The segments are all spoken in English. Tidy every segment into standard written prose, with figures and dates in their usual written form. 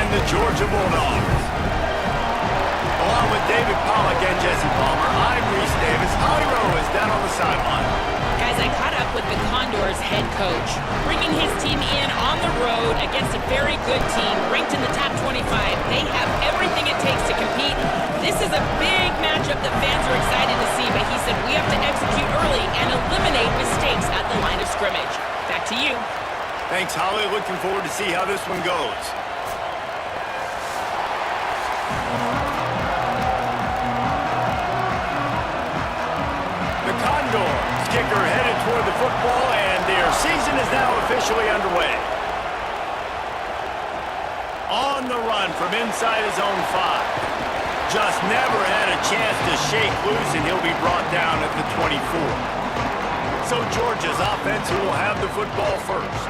and the Georgia Bulldogs. Along with David Pollack and Jesse Palmer, I'm Reese Davis. Holly Rowe is down on the sideline. Guys, I caught up with the Condors head coach, bringing his team in on the road against a very good team, ranked in the top 25. They have everything it takes to compete. This is a big matchup that fans are excited to see, but he said we have to execute early and eliminate mistakes at the line of scrimmage. Back to you. Thanks, Holly. Looking forward to see how this one goes. The Condors kicker headed toward the football, and their season is now officially underway. On the run from inside his own 5. Just never had a chance to shake loose, and he'll be brought down at the 24. So Georgia's offense will have the football first.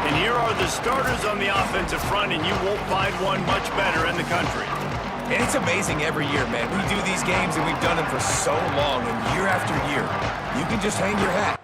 And here are the starters on the offensive front, and you won't find one much better in the country. And it's amazing every year, man. We do these games, and we've done them for so long, and year after year. You can just hang your hat.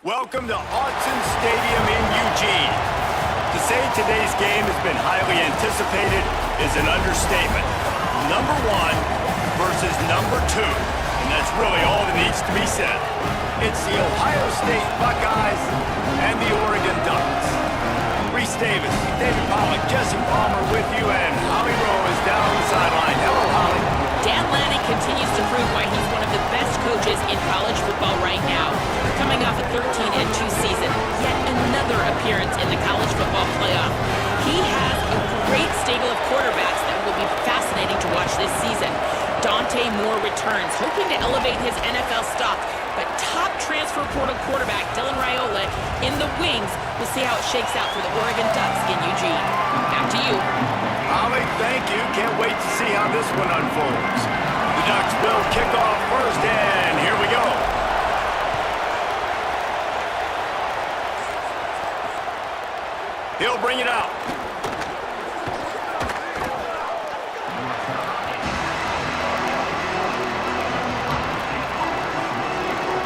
Welcome to Autzen Stadium in Eugene. To say today's game has been highly anticipated is an understatement. Number 1 versus number 2, and that's really all that needs to be said. It's the Ohio State Buckeyes and the Oregon Ducks. Reese Davis, David Pollack, Jesse Palmer with you, and Holly Rowe is down on the sideline. Hello, Holly. Dan Lanning continues to prove why he's one of the best coaches in college football right now. Coming off a 13-2 season, yet another appearance in the college football playoff. He has a great stable of quarterbacks that will be fascinating to watch this season. returns, hoping to elevate his NFL stock. But top transfer portal quarterback Dylan Raiola in the wings. We'll see how it shakes out for the Oregon Ducks in Eugene. Back to you. Ollie, thank you. Can't wait to see how this one unfolds. The Ducks will kick off first, and here we go. He'll bring it out.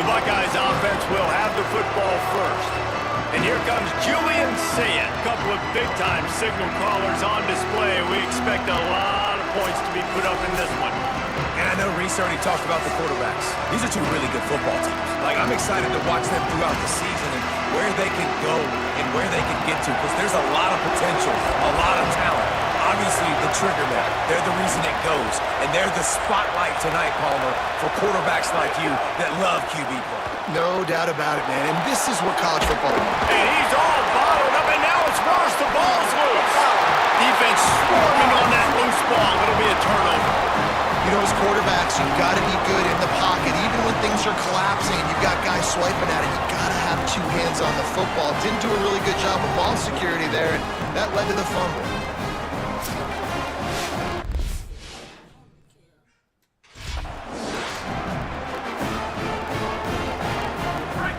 The Buckeyes offense will have the football first. And here comes Julian Sayet. A couple of big-time signal callers on display. We expect a lot of points to be put up in this one. And I know Reese already talked about the quarterbacks. These are two really good football teams. Like, I'm excited to watch them throughout the season and where they can go and where they can get to, because there's a lot of potential, a lot of talent. Obviously, the trigger man, they're the reason it goes. And they're the spotlight tonight, Palmer, for quarterbacks like you that love QB play. No doubt about it, man. And this is what college football is. And he's all bottled up, and now it's worse. The ball's loose. Defense swarming on that loose ball. It'll be a turnover. You know, as quarterbacks, you've got to be good in the pocket. Even when things are collapsing and you've got guys swiping at it, you've got to have two hands on the football. Didn't do a really good job of ball security there, and that led to the fumble.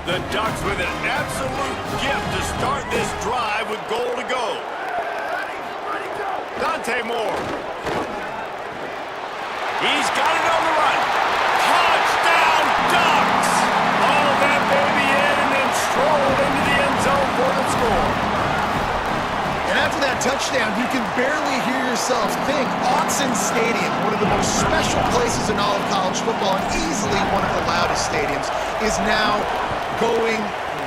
The Ducks with an absolute gift to start this drive with goal to go. Dante Moore. He's got it on the run. Touchdown, Ducks! All that baby in and then strolled into the end zone for the score. And after that touchdown, you can barely hear yourself think. Autzen Stadium, one of the most special places in all of college football and easily one of the loudest stadiums, is now going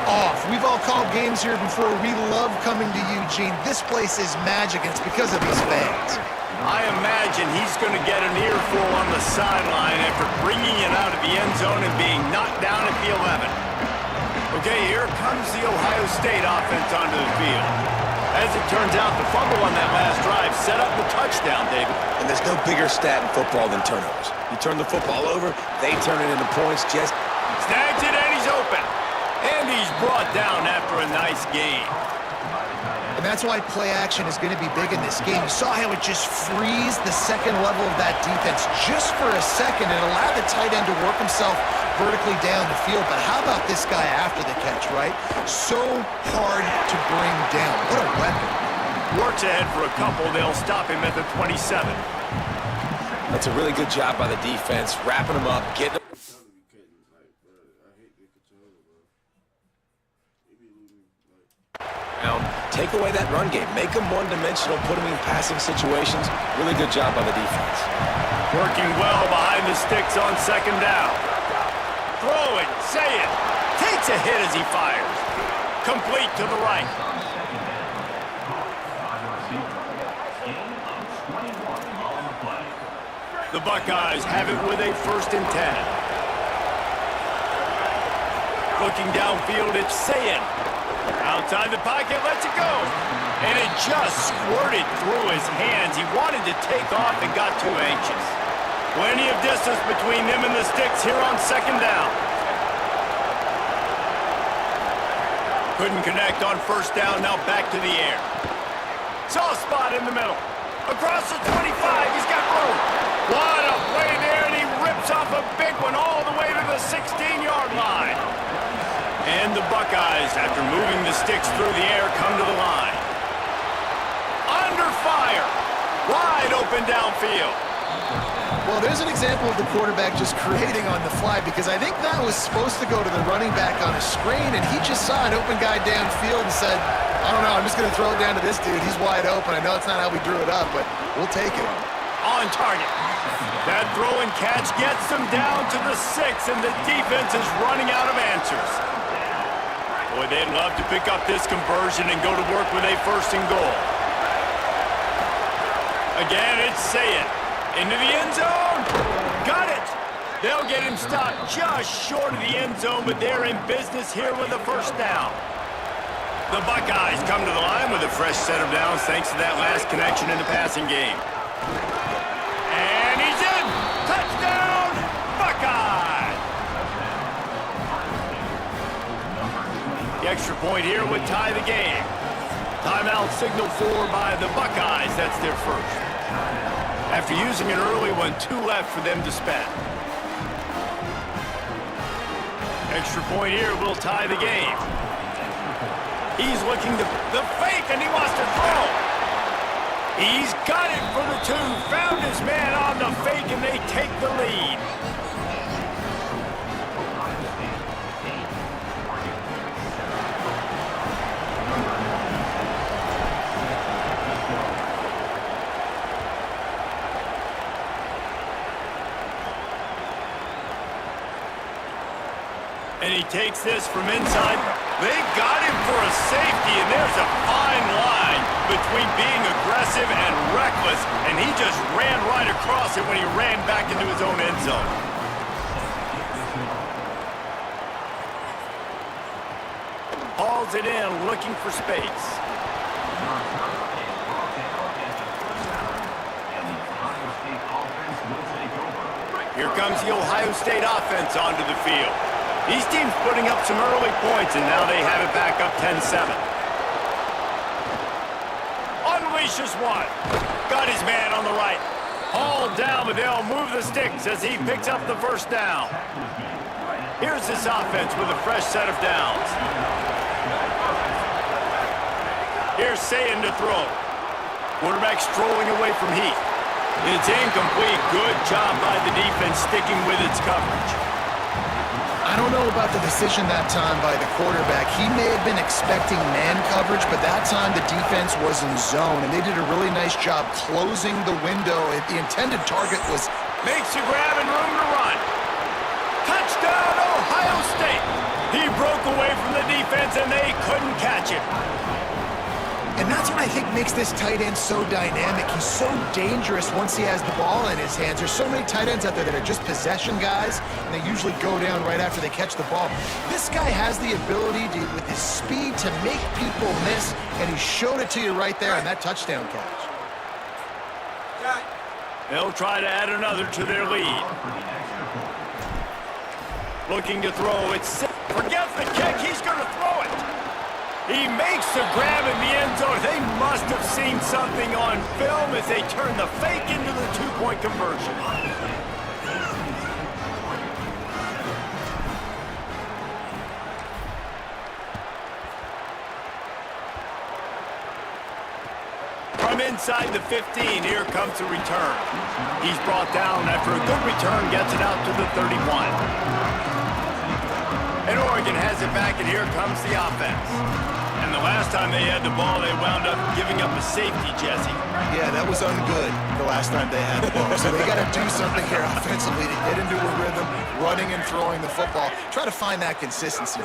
off. We've all called games here before. We love coming to Eugene. This place is magic, and it's because of these fans. I imagine he's going to get an earful on the sideline after bringing it out of the end zone and being knocked down at the 11. Okay, here comes the Ohio State offense onto the field. As it turns out, the fumble on that last drive set up the touchdown, David. And there's no bigger stat in football than turnovers. You turn the football over, they turn it into points. Just snags it, and he's open. And he's brought down after a nice game. And that's why play action is going to be big in this game. You saw how it just frees the second level of that defense just for a second and allowed the tight end to work himself vertically down the field. But how about this guy after the catch, right? So hard to bring down. What a weapon. Works ahead for a couple. They'll stop him at the 27. That's a really good job by the defense, wrapping him up, getting him. Take away that run game. Make them one-dimensional, put them in passing situations. Really good job by the defense. Working well behind the sticks on second down. Throwing, say it. Takes a hit as he fires. Complete to the right. The Buckeyes have it with a 1st and 10. Looking downfield, it's Sayet. Outside the pocket, lets it go. And it just squirted through his hands. He wanted to take off and got too anxious. Plenty of distance between them and the sticks here on second down. Couldn't connect on first down, now back to the air. Saw a spot in the middle. Across the 25, he's got room. What a play there, and he rips off a big one all the way to the 16-yard line. And the Buckeyes, after moving the sticks through the air, come to the line. Under fire. Wide open downfield. Well, there's an example of the quarterback just creating on the fly, because I think that was supposed to go to the running back on a screen, and he just saw an open guy downfield and said, I don't know, I'm just going to throw it down to this dude. He's wide open. I know it's not how we drew it up, but we'll take it. On target. That throw and catch gets them down to the 6, and the defense is running out of answers. Boy, they'd love to pick up this conversion and go to work with a 1st and goal. Again, it's Sayet. Into the end zone. Got it. They'll get him stopped just short of the end zone, but they're in business here with a 1st down. The Buckeyes come to the line with a fresh set of downs thanks to that last connection in the passing game. And he's in. Touchdown, extra point here would tie the game. Timeout signaled for by the Buckeyes. That's their first. After using an early one, 2 left for them to spend. Extra point here will tie the game. He's looking to the fake, and he wants to throw. He's got it for the 2. Found his man on the fake, and they take the lead. And he takes this from inside. They got him for a safety, and there's a fine line between being aggressive and reckless, and he just ran right across it when he ran back into his own end zone. Hauls it in, looking for space. Here comes the Ohio State offense onto the field. These teams putting up some early points, and now they have it back up 10-7. Unleashes one. Got his man on the right. Hauled down, but they'll move the sticks as he picks up the first down. Here's this offense with a fresh set of downs. Here's Sayin to throw. Quarterback strolling away from Heath. It's incomplete. Good job by the defense sticking with its coverage. I don't know about the decision that time by the quarterback. He may have been expecting man coverage, but that time the defense was in zone, and they did a really nice job closing the window. The intended target was... Makes a grab and room to run. Touchdown, Ohio State. He broke away from the defense, and they couldn't catch him. And that's what I think makes this tight end so dynamic. He's so dangerous once he has the ball in his hands. There's so many tight ends out there that are just possession guys, and they usually go down right after they catch the ball. This guy has the ability to, with his speed, to make people miss, and he showed it to you right there on that touchdown catch. They'll try to add another to their lead. Looking to throw. Forget the kick. He's going to throw it. He makes the grab in the end zone. They must have seen something on film as they turn the fake into the 2-point conversion. From inside the 15, here comes the return. He's brought down after a good return, gets it out to the 31. And Oregon has it back, and here comes the offense. And the last time they had the ball, they wound up giving up a safety, Jesse. Yeah, that was ungood the last time they had the ball. So they got to do something here offensively to get into a rhythm, running and throwing the football. Try to find that consistency.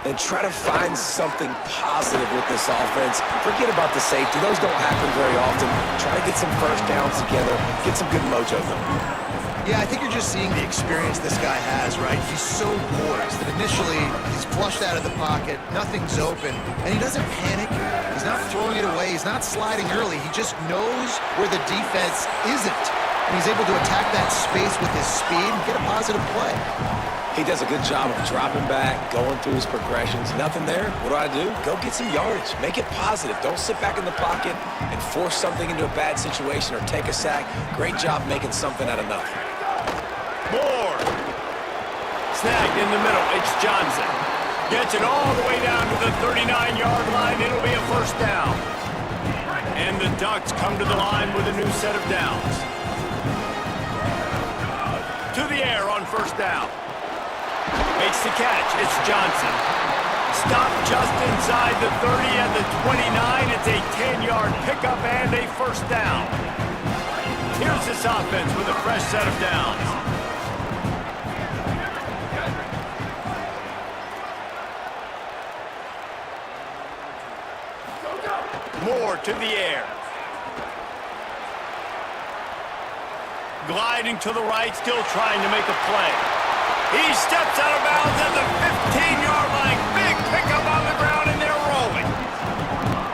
And try to find something positive with this offense. Forget about the safety. Those don't happen very often. Try to get some first downs together. Get some good mojo going. Yeah, I think you're just seeing the experience this guy has, right? He's so poised that initially he's flushed out of the pocket, nothing's open, and he doesn't panic. He's not throwing it away. He's not sliding early. He just knows where the defense isn't. And he's able to attack that space with his speed and get a positive play. He does a good job of dropping back, going through his progressions. Nothing there. What do? Go get some yardage. Make it positive. Don't sit back in the pocket and force something into a bad situation or take a sack. Great job making something out of nothing. Moore. Snagged in the middle. It's Johnson. Gets it all the way down to the 39-yard line. It'll be a first down. And the Ducks come to the line with a new set of downs. To the air on first down. Makes the catch. It's Johnson. Stopped just inside the 30 and the 29. It's a 10-yard pickup and a first down. Here's this offense with a fresh set of downs. Moore to the air. Gliding to the right, still trying to make a play. He steps out of bounds at the 15-yard line. Big pickup on the ground, and they're rolling.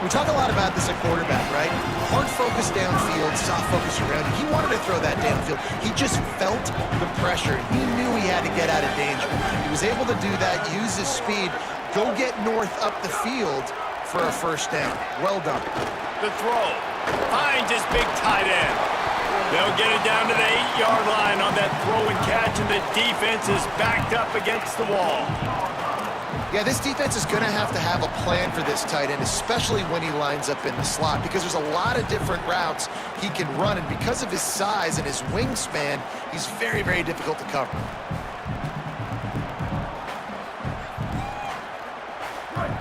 We talk a lot about this at quarterback, right? Hard focus downfield, soft focus around. He wanted to throw that downfield. He just felt the pressure. He knew he had to get out of danger. He was able to do that, use his speed. go get North up the field for a first down. Well done. The throw. Finds his big tight end. They'll get it down to the 8-yard line on that throw and catch, and the defense is backed up against the wall. Yeah, this defense is going to have a plan for this tight end, especially when he lines up in the slot, because there's a lot of different routes he can run, and because of his size and his wingspan, he's very, very difficult to cover.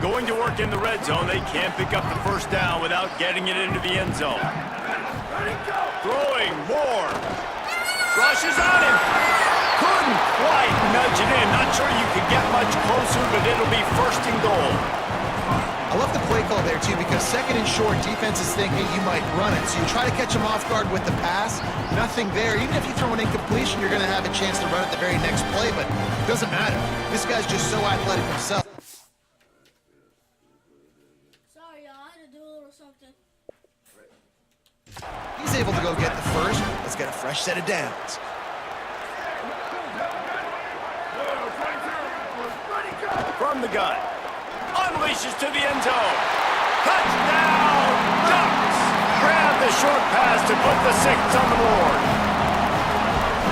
Going to work in the red zone, they can't pick up the first down without getting it into the end zone. Throwing, more. Rushes on him. Couldn't quite nudge it in. Not sure you could get much closer, but it'll be first and goal. I love the play call there, too, because second and short, defense is thinking you might run it. So you try to catch him off guard with the pass, nothing there. Even if you throw an incompletion, you're going to have a chance to run it the very next play, but it doesn't matter. This guy's just so athletic himself. Sorry, y'all, I had to do a little something. He's able to go get the first. Let's get a fresh set of downs. From the gun. Unleashes to the end zone. Touchdown! Ducks! Grab the short pass to put the 6 on the board.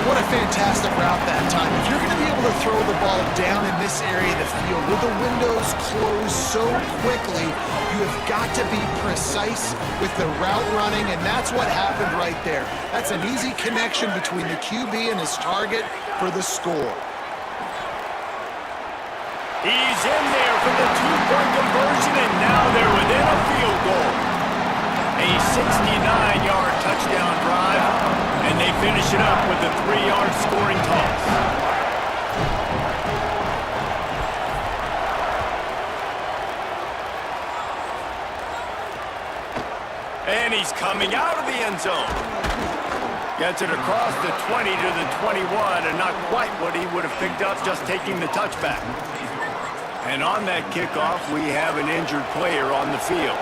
What a fantastic route that time. If you're going to be able to throw the ball down in this area of the field with the windows closed so quickly, you have got to be precise with the route running, and that's what happened right there. That's an easy connection between the QB and his target for the score. He's in there for the 2-point conversion, and now they're within a field goal. A 69-yard touchdown drive, and they finish it up with a 3-yard scoring toss. And he's coming out of the end zone. Gets it across the 20 to the 21, and not quite what he would have picked up just taking the touchback. And on that kickoff, we have an injured player on the field.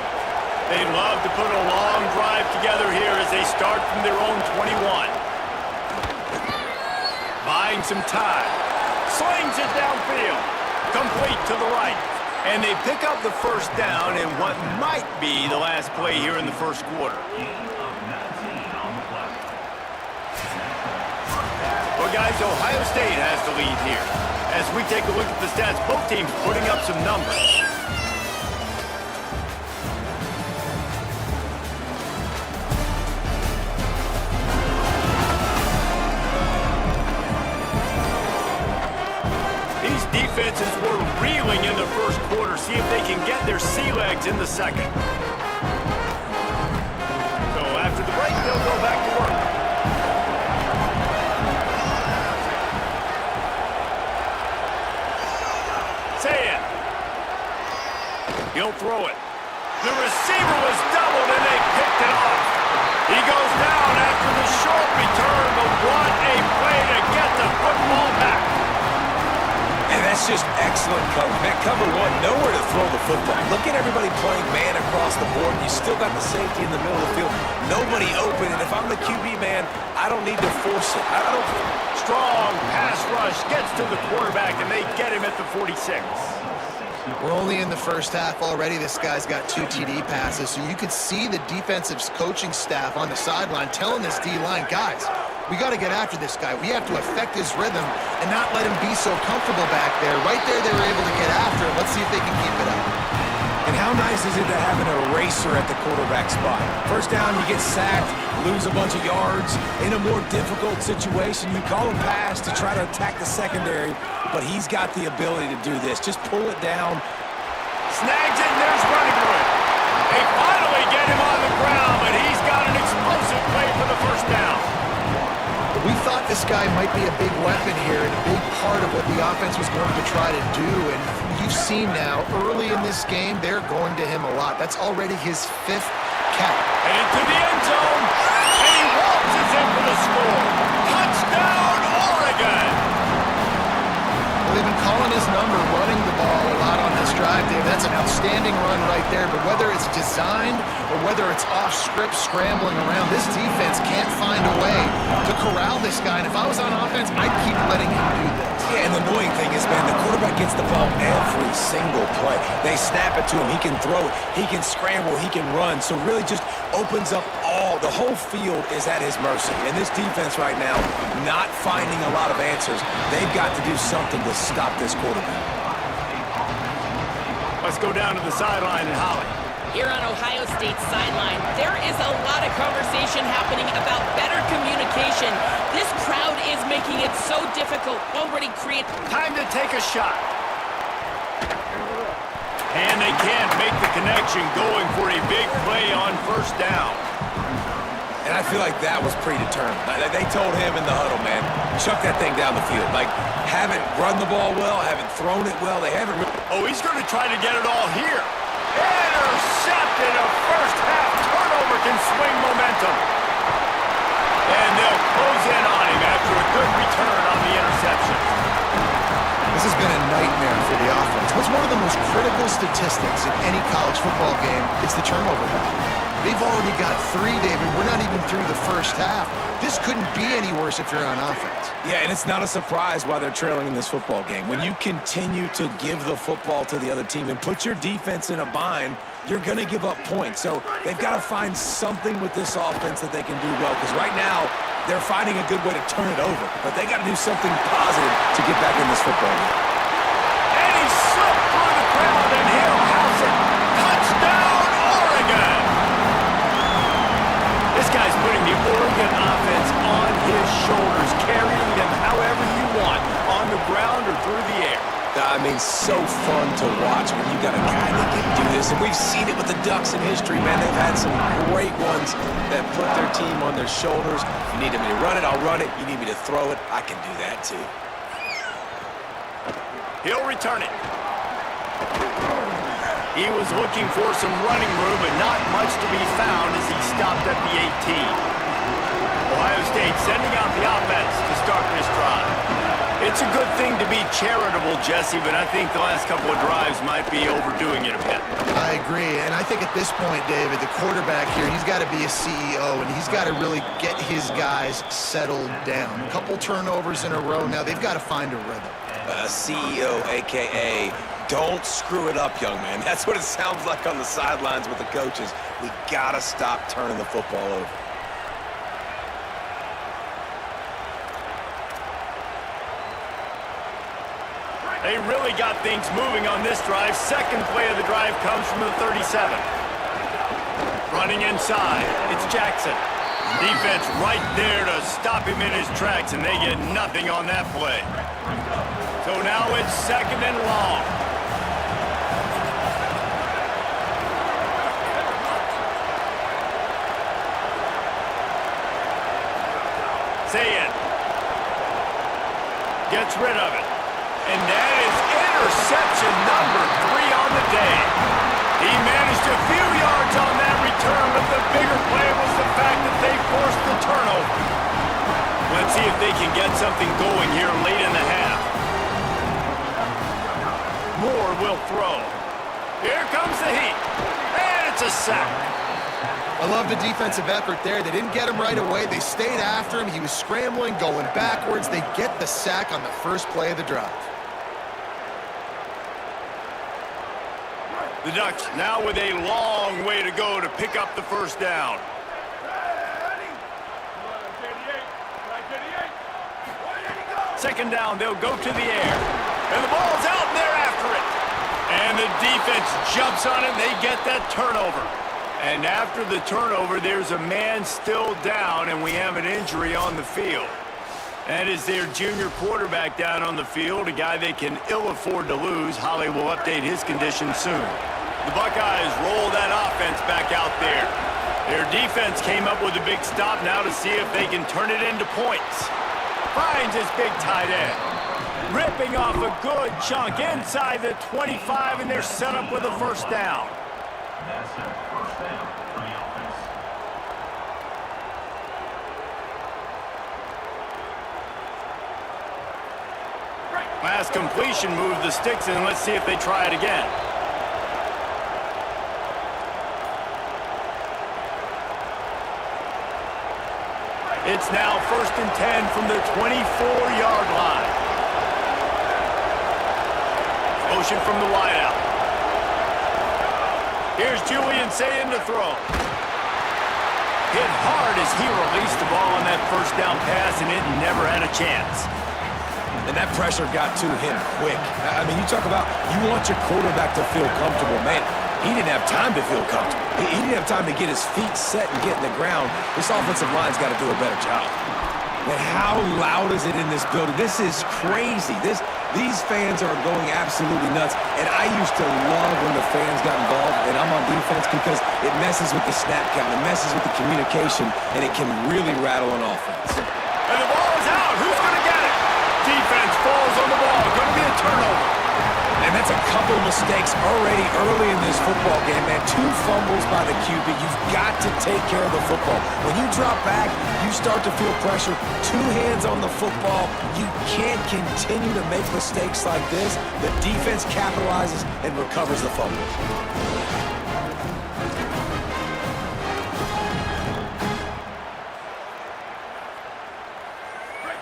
They love to put a long drive together here as they start from their own 21. Buying some time. Slings it downfield. Complete to the right. And they pick up the first down in what might be the last play here in the first quarter. Well, guys, Ohio State has the lead here. As we take a look at the stats, both teams putting up some numbers. These defenses were reeling in the first quarter. See if they can get their sea legs in the second. So after the break, they'll go back to work. He'll throw it. The receiver was doubled, and they picked it off. He goes down after the short return, but what a play to get the football back. And that's just excellent cover. Man, cover one, nowhere to throw the football. Look at everybody playing man across the board, and you still got the safety in the middle of the field. Nobody open, and if I'm the QB, man, I don't need to force it. Strong pass rush gets to the quarterback, and they get him at the 46. We're only in the first half already. This guy's got 2 TD passes, so you could see the defensive coaching staff on the sideline telling this D-line, guys, we got to get after this guy. We have to affect his rhythm and not let him be so comfortable back there. Right there, they were able to get after him. Let's see if they can keep it up. And how nice is it to have an eraser at the quarterback spot? First down, you get sacked, lose a bunch of yards. In a more difficult situation, you call a pass to try to attack the secondary, but he's got the ability to do this. Just pull it down. Snags it, and there's running room. They finally get him on the ground, but he's got an explosive play for the first down. We thought this guy might be a big weapon here and a big part of what the offense was going to try to do. And you've seen now, early in this game, they're going to him a lot. That's already his 5th catch. And into the end zone, and he waltzes in for the score. Touchdown, Oregon! Well, they've been calling his number, running the ball a lot on this drive, Dave. That's an outstanding run right there. But whether it's designed or whether it's off script scrambling around, this defense can't find a way to corral this guy. And if I was on offense, I'd keep letting him do this. Yeah, and the annoying thing is, man, the quarterback gets the ball every single play. They snap it to him. He can throw it. He can scramble. He can run. So really just opens up the whole field is at his mercy. And this defense right now, not finding a lot of answers. They've got to do something to stop this quarterback. Let's go down to the sideline and Holly. Here on Ohio State's sideline, there is a lot of conversation happening about better communication. This crowd is making it so difficult. Already create. Time to take a shot. And they can't make the connection, going for a big play on first down. And I feel like that was predetermined. They told him in the huddle, man, chuck that thing down the field. Like, haven't run the ball well, haven't thrown it well. They haven't. Oh, he's going to try to get it all here. Intercepted. A first half turnover can swing momentum. And they'll close in on him after a good return on the interception. This has been a nightmare for the offense. What's one of the most critical statistics in any college football game? It's the turnover rate. They've already got 3, David. We're not even through the first half. This couldn't be any worse if you're on offense. Yeah, and it's not a surprise why they're trailing in this football game. When you continue to give the football to the other team and put your defense in a bind, you're going to give up points. So they've got to find something with this offense that they can do well. Because right now, they're finding a good way to turn it over. But they got to do something positive to get back in this football game. And he slipped through the crowd, and he'll house it. Touchdown, Oregon! This guy's putting the Oregon offense on his shoulders, carrying them however you want, on the ground or through the air. I mean, so fun to watch when you got a guy that can do this. And we've seen it with the Ducks in history, man. They've had some great ones that put their team on their shoulders. You need me to run it, I'll run it. You need me to throw it, I can do that too. He'll return it. He was looking for some running room, but not much to be found as he stopped at the 18. Ohio State sending out the offense to start this drive. It's a good thing to be charitable, Jesse, but I think the last couple of drives might be overdoing it a bit. I agree, and I think at this point, David, the quarterback here, he's got to be a CEO, and he's got to really get his guys settled down. A couple turnovers in a row now. They've got to find a rhythm. CEO, a.k.a. don't screw it up, young man. That's what it sounds like on the sidelines with the coaches. We got to stop turning the football over. They really got things moving on this drive. Second play of the drive comes from the 37. Running inside, it's Jackson. Defense right there to stop him in his tracks, and they get nothing on that play. So now it's second and long. Saying gets rid of it. And that is interception number 3 on the day. He managed a few yards on that return, but the bigger play was the fact that they forced the turnover. Let's see if they can get something going here late in the half. Moore will throw. Here comes the heat. And it's a sack. I love the defensive effort there. They didn't get him right away. They stayed after him. He was scrambling, going backwards. They get the sack on the first play of the drive. The Ducks now with a long way to go to pick up the first down. Second down, they'll go to the air. And the ball's out, and they're after it. And the defense jumps on it, and they get that turnover. And after the turnover, there's a man still down, and we have an injury on the field. That is their junior quarterback down on the field, a guy they can ill afford to lose. Holly will update his condition soon. The Buckeyes roll that offense back out there. Their defense came up with a big stop now to see if they can turn it into points. Finds his big tight end. Ripping off a good chunk inside the 25, and they're set up with a first down. Last completion moved the sticks in. Let's see if they try it again. It's now 1st and 10 from the 24-yard line. Motion from the wideout. Here's Julian Sayin to throw. Hit hard as he released the ball on that first down pass, and it never had a chance. And that pressure got to him quick. I mean, you talk about you want your quarterback to feel comfortable. Man, he didn't have time to feel comfortable. He didn't have time to get his feet set and get in the ground. This offensive line's got to do a better job. Man, how loud is it in this building? This is crazy. These fans are going absolutely nuts. And I used to love when the fans got involved, and I'm on defense because it messes with the snap count. It messes with the communication, and it can really rattle an offense. And the ball is out. Who's going to get it? Defense falls on the ball. Going to be a turnover. And that's a couple mistakes already early in this football game, man. 2 fumbles by the QB. You've got to take care of the football. When you drop back, you start to feel pressure. 2 hands on the football. You can't continue to make mistakes like this. The defense capitalizes and recovers the fumble.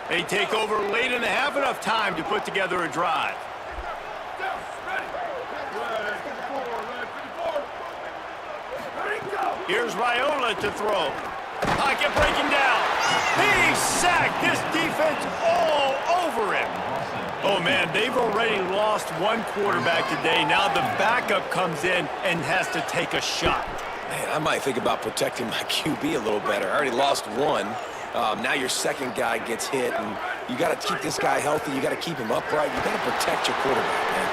They take over late in the half, enough time to put together a drive. Here's Raiola to throw. Pocket breaking down. He's sacked. This defense all over him. Oh, man, they've already lost one quarterback today. Now the backup comes in and has to take a shot. Man, I might think about protecting my QB a little better. I already lost one. Now your second guy gets hit, and you got to keep this guy healthy. You got to keep him upright. You got to protect your quarterback, man.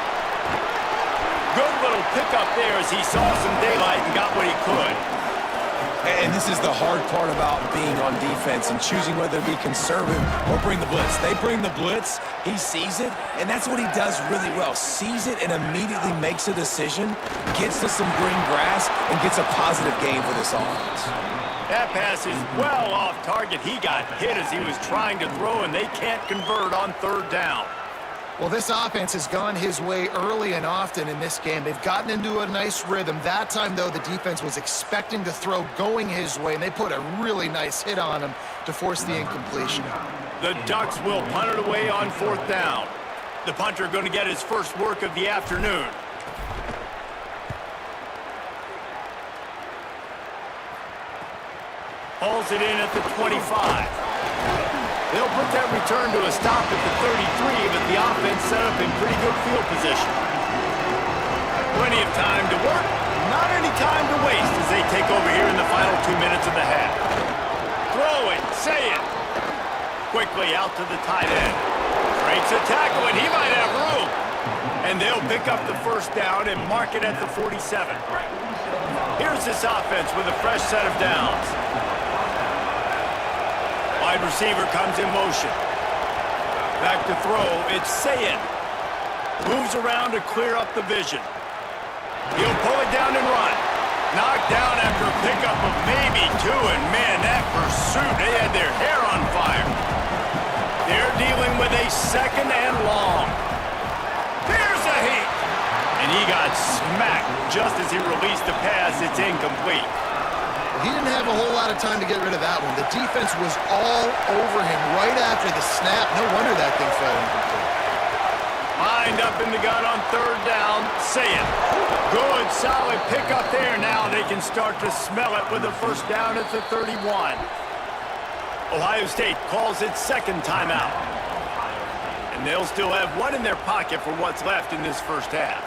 Good little pickup there as he saw some daylight and got what he could. And this is the hard part about being on defense and choosing whether to be conservative or bring the blitz. They bring the blitz, he sees it, and that's what he does really well. Sees it and immediately makes a decision, gets to some green grass, and gets a positive gain for this offense. That pass is well off target. He got hit as he was trying to throw, and they can't convert on 3rd down. Well, this offense has gone his way early and often in this game. They've gotten into a nice rhythm. That time, though, the defense was expecting to throw going his way, and they put a really nice hit on him to force the incompletion. The Ducks will punt it away on 4th down. The punter going to get his first work of the afternoon. Hauls it in at the 25. They'll put that return to a stop at the 33, but the offense set up in pretty good field position. Plenty of time to work, not any time to waste as they take over here in the final 2 minutes of the half. Throw it, say it. Quickly out to the tight end. Breaks a tackle, and he might have room. And they'll pick up the first down and mark it at the 47. Here's this offense with a fresh set of downs. Wide receiver comes in motion. Back to throw, it's Sayin. Moves around to clear up the vision. He'll pull it down and run. Knocked down after a pickup of maybe 2, and man, that pursuit, they had their hair on fire. They're dealing with a 2nd and long. Here's a hit. And he got smacked just as he released the pass. It's incomplete. He didn't have a whole lot of time to get rid of that one. The defense was all over him right after the snap. No wonder that thing fell incomplete. Lined up in the gun on 3rd down. Sayin. Good, solid pickup there. Now they can start to smell it with a first down at the 31. Ohio State calls its 2nd timeout. And they'll still have one in their pocket for what's left in this first half.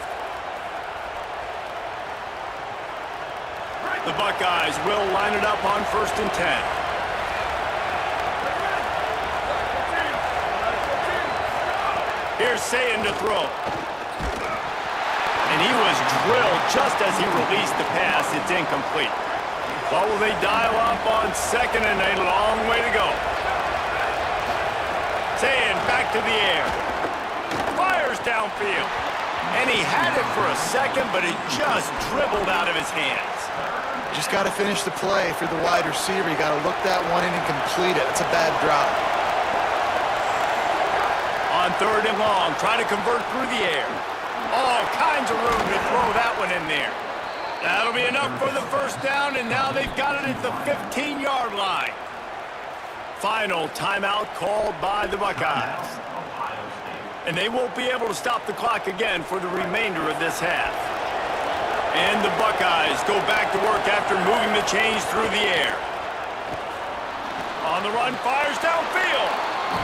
The Buckeyes will line it up on 1st and 10. Here's Sayin to throw. And he was drilled just as he released the pass. It's incomplete. But will they dial up on 2nd and a long way to go? Sayin back to the air. Fires downfield. And he had it for a second, but it just dribbled out of his hands. Just got to finish the play for the wide receiver. You got to look that one in and complete it. It's a bad drop. On 3rd and long, trying to convert through the air. All kinds of room to throw that one in there. That'll be enough for the first down, and now they've got it at the 15-yard line. Final timeout called by the Buckeyes. And they won't be able to stop the clock again for the remainder of this half. And the Buckeyes go back to work after moving the chains through the air. On the run, fires downfield.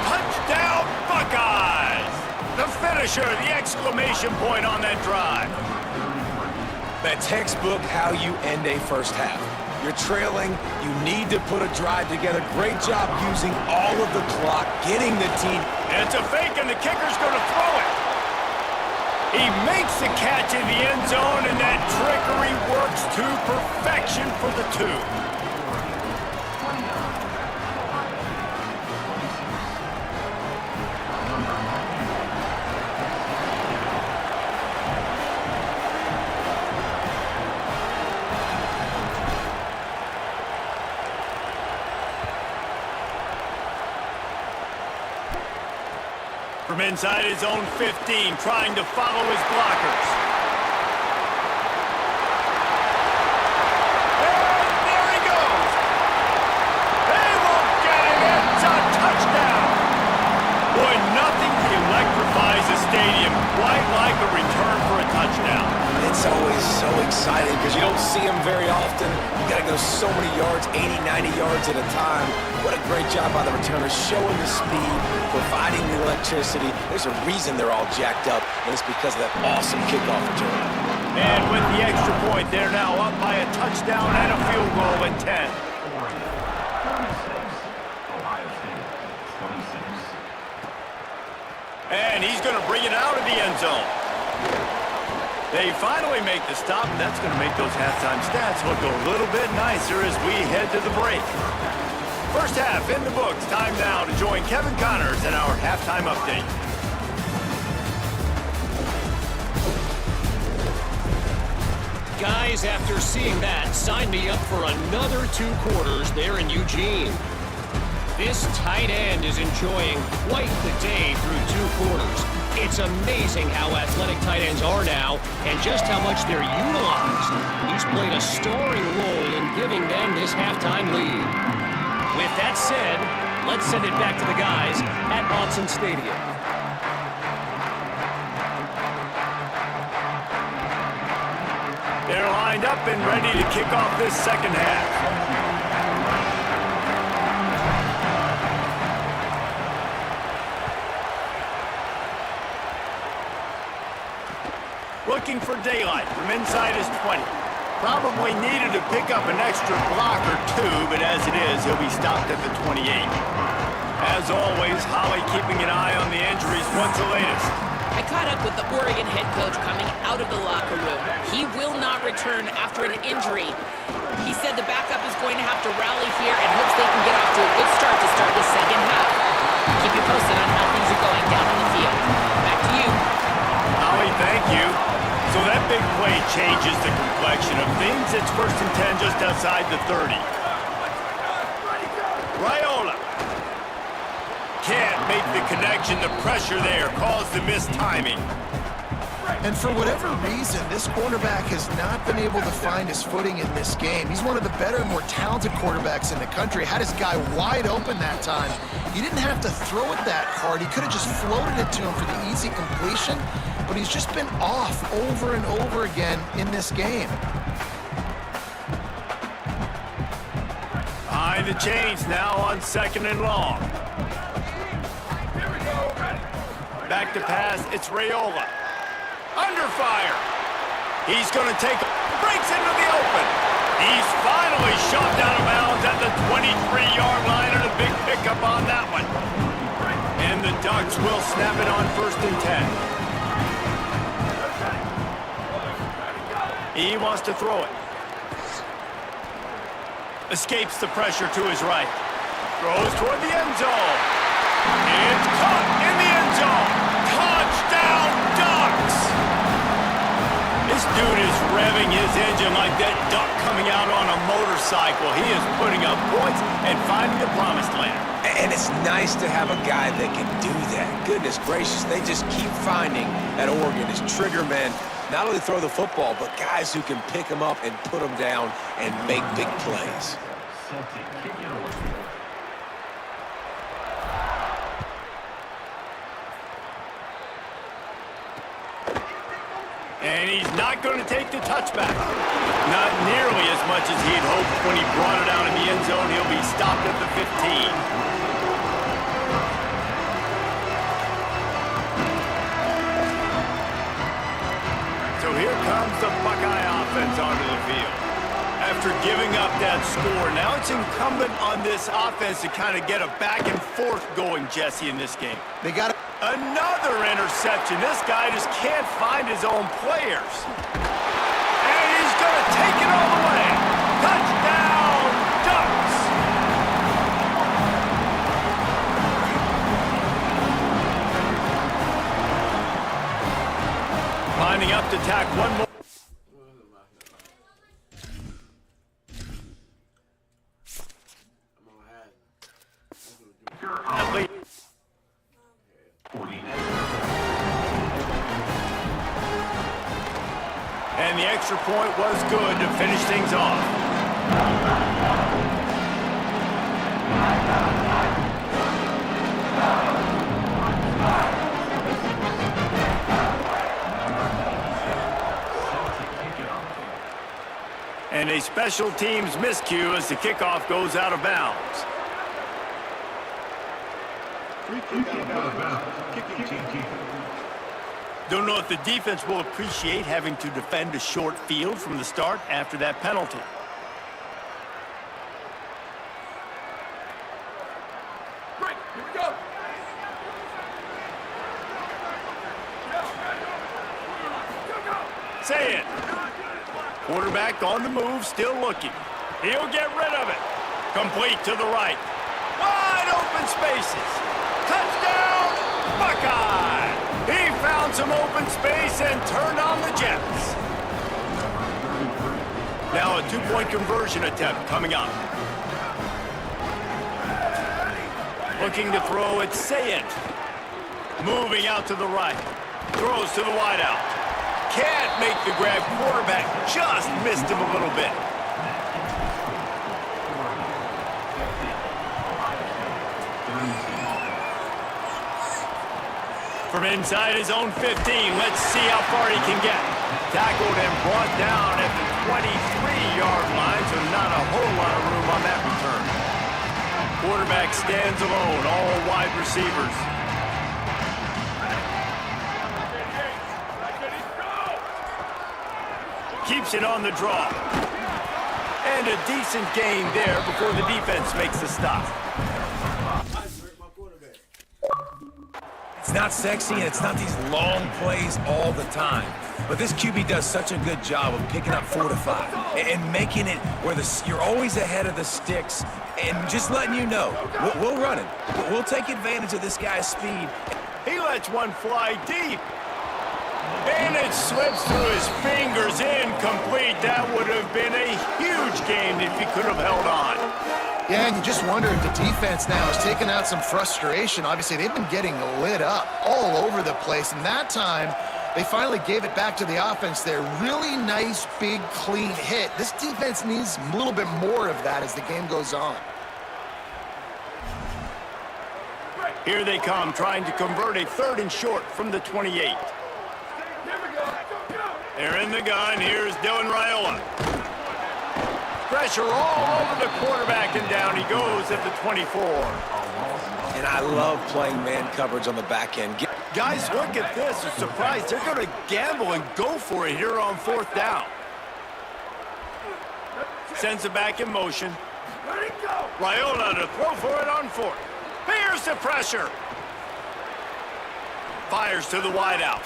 Touchdown, Buckeyes! The finisher, the exclamation point on that drive. That textbook how you end a first half. You're trailing, you need to put a drive together. Great job using all of the clock, getting the team. It's a fake, and the kicker's going to throw it. He makes the catch in the end zone, and that trickery works to perfection for the two. From inside his own 15, trying to follow his blockers. And there he goes. They won't get him. It's a touchdown. Boy, nothing electrifies a stadium quite like a return for a touchdown. It's always so exciting because you don't see them very often. You got to go so many yards, 80, 90 yards at a time. What a great job by the returners, showing the speed, providing the electricity. There's a reason they're all jacked up, and it's because of that awesome kickoff return. And with the extra point, they're now up by a touchdown and a field goal at 10. And he's going to bring it out of the end zone. They finally make the stop, and that's going to make those halftime stats look a little bit nicer as we head to the break. First half in the books. Time now to join Kevin Connors in our halftime update. Guys, after seeing that, sign me up for another 2 quarters there in Eugene. This tight end is enjoying quite the day through 2 quarters. It's amazing how athletic tight ends are now and just how much they're utilized. He's played a starring role in giving them this halftime lead. With that said, let's send it back to the guys at Autzen Stadium. They're lined up and ready to kick off this second half. Looking for daylight from inside his 20. Probably needed to pick up an extra block or 2, but as it is, he'll be stopped at the 28. As always, Holly keeping an eye on the injuries. What's the latest? I caught up with the Oregon head coach coming out of the locker room. He will not return after an injury. He said the backup is going to have to rally here and hopes they can get off to a good start to start the second half. Keep you posted on how things are going down on the field. Back to you. Holly, thank you. So that big play changes the complexion of things. It's 1st and 10 just outside the 30. Raiola can't make the connection. The pressure there caused the missed timing. And for whatever reason, this quarterback has not been able to find his footing in this game. He's one of the better, more talented quarterbacks in the country. Had his guy wide open that time. He didn't have to throw it that hard. He could have just floated it to him for the easy completion, but he's just been off over and over again in this game. Behind the chains now on 2nd and long. Back to pass, it's Raiola. Under fire. He's going to take, breaks into the open. He's finally shoved out of bounds at the 23-yard line, and a big pickup on that one. And the Ducks will snap it on 1st and 10. He wants to throw it. Escapes the pressure to his right. Throws toward the end zone. It's caught in the end zone. Touchdown, Ducks! This dude is revving his engine like that duck coming out on a motorcycle. He is putting up points and finding the promised land. And it's nice to have a guy that can do that. Goodness gracious, they just keep finding at Oregon as trigger men. Not only throw the football, but guys who can pick them up and put them down and make big plays. And he's not going to take the touchback. Not nearly as much as he'd hoped when he brought it out in the end zone. He'll be stopped at the 15. So here comes the Buckeye offense onto the field. After giving up that score, now it's incumbent on this offense to kind of get a back and forth going, Jesse, in this game. They got another interception. This guy just can't find his own players. And he's going to take it all the way. Touchdown, Ducks! Lining up to tack one more. And the extra point was good to finish things off. And a special teams miscue as the kickoff goes out of bounds. Don't know if the defense will appreciate having to defend a short field from the start after that penalty. Right, here we go. Say it. Quarterback on the move, still looking. He'll get rid of it. Complete to the right. Wide open spaces. Touchdown, Buckeye! He found some open space and turned on the Jets. Now a two-point conversion attempt coming up. Looking to throw, it's Sayent. Moving out to the right. Throws to the wideout. Can't make the grab. Quarterback just missed him a little bit. From inside his own 15, let's see how far he can get. Tackled and brought down at the 23-yard line, so not a whole lot of room on that return. Quarterback stands alone, all wide receivers. Keeps it on the draw. And a decent gain there before the defense makes the stop. It's not sexy and it's not these long plays all the time. But this QB does such a good job of picking up 4 to 5 and making it where you're always ahead of the sticks and just letting you know, we'll run it. We'll take advantage of this guy's speed. He lets one fly deep. And it slips through his fingers, incomplete. That would have been a huge game if he could have held on. Yeah, and you just wonder if the defense now is taking out some frustration. Obviously, they've been getting lit up all over the place, and that time, they finally gave it back to the offense there. Really nice, big, clean hit. This defense needs a little bit more of that as the game goes on. Here they come, trying to convert a 3rd and short from the 28. They're in the gun. Here's Dylan Raiola. Pressure all over the quarterback, and down he goes at the 24. And I love playing man coverage on the back end. Guys, look at this. I'm surprised. They're going to gamble and go for it here on 4th down. Sends it back in motion. Raiola to throw for it on 4th. Here's the pressure. Fires to the wideout.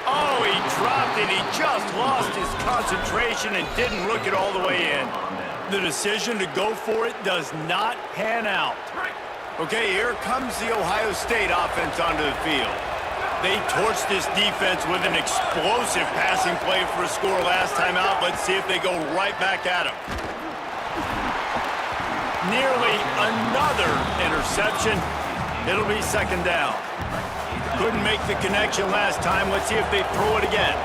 Oh, he dropped it. He just lost his concentration and didn't look it all the way in. The decision to go for it does not pan out. Okay, here comes the Ohio State offense onto the field. They torched this defense with an explosive passing play for a score last time out. Let's see if they go right back at him. Nearly another interception. It'll be 2nd down. Couldn't make the connection last time. Let's see if they throw it again.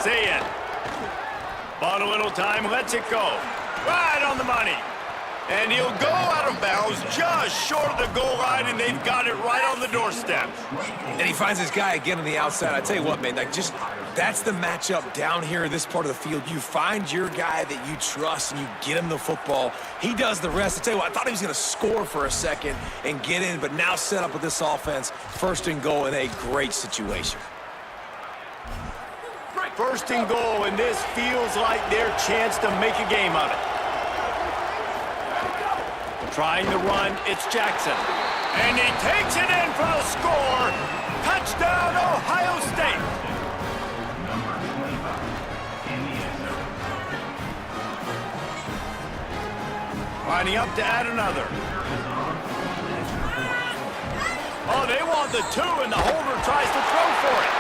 Say it. Bought a little time, lets it go. Right on the money. And he'll go out of bounds just short of the goal line, and they've got it right on the doorstep. And he finds his guy again on the outside. I tell you what, man, like just that's the matchup down here in this part of the field. You find your guy that you trust, and you get him the football. He does the rest. I tell you what, I thought he was going to score for a second and get in, but now set up with this offense, first and goal in a great situation. First and goal, and this feels like their chance to make a game of it. Trying to run, it's Jackson. And he takes it in for the score. Touchdown, Ohio State. Lining up to add another. Oh, they want the two, and the holder tries to throw for it.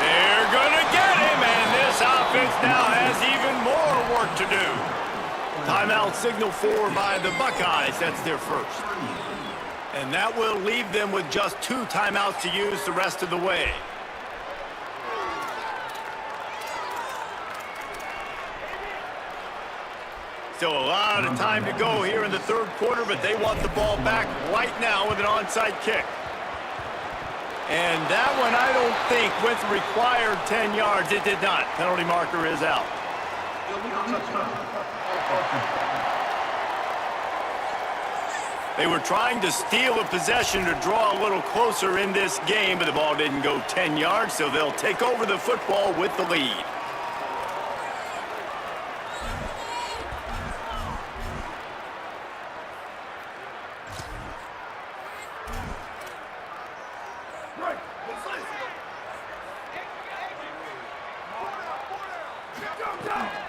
They're going to get him, and this offense now has even more work to do. Timeout signal for by the Buckeyes. That's their first. And that will leave them with just 2 timeouts to use the rest of the way. Still a lot of time to go here in the third quarter, but they want the ball back right now with an onside kick. And that one, I don't think, went the required 10 yards. It did not. Penalty marker is out. They were trying to steal a possession to draw a little closer in this game, but the ball didn't go 10 yards, so they'll take over the football with the lead.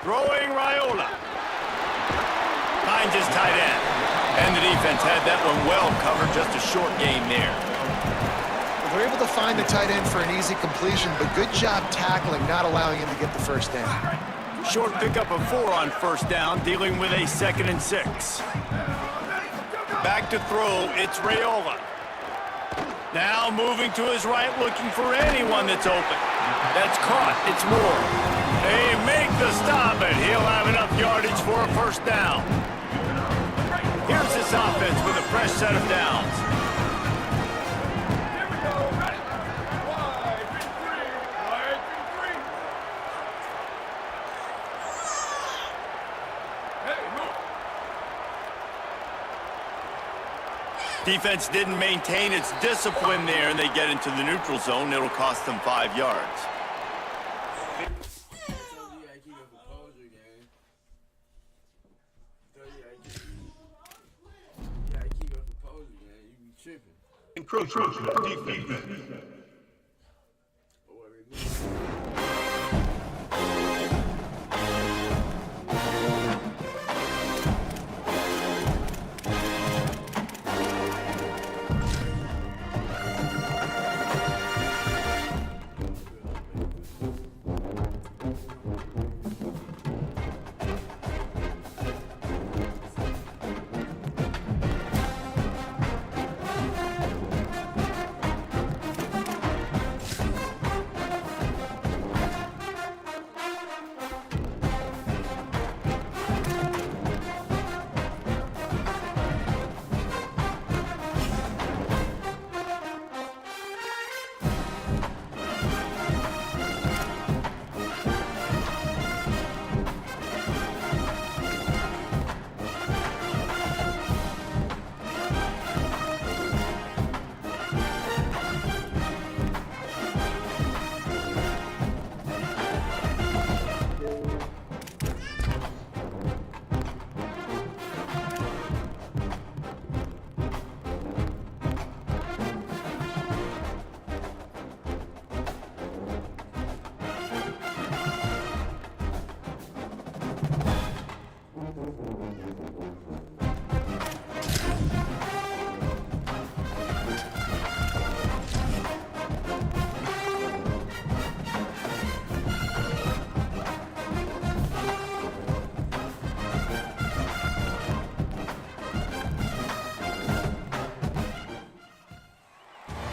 Throwing Raiola. Finds his tight end. And the defense had that one well covered, just a short game there. They're able to find the tight end for an easy completion, but good job tackling, not allowing him to get the first down. Short pickup of 4 on first down, dealing with a 2nd and 6. Back to throw, it's Raiola. Now moving to his right, looking for anyone that's open. That's caught, it's Moore. They make the stop, and he'll have enough yardage for a first down. Here's this offense with a fresh set of downs. Defense didn't maintain its discipline there, and they get into the neutral zone. It'll cost them 5 yards. Encroachment defense.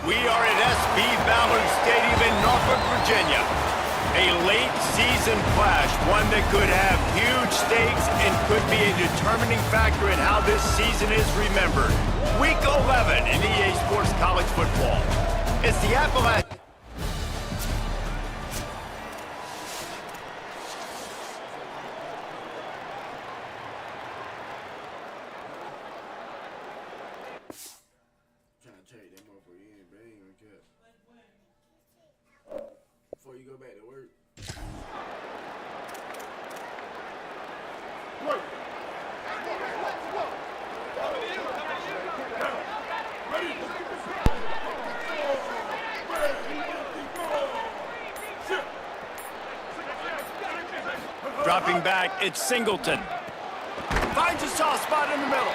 We are at SB Ballard Stadium in Norfolk, Virginia. A late season clash, one that could have huge stakes and could be a determining factor in how this season is remembered. Week 11 in EA Sports College Football. It's the Appalachian. Before you go back to work. Dropping back, it's Singleton. Finds a soft spot in the middle.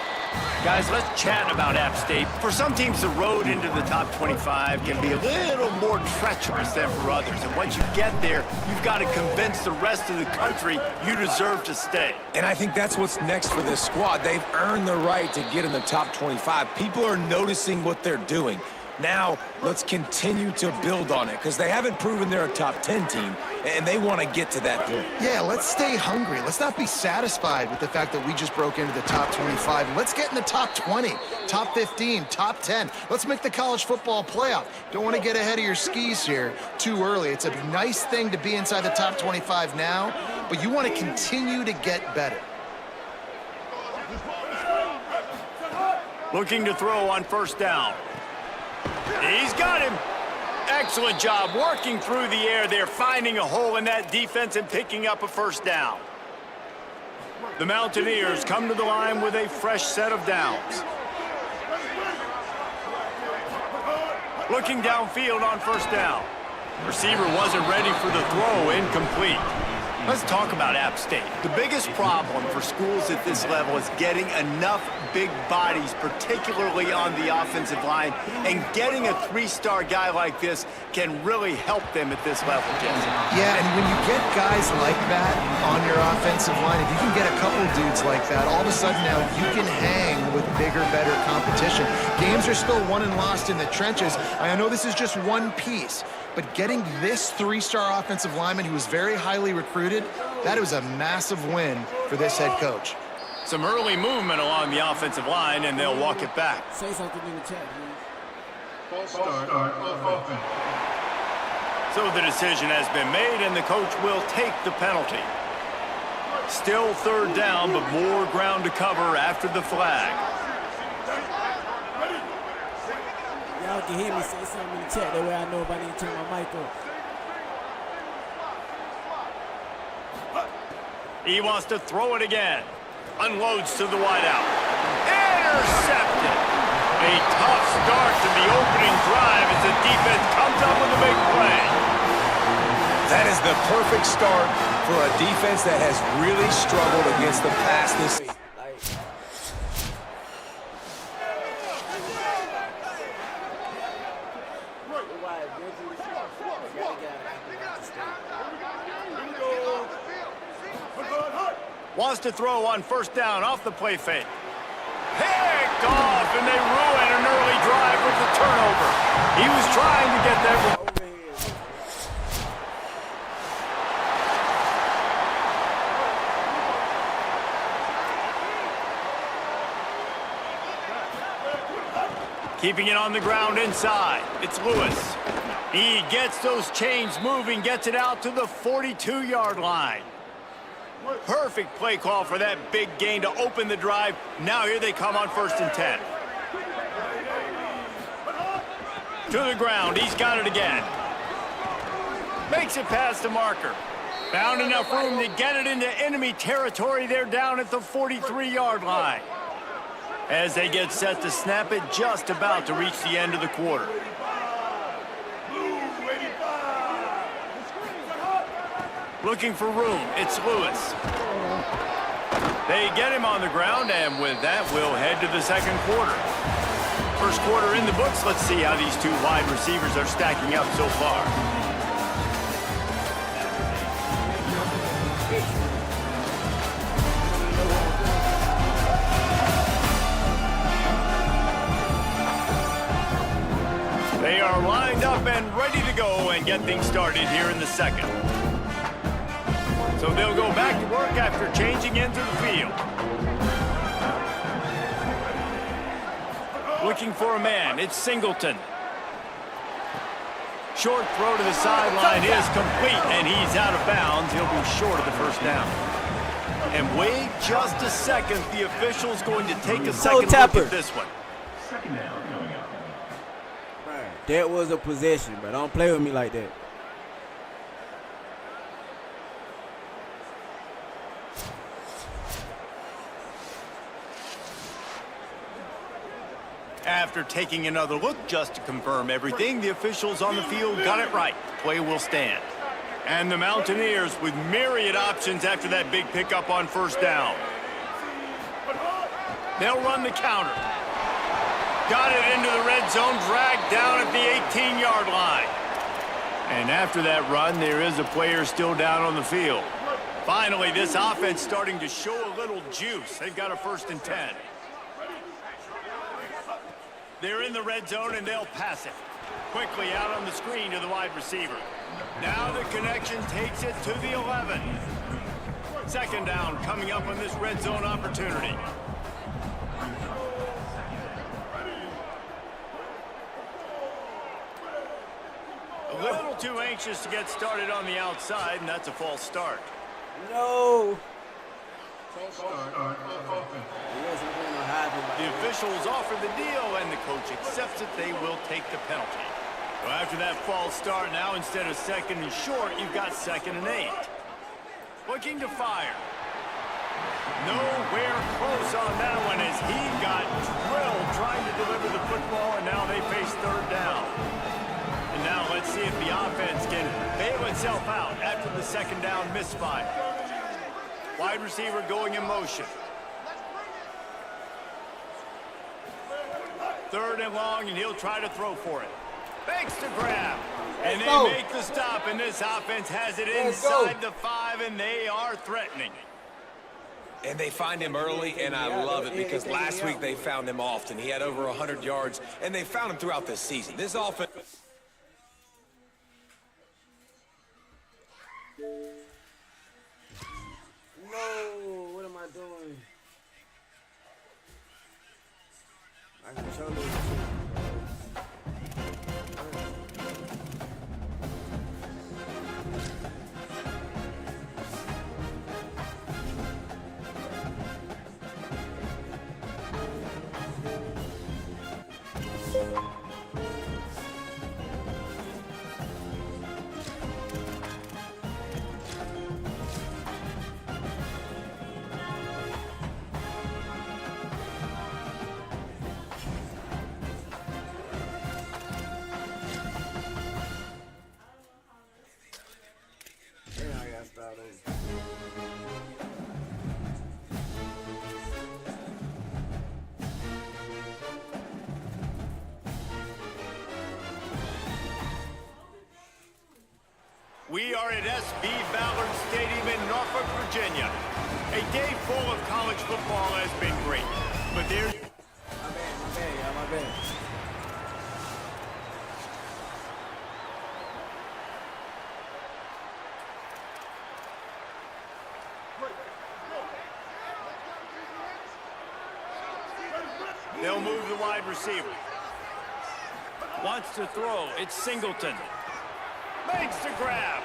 Guys, let's chat about App State. For some teams, the road into the top 25 can be a little more treacherous than for others. And once you get there, you've got to convince the rest of the country you deserve to stay. And I think that's what's next for this squad. They've earned the right to get in the top 25. People are noticing what they're doing. Now, let's continue to build on it, because they haven't proven they're a top 10 team, and they want to get to that point. Yeah, let's stay hungry. Let's not be satisfied with the fact that we just broke into the top 25. Let's get in the top 20, top 15, top 10. Let's make the college football playoff. Don't want to get ahead of your skis here too early. It's a nice thing to be inside the top 25 now, but you want to continue to get better. Looking to throw on first down. He's got him. Excellent job working through the air there, finding a hole in that defense and picking up a first down. The Mountaineers come to the line with a fresh set of downs. Looking downfield on first down. Receiver wasn't ready for the throw, incomplete. Let's talk about App State. The biggest problem for schools at this level is getting enough big bodies, particularly on the offensive line, and getting a three-star guy like this can really help them at this level, Jesse. Yeah, and when you get guys like that on your offensive line, if you can get a couple dudes like that, all of a sudden now you can hang with bigger, better competition. Games are still won and lost in the trenches. I know this is just one piece, but getting this three-star offensive lineman who was very highly recruited, that was a massive win for this head coach. Some early movement along the offensive line, and they'll walk it back. Say something in the chat, please. False start of offense. So the decision has been made, and the coach will take the penalty. Still third down, but more ground to cover after the flag. Y'all can hear me say something in the chat. That way I know if I need to turn my mic on. He wants to throw it again. Unloads to the wideout. Intercepted. A tough start to the opening drive as the defense comes up with a big play. That is the perfect start for a defense that has really struggled against the pass this season. Wants to throw on first down off the play fake. Picked off, and they ruin an early drive with the turnover. He was trying to get there. Keeping it on the ground inside. It's Lewis. He gets those chains moving, gets it out to the 42-yard line. Perfect play call for that big gain to open the drive. Now here they come on 1st and 10. To the ground, he's got it again. Makes it past the marker. Found enough room to get it into enemy territory. They're down at the 43-yard line. As they get set to snap it, just about to reach the end of the quarter. Looking for room, it's Lewis. They get him on the ground, and with that, we'll head to the second quarter. First quarter in the books. Let's see how these two wide receivers are stacking up so far. They are lined up and ready to go and get things started here in the second. So they'll go back to work after changing into the field. Looking for a man, it's Singleton. Short throw to the sideline is complete, and he's out of bounds. He'll be short of the first down. And wait just a second, the official's going to take a second look at this one. Second down coming up. That was a possession, but don't play with me like that. After taking another look just to confirm everything, the officials on the field got it right. Play will stand. And the Mountaineers with myriad options after that big pickup on first down. They'll run the counter. Got it into the red zone, dragged down at the 18-yard line. And after that run, there is a player still down on the field. Finally, this offense starting to show a little juice. They've got a 1st and 10. They're in the red zone, and they'll pass it. Quickly out on the screen to the wide receiver. Now the connection takes it to the 11. 2nd down coming up on this red zone opportunity. A little too anxious to get started on the outside, and that's a false start. No. Start offense. The officials offer the deal, and the coach accepts it. They will take the penalty. So after that false start, now instead of 2nd and short, you've got 2nd and 8. Looking to fire. Nowhere close on that one as he got drilled trying to deliver the football, and now they face 3rd down. And now let's see if the offense can bail itself out after the 2nd down misfire. Wide receiver going in motion. 3rd and long, and he'll try to throw for it. Fakes to grab. And they make the stop, and this offense has it inside the 5, and they are threatening. And they find him early, and I love it because last week they found him often. He had over 100 yards, and they found him throughout this season. This offense... No, what am I doing? I can show you. We are at SB Ballard Stadium in Norfolk, Virginia. A day full of college football has been great, but there's... My bad. They'll move the wide receiver. Wants to throw. It's Singleton. Makes the grab.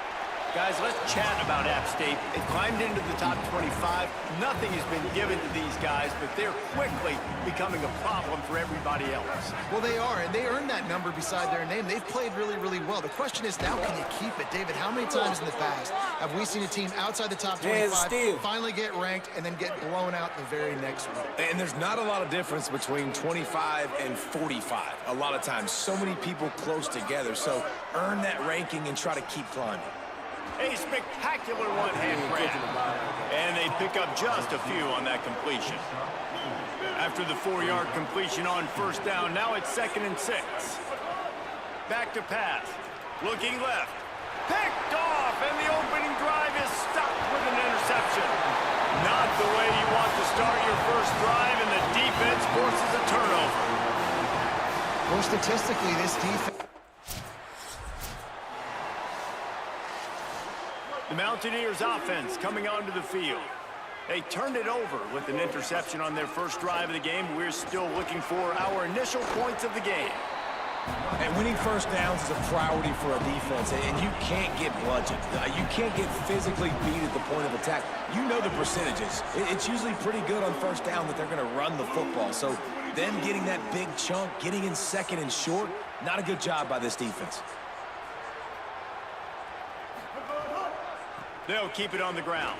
Guys, let's chat about App State. They climbed into the top 25. Nothing has been given to these guys, but they're quickly becoming a problem for everybody else. Well, they are, and they earned that number beside their name. They've played really, really well. The question is, now can you keep it? David, how many times in the past have we seen a team outside the top 25 finally get ranked and then get blown out the very next week? And there's not a lot of difference between 25 and 45. A lot of times, so many people close together. So earn that ranking and try to keep climbing. A spectacular one-hand grab. And they pick up just a few on that completion. After the 4-yard completion on first down, now it's 2nd and 6. Back to pass. Looking left. Picked off, and the opening drive is stopped with an interception. Not the way you want to start your first drive, and the defense forces a turnover. Well, statistically, this defense... The The Mountaineers offense coming onto the field. They turned it over with an interception on their first drive of the game. We're still looking for our initial points of the game. And winning first downs is a priority for a defense, and you can't get bludgeoned. You can't get physically beat at the point of attack. You know the percentages. It's usually pretty good on first down that they're going to run the football. So them getting that big chunk, getting in second and short, not a good job by this defense. They'll keep it on the ground.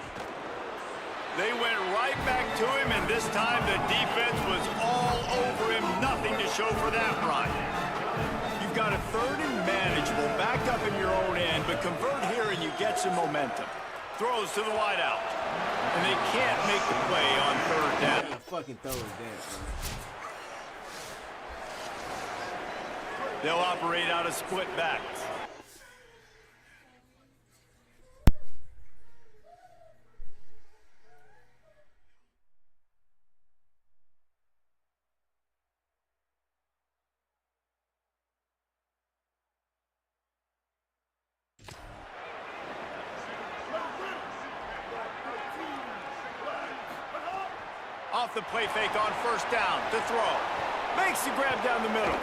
They went right back to him, and this time the defense was all over him. Nothing to show for that run. You've got a third and manageable, backed up in your own end, but convert here and you get some momentum. Throws to the wideout. And they can't make the play on third down. Yeah, fucking throw it there, bro. They'll operate out of split backs. Off the play fake on first down to throw. Makes the grab down the middle.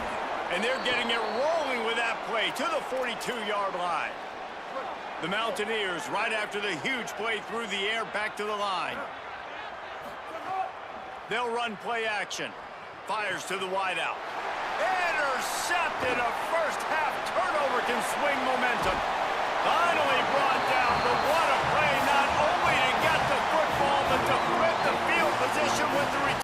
And they're getting it rolling with that play to the 42-yard line. The Mountaineers right after the huge play through the air back to the line. They'll run play action. Fires to the wideout. Intercepted. A first half turnover can swing momentum. Finally brought down, but what a play, not only to get the football, but to flip the field position with the return.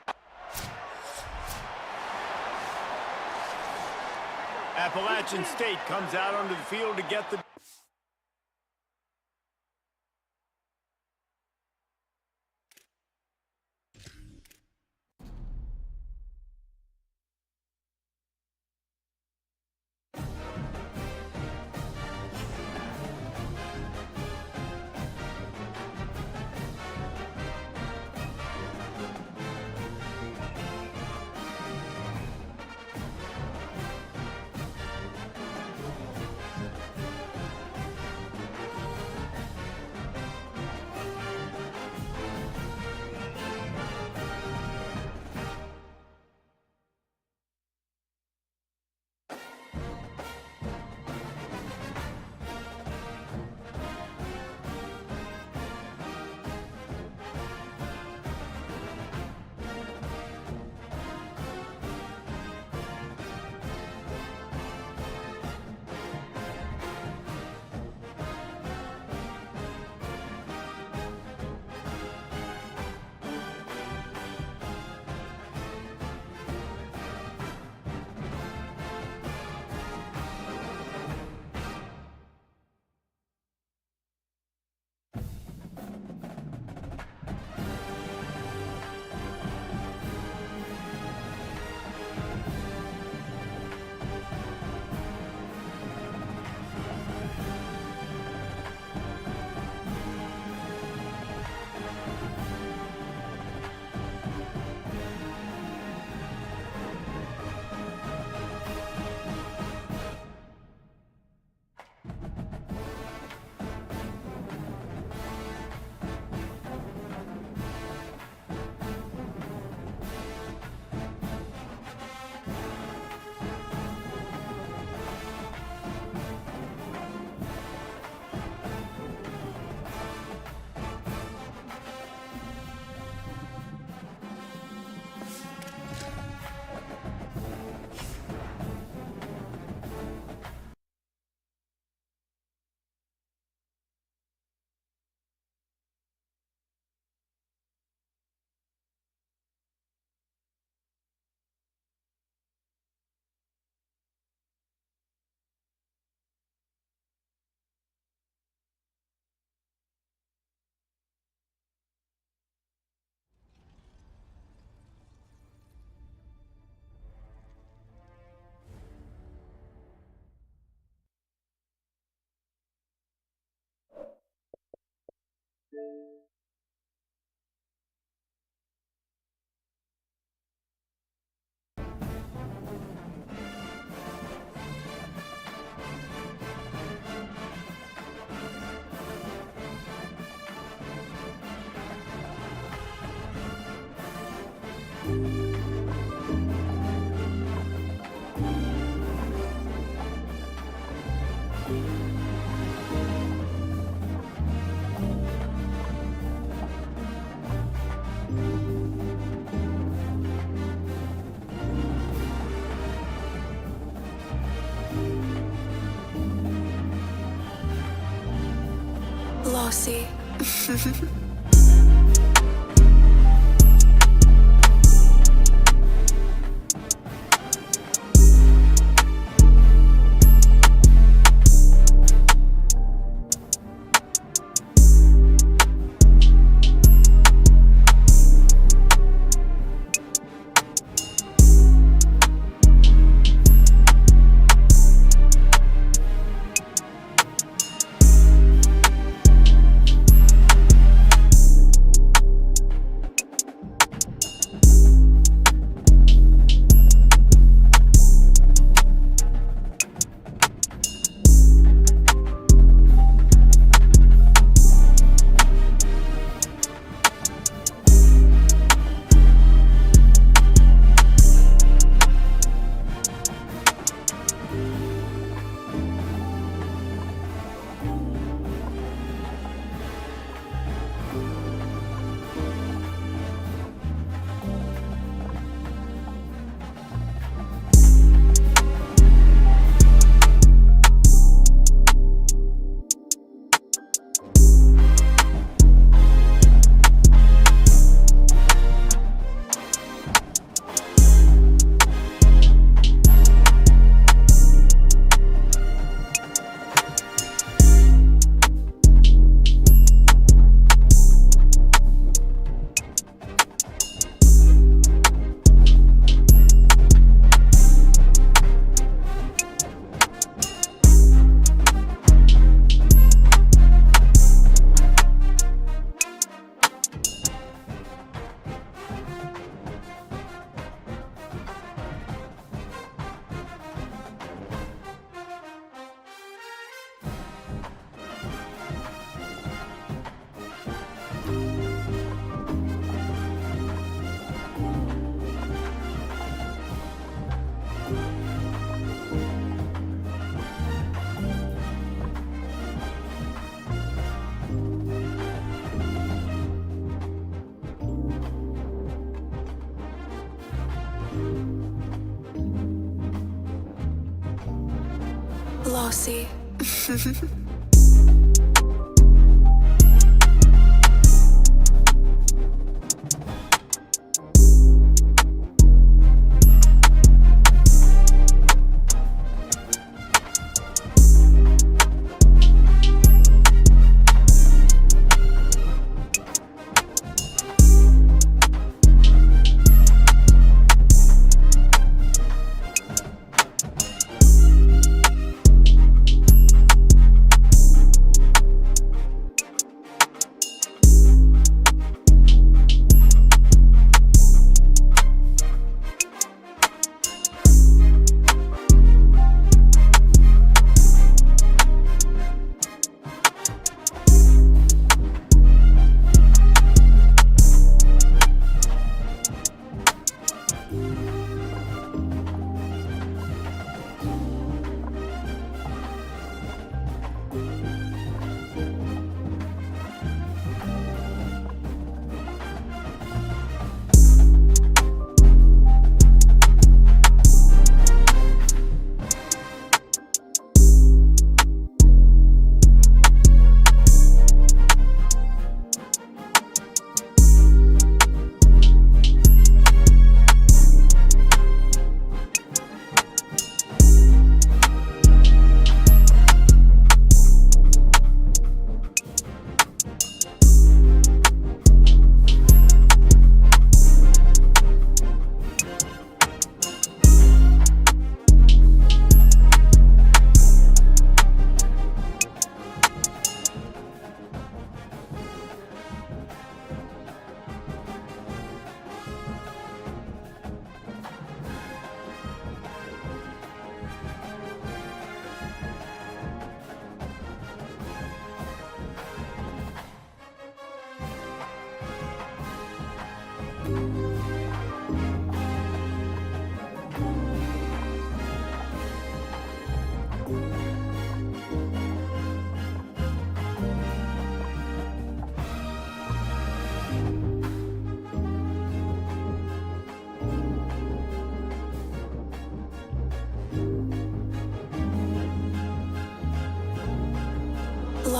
Appalachian State comes out onto the field to get the... Lossy. Lossy.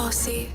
Lossy.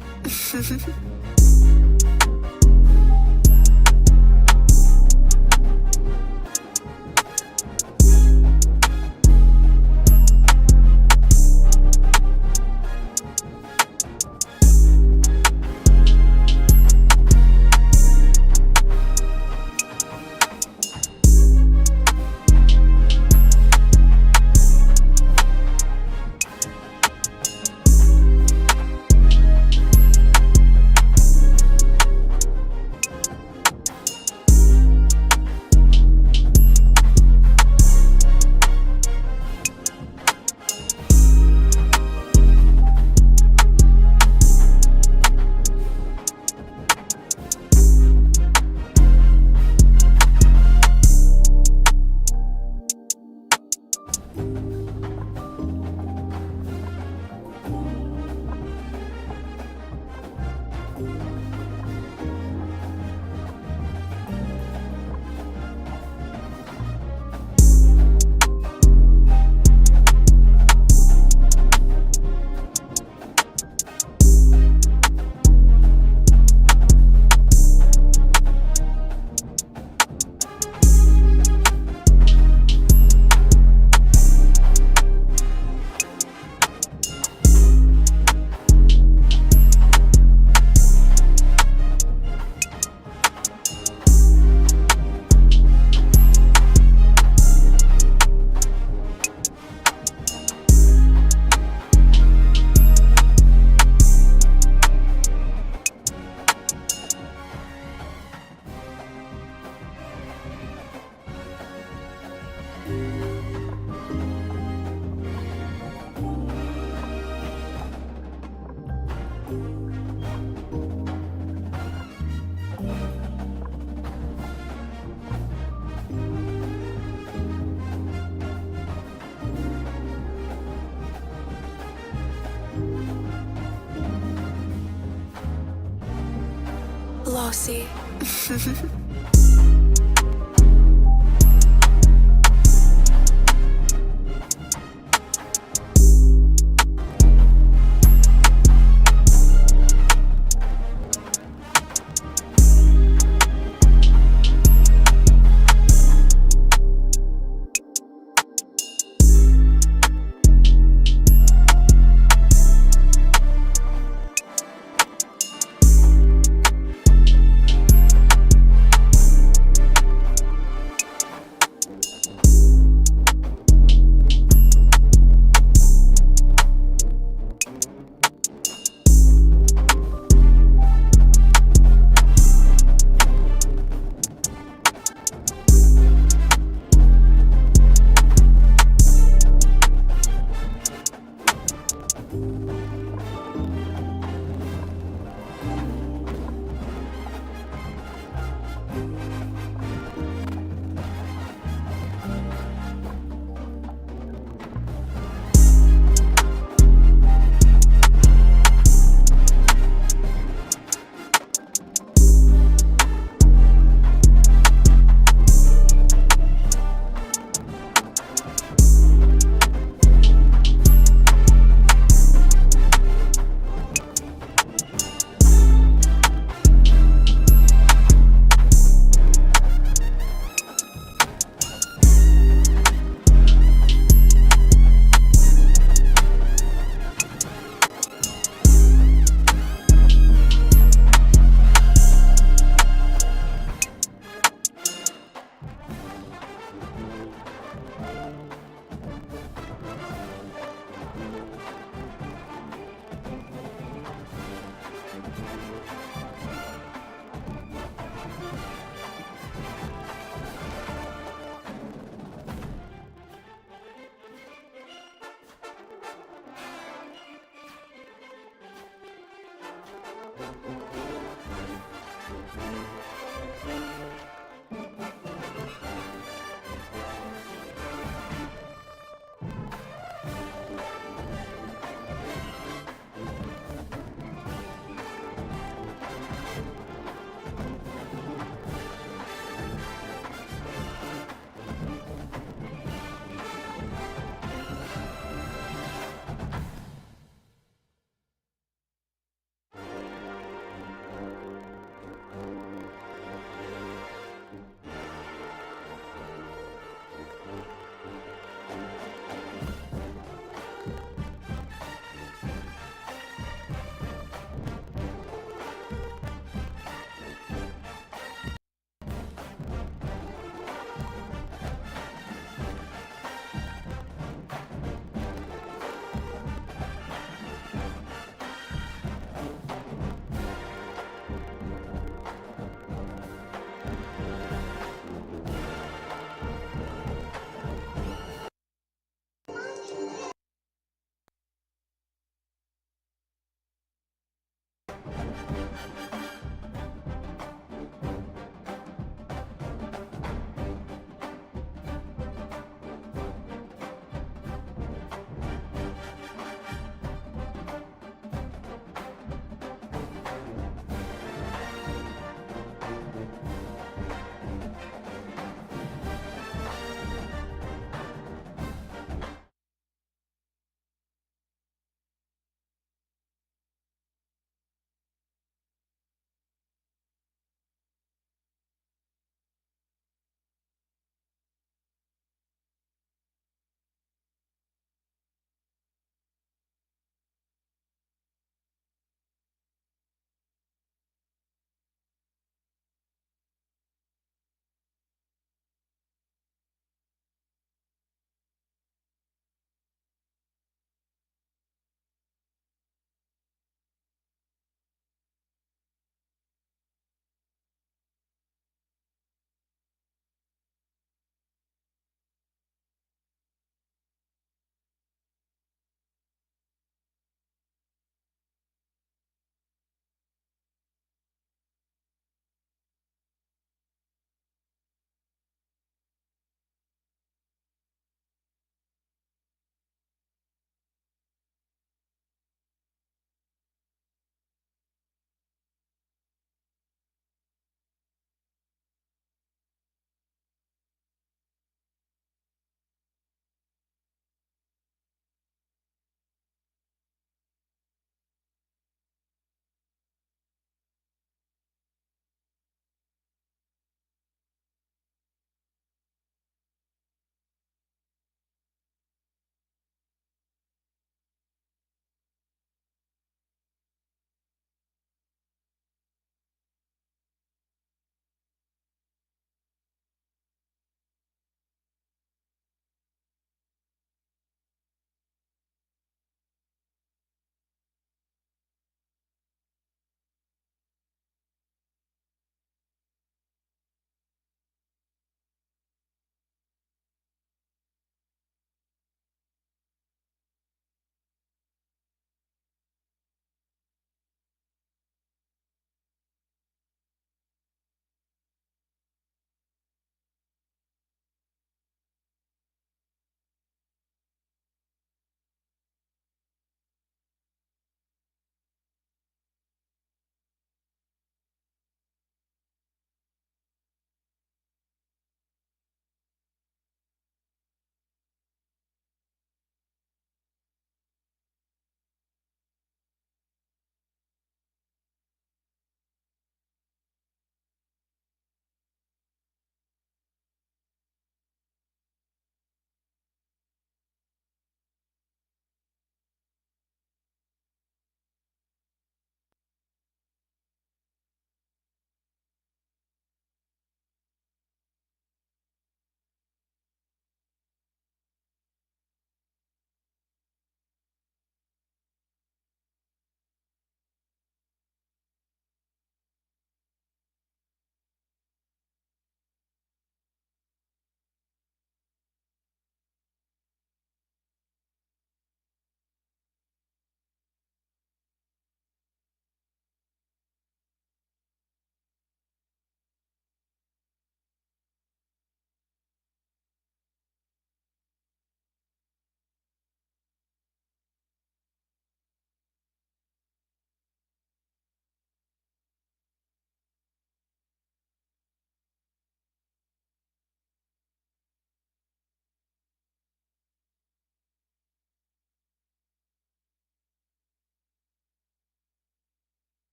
Lossy.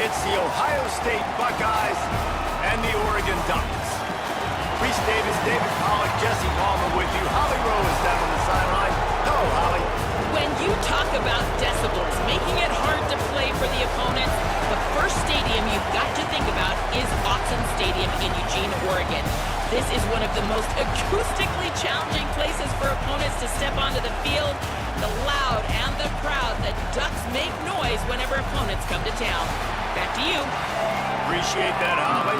It's the Ohio State Buckeyes and the Oregon Ducks. Reese Davis, David Pollack, Jesse Palmer with you. Holly Rowe is down on the sideline. Hello, Holly. When you talk about decibels, making it hard to play for the opponents, the first stadium you've got to think about is Autzen Stadium in Eugene, Oregon. This is one of the most acoustically challenging places for opponents to step onto the field. The loud and the proud, the Ducks make noise whenever opponents come to town. Back to you. Appreciate that, Holly.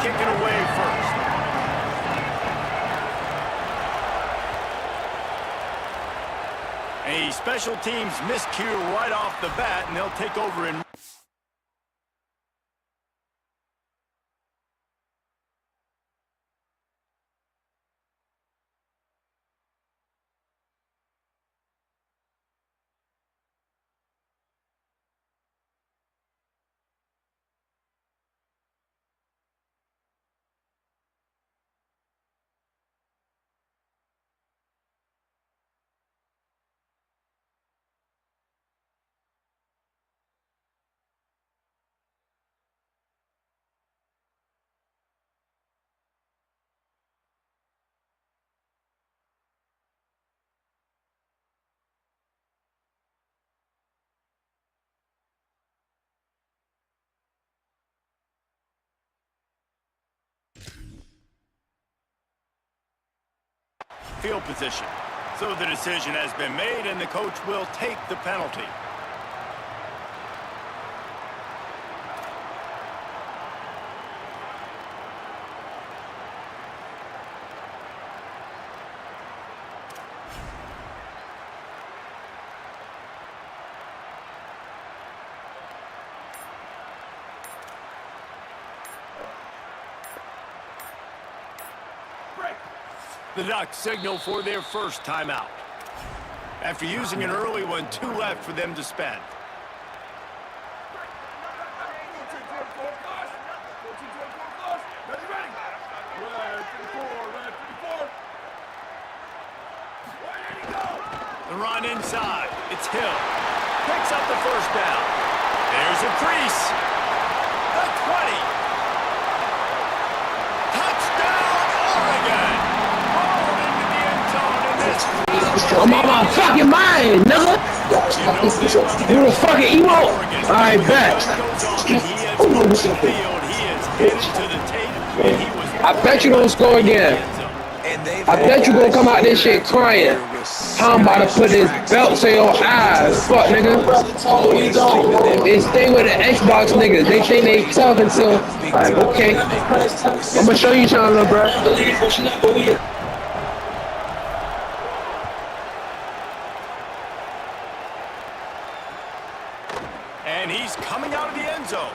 Kick it away first. A special teams miscue right off the bat, and they'll take over in... field position. So the decision has been made, and the coach will take the penalty. The Ducks signal for their first timeout. After using an early one, 2 left for them to spend. The run inside. It's Hill. Picks up the first down. There's a crease. The 20. Touchdown, Oregon. I'm on my fucking mind, nigga. You a fucking emo? Alright, bet. I bet you don't score again. I bet you gonna come out this shit crying. I'm about to put this belt to your eyes. Fuck, nigga. They stay with the Xbox niggas. They think they tough until, like, okay. I'm gonna show you something, bro. And he's coming out of the end zone.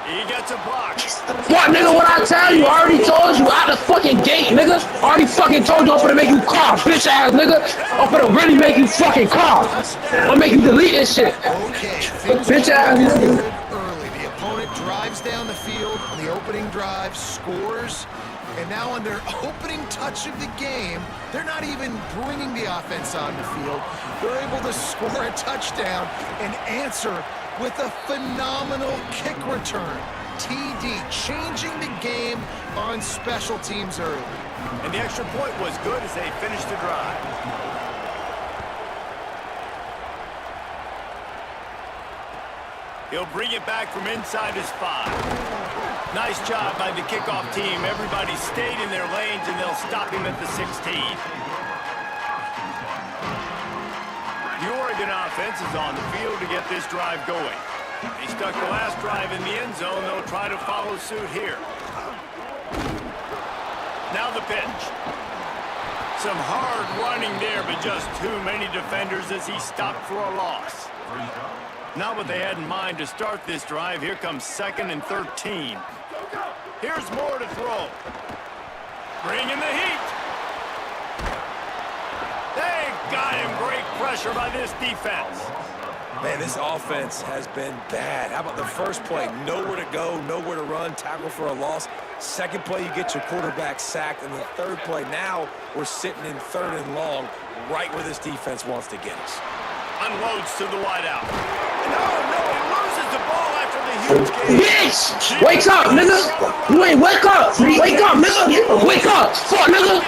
He gets a block. What, nigga, what I tell you? I already told you out the fucking gate, nigga. I already fucking told you I'm gonna make you cough, bitch ass nigga. I'm gonna really make you fucking cough. I'm gonna make you delete this shit. Okay, bitch ass nigga. Early, the opponent drives down the field on the opening drive, scores, and now on their opening touch of the game, they're not even bringing the offense on the field. They're able to score a touchdown and answer with a phenomenal kick return. TD changing the game on special teams early. And the extra point was good as they finished the drive. He'll bring it back from inside his 5. Nice job by the kickoff team. Everybody stayed in their lanes, and they'll stop him at the 16. The Oregon offense is on the field to get this drive going. They stuck the last drive in the end zone. They'll try to follow suit here. Now the pitch. Some hard running there, but just too many defenders as he stopped for a loss. Not what they had in mind to start this drive. Here comes 2nd and 13. Here's Moore to throw. Bringing the heat. They got him. Great pressure by this defense. Man, this offense has been bad. How about the first play? Nowhere to go, nowhere to run, tackle for a loss. Second play, you get your quarterback sacked. And the third play, now we're sitting in 3rd and long, right where this defense wants to get us. Unloads to the wideout. No, he loses the ball after the huge game. Bitch! Wake up, nigga! You ain't wake up! Wake up, nigga! Wake up! Fuck, nigga!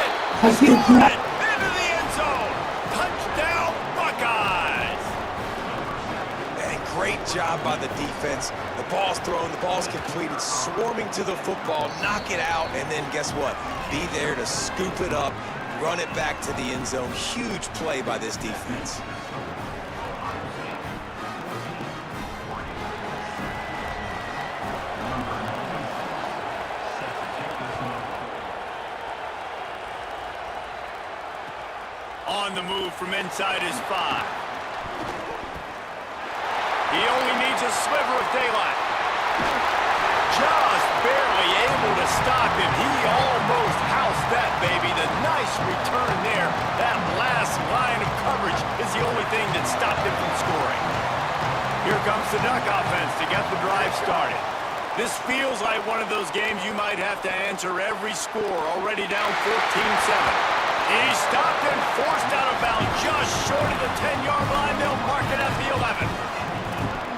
Into the end zone. Touchdown, Buckeyes. And great job by the defense. The ball's thrown, the ball's completed, swarming to the football, knock it out, and then guess what? Be there to scoop it up, run it back to the end zone. Huge play by this defense. On the move from inside his 5. He only needs a sliver of daylight. Just barely able to stop him. He almost housed that baby. The nice return there. That last line of coverage is the only thing that stopped him from scoring. Here comes the Duck offense to get the drive started. This feels like one of those games you might have to answer every score. Already down 14-7. He stopped and forced out of bounds just short of the 10-yard line. They'll mark it at the 11.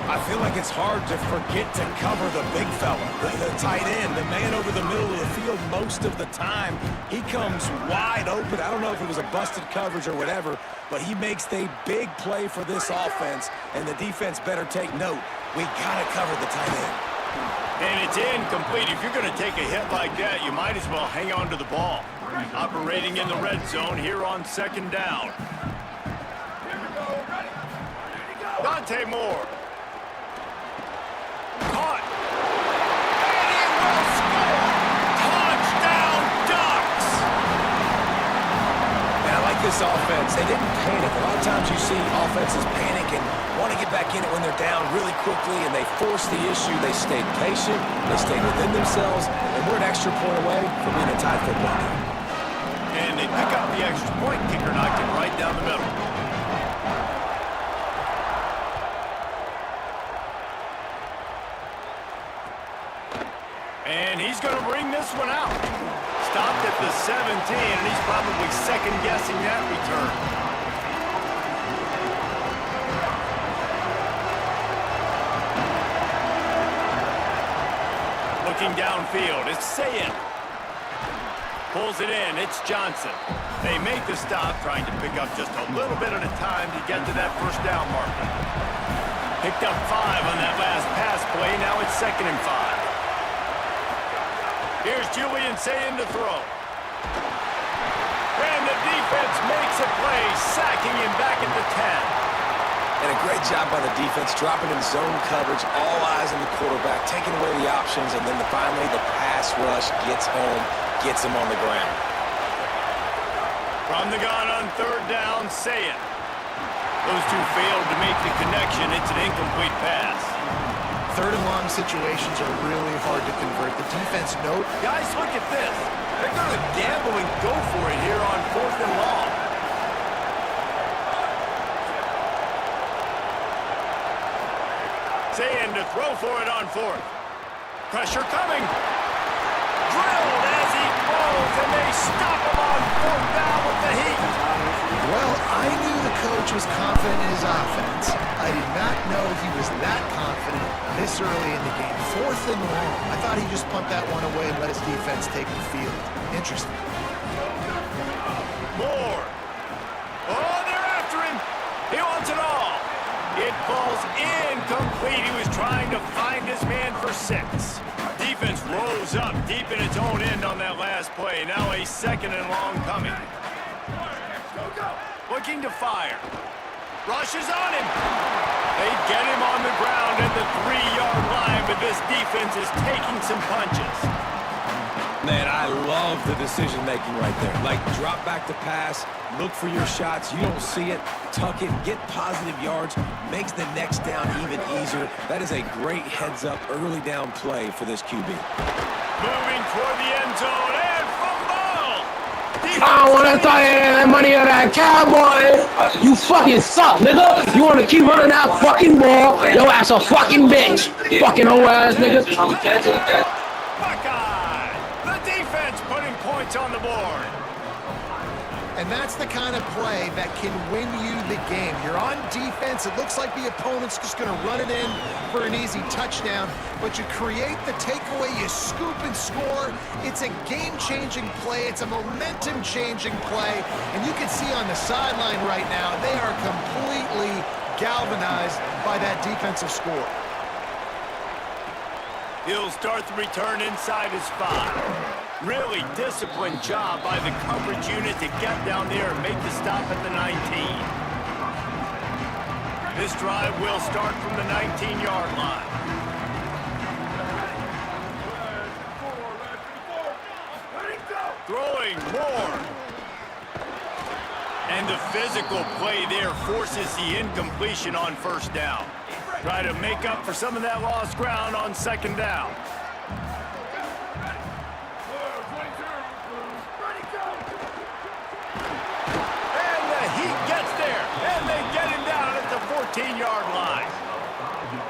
I feel like it's hard to forget to cover the big fella, the tight end, the man over the middle of the field most of the time. He comes wide open. I don't know if it was a busted coverage or whatever, but he makes the big play for this offense, and the defense better take note. We got to cover the tight end. And it's incomplete. If you're going to take a hit like that, you might as well hang on to the ball. Operating in the red zone here on 2nd down. Dante Moore. Caught. And he will score. Touchdown, Ducks. Man, I like this offense. They didn't panic. A lot of times you see offenses panic and want to get back in it when they're down really quickly, and they force the issue. They stayed patient. They stayed within themselves, and we're an extra point away from being a tied football game. And they pick up the extra point. Kicker knocked it right down the middle. And he's going to bring this one out. Stopped at the 17, and he's probably second-guessing that return. Looking downfield, it's Sayin. Pulls it in, it's Johnson. They make the stop, trying to pick up just a little bit at a time to get to that first down marker. Picked up 5 on that last pass play, now it's 2nd and 5. Here's Julian Sayin to throw. And the defense makes a play, sacking him back at the 10. And a great job by the defense, dropping in zone coverage, all eyes on the quarterback, taking away the options, and then finally the pass rush gets home, gets him on the ground. From the gun on 3rd down, Sayin. Those two failed to make the connection. It's an incomplete pass. 3rd and long situations are really hard to convert. The defense note. Guys, look at this. They're going to gamble and go for it here on 4th and long. Sayin to throw for it on 4th. Pressure coming. Drilled as he throws, and they stop him on 4th down with the heat. Well, I knew the coach was confident in his offense. I did not know he was that confident this early in the game. 4th and long. I thought he just pumped that one away and let his defense take the field. Interesting. Moore. Oh, they're after him. He wants it all. It falls incomplete. He was trying to find his man for 6. Defense rose up deep in its own end on that last play. Now a 2nd and long coming. Looking to fire. Rushes on him. They get him on the ground at the 3-yard line, but this defense is taking some punches. Man, I love the decision-making right there. Like, drop back to pass, look for your shots. You don't see it, tuck it, get positive yards, makes the next down even easier. That is a great heads-up, early down play for this QB. Moving toward the end zone and fumble. I don't want to throw that money on that cowboy. You fucking suck, nigga. You want to keep running that fucking ball? Your ass a fucking bitch. Fucking whole ass nigga. Buckeye. The defense putting points on the board. And that's the kind of play that can win you the game. You're on defense. It looks like the opponent's just going to run it in for an easy touchdown, but you create the takeaway, you scoop and score. It's a game-changing play. It's a momentum-changing play, and you can see on the sideline right now, they are completely galvanized by that defensive score. He'll start the return inside his 5. Really disciplined job by the coverage unit to get down there and make the stop at the 19. This drive will start from the 19-yard line. Throwing more. And the physical play there forces the incompletion on first down. Try to make up for some of that lost ground on second down. And the Heat gets there, and they get him down at the 14-yard line.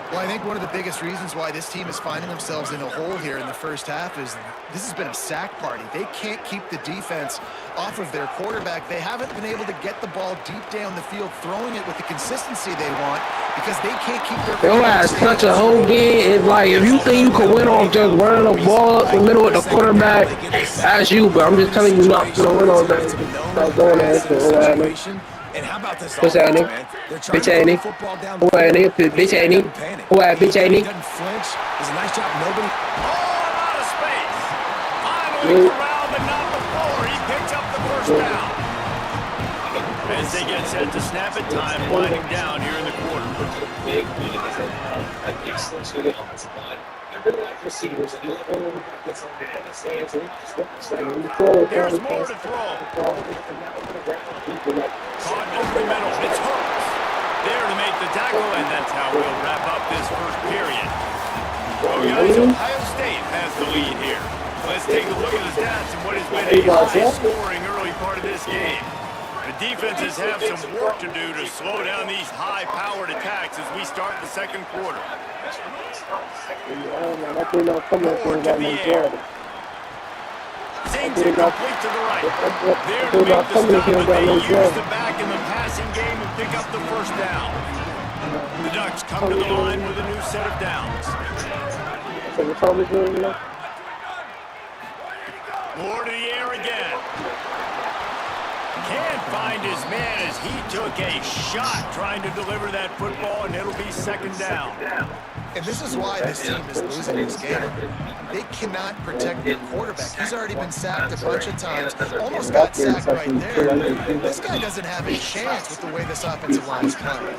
Well, I think one of the biggest reasons why this team is finding themselves in a hole here in the first half is this has been a sack party. They can't keep the defense off of their quarterback. They haven't been able to get the ball deep down the field, throwing it with the consistency they want because they can't keep their... Your ass touch a whole game. It's like, if you think you can win off just running the ball up the middle with the quarterback, that's you, but I'm just telling you not to win on that. Stop doing that. And how about this What's that, offense, nigga? man? They're Bitch trying to ain't put it? the football down. Who ain't it? Bitch ain't it? Who ain't bitch ain't He it? doesn't flinch. Does a nice job. Nobody. Oh, a lot of space. Finally corralled, but not before. He picks up the first down. As they get set to snap it, time winding down here in the quarter. Here's more to throw. Caught over the middle. It's Hooks. There to make the tackle, and that's how we'll wrap up this first period. Oh, guys, Ohio State has the lead here. Let's take a look at the stats and what has been a high-scoring early part of this game. The defenses have some work to do to slow down these high-powered attacks as we start the second quarter. Forward to the air. Seems incomplete to the right. There to make the stop, but they use the back in the passing game and pick up the first down. The Ducks come to the line with a new set of downs. More to the air again. Can't find his man as he took a shot trying to deliver that football, and it'll be second down. And this is why this team is losing this game. They cannot protect their quarterback. He's already been sacked a bunch of times. Almost got sacked right there. This guy doesn't have a chance with the way this offensive line is playing.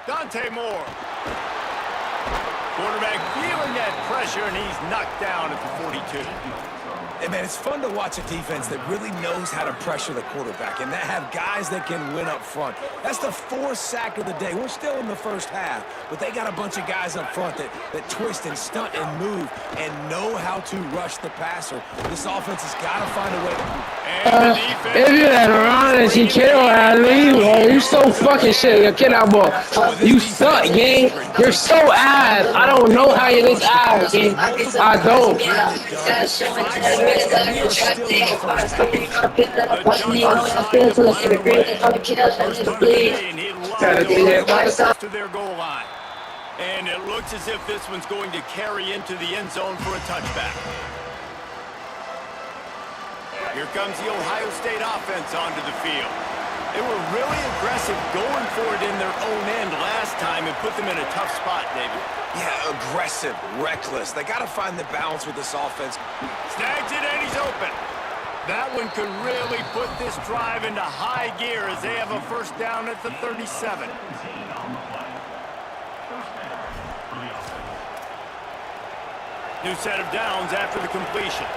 Dante Moore. Quarterback feeling that pressure, and he's knocked down at the 42. Hey, man, it's fun to watch a defense that really knows how to pressure the quarterback and that have guys that can win up front. That's the 4th sack of the day. We're still in the first half, but they got a bunch of guys up front that twist and stunt and move and know how to rush the passer. This offense has got to find a way to... If you had around and she killed at me, bro, you so fucking shit. Your kid out, bro. You suck, gang. You're so ass. I don't know how you're this ass, gang. I don't. To their goal line. And it looks as if this one's going to carry into the end zone for a touchback. Here comes the Ohio State offense onto the field. They were really aggressive going for it in their own end last time and put them in a tough spot, David. Yeah, aggressive, reckless. They got to find the balance with this offense. Snags it and he's open. That one could really put this drive into high gear as they have a first down at the 37. New set of downs after the completion.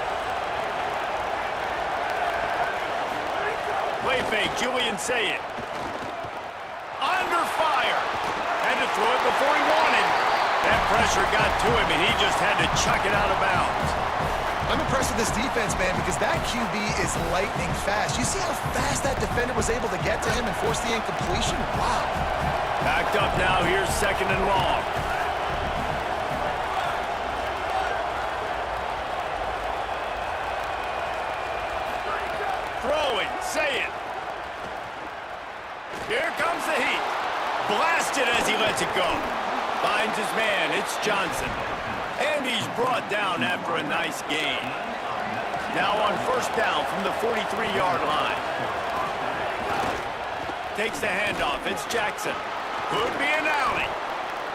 Play fake, Julian Sayed. Under fire. Had to throw it before he wanted. That pressure got to him, and he just had to chuck it out of bounds. I'm impressed with this defense, man, because that QB is lightning fast. You see how fast that defender was able to get to him and force the incompletion? Wow. Backed up now. Here's second and long. Throwing, Sayed. Here comes the heat. Blasted as he lets it go. Finds his man. It's Johnson. And he's brought down after a nice gain. Now on first down from the 43-yard line. Takes the handoff. It's Jackson. Could be an alley.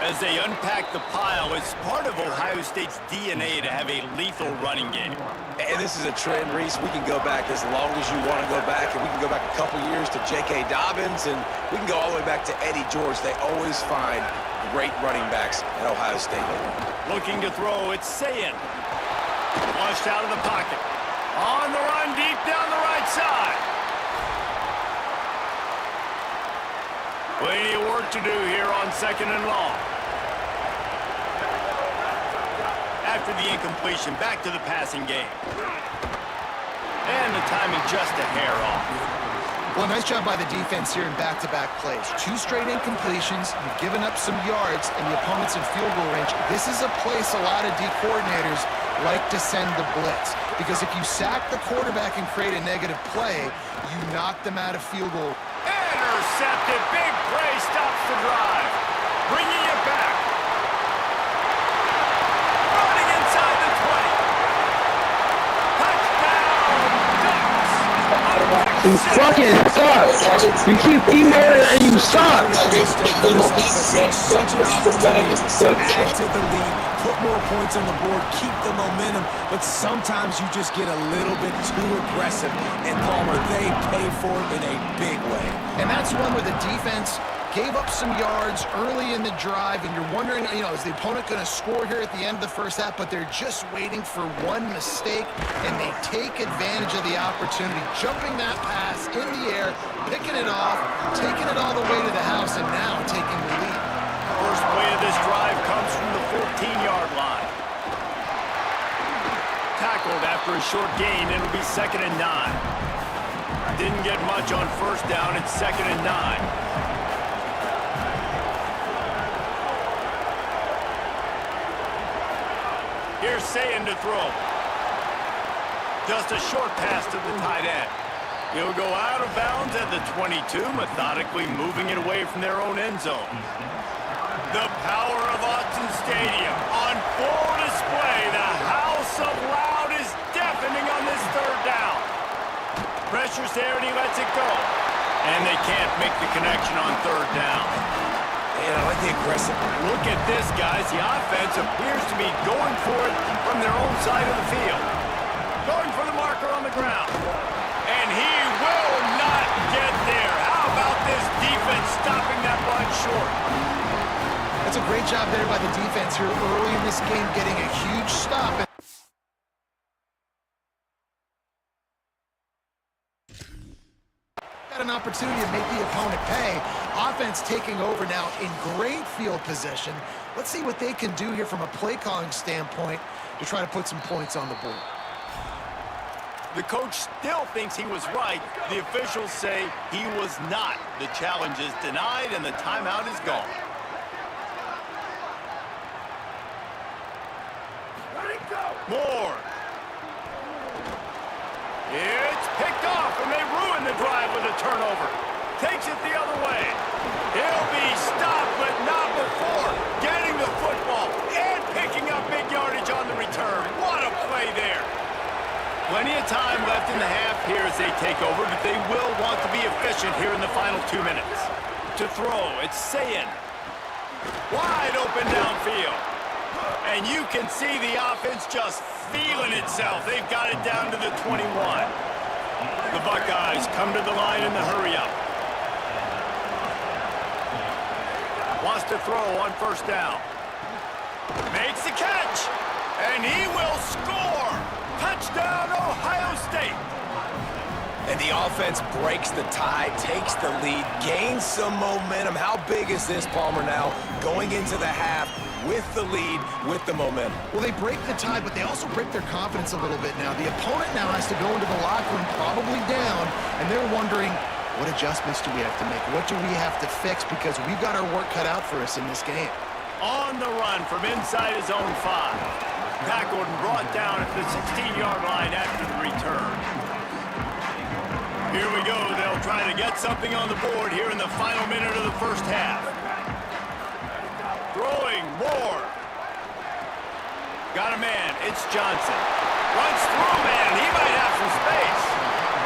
As they unpack the pile, it's part of Ohio State's DNA to have a lethal running game. And this is a trend, Reese. We can go back as long as you want to go back, and we can go back a couple years to J.K. Dobbins, and we can go all the way back to Eddie George. They always find great running backs at Ohio State. Looking to throw, it's Sayed. Flushed out of the pocket. On the run, deep down the right side. Plenty of work to do here on second and long. After the incompletion, back to the passing game. And the timing just a hair off. Well, nice job by the defense here in back-to-back plays. 2 straight incompletions, you've given up some yards, and the opponent's in field goal range. This is a place a lot of D coordinators like to send the blitz. Because if you sack the quarterback and create a negative play, you knock them out of field goal. Intercepted. Big play stops the drive. Bringing it back. Running inside the 20. Touchdown, Ducks. You fucking suck. You keep emailing and you suck. Such an opportunity to add to the lead, put more points on the board, keep the momentum, but sometimes you just get a little bit too aggressive. And Palmer, they pay for it in a big way. And that's one where the defense gave up some yards early in the drive, and you're wondering, is the opponent going to score here at the end of the first half? But they're just waiting for one mistake, and they take advantage of the opportunity, jumping that pass in the air, picking it off, taking it all the way to the house, and now taking the lead. First play of this drive comes from the 14-yard line. Tackled after a short gain, it'll be 2nd and 9. Didn't get much on first down, it's 2nd and 9. Here's Sayed to throw. Just a short pass to the tight end. He'll go out of bounds at the 22, methodically moving it away from their own end zone. The power of Autzen Stadium on full display. The house of loud is deafening on this third down. Pressure's there and he lets it go. And they can't make the connection on third down. And I like the aggressive. Look at this, guys. The offense appears to be going for it from their own side of the field. Going for the marker on the ground. And he will not get there. How about this defense stopping that run short? That's a great job there by the defense here early in this game, getting a huge stop. Got an opportunity to make the opponent pay. Offense taking over now in great field position. Let's see what they can do here from a play calling standpoint to try to put some points on the board. The coach still thinks he was right. The officials say he was not. The challenge is denied and the timeout is gone. Moore. It's picked off, and they ruin the drive with a turnover. Takes it the other way. He'll be stopped, but not before getting the football and picking up big yardage on the return. What a play there. Plenty of time left in the half here as they take over, but they will want to be efficient here in the final 2 minutes. To throw, it's Sayed. Wide open downfield. And you can see the offense just feeling itself. They've got it down to the 21. The Buckeyes come to the line in the hurry-up. Wants to throw on first down. Makes the catch. And he will score. Touchdown, Ohio State. And the offense breaks the tie, takes the lead, gains some momentum. How big is this, Palmer, now going into the half with the lead, with the momentum? Well, they break the tie, but they also break their confidence a little bit now. The opponent now has to go into the locker room probably down, and they're wondering, what adjustments do we have to make? What do we have to fix? Because we've got our work cut out for us in this game. On the run from inside his own 5. Tackled and brought down at the 16-yard line after the return. Here we go. They'll try to get something on the board here in the final minute of the first half. Throwing more. Got a man. It's Johnson. Runs through, man. He might have some space.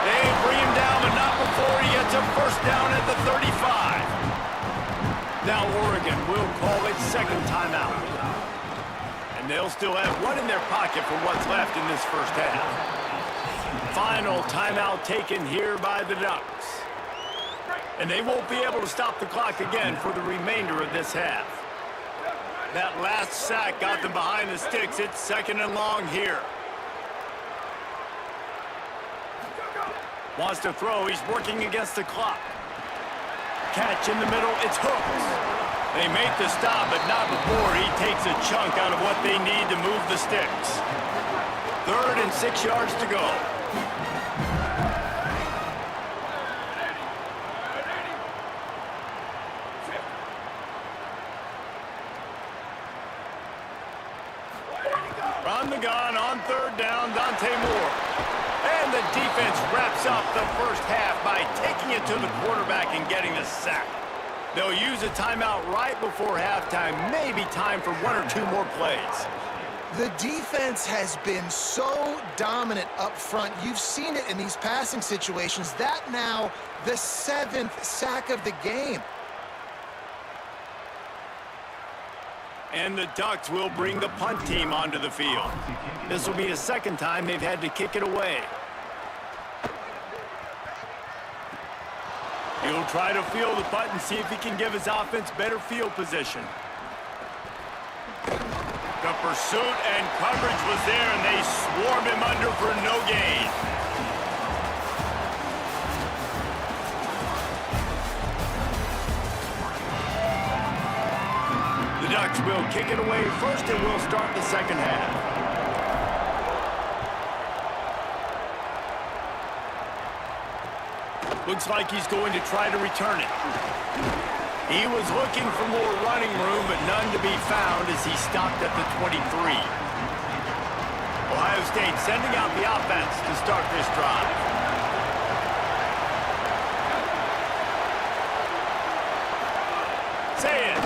They bring him down, but not before he gets a first down at the 35. Now Oregon will call its second timeout. And they'll still have one in their pocket for what's left in this first half. Final timeout taken here by the Ducks. And they won't be able to stop the clock again for the remainder of this half. That last sack got them behind the sticks. It's second and long here. Wants to throw. He's working against the clock. Catch in the middle. It's hooked. They make the stop, but not before he takes a chunk out of what they need to move the sticks. 3rd and 6 yards to go. From the gun on 3rd down, Dante Moore. And the defense wraps up the first half by taking it to the quarterback and getting the sack. They'll use a timeout right before halftime, maybe time for 1 or 2 more plays. The defense has been so dominant up front. You've seen it in these passing situations. That now the 7th sack of the game. And the Ducks will bring the punt team onto the field. This will be the second time they've had to kick it away. He'll try to field the punt and see if he can give his offense better field position. The pursuit and coverage was there, and they swarm him under for no gain. The Ducks will kick it away first, and will start the second half. Looks like he's going to try to return it. He was looking for more running room, but none to be found as he stopped at the 23. Ohio State sending out the offense to start this drive. Say it.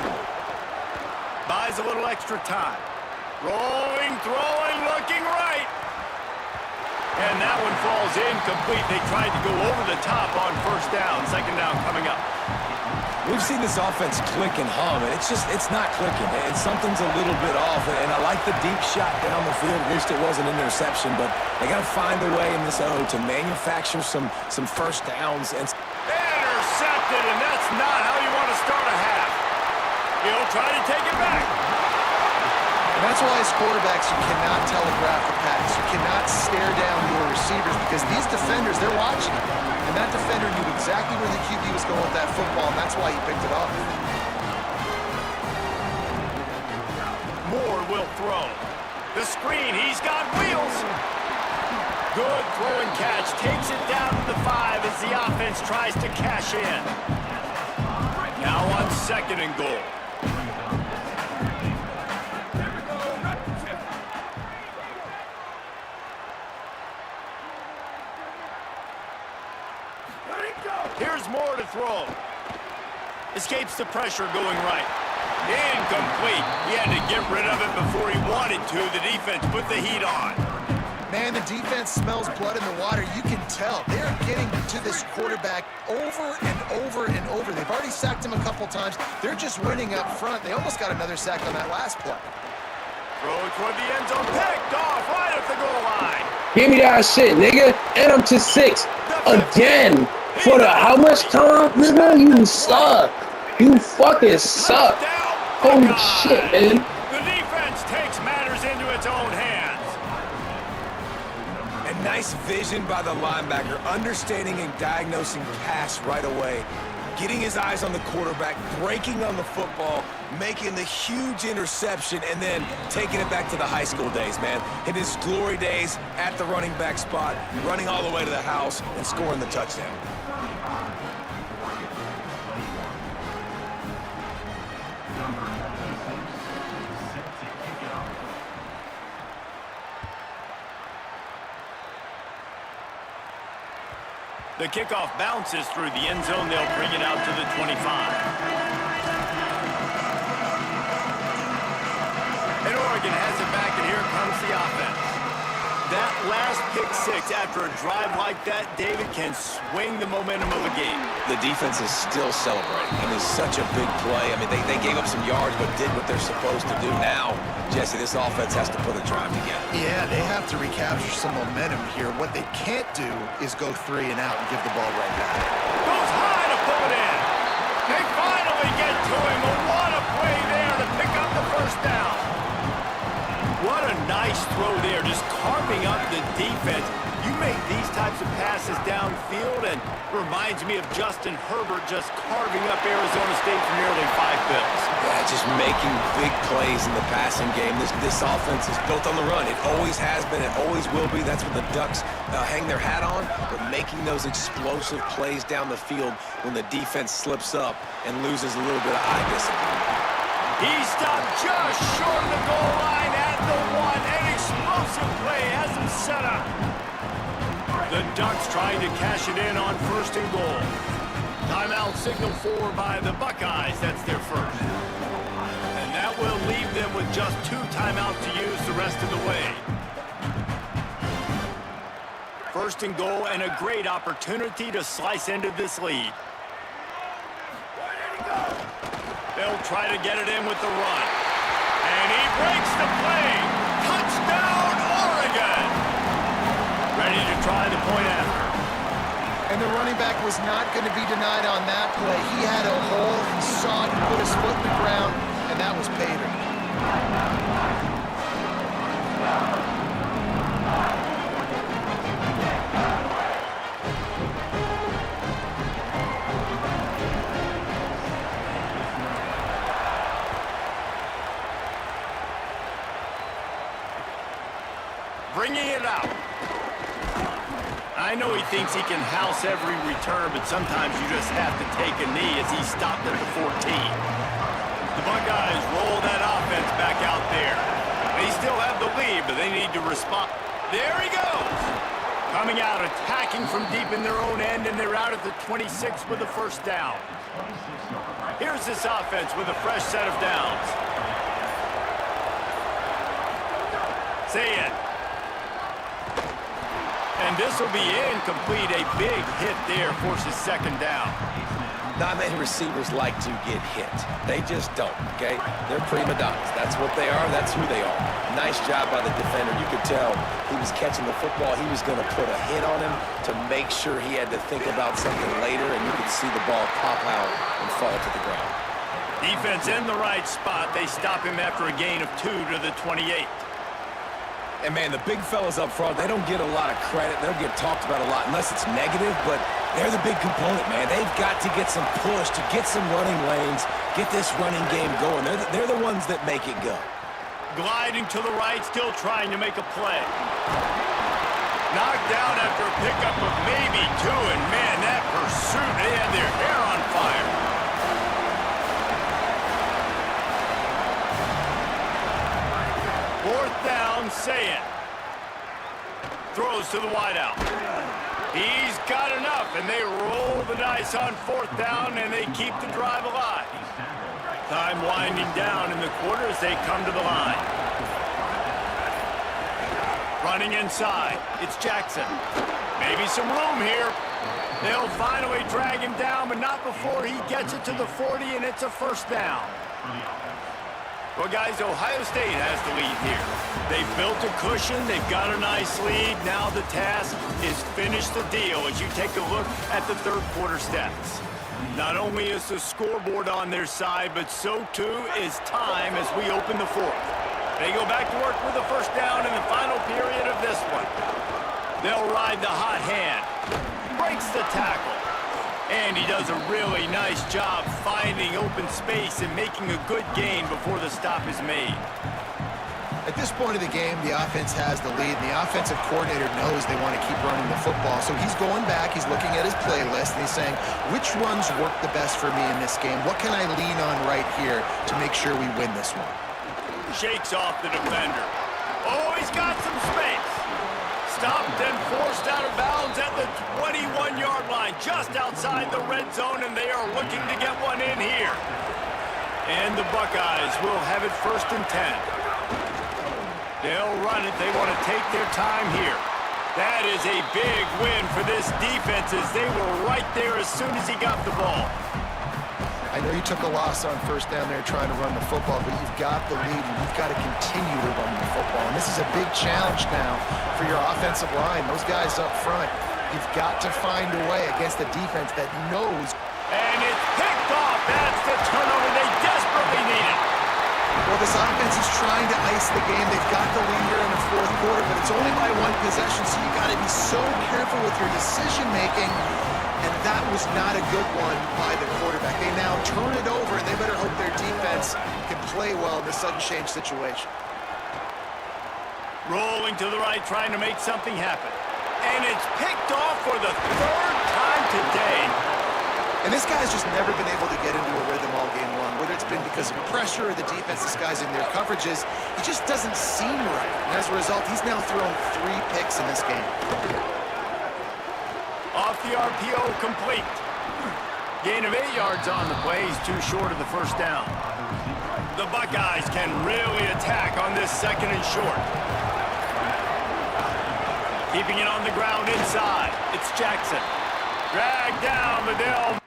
Buys a little extra time. Rolling, throwing, looking right. And that one falls incomplete. They tried to go over the top on first down. Second down coming up. We've seen this offense click and hum, and it's not clicking. And something's a little bit off. And I like the deep shot down the field. Wished it wasn't an interception, but they got to find a way in this O to manufacture some first downs. And intercepted, and that's not how you want to start a half. He'll try to take it back. And that's why as quarterbacks, you cannot telegraph the pass. You cannot stare down your receivers because these defenders, they're watching you. And that defender knew exactly where the QB was going with that football, and that's why he picked it off. Moore will throw. The screen, he's got wheels. Good throw and catch. Takes it down to the 5 as the offense tries to cash in. Now on 2nd and goal. Here's Moore to throw. Escapes the pressure going right. Incomplete. He had to get rid of it before he wanted to. The defense put the heat on. Man, the defense smells blood in the water. You can tell. They're getting to this quarterback over and over and over. They've already sacked him a couple times. They're just winning up front. They almost got another sack on that last play. Throw toward the end zone, picked off right at the goal line. Give me that shit, nigga. And I'm to 6 again. For the how much time, nigga? You suck. You fucking suck. Holy shit, man. The defense takes matters into its own hands. And nice vision by the linebacker, understanding and diagnosing pass right away. Getting his eyes on the quarterback, breaking on the football, making the huge interception, and then taking it back to the high school days, man. In his glory days at the running back spot, running all the way to the house and scoring the touchdown. The kickoff bounces through the end zone. They'll bring it out to the 25. And Oregon has it back, and here comes the offense. That last pick six after a drive like that, David, can swing the momentum of a game. The defense is still celebrating. I mean, it's such a big play. I mean, they gave up some yards, but did what they're supposed to do. Now, Jesse, this offense has to put a drive together. Yeah, they have to recapture some momentum here. What they can't do is go 3 and out and give the ball right back. Goes high to pull it in. They finally get to him. What a play there to pick up the first down. What a nice throw there, just carving up the defense. You make these types of passes downfield, and reminds me of Justin Herbert just carving up Arizona State for nearly 5 bills. Yeah, just making big plays in the passing game. This offense is built on the run. It always has been. It always will be. That's what the Ducks hang their hat on. But making those explosive plays down the field when the defense slips up and loses a little bit of eye discipline. He stopped just short of the goal line at the 1. An explosive play has him set up. The Ducks trying to cash it in on 1st and goal. Timeout signal for by the Buckeyes. That's their first. And that will leave them with just 2 timeouts to use the rest of the way. 1st and goal, and a great opportunity to slice into this lead. They'll try to get it in with the run. And he breaks the play. Touchdown, Oregon! Ready to try the point after. And the running back was not going to be denied on that play. He had a hole, he saw it, put his foot in the ground, and that was pay dirt. Bringing it out. I know he thinks he can house every return, but sometimes you just have to take a knee as he stopped at the 14. The Buckeyes roll that offense back out there. They still have the lead, but they need to respond. There he goes. Coming out, attacking from deep in their own end, and they're out at the 26 with the first down. Here's this offense with a fresh set of downs. Say it. And this will be incomplete. A big hit there forces 2nd down. Not many receivers like to get hit. They just don't, okay? They're prima donnas. That's what they are. That's who they are. Nice job by the defender. You could tell he was catching the football. He was going to put a hit on him to make sure he had to think about something later, and you could see the ball pop out and fall to the ground. Defense in the right spot. They stop him after a gain of 2 to the 28. And, man, the big fellas up front, they don't get a lot of credit. They don't get talked about a lot unless it's negative, but they're the big component, man. They've got to get some push, to get some running lanes, get this running game going. They're the ones that make it go. Gliding to the right, still trying to make a play. Knocked down after a pickup of maybe 2, and, man, that pursuit, they had their hair on fire. Fourth down, say it. Throws to the wideout. He's got enough, and they roll the dice on 4th down, and they keep the drive alive. Time winding down in the quarter as they come to the line. Running inside, it's Jackson. Maybe some room here. They'll finally drag him down, but not before he gets it to the 40, and it's a first down. Well, guys, Ohio State has the lead here. They've built a cushion. They've got a nice lead. Now the task is finish the deal as you take a look at the third quarter stats. Not only is the scoreboard on their side, but so too is time as we open the fourth. They go back to work with the first down in the final period of this one. They'll ride the hot hand. Breaks the tackle. And he does a really nice job finding open space and making a good gain before the stop is made. At this point of the game, the offense has the lead, and the offensive coordinator knows they want to keep running the football. So he's going back, he's looking at his playlist, and he's saying, which runs work the best for me in this game? What can I lean on right here to make sure we win this one? Shakes off the defender. Oh, he's got some space. Stopped and forced out of bounds at the 21-yard line, just outside the red zone, and they are looking to get one in here. And the Buckeyes will have it 1st and 10. They'll run it. They want to take their time here. That is a big win for this defense as they were right there as soon as he got the ball. I know you took a loss on first down there trying to run the football, but you've got the lead, and you've got to continue to run the football. And this is a big challenge now for your offensive line. Those guys up front, you've got to find a way against a defense that knows. And it's picked off. That's the turnover they desperately needed. Well, this offense is trying to ice the game. They've got the lead here in the fourth quarter, but it's only by one possession, so you got to be so careful with your decision-making. And that was not a good one by the quarterback. They now turn it over, and they better hope their defense can play well in this sudden change situation. Rolling to the right, trying to make something happen. And it's picked off for the 3rd time today. And this guy's just never been able to get into a rhythm all game long. Whether it's been because of pressure or the defense disguising their coverages, he just doesn't seem right. And as a result, he's now thrown 3 picks in this game. Off the RPO, complete. Gain of 8 yards on the play. He's too short of the first down. The Buckeyes can really attack on this 2nd and short. Keeping it on the ground inside. It's Jackson. Dragged down, but they'll...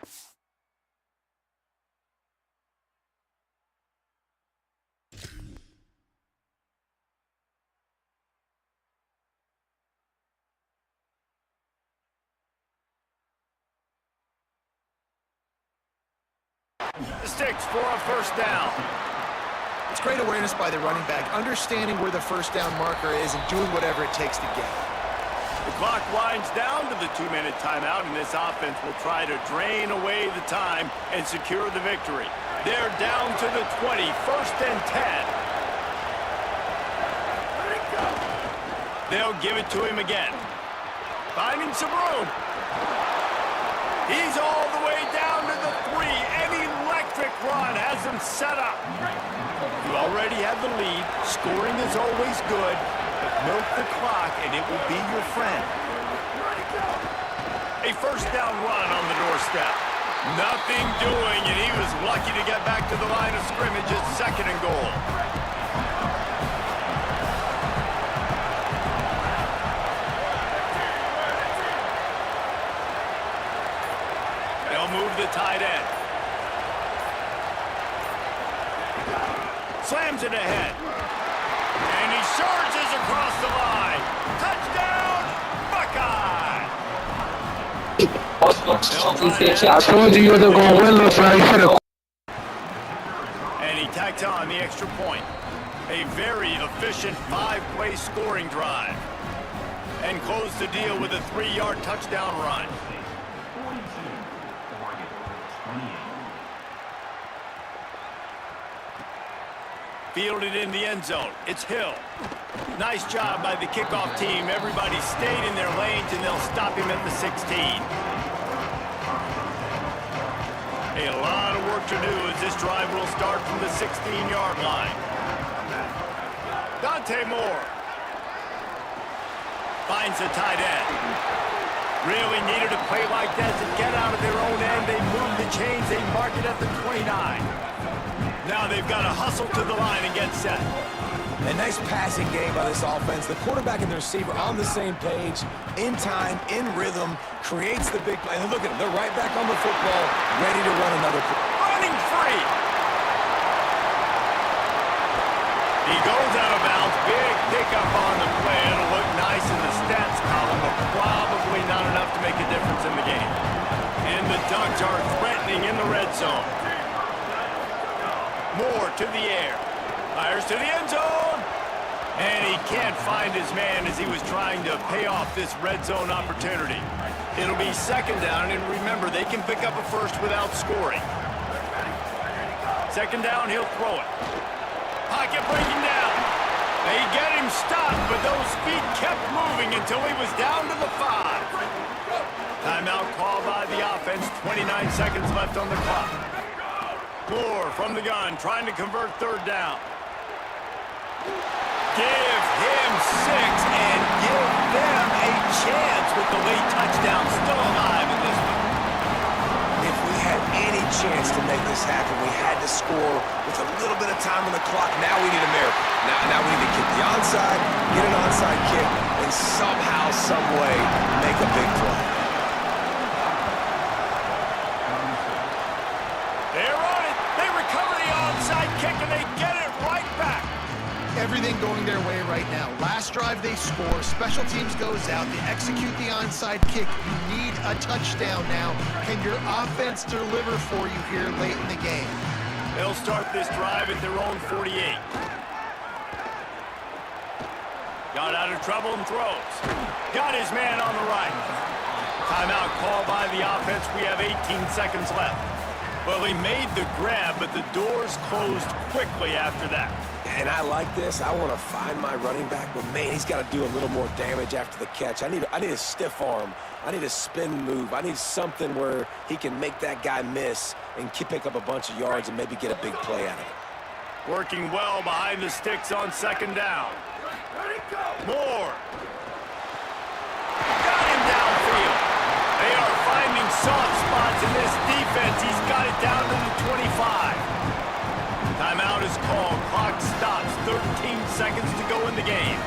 Sticks for a first down. It's great awareness by the running back, understanding where the first down marker is and doing whatever it takes to get it. The clock winds down to the 2-minute timeout, and this offense will try to drain away the time and secure the victory. They're down to the 20, 1st and 10. They'll give it to him again. Finding some room. He's all the way down to the 3. An electric run has him set up. You already have the lead. Scoring is always good, but milk the clock and it will be your friend. A first down run on the doorstep. Nothing doing, and he was lucky to get back to the line of scrimmage at 2nd and goal. Move the tight end. Slams it ahead. And he charges across the line. Touchdown, Buckeye! I told you you wasn't going to win this right. And he tacked on the extra point. A very efficient 5-play scoring drive. And closed the deal with a 3-yard touchdown run. Fielded in the end zone. It's Hill. Nice job by the kickoff team. Everybody stayed in their lanes, and they'll stop him at the 16. A lot of work to do as this drive will start from the 16-yard line. Dante Moore finds the tight end. Really needed a play like that to get out of their own end. They move the chains. They mark it at the 29. Now they've got to hustle to the line and get set. A nice passing game by this offense. The quarterback and the receiver on the same page, in time, in rhythm, creates the big play. And look at them. They're right back on the football, ready to run another play. Running free. He goes out of bounds. Big pickup on the play. It'll look nice in the stats column, but probably not enough to make a difference in the game. And the Ducks are threatening in the red zone. Moore to the air. Fires to the end zone. And he can't find his man as he was trying to pay off this red zone opportunity. It'll be second down, and remember, they can pick up a first without scoring. Second down, he'll throw it. Pocket breaking down. They get him stopped, but those feet kept moving until he was down to the 5. Timeout called by the offense. 29 seconds left on the clock. Moore from the gun, trying to convert third down. Give him 6 and give them a chance with the late touchdown still alive in this one. If we had any chance to make this happen, we had to score with a little bit of time on the clock. Now we need a miracle. Now we need to kick the onside, get an onside kick, and somehow, some way, make a big play. They're on it. They recover the onside kick, and they get it right back. Everything going their way right now. Last drive they score, special teams goes out, they execute the onside kick. You need a touchdown now. Can your offense deliver for you here late in the game? They'll start this drive at their own 48. Got out of trouble and throws. Got his man on the right. Timeout called by the offense. We have 18 seconds left. Well, he made the grab, but the doors closed quickly after that. And I like this. I want to find my running back, but man, he's got to do a little more damage after the catch. I need a stiff arm. I need a spin move. I need something where he can make that guy miss and pick up a bunch of yards and maybe get a big play out of it. Working well behind the sticks on second down. Moore. Got him downfield. They are finding soft spots in this defense. He's got it down to the 25. Timeout is called. Clock stops. 13 seconds to go in the game.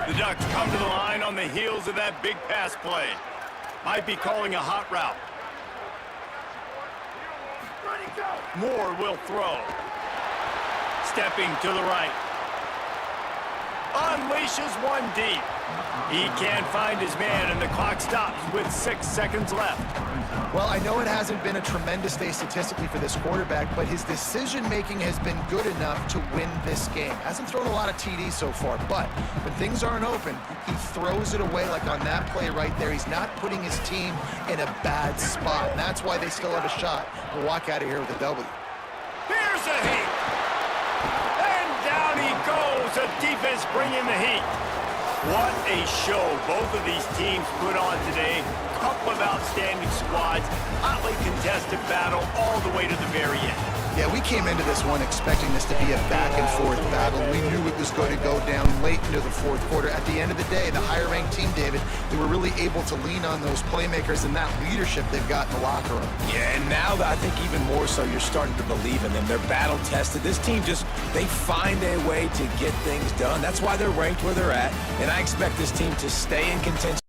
The Ducks come to the line on the heels of that big pass play. Might be calling a hot route. Moore will throw. Stepping to the right. Unleashes one deep. He can't find his man, and the clock stops with 6 seconds left. Well, I know it hasn't been a tremendous day statistically for this quarterback, but his decision-making has been good enough to win this game. Hasn't thrown a lot of TDs so far, but when things aren't open, he throws it away like on that play right there. He's not putting his team in a bad spot, and that's why they still have a shot to walk out of here with a W. Here's a heat. And down he goes. The defense bringing the heat. What a show both of these teams put on today. Couple of outstanding squads. Hotly contested battle all the way to the very end. Yeah, we came into this one expecting this to be a back-and-forth battle. We knew it was going to go down late into the fourth quarter. At the end of the day, the higher-ranked team, David, they were really able to lean on those playmakers and that leadership they've got in the locker room. Yeah, and now I think even more so, you're starting to believe in them. They're battle-tested. This team they find a way to get things done. That's why they're ranked where they're at, and I expect this team to stay in contention.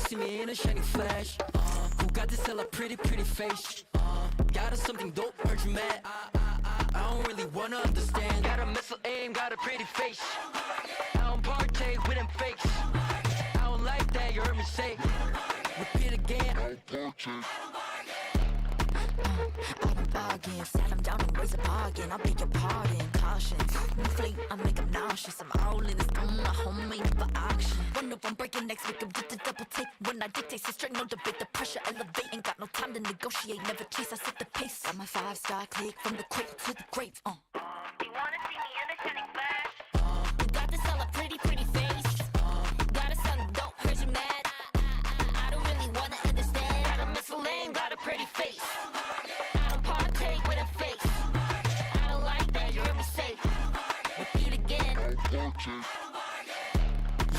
see me in a shiny flash. Who got this hella pretty face? Got us something dope, heard you mad. I don't really wanna understand. Got a missile aim, got a pretty face. I don't partake with them fakes. I don't like that, you heard me say. Repeat again. I don't partake. I'm bargain, sat him down and raise a bargain. I beg your pardon, caution. Fleet, I make him nauseous. I'm all in this, I'm my homie, never auction. One of them breaking necks, make him get the double take. When I dictate, so straight, no debate. The pressure elevate, ain't got no time to negotiate. Never chase, I set the pace. I'm a 5-star click from the cradle to the grave. You wanna see me in a shining flash? You got this hella pretty face. Got a son, don't hurt you mad. I don't really wanna understand. Got a missile lane, got a pretty face.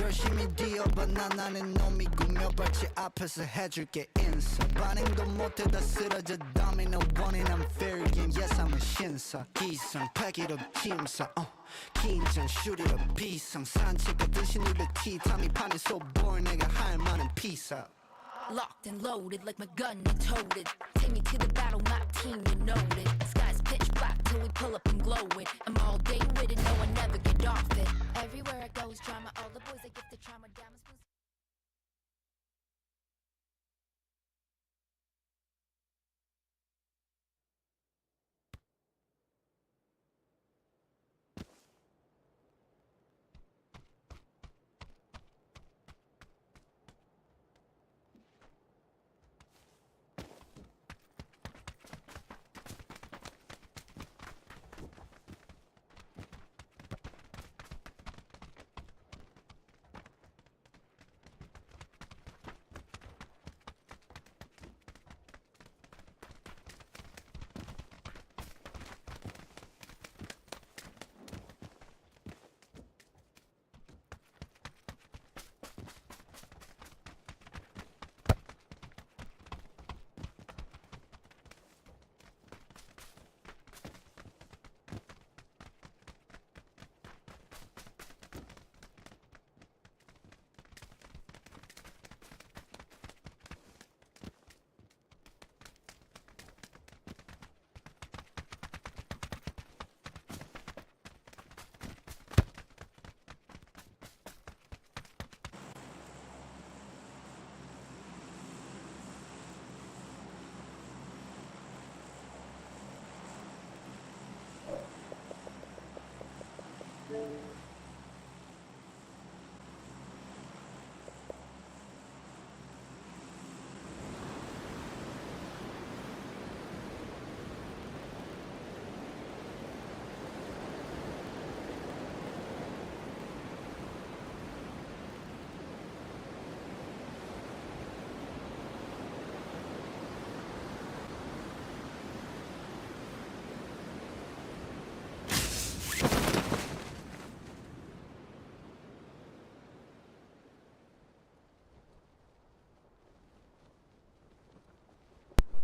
열심히 뛰어봐 난 아는 놈이 꾸며봤지 앞에서 해줄게 인사 반응도 못해 다 쓰러져 도미노 원인 I'm fair game yes I'm a 신사 기상 pack it up 팀사 긴장 shoot it up 비상 산책하듯이 눈에 티탐이 판에 so boring 내가 할 만한 peace out Locked and loaded like my gun and toted. Take me to the battle, my team, you know it. Skies pitch black till we pull up and glow it. I'm all day with it, no I never get off it. Everywhere I go is drama, all the boys I get the trauma. Diamonds,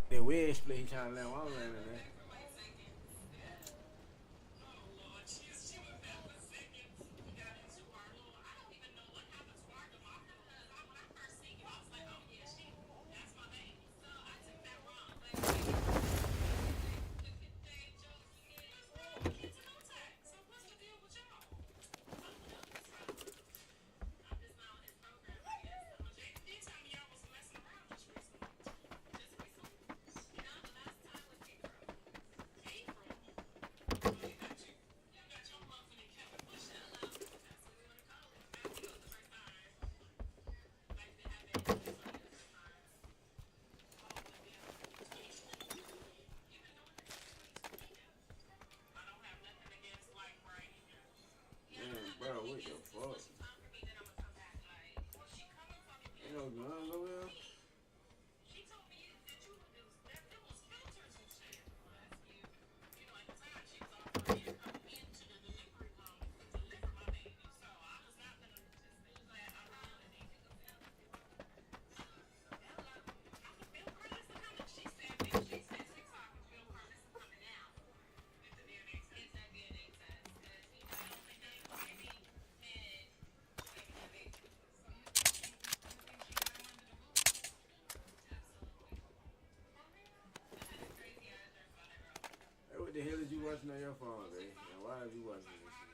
That wedge split he trying to land while I'm landing there. the hell is you watching on your phone, man? And why are you watching this shit?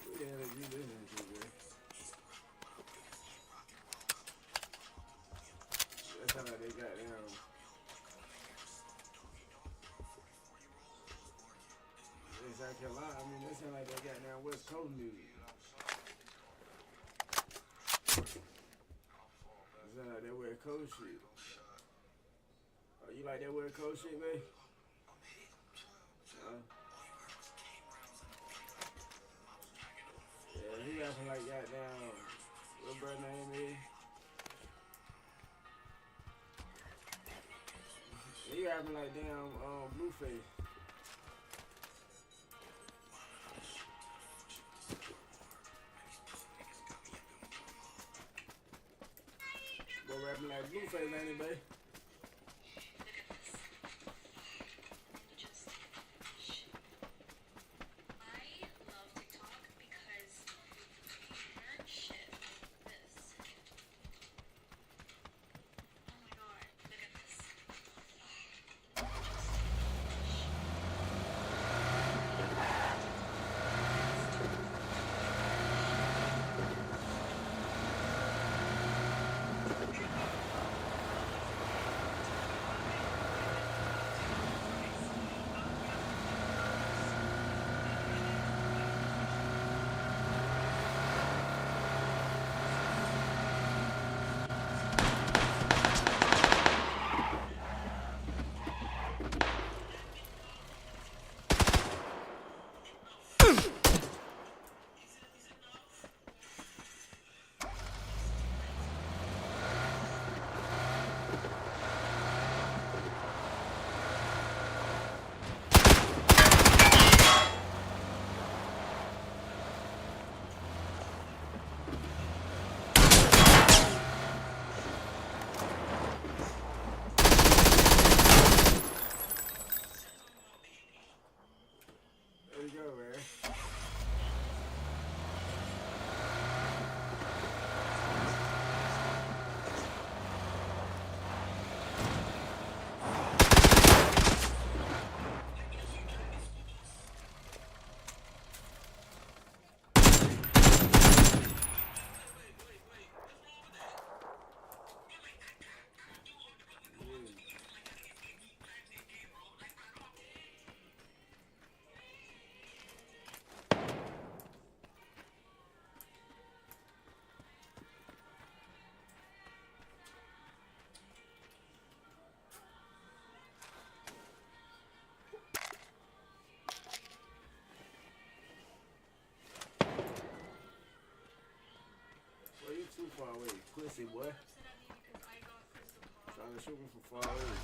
What the hell is you listening to, man? That sound like they got down. In South Carolina, I mean, that sound like they got down West Coast music. That sound like that West Coast shit. Oh, you like that West Coast shit, man? Yeah, he rapping like goddamn, what brother name is? He rapping like damn Blueface. Boy rapping like Blueface, ain't it, babe? There you go, man. Too far away, pussy boy. Trying to shoot me from far away.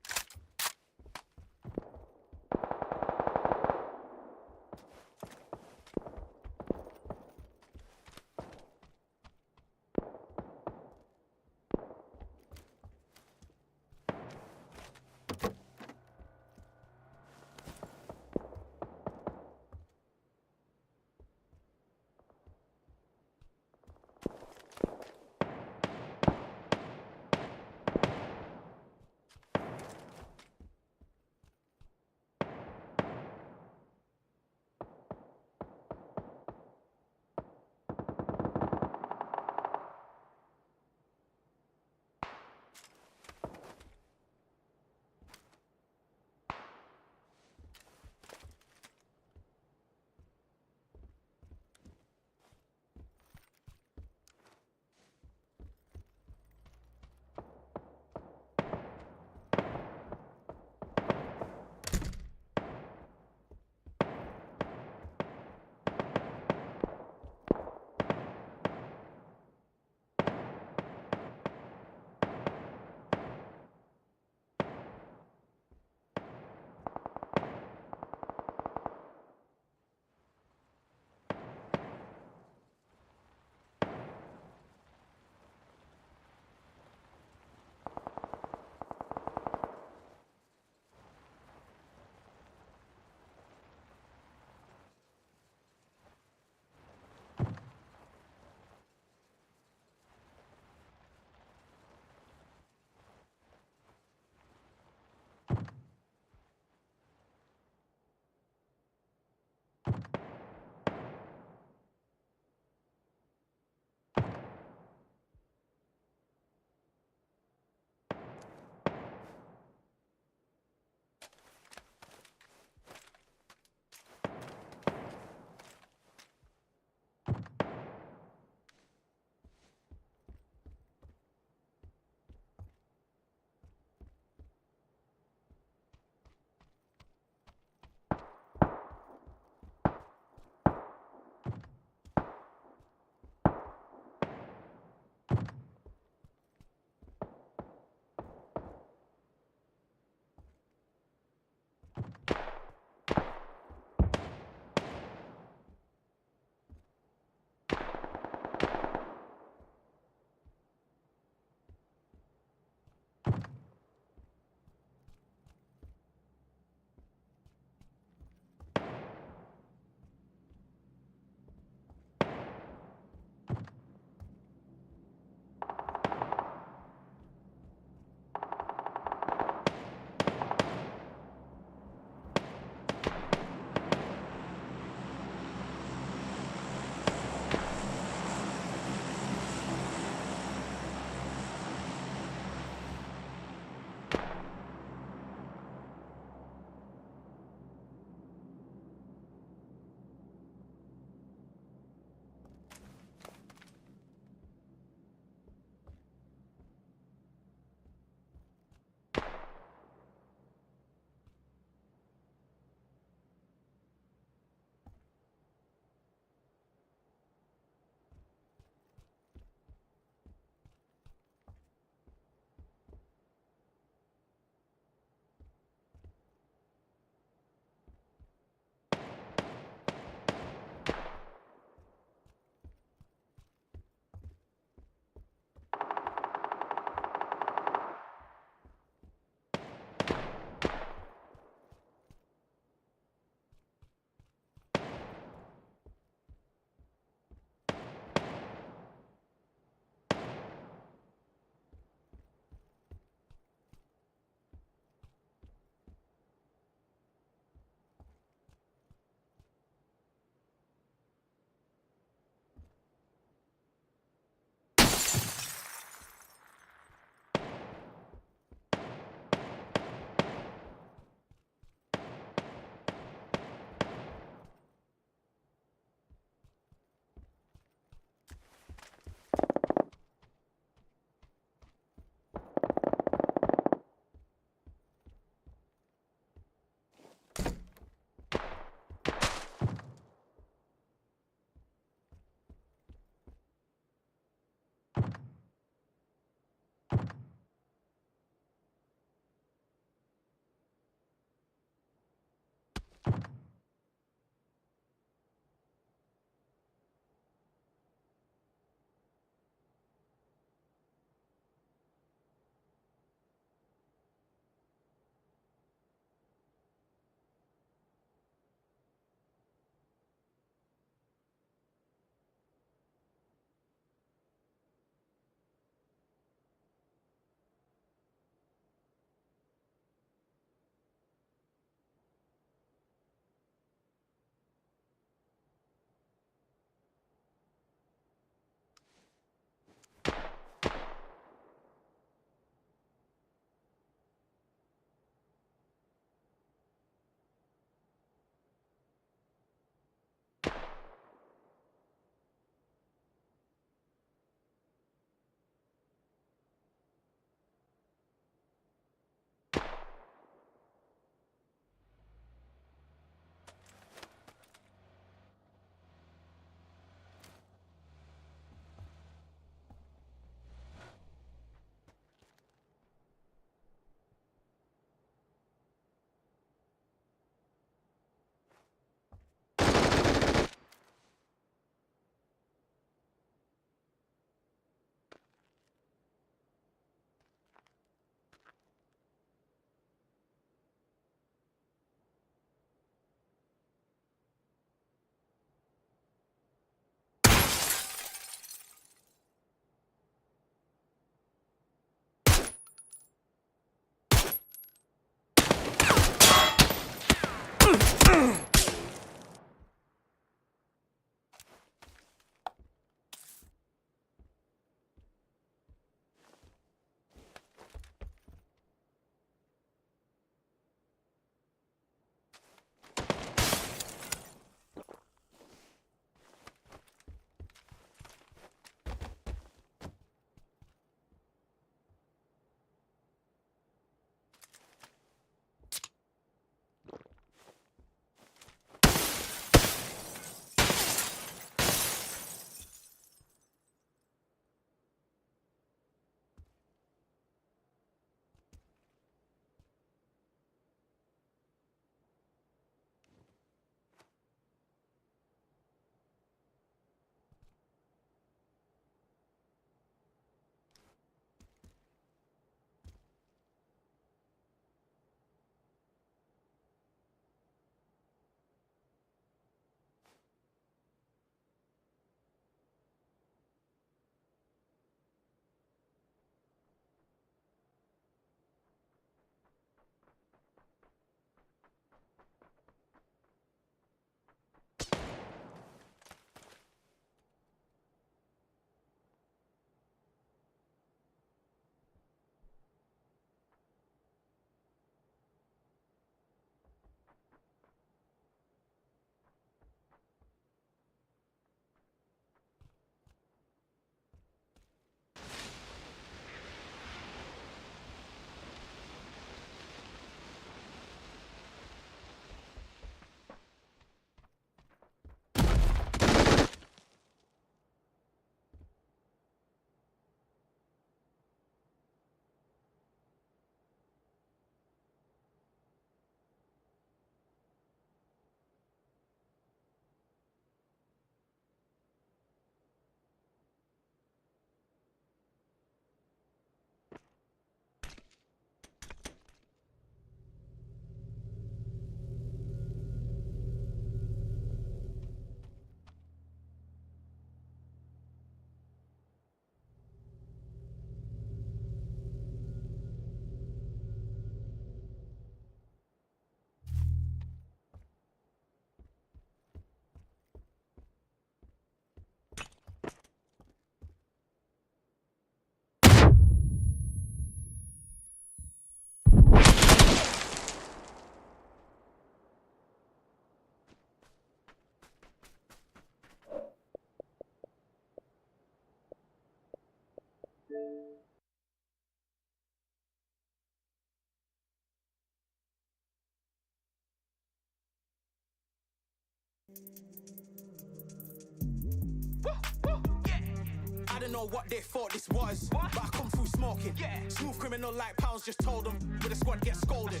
I don't know what they thought this was, but I come through smoking. Smooth criminal like pounds, just told them with a squad get scolded.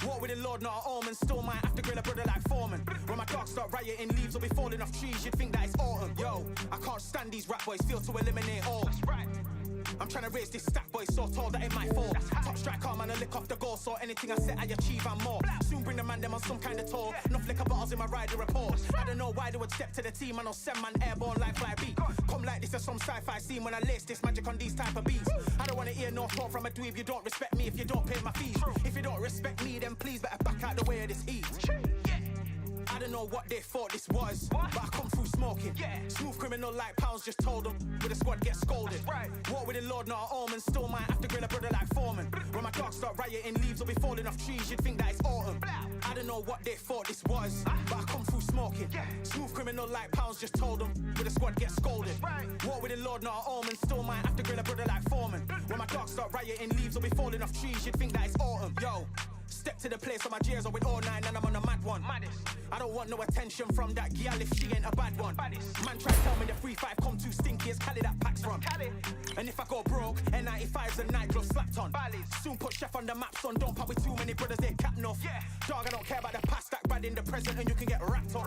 Walk with the Lord, not an omen. Still might have to grill a brother like Foreman. When my dogs start rioting, leaves will be falling off trees. You'd think that it's autumn. Yo, I can't stand these rap boys, feel to eliminate all. I'm trying to raise this stack, boy, so tall that it might fall. Top striker, man, I lick off the goal, so anything I set, I achieve and more. Soon bring the man them on some kind of tour. Enough liquor bottles in my rider report. I don't know why they would step to the team, I know send man airborne like fly beat. Come like this as some sci-fi scene when I lace this magic on these type of beats. I don't want to hear no talk from a dweeb. You don't respect me if you don't pay my fees. If you don't respect me, then please better back out the way of this heat. I don't know what they thought this was, but I come through smoking. Smooth criminal like pounds, just told them with a squad get scolded. Walk with the Lord, not an omen. Still might have to grill a brother like Foreman. When my dogs start rioting, leaves will be falling off trees. You'd think that it's autumn. I don't know what they thought this was, but I come through smoking. Smooth criminal like pounds, just told them with a squad get scolded. Walk with the Lord, not an omen. Still might have to grill a brother like Foreman. When my dogs start rioting, leaves will be falling off trees. You'd think that it's autumn. Yo. Step to the place on my jeers are with all nine and I'm on a mad one. I don't want no attention from that girl if she ain't a bad one. Man try to tell me the 3-5 come too stinky as Cali that packs from. And if I go broke, N95's a nightclub slapped on. Soon put Chef on the map, son. Don't pop with too many brothers, they cap enough. Dog, I don't care about the past, that bad in the present and you can get wrapped up.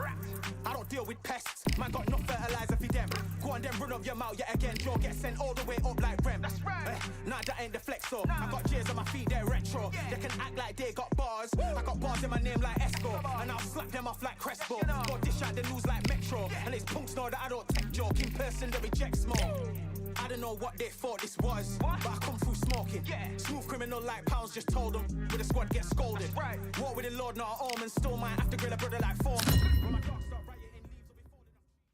I don't deal with pests, man got no fertilizer for them. Go on then run up your mouth yet again. Joe get sent all the way up like Rem. That's right. Nah, that ain't the flex so. I got jeers on my feet, they're retro. They can act like they got bars. I got bars in my name like Esco, and I'll slap them off like Crespo. Got dish out the news like Metro, and it's punks know that I don't tech joke. In person, they reject smoke. I don't know what they thought this was, but I come through smoking. Smooth criminal like pounds, just told them with a squad get scolded. Walk with the Lord, not an omen. Still might have to grill a brother like Foreman. When my dogs start rioting, leaves will be falling off.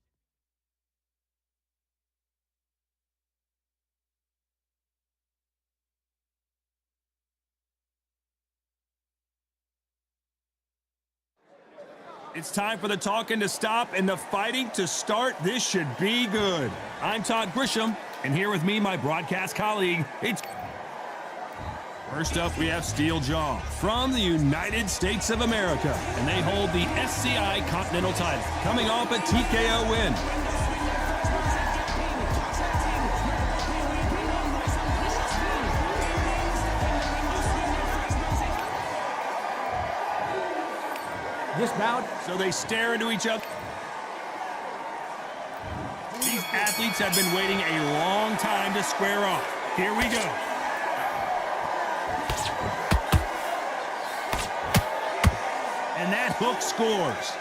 It's time for the talking to stop and the fighting to start. This should be good. I'm Todd Grisham, and here with me, my broadcast colleague, First up, we have Steel Jaw from the United States of America, and they hold the SCI Continental title, coming off a TKO win. Dismount. So they stare into each other. These athletes have been waiting a long time to square off. Here we go. And that hook scores.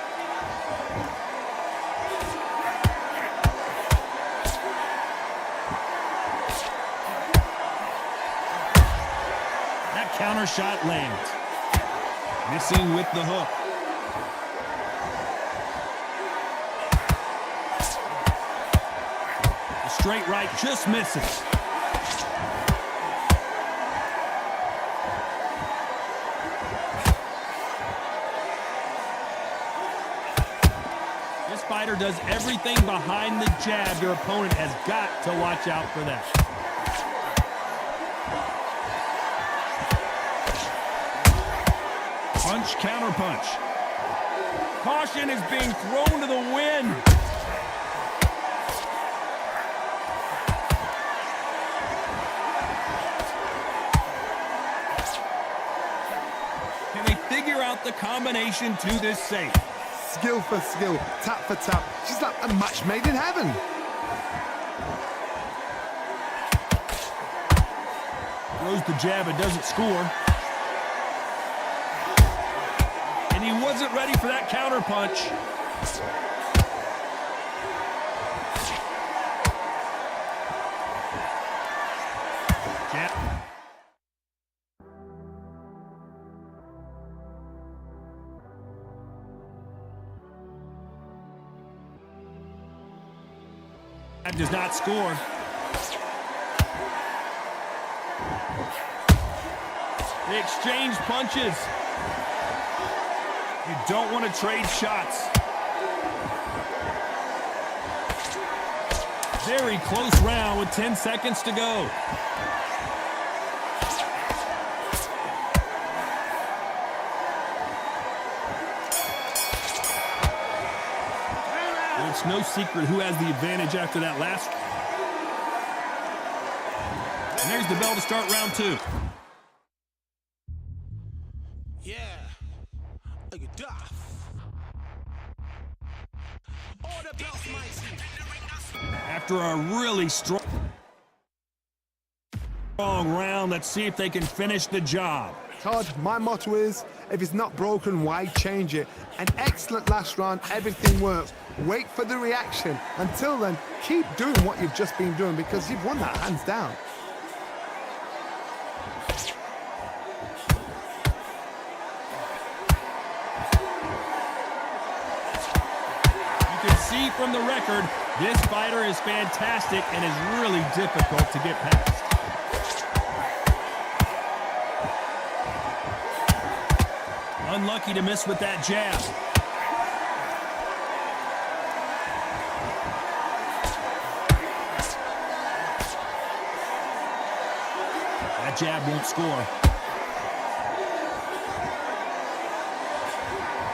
That counter shot lands. Missing with the hook. Straight right just misses. This fighter does everything behind the jab. Your opponent has got to watch out for that. Punch, counter punch. Caution is being thrown to the wind. Out the combination to this safe. Skill for skill, tap for tap. She's like a match made in heaven. Throws the jab and doesn't score. And he wasn't ready for that counter punch. Jab. Does not score. They exchange punches. You don't want to trade shots. Very close round with 10 seconds to go. It's no secret who has the advantage after that last. And there's the bell to start round 2. Yeah. Look at that. All the bells, mighty. After a really strong round, let's see if they can finish the job. Todd, my motto is, if it's not broken, why change it? An excellent last round, everything works. Wait for the reaction. Until then, keep doing what you've just been doing because you've won that hands down. You can see from the record, this fighter is fantastic and is really difficult to get past. Unlucky to miss with that jab. That jab won't score.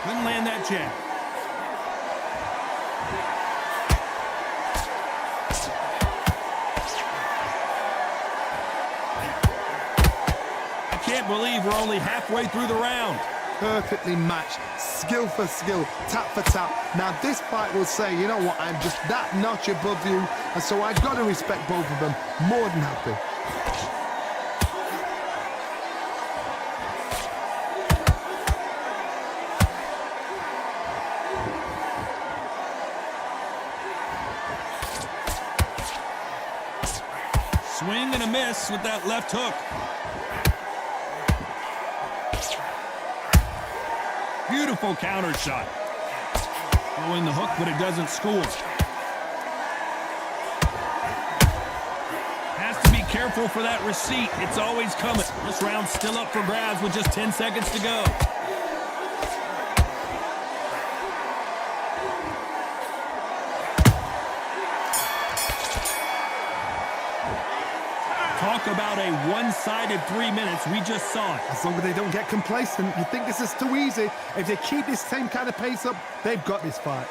Couldn't land that jab. I can't believe we're only halfway through the round. Perfectly matched, skill for skill, tap for tap. Now this fight will say, you know what, I'm just that notch above you, and so I've got to respect both of them. More than happy. Swing and a miss with that left hook. Beautiful counter shot. Throwing the hook, but it doesn't score. Has to be careful for that receipt. It's always coming. This round's still up for grabs with just 10 seconds to go. Talk about a one-sided 3 minutes. We just saw it. As long as they don't get complacent, you think this is too easy. If they keep this same kind of pace up, they've got this fight.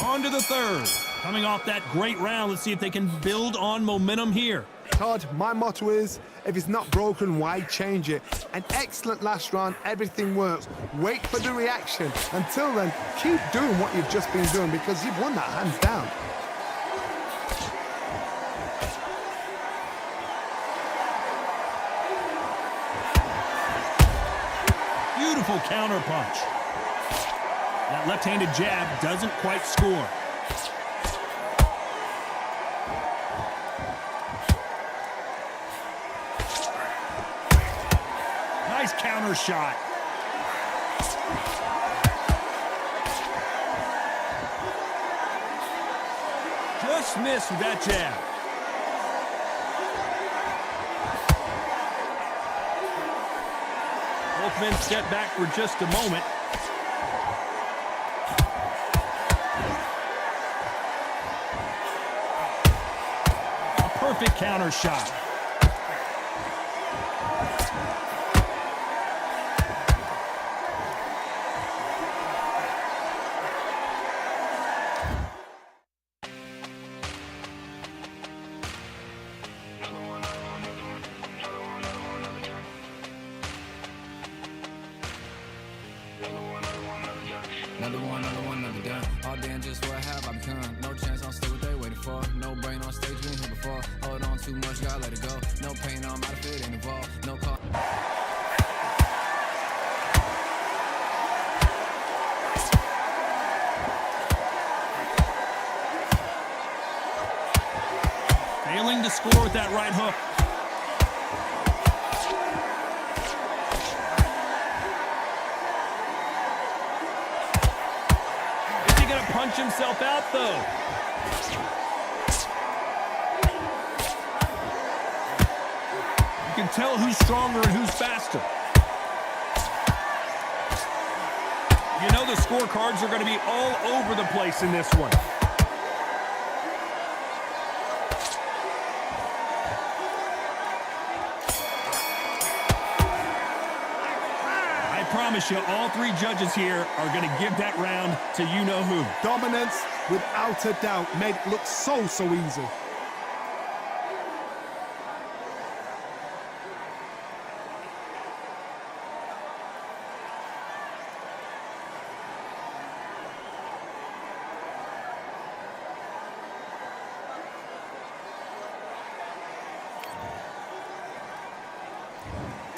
On to the third. Coming off that great round, let's see if they can build on momentum here. Todd, my motto is, if it's not broken, why change it? An excellent last round, everything works. Wait for the reaction. Until then, keep doing what you've just been doing because you've won that hands down. Beautiful counter punch. That left-handed jab doesn't quite score. Nice counter shot. Just missed with that jab. Both men step back for just a moment. Perfect counter shot. Another done. All day and just what have I become? No chance, I'll stay what they waiting for. No brain on stage, been here before. Hold on too much, gotta let it go. No pain, I'm out of it, ain't involved. No call. Failing to score with that right hook. Is he gonna punch himself out though? You can tell who's stronger and who's faster. You know the scorecards are going to be all over the place in this one. I promise you, all three judges here are going to give that round to you-know-who. Dominance, without a doubt, made it look so easy.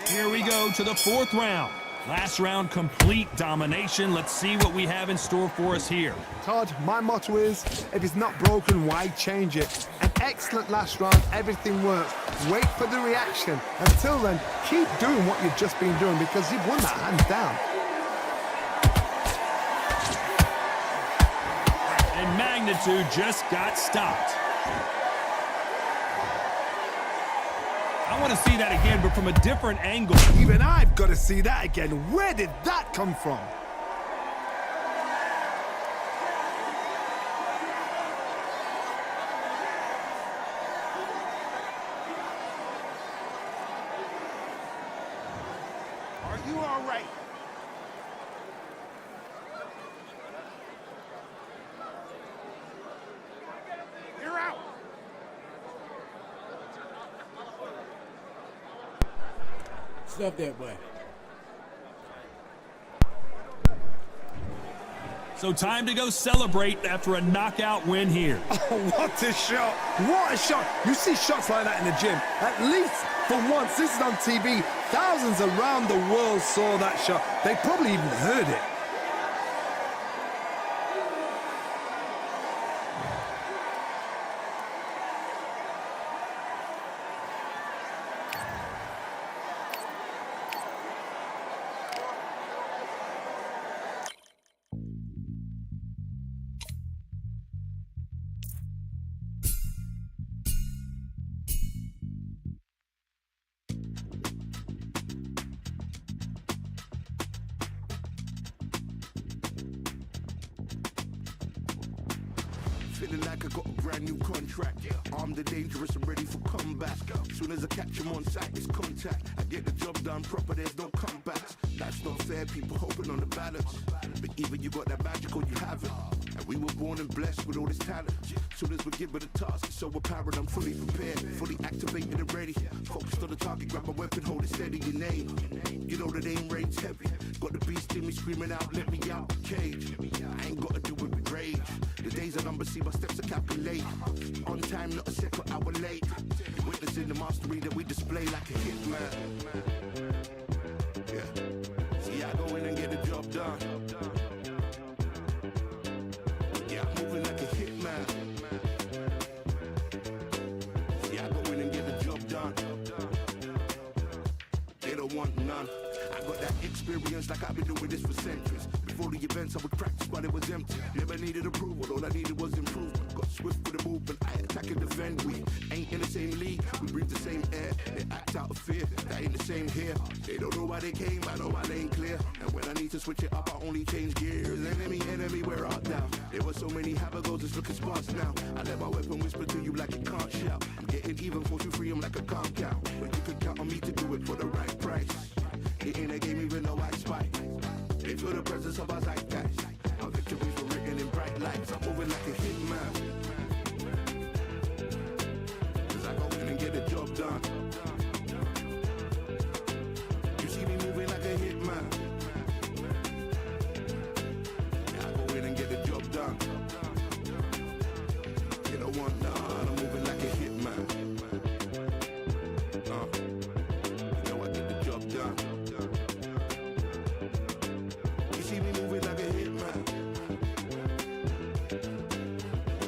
Here we go to the fourth round. Last round, complete domination. Let's see what we have in store for us here. Todd, my motto is, if it's not broken, why change it? An excellent last round, everything works. Wait for the reaction. Until then, keep doing what you've just been doing because you've won that hands down. And magnitude just got stopped. I want to see that again, but from a different angle. Even I've got to see that again. Where did that come from? Are you all right? You're out. Stop that, boy. So time to go celebrate after a knockout win here. Oh, what a shot. What a shot. You see shots like that in the gym. At least for once, this is on TV. Thousands around the world saw that shot. They probably even heard it. Feeling like I got a brand new contract. Armed and dangerous and ready for comeback. Soon as I catch him on sight, it's contact. I get the job done proper, there's no comebacks. That's not fair, people hoping on the balance. But either you got that magic or you haven't. And we were born and blessed with all this talent. Soon as we give it a task, it's so apparent I'm fully prepared, fully activated and ready. Focused on the target, grab my weapon, hold it steady, your name. You know the aim range heavy. Got the beast in me screaming out, let me out the cage. I ain't gotta do it with rage. The days are numbered, see my steps are calculate. On time, not a second hour late. You're witnessing the mastery that we display like a hitman. Yeah. See, I go in and get the job done. Yeah, I'm moving like a hitman. See, I go in and get the job done. They don't want none. I got that experience like I've been doing this for centuries. Before the events I would practice but it was empty. Never needed approval, all I needed was improvement. Got swift with the movement, I attack and defend. We ain't in the same league, we breathe the same air. They act out of fear, that ain't the same here. They don't know why they came, I know my lane clear. And when I need to switch it up, I only change gears. Enemy, we're out down. There were so many habagos, it's looking sparse now. I let my weapon whisper to you like it can't shout. I'm getting even, force you free, I'm like a calm count. But you can count on me to do it for the right price. It ain't a game even though I spite. They feel the presence of our zeitgeist. Our victories were written in bright lights. I'm moving like a hitman. Cause I go in and get the job done. You see me moving like a hitman. Yeah, I go in and get the job done. You don't want none. I'm moving like a hitman. You know I get the job done. You see me moving like a hitman.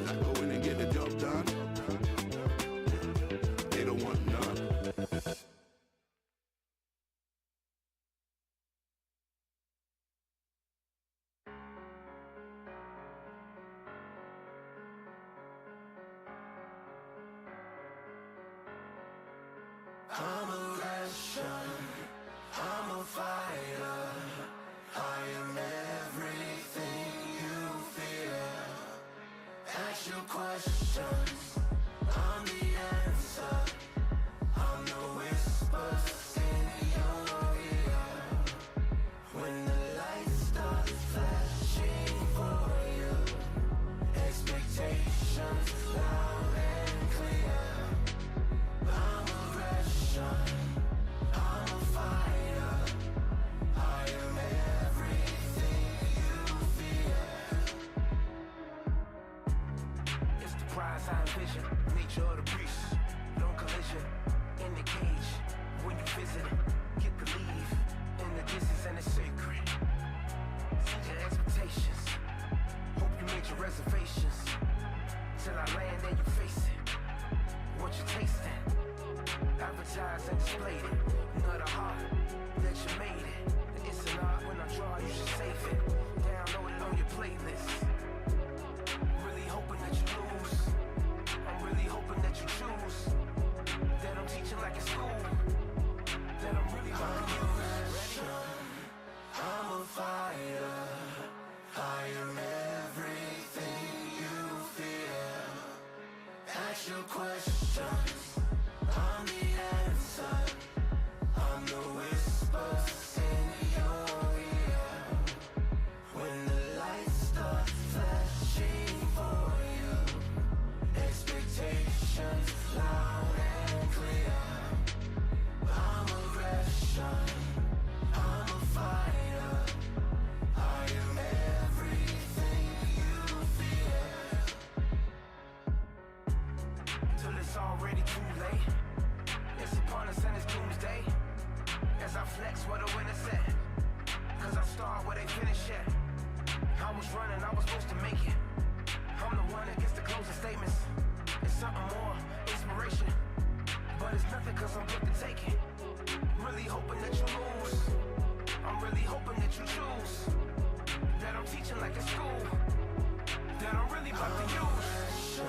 I go in and get the job done. They don't want none. and displayed it. Not a heart that you made it. It's an art when I draw, you should save it. Download it on your playlist. Really hoping that you lose. I'm really hoping that you choose. That I'm teaching like a school. That I'm really about to use. I'm a fighter. I am everything you fear. Ask your questions. I'm the answer. I'm the whispers in your ear. When the lights start flashing for you, expectations loud and clear. I'm aggression. I'm a fighter. I am everything you fear. Till it's already too late. It's upon us and it's doomsday. As I flex where the winner set. Cause I start where they finish at. I was running, I was supposed to make it. I'm the one that gets the closing statements. It's something more, inspiration. But it's nothing cause I'm quick to take it. Really hoping that you lose. I'm really hoping that you choose. That I'm teaching like a school. That I'm really about to use.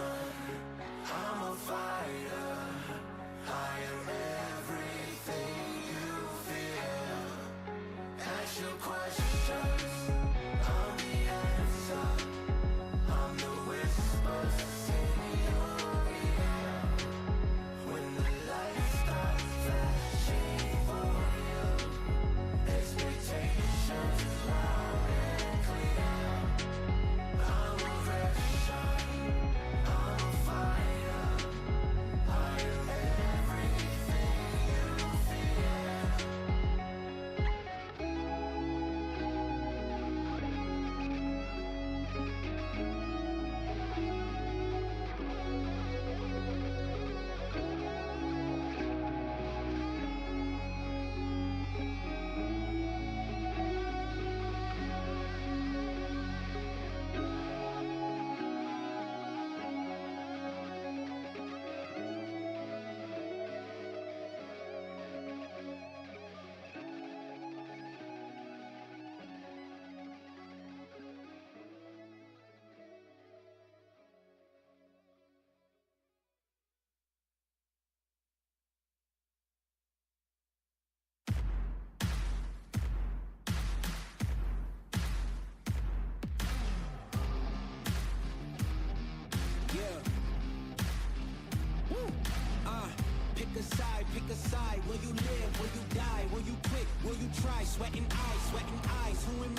I'm a fighter. I am everything you fear. Ask your questions. I'm the answer. I'm the whispers in your ear. When the lights start flashing for you, expectations loud and clear. I'm aggression. I'm a fighter. I am everything you fear. Pick a side. Will you live? Will you die? Will you quit? Will you try? Sweating eyes. Who am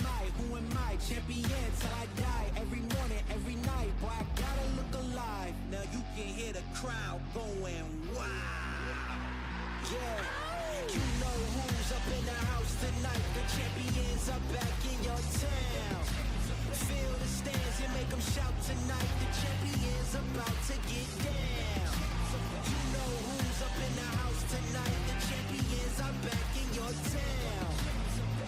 I? Champion till I die. Every morning, every night. Boy, I gotta look alive. Now you can hear the crowd going wow. Yeah, you know who's up in the house tonight. The champions are back in your town. Feel the stands and make them shout tonight. The champions about to get down. You know who's up in the house tonight. The champions are back in your town.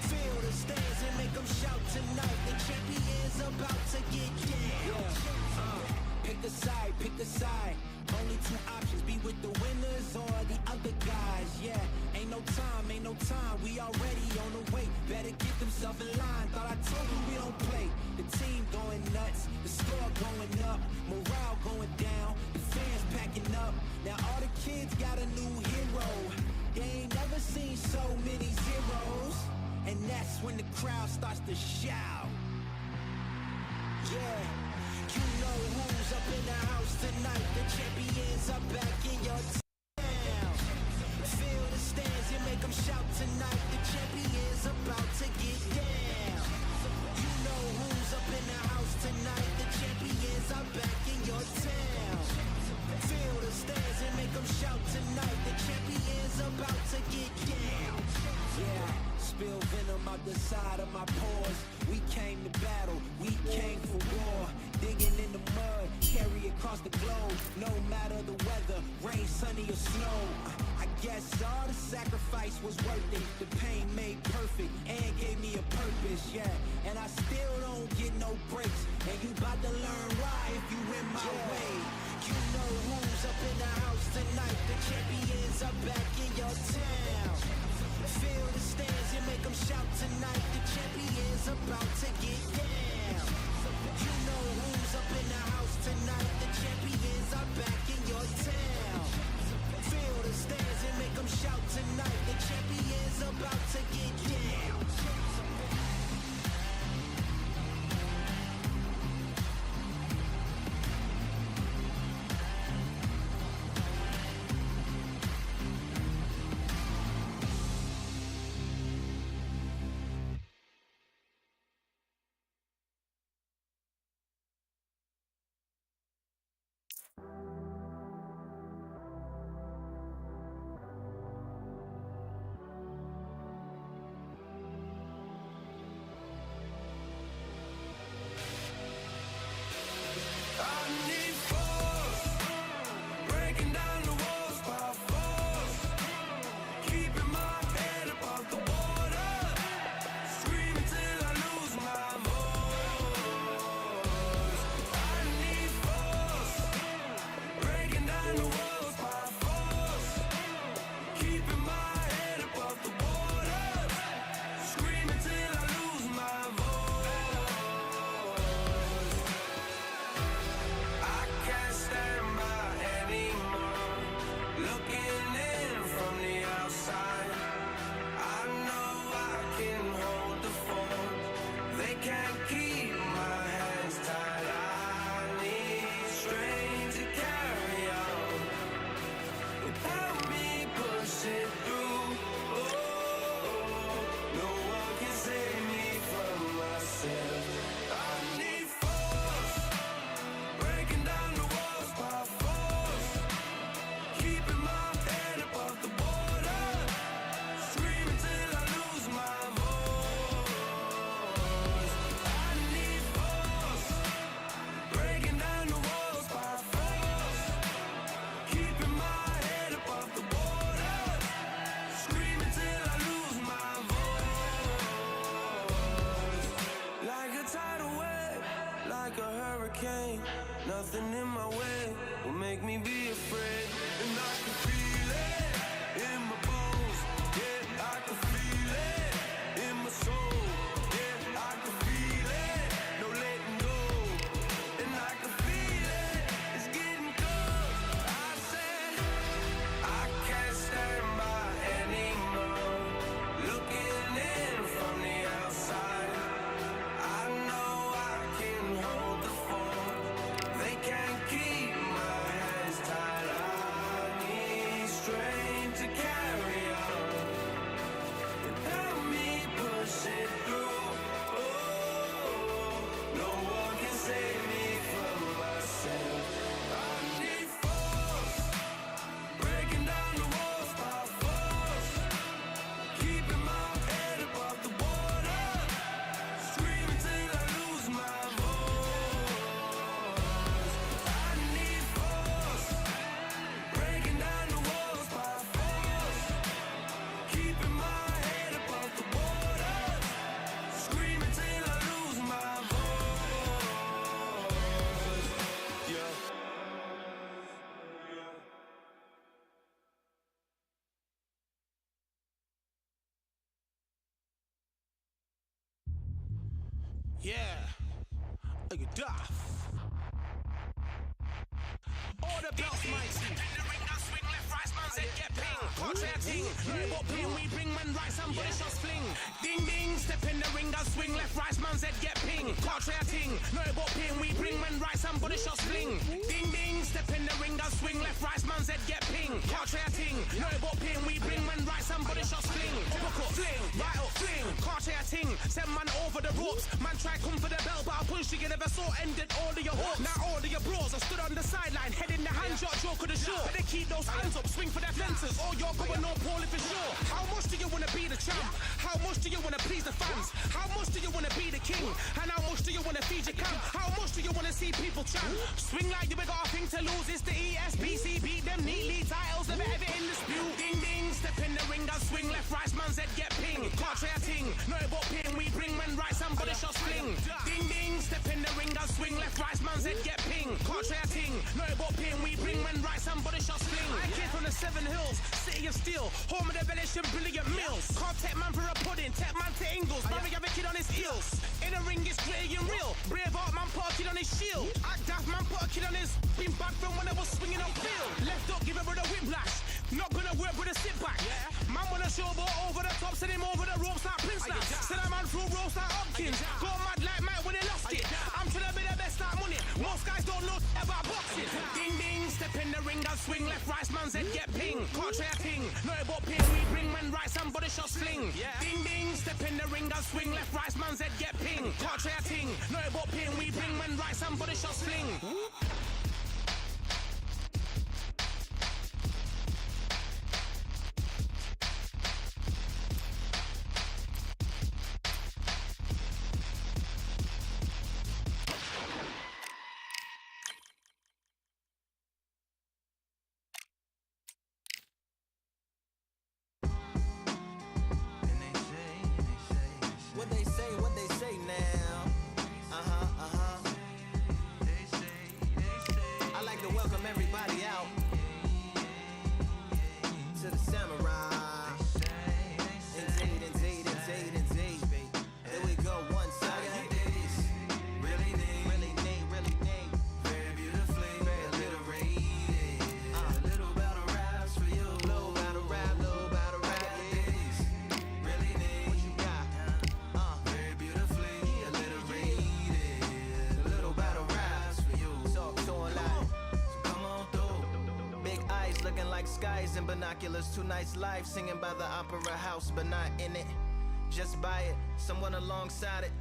Feel the stands and make them shout tonight. The champions about to get down. Pick a side. Only two options, be with the winners or the other guys. Yeah, ain't no time, we already on the way. Better get themselves in line, thought I told you we don't play. The team going nuts, the score going up, morale going down, the fans packing up. Now all the kids got a new hero. They ain't never seen so many zeros. And that's when the crowd starts to shout. Yeah, you know who's up in the house tonight. The champions are back in your town. Feel the stands and make them shout tonight. The champions about to get down. You know who's up in the house tonight. The champions are back in your town. Feel the stands and make them shout tonight. The champions about to get down. Yeah, spill venom out the side of my pores. We came to battle, we came for war. Digging in the mud, carry across the globe. No matter the weather, rain, sunny or snow. I guess all the sacrifice was worth it. The pain made perfect and gave me a purpose, yeah. And I still don't get no breaks. And you about to learn why if you in my way. You know who's up in the house tonight. The champions are back in your Nothing in my way will make me be afraid. And I can feel it in my bones. Yeah, I can feel it in my soul. Yeah, I can feel it, no letting go. And I can feel it, it's getting close. I said, I can't stand by anymore. Looking in from the outside, I know I can hold the phone. They can't keep my hands tied. I need strength to carry on and help me push it through. Oh, no one can save me from myself. I need force, breaking down the walls by force, keeping my head above the water, screaming till I lose my voice. I need force, breaking down the walls by force, keeping my head above the water, screaming till I lose my voice. Yeah. Yeah, look at that. All the belts, mighty. In the ring, I swing left, right, man's head get ping. Contrary ting, no what ping, we bring man right, somebody shots fling. Ding ding, step in the ring, I swing left, right, man's head get ping. Contrary ting, no what ping, we bring man right, somebody shots fling. Ding ding, step in the ring, I swing left, right, man's head get ping. Contrary ting, no what ping, we bring man right, somebody shots fling. Uppercut, fling, right up, fling. Contrary ting, send man over the ropes. Man try come for the belt, but I punched you, you never saw, ended all of your hopes. Now all of your bros, I stood on the sideline, head in the hand, shot, joke of the show. Better keep those hands up, swing for their fences, or you're going on poorly for sure. How much do you wanna be the champ? How much do you wanna please the fans? How much do you wanna be the king? And how much do you wanna feed your camp? How much do you wanna see people champ? Swing like you got a thing to lose, it's the ESBC, beat them neatly, titles never ever in dispute. Ding ding, step in the ring, I swing left, right, man's head get ping. Contrary ting, no but ping, we bring man right, somebody shots fling. Ding ding, step in the ring, I swing left, right, man's head get ping. Contrary ting, no but ping, we bring man right, somebody shots fling. I came from the 7 Hills, city of steel, home of the village and brilliant meals. Can't take man for a pudding, take man to Ingles, man we have a kid on his heels. In the ring it's gritty and real, brave art man put a kid on his shield. Act daft man put a kid on his, been bad from when I was swinging on field. Left up, give it with a whiplash, not gonna work with a sit back. Man wanna showboat over the top, send him over the ropes like Prince Lass. Send a man through ropes like Hopkins, go mad like Mike when he lost it. I'm trying to be the best like money, most guys don't know about boxing. Ding ding, step in the ring, I swing left, right, man's head get ping. Contrary ting, no but ping, we bring man right, somebody shots fling. Ding ding, step in the ring, I swing left, right, man's head get ping. Contrary ting, no but ping, we bring man right, somebody shots fling. What they say now? I like to welcome everybody out to the samurai. Indeed. Here we go, one time. Really need. Very beautifully, very alliterated. A little battle raps for you. Little battle rap. Really need. What you got? Very beautifully alliterated. A little battle raps for you. So alive. So come on through. Big eyes looking like skies and binoculars. Two nights live singing by the opera house, but not in it. Just by it, someone alongside it.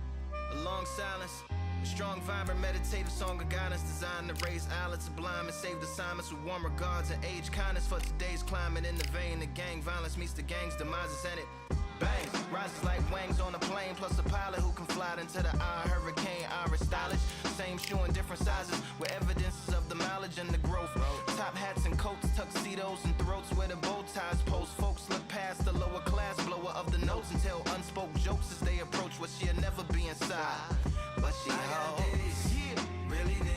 A long silence. A strong, vibrant, meditative song of guidance designed to raise eyelids sublime and save assignments with warm regards and age kindness for today's climate. In the vein, the gang violence meets the gang's demises and it bangs. Rises like wings on a plane, plus a pilot who can fly into the eye. Hurricane, Irish stylish. Same shoe in different sizes with evidences of the mileage and the growth. Top hats and coats, tuxedos and throats where the bow ties post. Folks look past the lower class blower of the notes and tell unspoke jokes as they approach what she'll never be inside. But she holds. Really need.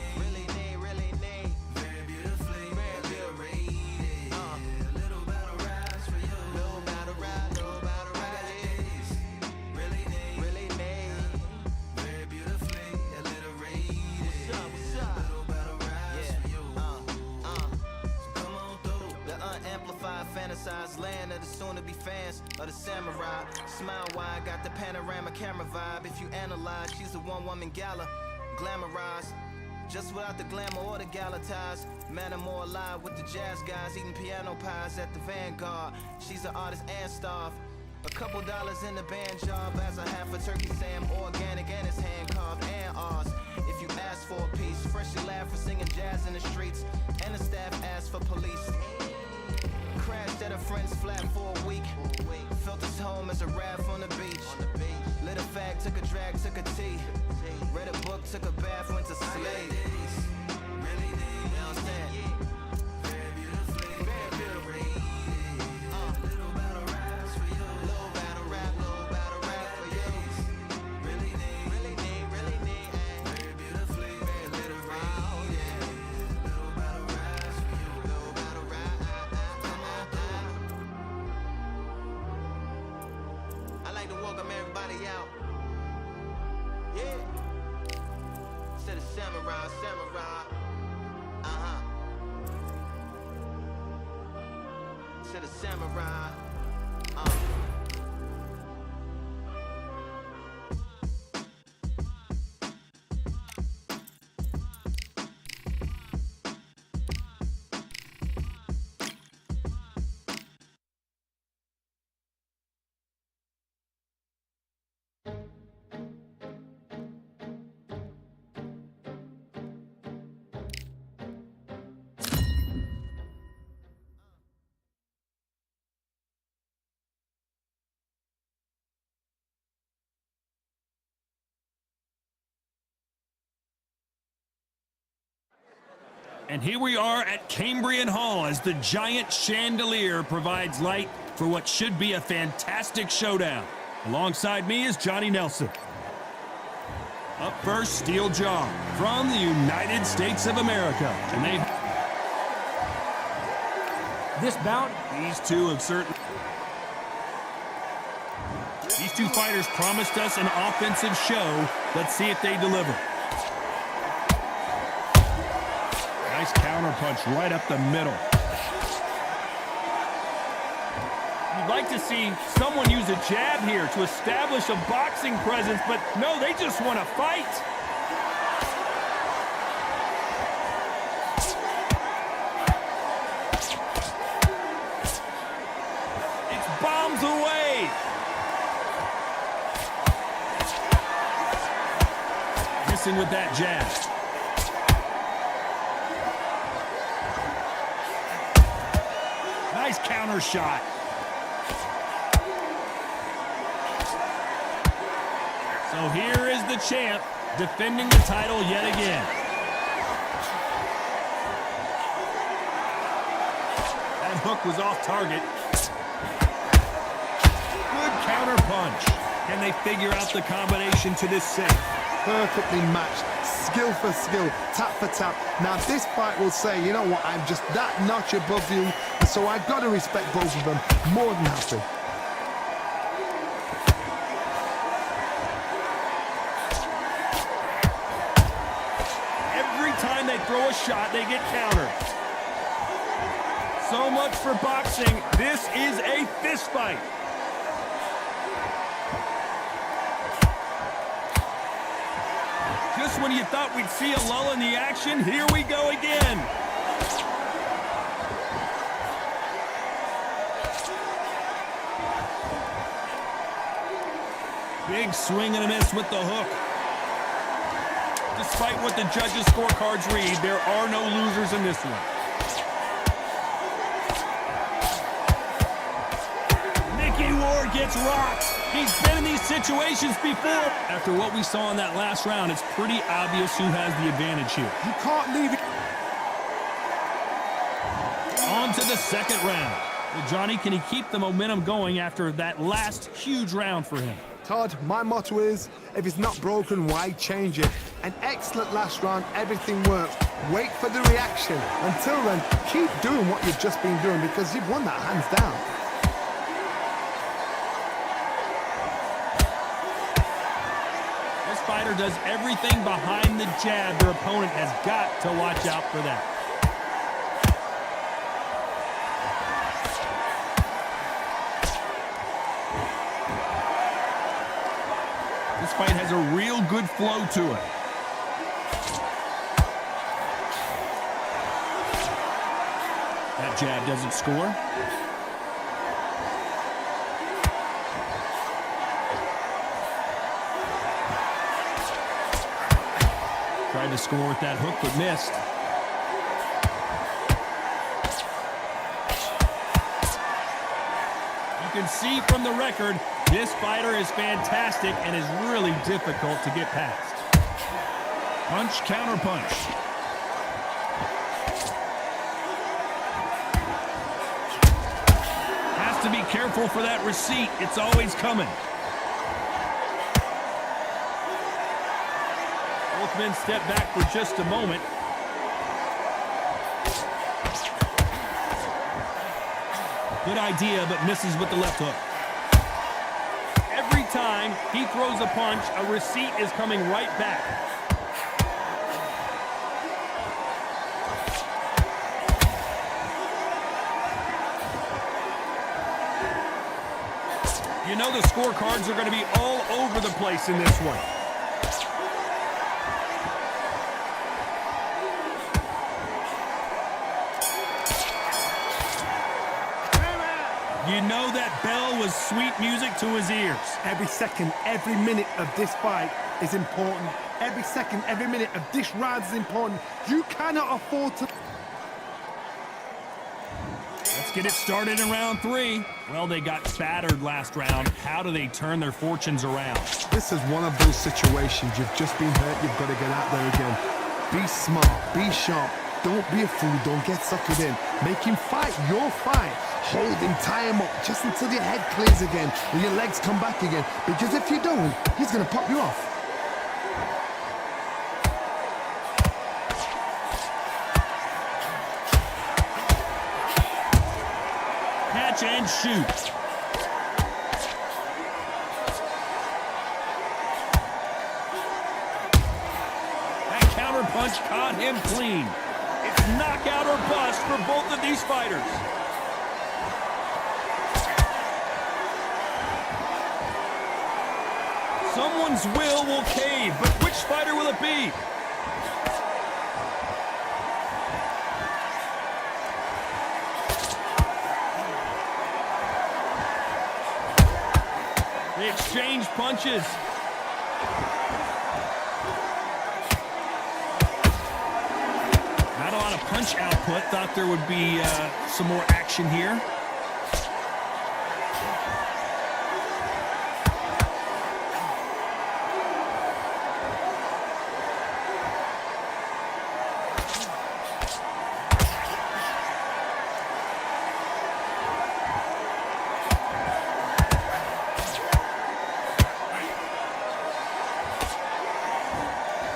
Fantasize land of the soon-to-be fans of the samurai. Smile wide, got the panorama camera vibe. If you analyze, she's a one-woman gala, glamorized. Just without the glamour or the gala ties. Man, I'm more alive with the jazz guys, eating piano pies at the Vanguard. She's an artist and staff. A couple dollars in the band job as a half a turkey Sam, organic and it's hand carved and ours. If you ask for a piece, freshly laughed for singing jazz in the streets, and the staff asked for police. Crashed at a friend's flat for a week. Felt his home as a raft on the beach. Lit a fag, took a drag, took a tea. Read a book, took a bath, went to sleep. To the samurai, And here we are at Cambrian Hall as the giant chandelier provides light for what should be a fantastic showdown. Alongside me is Johnny Nelson. Up first, Steel Jaw from the United States of America. And this bout, these two fighters promised us an offensive show. Let's see if they deliver. Nice counter punch right up the middle. You'd like to see someone use a jab here to establish a boxing presence, but no, they just want to fight. It's bombs away. Missing with that jab. Nice counter shot. So here is the champ defending the title yet again. That hook was off target. Good counter punch. Can they figure out the combination to this save? Perfectly matched, skill for skill, tap for tap. Now this fight will say, you know what, I'm just that notch above you, so I've got to respect both of them more than happy. Every time they throw a shot, they get countered. So much for boxing. This is a fist fight. Just when you thought we'd see a lull in the action, here we go again. Big swing and a miss with the hook. Despite what the judges' scorecards read, there are no losers in this one. Mickey Ward gets rocked. He's been in these situations before. After what we saw in that last round, it's pretty obvious who has the advantage here. You can't leave it. On to the second round. Well, Johnny, can he keep the momentum going after that last huge round for him? Todd, my motto is, if it's not broken, why change it? An excellent last round, everything works. Wait for the reaction. Until then, keep doing what you've just been doing because you've won that hands down. This fighter does everything behind the jab. Their opponent has got to watch out for that. fight has a real good flow to it. That jab doesn't score. Tried to score with that hook, but missed. You can see from the record, this fighter is fantastic and is really difficult to get past. Punch, counter punch. Has to be careful for that receipt. It's always coming. Both men step back for just a moment. Good idea, but misses with the left hook. Every time he throws a punch, a receipt is coming right back. You know the scorecards are going to be all over the place in this one. You know that bell was sweet music to his ears. Every second, every minute of this fight is important. Every second, every minute of this round is important. You cannot afford to... Let's get it started in round 3. Well, they got battered last round. How do they turn their fortunes around? This is one of those situations. You've just been hurt. You've got to get out there again. Be smart. Be sharp. Don't be a fool. Don't get suckered in. Make him fight your fight. Hold him, tie him up, just until your head clears again and your legs come back again. Because if you don't, he's going to pop you off. Catch and shoot. That counter punch caught him clean. It's knockout or bust for both of these fighters. Someone's will cave, but which fighter will it be? They exchange punches. Not a lot of punch output. Thought there would be some more action here.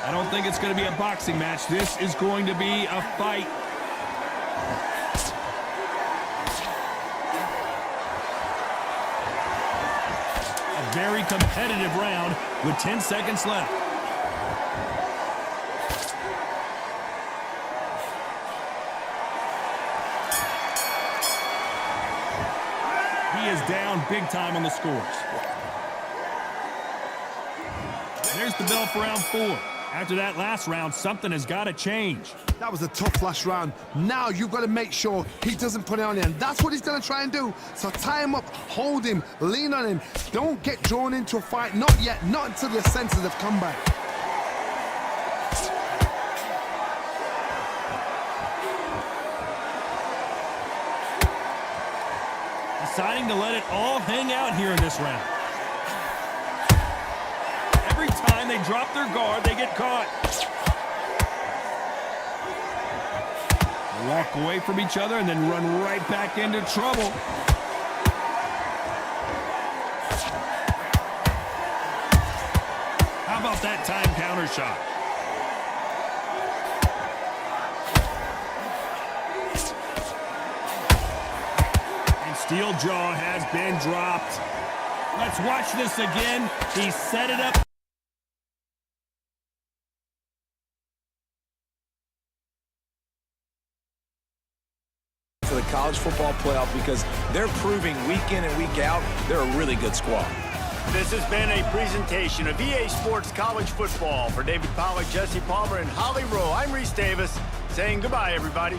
I don't think it's going to be a boxing match. This is going to be a fight. A very competitive round with 10 seconds left. He is down big time on the scores. There's the bell for round 4. After that last round, something has got to change. That was a tough last round. Now you've got to make sure he doesn't put it on you, and that's what he's going to try and do. So tie him up, hold him, lean on him. Don't get drawn into a fight. Not yet. Not until your senses have come back. Deciding to let it all hang out here in this round. Every time they drop their guard, they get caught. They walk away from each other and then run right back into trouble. How about that time counter shot? And steel jaw has been dropped. Let's watch this again. He set it up. For the college football playoff, because they're proving week in and week out they're a really good squad. This has been a presentation of EA Sports College Football. For David Pollack, Jesse Palmer, and Holly Rowe, I'm Reese Davis saying goodbye, everybody.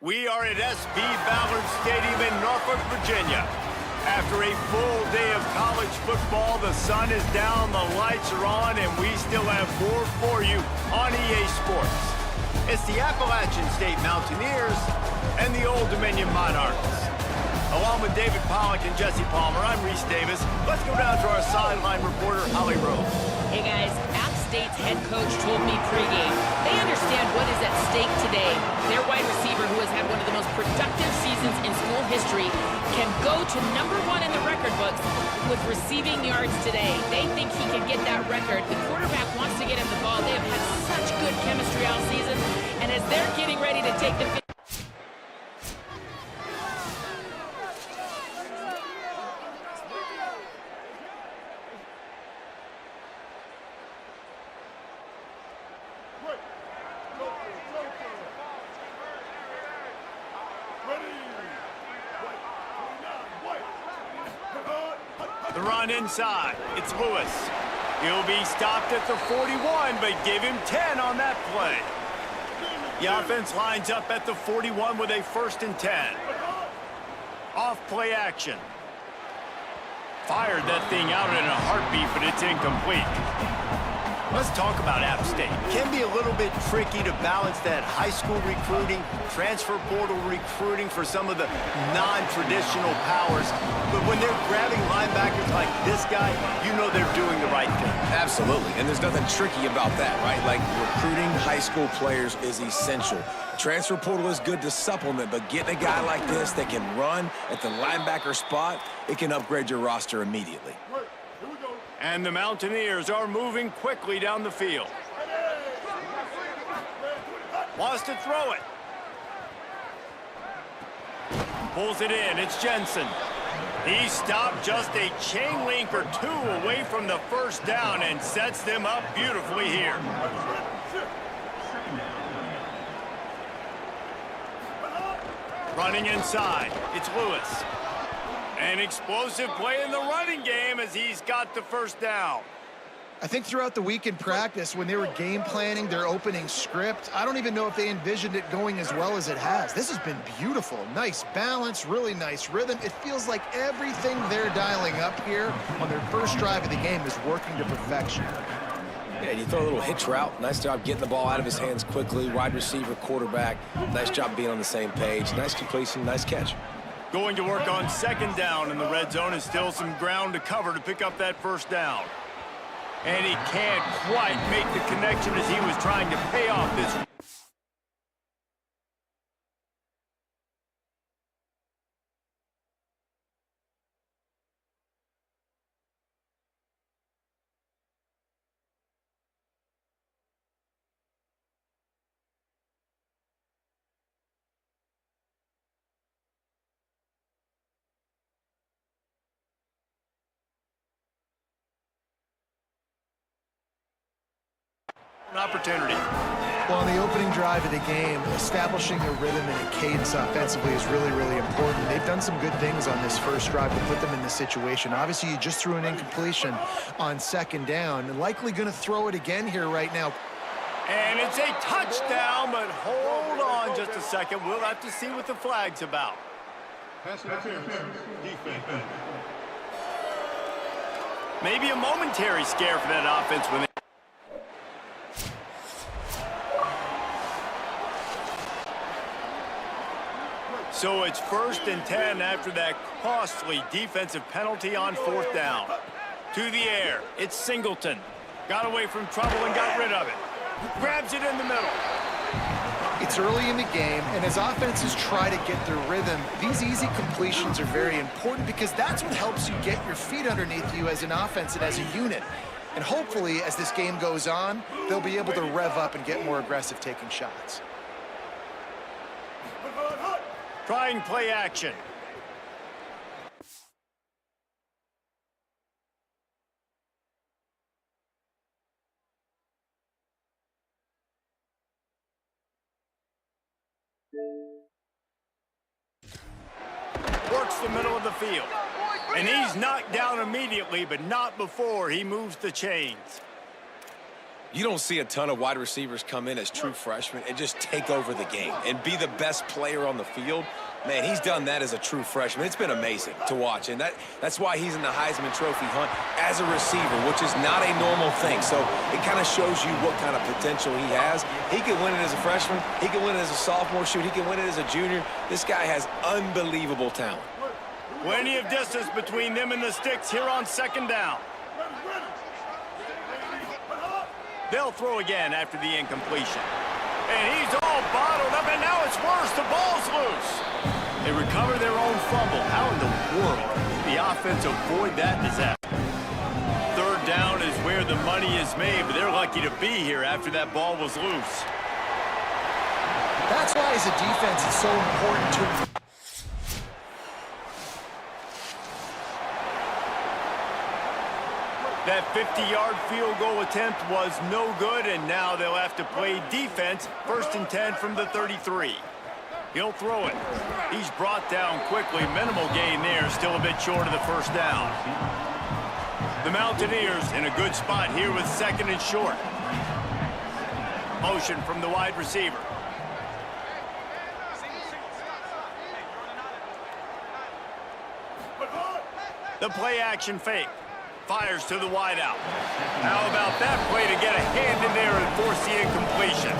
We are at SB Ballard Stadium in Norfolk, Virginia. After a full day of college football, the sun is down, the lights are on, and we still have more for you on EA Sports. It's the Appalachian State Mountaineers and the Old Dominion Monarchs. Along with David Pollack and Jesse Palmer, I'm Reese Davis. Let's go down to our sideline reporter, Holly Rowe. Hey guys, App State's head coach told me pregame they understand what is at stake today. Their wide receiver, who has had one of the most productive seasons in school history, can go to #1 in the record books with receiving yards today. They think he can get that record. The quarterback wants to get him the ball. They have had such good chemistry all season, and as they're getting ready to take the The run inside. It's Lewis. He'll be stopped at the 41, but give him 10 on that play. The offense lines up at the 41 with a 1st and 10. Off play action. Fired that thing out in a heartbeat, but it's incomplete. Let's talk about App State. Can be a little bit tricky to balance that high school recruiting, transfer portal recruiting for some of the non-traditional powers. But when they're grabbing linebackers like this guy, you know they're doing the right thing. Absolutely, and there's nothing tricky about that, right? Like, recruiting high school players is essential. Transfer portal is good to supplement, but getting a guy like this that can run at the linebacker spot, it can upgrade your roster immediately. And the Mountaineers are moving quickly down the field. Wants to throw it. Pulls it in. It's Jensen. He stopped just a chain link or two away from the 1st down and sets them up beautifully here. Running inside. It's Lewis. An explosive play in the running game as he's got the 1st down. I think throughout the week in practice, when they were game planning their opening script, I don't even know if they envisioned it going as well as it has. This has been beautiful. Nice balance, really nice rhythm. It feels like everything they're dialing up here on their first drive of the game is working to perfection. Yeah, you throw a little hitch route. Nice job getting the ball out of his hands quickly. Wide receiver, quarterback. Nice job being on the same page. Nice completion, nice catch. Going to work on 2nd down in the red zone, and still some ground to cover to pick up that 1st down. And he can't quite make the connection as he was trying to pay off this An opportunity. Well, on the opening drive of the game, establishing a rhythm and a cadence offensively is really, really important. They've done some good things on this first drive to put them in this situation. Obviously, you just threw an incompletion on second down, and likely going to throw it again here right now. And it's a touchdown, but hold on just a second. We'll have to see what the flag's about. Maybe a momentary scare for that offense when they... So it's 1st and 10 after that costly defensive penalty on 4th down. To the air, it's Singleton. Got away from trouble and got rid of it. Grabs it in the middle. It's early in the game, and as offenses try to get their rhythm, these easy completions are very important because that's what helps you get your feet underneath you as an offense and as a unit. And hopefully, as this game goes on, they'll be able to rev up and get more aggressive taking shots. Trying play action. Works the middle of the field. And he's knocked down immediately, but not before he moves the chains. You don't see a ton of wide receivers come in as true freshmen and just take over the game and be the best player on the field. Man, he's done that as a true freshman. It's been amazing to watch, and that's why he's in the Heisman Trophy hunt as a receiver, which is not a normal thing. So it kind of shows you what kind of potential he has. He can win it as a freshman. He can win it as a sophomore. Shoot, he can win it as a junior. This guy has unbelievable talent. Plenty of distance between them and the sticks here on 2nd down. They'll throw again after the incompletion. And he's all bottled up, and now it's worse. The ball's loose. They recover their own fumble. How in the world did the offense avoid that disaster? 3rd down is where the money is made, but they're lucky to be here after that ball was loose. That's why, as a defense, it's so important to... That 50-yard field goal attempt was no good, and now they'll have to play defense. 1st and 10 from the 33. He'll throw it. He's brought down quickly. Minimal gain there, still a bit short of the 1st down. The Mountaineers in a good spot here with 2nd and short. Motion from the wide receiver. The play action fake. Fires to the wideout. How about that play to get a hand in there and force the incompletion?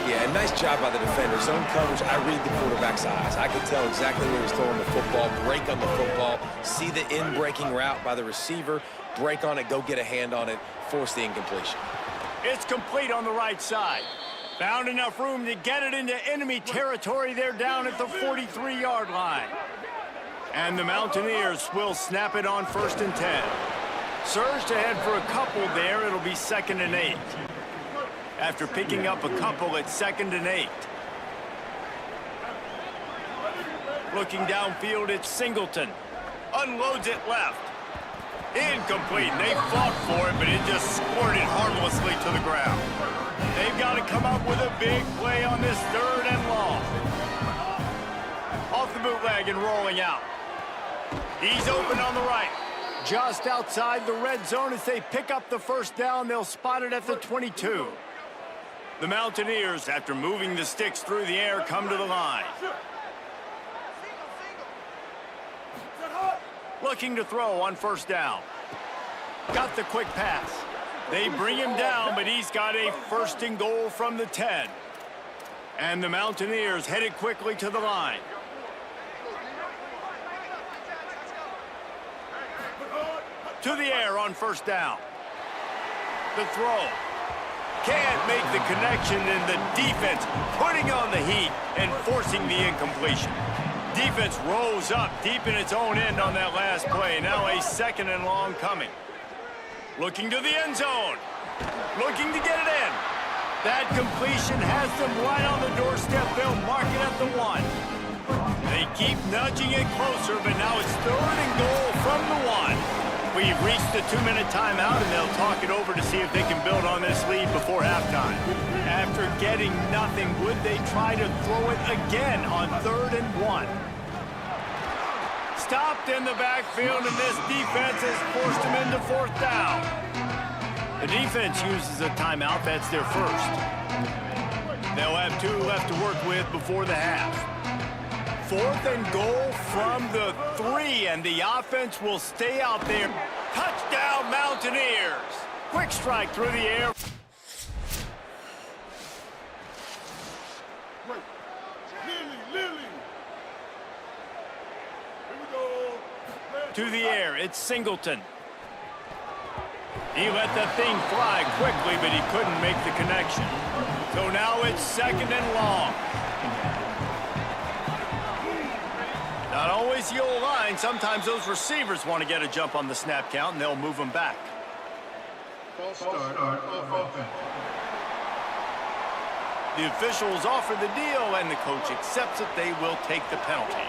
Yeah, nice job by the defender. Zone coverage, I read the quarterback's eyes. I could tell exactly where he was throwing the football, break on the football, see the in-breaking route by the receiver, break on it, go get a hand on it, force the incompletion. It's complete on the right side. Found enough room to get it into enemy territory. They're down at the 43-yard line. And the Mountaineers will snap it on 1st and 10. Surged ahead for a couple there. It'll be 2nd and 8. After picking up a couple at 2nd and 8. Looking downfield, it's Singleton. Unloads it left. Incomplete. They fought for it, but it just squirted harmlessly to the ground. They've got to come up with a big play on this 3rd and long. Off the bootleg and rolling out. He's open on the right. Just outside the red zone as they pick up the 1st down. They'll spot it at the 22. The Mountaineers, after moving the sticks through the air, come to the line. Looking to throw on 1st down. Got the quick pass. They bring him down, but he's got a 1st and goal from the 10. And the Mountaineers headed quickly to the line. To the air on 1st down. The throw. Can't make the connection, and the defense putting on the heat and forcing the incompletion. Defense rolls up deep in its own end on that last play. Now a 2nd and long coming. Looking to the end zone. Looking to get it in. That completion has them right on the doorstep. They'll mark it at the 1. They keep nudging it closer, but now it's 3rd and goal from the 1. We've reached the 2-minute timeout, and they'll talk it over to see if they can build on this lead before halftime. After getting nothing, would they try to throw it again on 3rd and 1? Stopped in the backfield, and this defense has forced him into 4th down. The defense uses a timeout. That's their first. They'll have 2 left to work with before the half. 4th and goal from the 3, and the offense will stay out there. Touchdown, Mountaineers! Quick strike through the air. To the air, it's Singleton. He let the thing fly quickly, but he couldn't make the connection. So now it's 2nd and long. Not always the old line. Sometimes those receivers want to get a jump on the snap count, and they'll move them back. The officials offer the deal, and the coach accepts it. They will take the penalty.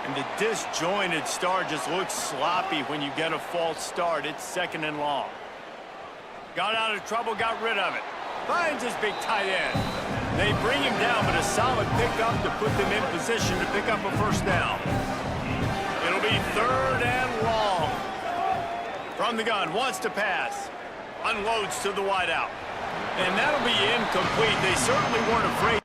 And the disjointed start just looks sloppy when you get a false start. It's 2nd and long. Got out of trouble, got rid of it. Finds his big tight end. They bring him down, but a solid pickup to put them in position to pick up a 1st down. It'll be 3rd and long. From the gun, wants to pass. Unloads to the wideout. And that'll be incomplete. They certainly weren't afraid.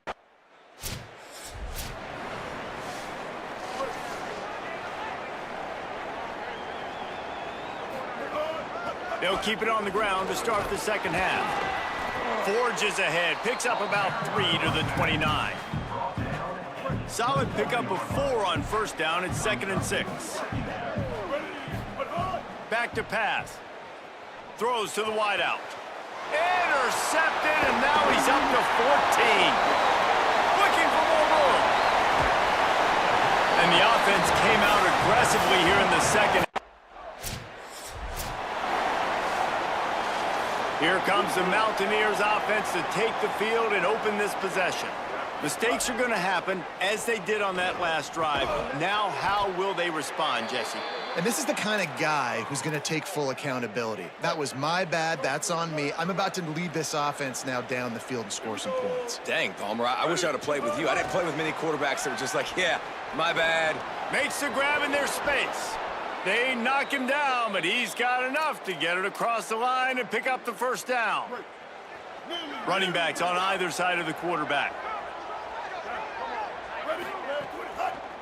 They'll keep it on the ground to start the 2nd half. Forges ahead, picks up about 3 to the 29. Solid pickup of 4 on 1st down. It's 2nd and 6. Back to pass. Throws to the wideout. Intercepted, and now he's up to 14. Looking for more room. And the offense came out aggressively here in the 2nd. Here comes the Mountaineers offense to take the field and open this possession. Mistakes are going to happen, as they did on that last drive. Now, how will they respond, Jesse? And this is the kind of guy who's going to take full accountability. That was my bad. That's on me. I'm about to lead this offense now down the field and score some points. Dang, Palmer, I wish I would have played with you. I didn't play with many quarterbacks that were just like, yeah, my bad. Makes the grab in their space. They knock him down, but he's got enough to get it across the line and pick up the 1st down. Running backs on either side of the quarterback.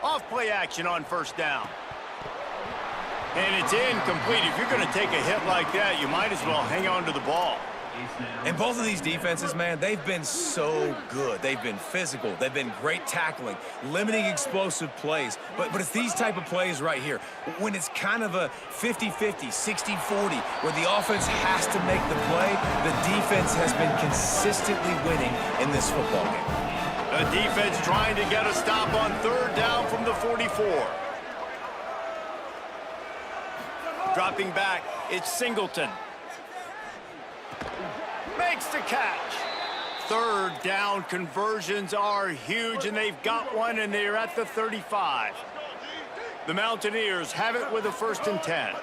Off play action on 1st down. And it's incomplete. If you're going to take a hit like that, you might as well hang on to the ball. And both of these defenses, man, they've been so good. They've been physical. They've been great tackling, limiting explosive plays. But it's these type of plays right here, when it's kind of a 50-50, 60-40, where the offense has to make the play, the defense has been consistently winning in this football game. The defense trying to get a stop on 3rd down from the 44. Dropping back, it's Singleton. Makes the catch. 3rd down conversions are huge, and they've got one, and they're at the 35. The Mountaineers have it with a 1st and 10.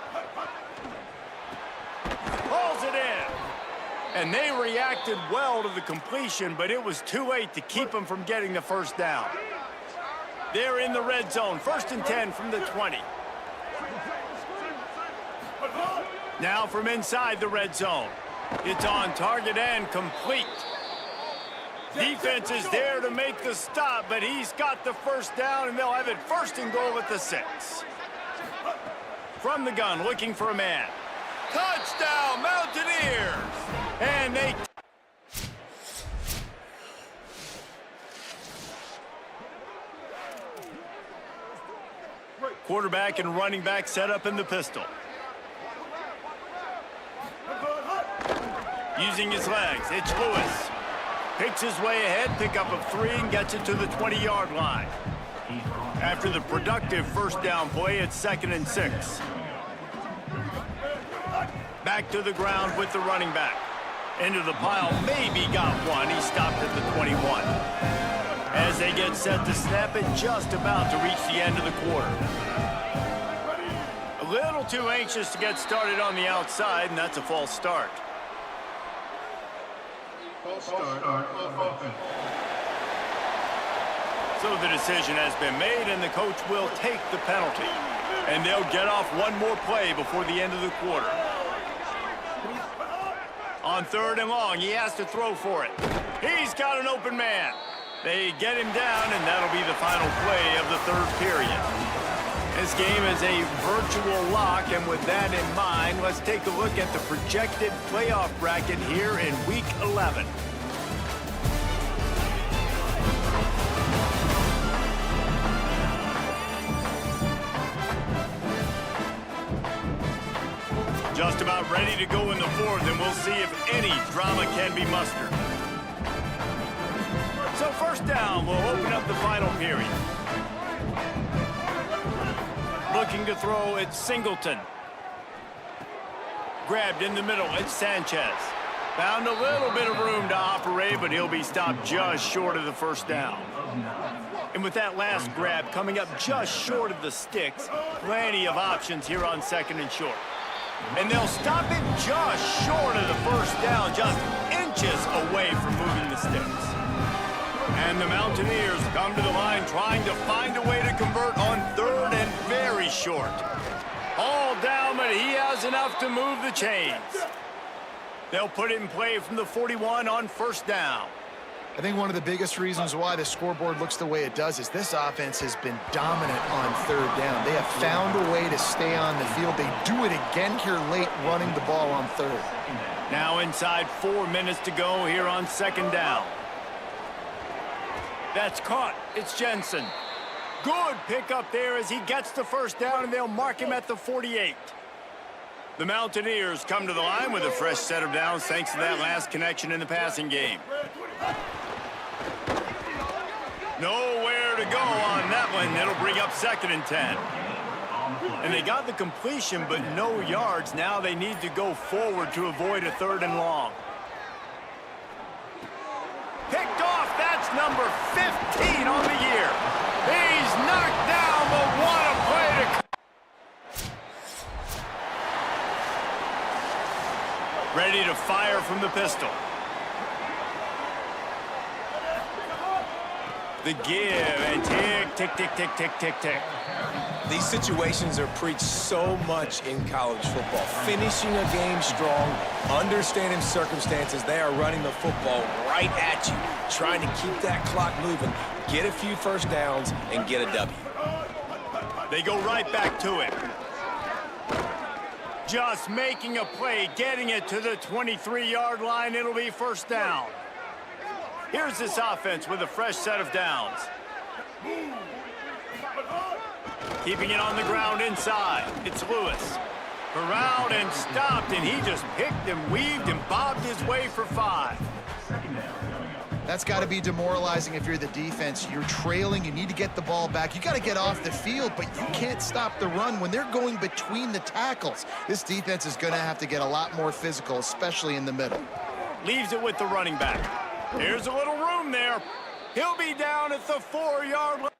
Hauls it in. And they reacted well to the completion, but it was too late to keep them from getting the 1st down. They're in the red zone. 1st and 10 from the 20. Now from inside the red zone. It's on target and complete. Defense is there to make the stop, but he's got the 1st down, and they'll have it 1st and goal at the 6. From the gun, looking for a man. Touchdown, Mountaineers! And they... Quarterback and running back set up in the pistol. Using his legs, it's Lewis. Picks his way ahead, pickup of 3, and gets it to the 20-yard line. After the productive 1st down play, it's 2nd and 6. Back to the ground with the running back. Into the pile, maybe got one. He stopped at the 21. As they get set to snap it, just about to reach the end of the quarter. little too anxious to get started on the outside, and that's a false start. False start. Offense. So the decision has been made, and the coach will take the penalty. And they'll get off one more play before the end of the quarter. On 3rd and long, he has to throw for it. He's got an open man. They get him down, and that'll be the final play of the 3rd period. This game is a virtual lock, and with that in mind, let's take a look at the projected playoff bracket here in Week 11. Just about ready to go in the 4th, and we'll see if any drama can be mustered. So 1st down will open up the final period. Looking to throw, it's Singleton. Grabbed in the middle, it's Sanchez. Found a little bit of room to operate, but he'll be stopped just short of the 1st down. And with that last grab coming up just short of the sticks, plenty of options here on 2nd and short. And they'll stop it just short of the 1st down, just inches away from moving the sticks. And the Mountaineers come to the line trying to find a way to convert on 3rd and very short. All down, but he has enough to move the chains. They'll put it in play from the 41 on 1st down. I think one of the biggest reasons why the scoreboard looks the way it does is this offense has been dominant on 3rd down. They have found a way to stay on the field. They do it again here late, running the ball on 3rd. Now inside 4 minutes to go here on 2nd down. That's caught. It's Jensen. Good pickup there as he gets the 1st down, and they'll mark him at the 48. The Mountaineers come to the line with a fresh set of downs thanks to that last connection in the passing game. Nowhere to go on that one. It'll bring up 2nd and 10. And they got the completion, but no yards. Now they need to go forward to avoid a 3rd and long. Picked off. That's number 15 on the year. He's knocked down, but what a play to... Ready to fire from the pistol. The give and tick, tick, tick, tick, tick, tick, tick. These situations are preached so much in college football. Finishing a game strong, understanding circumstances. They are running the football right at you, trying to keep that clock moving, get a few 1st downs, and get a W. They go right back to it. Just making a play, getting it to the 23-yard line. It'll be 1st down. Here's this offense with a fresh set of downs. Keeping it on the ground inside. It's Lewis. Around and stopped, and he just picked and weaved and bobbed his way for 5. That's got to be demoralizing if you're the defense. You're trailing, you need to get the ball back. You got to get off the field, but you can't stop the run when they're going between the tackles. This defense is going to have to get a lot more physical, especially in the middle. Leaves it with the running back. Here's a little room there. He'll be down at the 4-yard line.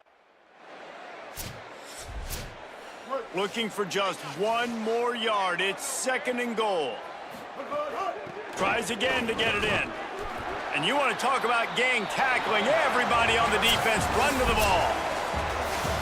Looking for just one more yard. It's 2nd and goal. Tries again to get it in. And you want to talk about gang tackling. Everybody on the defense run to the ball.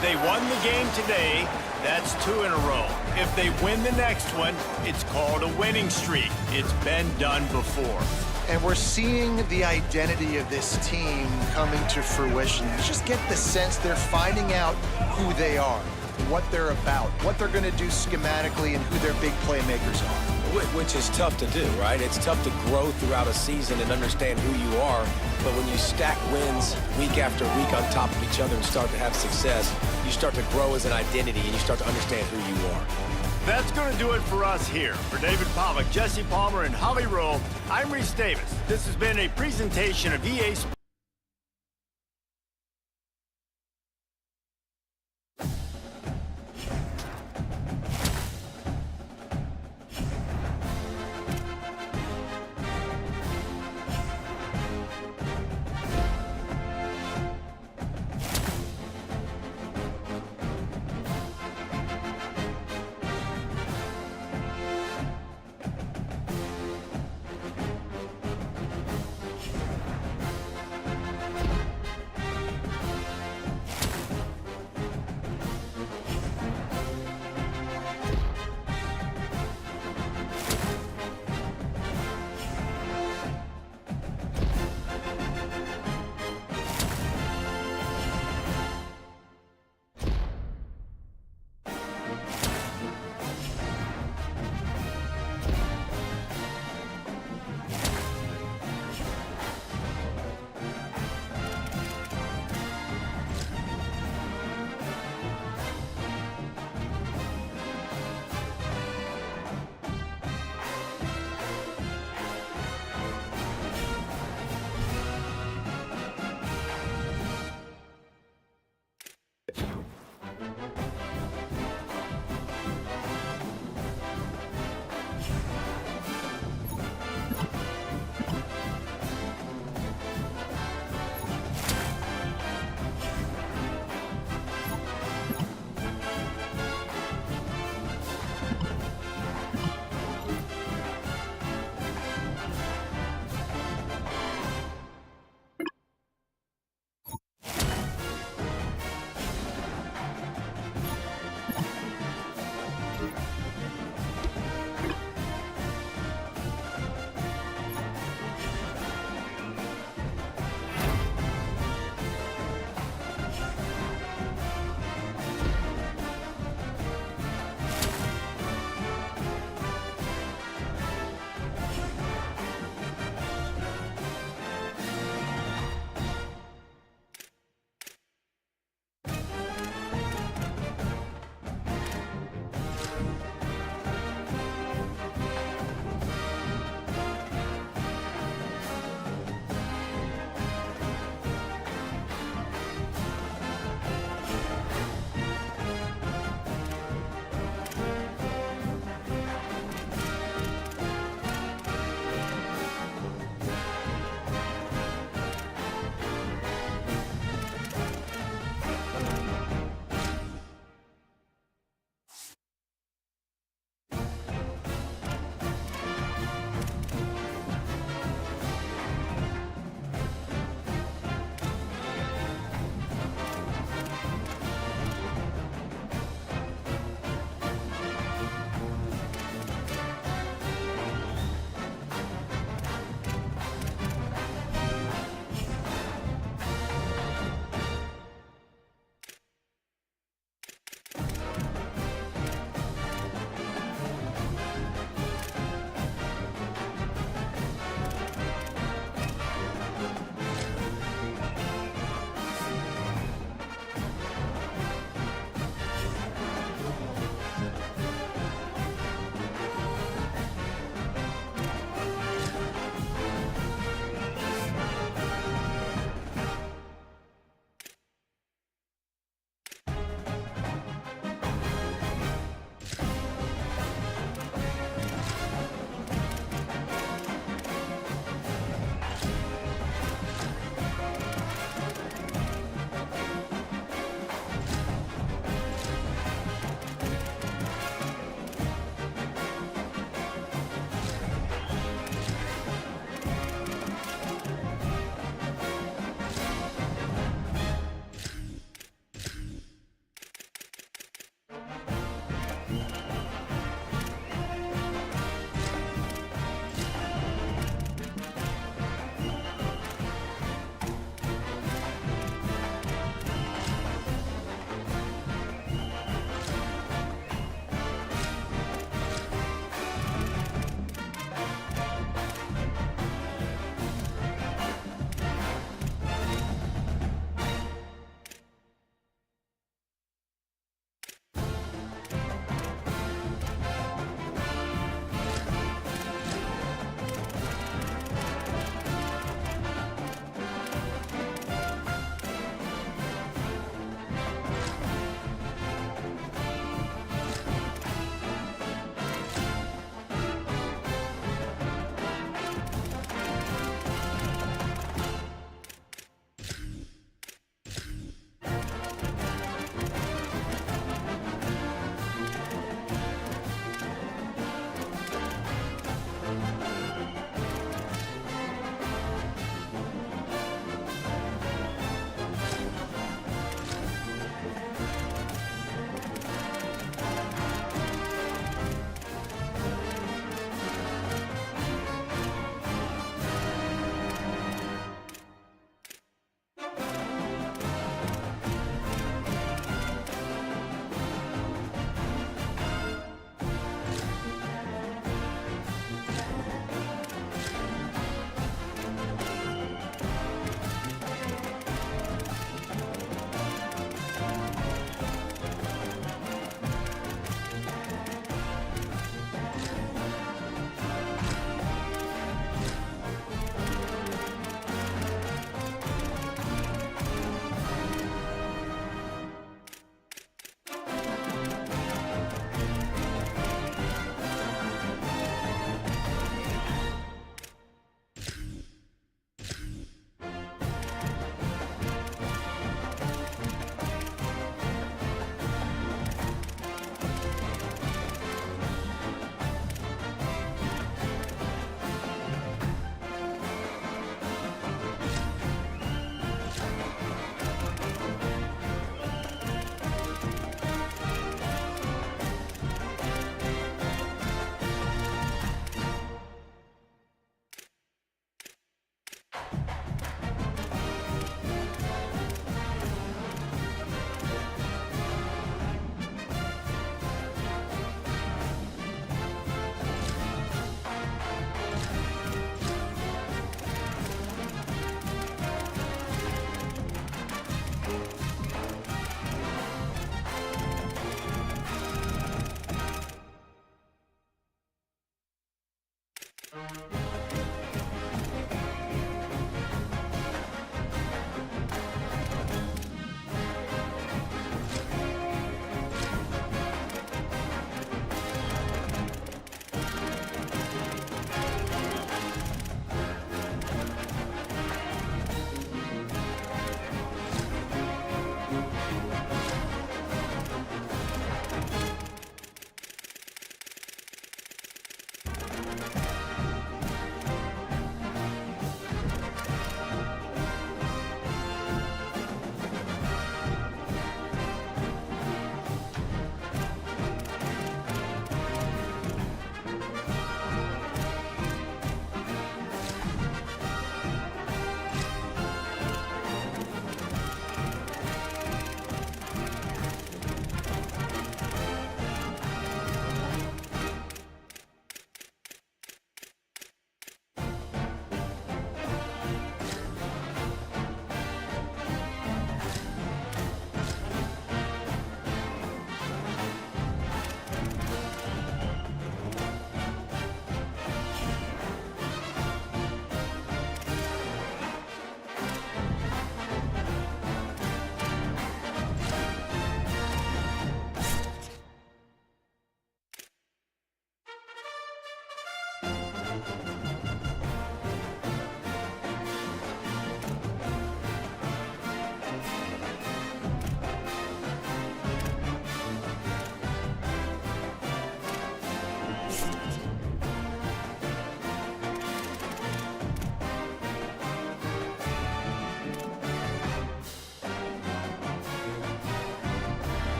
They won the game today. That's 2 in a row. If they win the next one, it's called a winning streak. It's been done before. And we're seeing the identity of this team coming to fruition. You just get the sense they're finding out who they are, what they're about, what they're going to do schematically, and who their big playmakers are. Which is tough to do, right? It's tough to grow throughout a season and understand who you are. But when you stack wins week after week on top of each other and start to have success, you start to grow as an identity and you start to understand who you are. That's going to do it for us here. For David Pollack, Jesse Palmer, and Holly Rowe, I'm Reese Davis. This has been a presentation of EA Sports.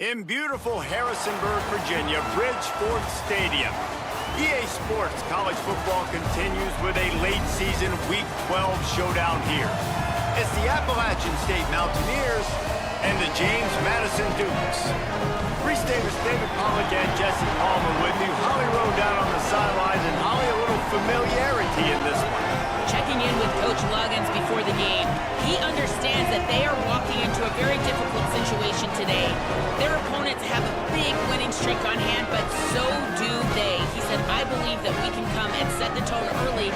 In beautiful Harrisonburg, Virginia, Bridgeport Stadium, EA Sports College Football continues with a late-season Week 12 showdown here. It's the Appalachian State Mountaineers and the James Madison Dukes. Reese Davis, David Pollock, and Jesse Palmer with you. Holly Rowe down on the sidelines, and Holly, a little familiarity in this one. Checking in with Coach Loggins before the game, he understands that they are walking into a very difficult situation today. Their opponents have a big winning streak on hand, but so do they. He said, I believe that we can come and set the tone early.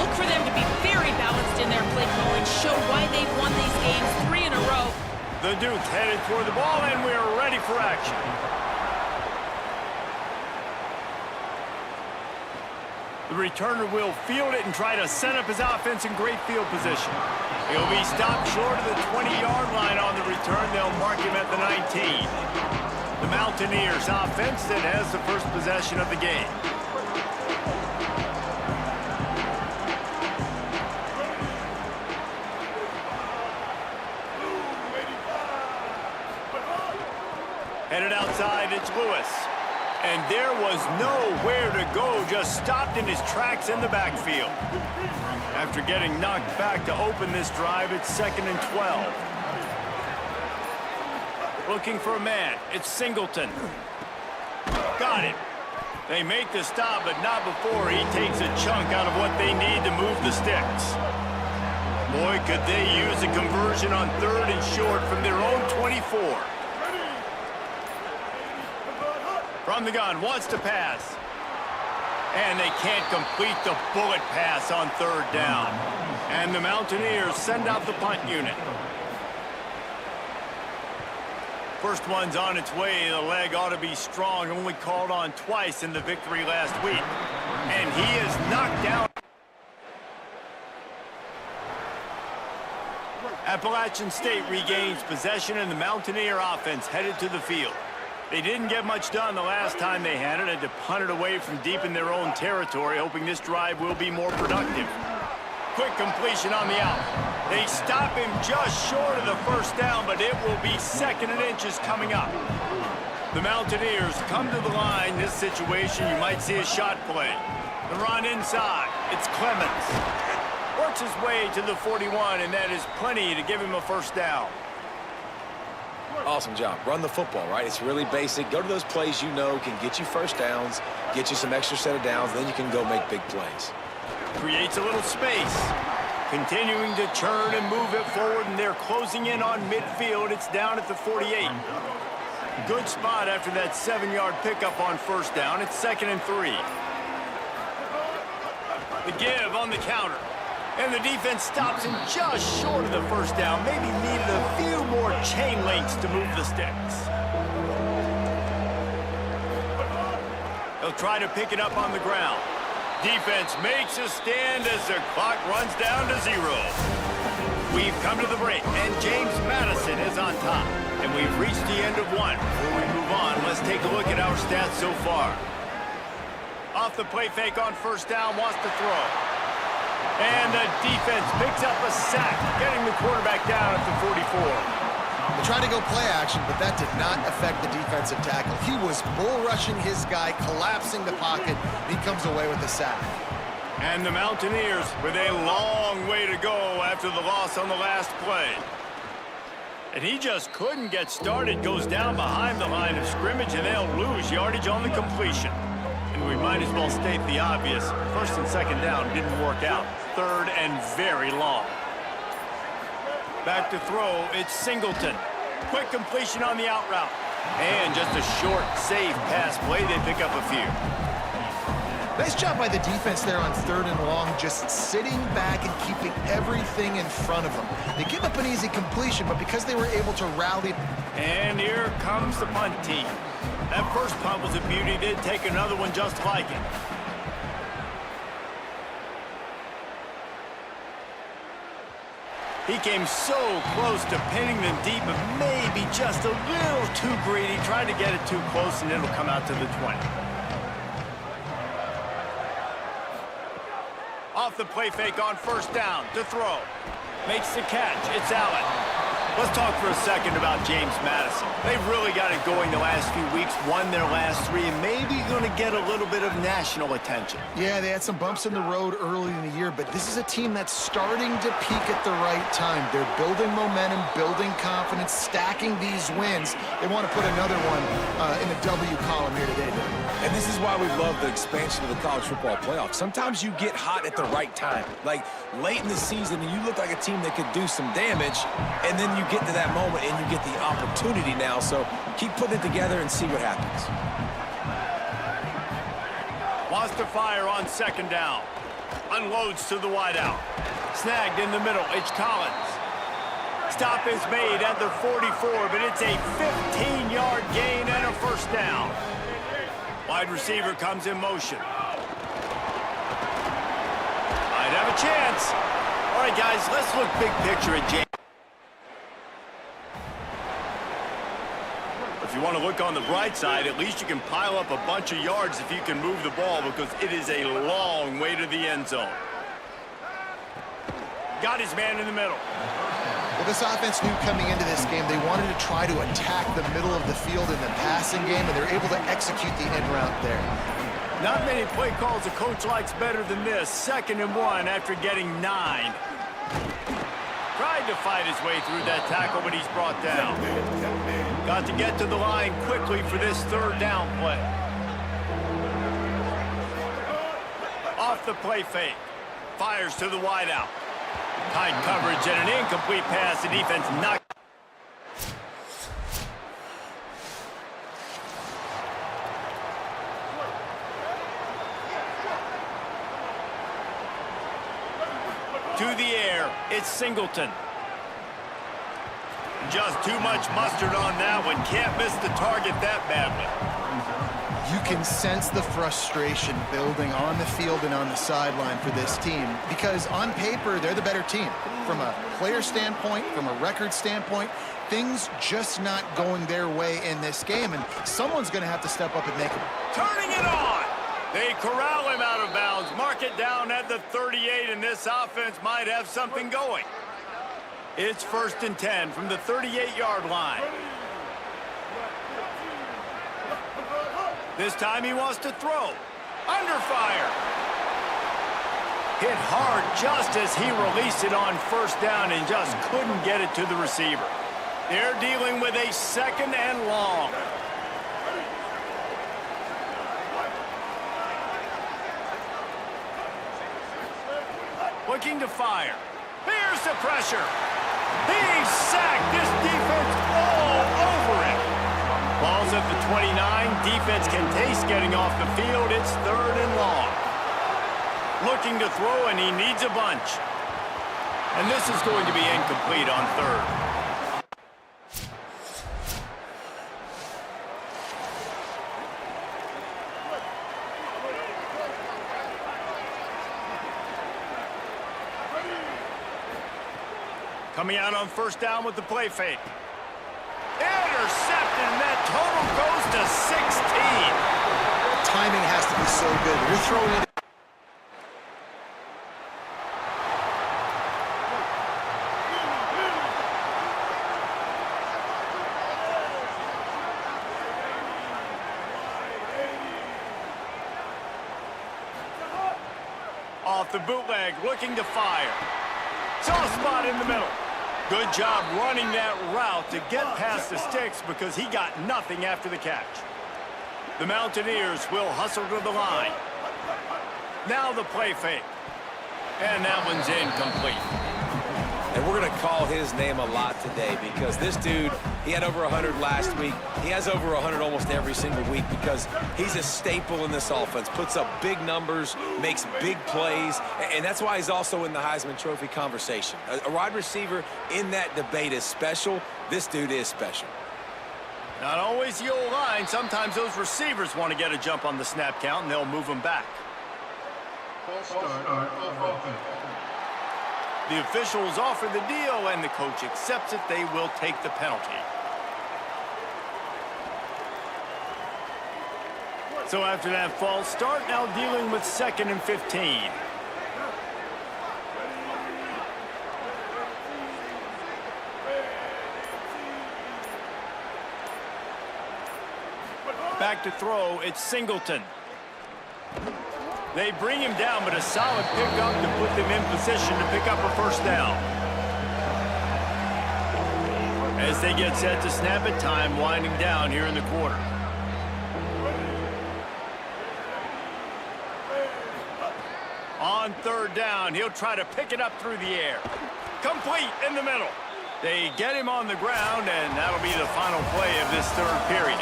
Look for them to be very balanced in their play calling, show why they've won these games 3 in a row. The Dukes headed toward the ball, and we're ready for action. The returner will field it and try to set up his offense in great field position. He'll be stopped short of the 20-yard line on the return. They'll mark him at the 19. The Mountaineers offense that has the first possession of the game. Headed outside, it's Lewis. And there was nowhere to go, just stopped in his tracks in the backfield. After getting knocked back to open this drive, it's 2nd and 12. Looking for a man, it's Singleton. Got it. They make the stop, but not before he takes a chunk out of what they need to move the sticks. Boy, could they use a conversion on 3rd and short from their own 24. From the gun, wants to pass. And they can't complete the bullet pass on 3rd down. And the Mountaineers send out the punt unit. First one's on its way. The leg ought to be strong. Only called on twice in the victory last week. And he is knocked down. Appalachian State regains possession, and the Mountaineer offense headed to the field. They didn't get much done the last time they had it. Had to punt it away from deep in their own territory, hoping this drive will be more productive. Quick completion on the out. They stop him just short of the 1st down, but it will be 2nd and inches coming up. The Mountaineers come to the line. This situation, you might see a shot play. The run inside. It's Clemens. Works his way to the 41, and that is plenty to give him a 1st down. Awesome job. Run the football, right? It's really basic. Go to those plays you know can get you 1st downs, get you some extra set of downs, then you can go make big plays. Creates a little space. Continuing to churn and move it forward, and they're closing in on midfield. It's down at the 48. Good spot after that 7-yard pickup on 1st down. It's 2nd and 3. The give on the counter. And the defense stops him just short of the 1st down. Maybe needed a few more chain links to move the sticks. He'll try to pick it up on the ground. Defense makes a stand as the clock runs down to 0. We've come to the break, and James Madison is on top. And we've reached the end of one. Before we move on, let's take a look at our stats so far. Off the play fake on 1st down, wants to throw. And the defense picks up a sack, getting the quarterback down at the 44. They tried to go play action, but that did not affect the defensive tackle. He was bull rushing his guy, collapsing the pocket. He comes away with a sack. And the Mountaineers with a long way to go after the loss on the last play. And he just couldn't get started. Goes down behind the line of scrimmage, and they'll lose yardage on the completion. And we might as well state the obvious. 1st and 2nd down didn't work out. 3rd and very long. Back to throw, it's Singleton. Quick completion on the out route. And just a short, safe pass play. They pick up a few. Nice job by the defense there on 3rd and long, just sitting back and keeping everything in front of them. They give up an easy completion, but because they were able to rally. And here comes the punt team. That first punt was a beauty. They'd take another one just like it. He came so close to pinning them deep, but maybe just a little too greedy. Tried to get it too close, and it'll come out to the 20. Off the play fake on 1st down to throw. Makes the catch. It's Allen. Let's talk for a second about James Madison. They've really got it going the last few weeks, won their last 3, and maybe going to get a little bit of national attention. Yeah, they had some bumps in the road early in the year, but this is a team that's starting to peak at the right time. They're building momentum, building confidence, stacking these wins. They want to put another one in the W column here today, Bill. And this is why we love the expansion of the college football playoff. Sometimes you get hot at the right time, like late in the season, and you look like a team that could do some damage, and then you get to that moment and you get the opportunity now. So keep putting it together and see what happens. Wants to fire on second down. Unloads to the wideout. Snagged in the middle. H. Collins. Stop is made at the 44, but it's a 15-yard gain and a first down. Wide receiver comes in motion. Might have a chance. All right, guys, let's look big picture at James. If you want to look on the bright side, at least you can pile up a bunch of yards if you can move the ball, because it is a long way to the end zone. Got his man in the middle. Well, this offense knew coming into this game they wanted to try to attack the middle of the field in the passing game, and they're able to execute the end route there. Not many play calls a coach likes better than this. 2nd and 1 after getting 9. Tried to fight his way through that tackle, but he's brought down. Got to get to the line quickly for this 3rd down play. Off the play fake. Fires to the wideout. Tight coverage and an incomplete pass. The defense knocked. To the air, it's Singleton. Just too much mustard on that one. Can't miss the target that badly. You can sense the frustration building on the field and on the sideline for this team, because on paper, they're the better team. From a player standpoint, from a record standpoint, things just not going their way in this game, and someone's going to have to step up and make it. Turning it on! They corral him out of bounds, mark it down at the 38, and this offense might have something going. It's 1st and 10 from the 38-yard line. This time he wants to throw. Under fire. Hit hard just as he released it on 1st down and just couldn't get it to the receiver. They're dealing with a 2nd and long. Looking to fire. Here's the pressure. He's sacked. This defense all over him. Ball's at the 29. Defense can taste getting off the field. It's 3rd and long. Looking to throw, and he needs a bunch. And this is going to be incomplete on 3rd. Coming out on 1st down with the play fake. Intercepted, and that total goes to 16. Timing has to be so good. You're throwing it. Off the bootleg, looking to fire. Soft spot in the middle. Good job running that route to get past the sticks, because he got nothing after the catch. The Mountaineers will hustle to the line. Now the play fake. And that one's incomplete. And we're going to call his name a lot today, because this dude, he had over 100 last week. He has over 100 almost every single week, because he's a staple in this offense. Puts up big numbers, makes big plays, and that's why he's also in the Heisman Trophy conversation. A wide receiver in that debate is special. This dude is special. Not always the old line. Sometimes those receivers want to get a jump on the snap count, and they'll move them back. False start of offense. The officials offer the deal, and the coach accepts it. They will take the penalty. So after that false start, now dealing with 2nd and 15. back to throw. It's Singleton. They bring him down, but a solid pickup to put them in position to pick up a first down. As they get set to snap it, time winding down here in the quarter. On third down, he'll try to pick it up through the air. Complete in the middle. They get him on the ground, and that'll be the final play of this third period.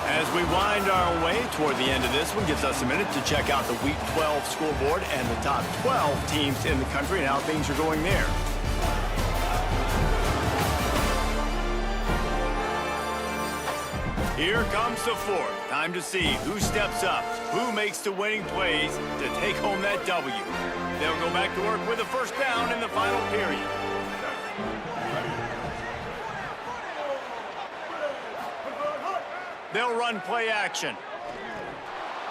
As we wind our way toward the end of this one, gives us a minute to check out the Week 12 scoreboard and the top 12 teams in the country and how things are going there. Here comes the fourth. Time to see who steps up, who makes the winning plays to take home that W. They'll go back to work with a first down in the final period. They'll run play action.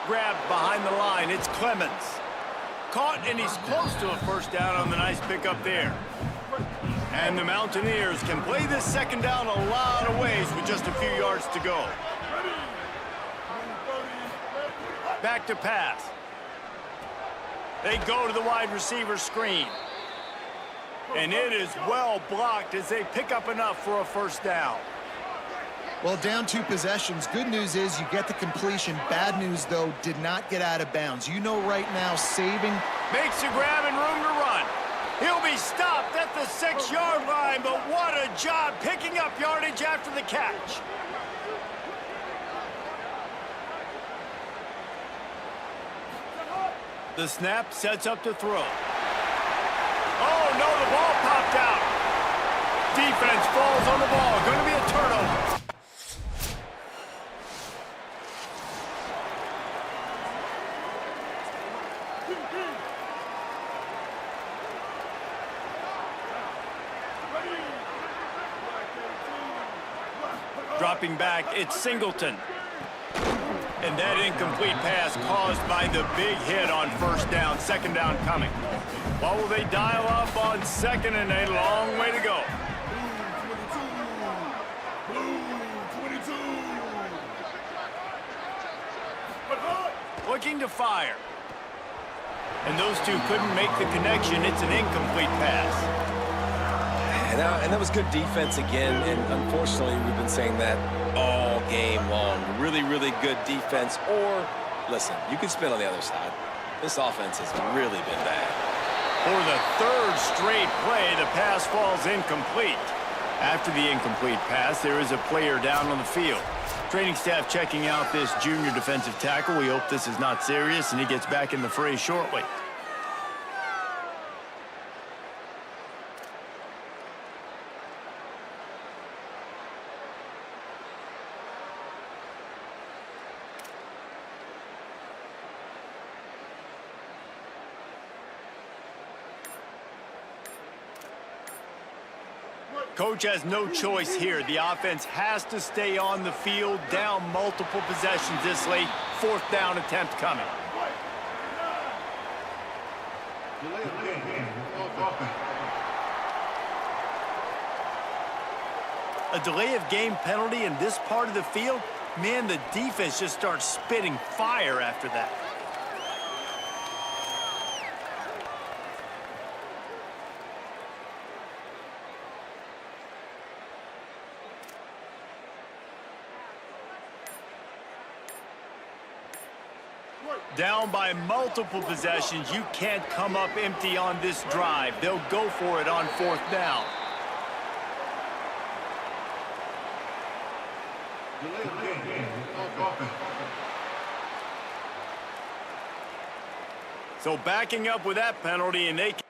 Grabbed behind the line, it's Clemens. Caught, and he's close to a first down on the nice pickup there. And the Mountaineers can play this second down a lot of ways with just a few yards to go. Back to pass. They go to the wide receiver screen. And it is well blocked as they pick up enough for a first down. Well, down 2 possessions. Good news is you get the completion. Bad news, though, did not get out of bounds. You know right now, saving... Makes a grab and room to run. He'll be stopped at the 6-yard line, but what a job picking up yardage after the catch. The snap sets up to throw. Oh, no, the ball popped out. Defense falls on the ball. Going to be a turnover. Dropping back, it's Singleton. And that incomplete pass caused by the big hit on first down, second down coming. What will they dial up on second and a long way to go? Looking to fire. And those two couldn't make the connection. It's an incomplete pass. And that was good defense again, and unfortunately, we've been saying that all game long. Really, really good defense, or, listen, you can spin on the other side. This offense has really been bad. For the third straight play, the pass falls incomplete. After the incomplete pass, there is a player down on the field. Training staff checking out this junior defensive tackle. We hope this is not serious, and he gets back in the fray shortly. Coach has no choice here. The offense has to stay on the field, down multiple possessions this late. Fourth down attempt coming. A delay of game penalty in this part of the field? Man, the defense just starts spitting fire after that. Down by multiple possessions, you can't come up empty on this drive. They'll go for it on fourth down. So backing up with that penalty, and they can...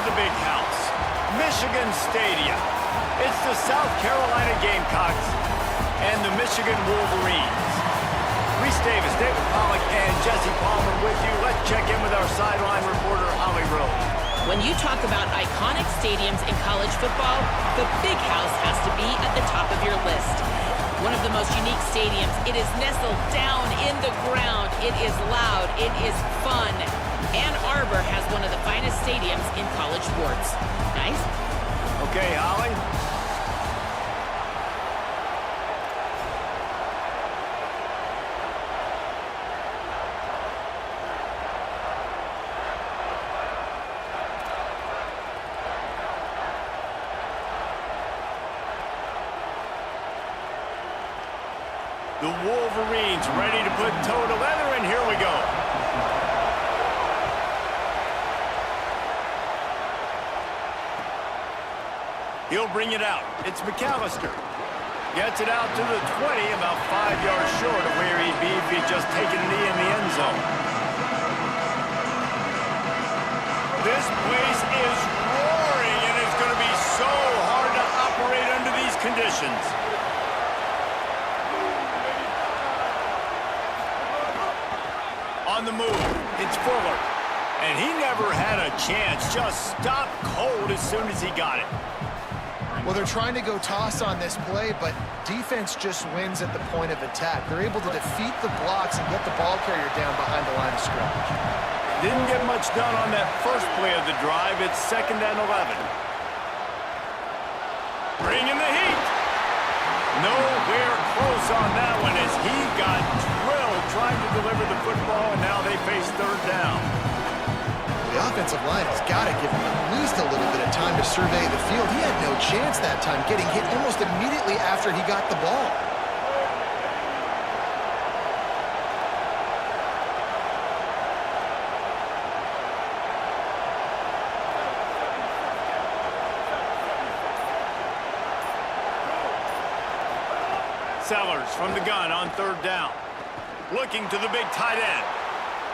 the big house, Michigan Stadium. It's the South Carolina Gamecocks and the Michigan Wolverines. Reese Davis, David Pollack, and Jesse Palmer with you. Let's check in with our sideline reporter, Holly Rose. When you talk about iconic stadiums in college football, the Big House has to be at the top of your list. One of the most unique stadiums. It is nestled down in the ground. It is loud. It is fun. Ann Arbor has one of the finest stadiums in college sports. Nice? Okay, Holly. The Wolverines ready to put toe to leather, and here we go. He'll bring it out. It's McAllister. Gets it out to the 20, about 5 yards short of where he'd be if he'd just taken a knee in the end zone. This place is roaring, and it's going to be so hard to operate under these conditions. On the move, it's Fuller. And he never had a chance, just stopped cold as soon as he got it. Well, they're trying to go toss on this play, but defense just wins at the point of attack. They're able to defeat the blocks and get the ball carrier down behind the line of scrimmage. Didn't get much done on that first play of the drive. It's 2nd and 11. Bringing the heat. Nowhere close on that one as he got drilled trying to deliver the football, and now they face 3rd down. The offensive line has got to give him at least a little bit of time to survey the field. He had no chance that time, getting hit almost immediately after he got the ball. Sellers from the gun on 3rd down. Looking to the big tight end.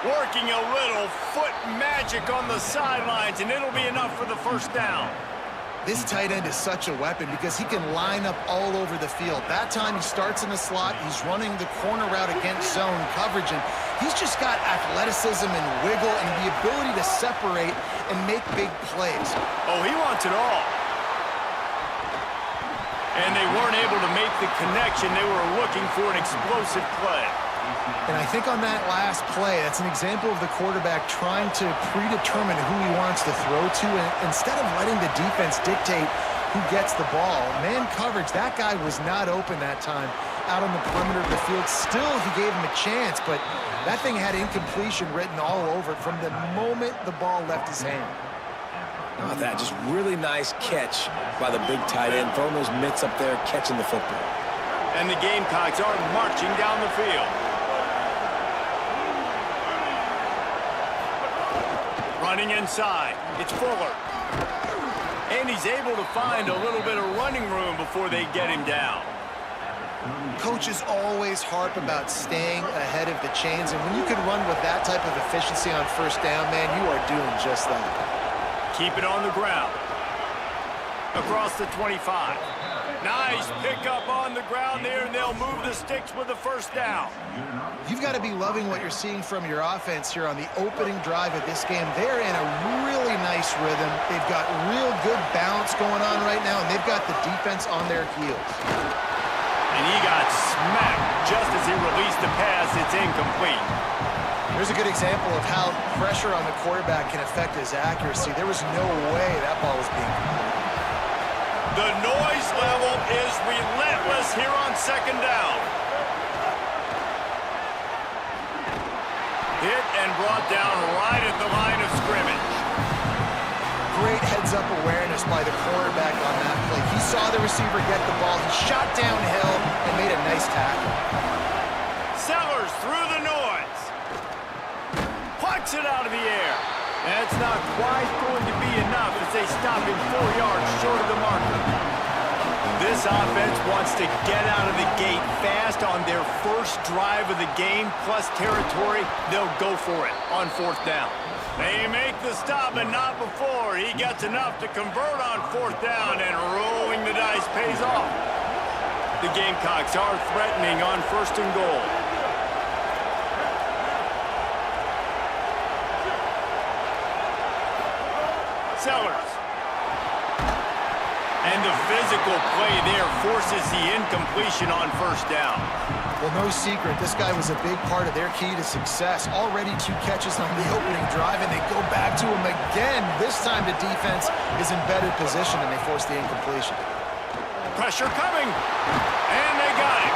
Working a little foot magic on the sidelines, and it'll be enough for the 1st down. This tight end is such a weapon because he can line up all over the field. That time he starts in the slot, he's running the corner route against zone coverage, and he's just got athleticism and wiggle and the ability to separate and make big plays. Oh, he wants it all. And they weren't able to make the connection. They were looking for an explosive play. And I think on that last play, that's an example of the quarterback trying to predetermine who he wants to throw to, and instead of letting the defense dictate who gets the ball. Man coverage, that guy was not open that time out on the perimeter of the field. Still, he gave him a chance, but that thing had incompletion written all over it from the moment the ball left his hand. Oh, that just really nice catch by the big tight end, throwing those mitts up there, catching the football. And the Gamecocks are marching down the field. Running inside, it's Fuller. And he's able to find a little bit of running room before they get him down. Coaches always harp about staying ahead of the chains, and when you can run with that type of efficiency on 1st down, man, you are doing just that. Keep it on the ground. Across the 25. Nice pickup on the ground there, and they'll move the sticks with the 1st down. You've got to be loving what you're seeing from your offense here on the opening drive of this game. They're in a really nice rhythm. They've got real good balance going on right now, and they've got the defense on their heels. And he got smacked just as he released the pass. It's incomplete. Here's a good example of how pressure on the quarterback can affect his accuracy. There was no way that ball was being complete. The noise level is relentless here on 2nd down. Hit and brought down right at the line of scrimmage. Great heads-up awareness by the quarterback on that play. He saw the receiver get the ball. He shot downhill and made a nice tackle. Sellers through the noise. Plucks it out of the air. That's not quite going to be enough as they stop him 4 yards short of the marker. This offense wants to get out of the gate fast on their first drive of the game, plus territory. They'll go for it on 4th down. They make the stop, but not before. He gets enough to convert on 4th down, and rolling the dice pays off. The Gamecocks are threatening on 1st and goal. Sellers. And the physical play there forces the incompletion on 1st down. Well, no secret, this guy was a big part of their key to success. Already 2 catches on the opening drive, and they go back to him again. This time the defense is in better position, and they force the incompletion. Pressure coming, and they got it.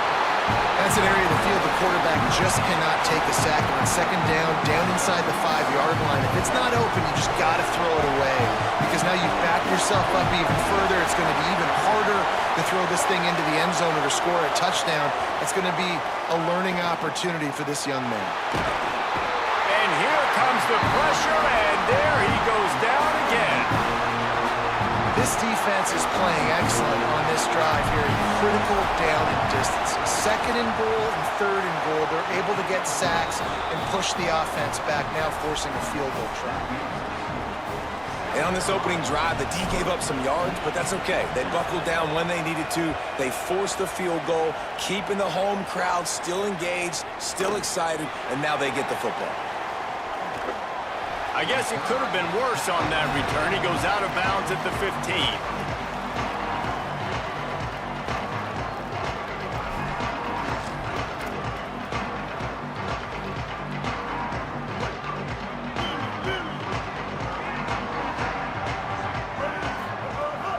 That's an area of the field the quarterback just cannot take a sack. And on 2nd down inside the 5-yard line. If it's not open, you just got to throw it away, because now you've backed yourself up even further. It's going to be even harder to throw this thing into the end zone or to score a touchdown. It's going to be a learning opportunity for this young man. And here comes the pressure, and there he goes down again. This defense is playing excellent on this drive here in critical down and distance. 2nd and goal and 3rd and goal. They're able to get sacks and push the offense back, now forcing a field goal try. And on this opening drive, the D gave up some yards, but that's okay. They buckled down when they needed to. They forced the field goal, keeping the home crowd still engaged, still excited, and now they get the football. I guess it could have been worse on that return. He goes out of bounds at the 15.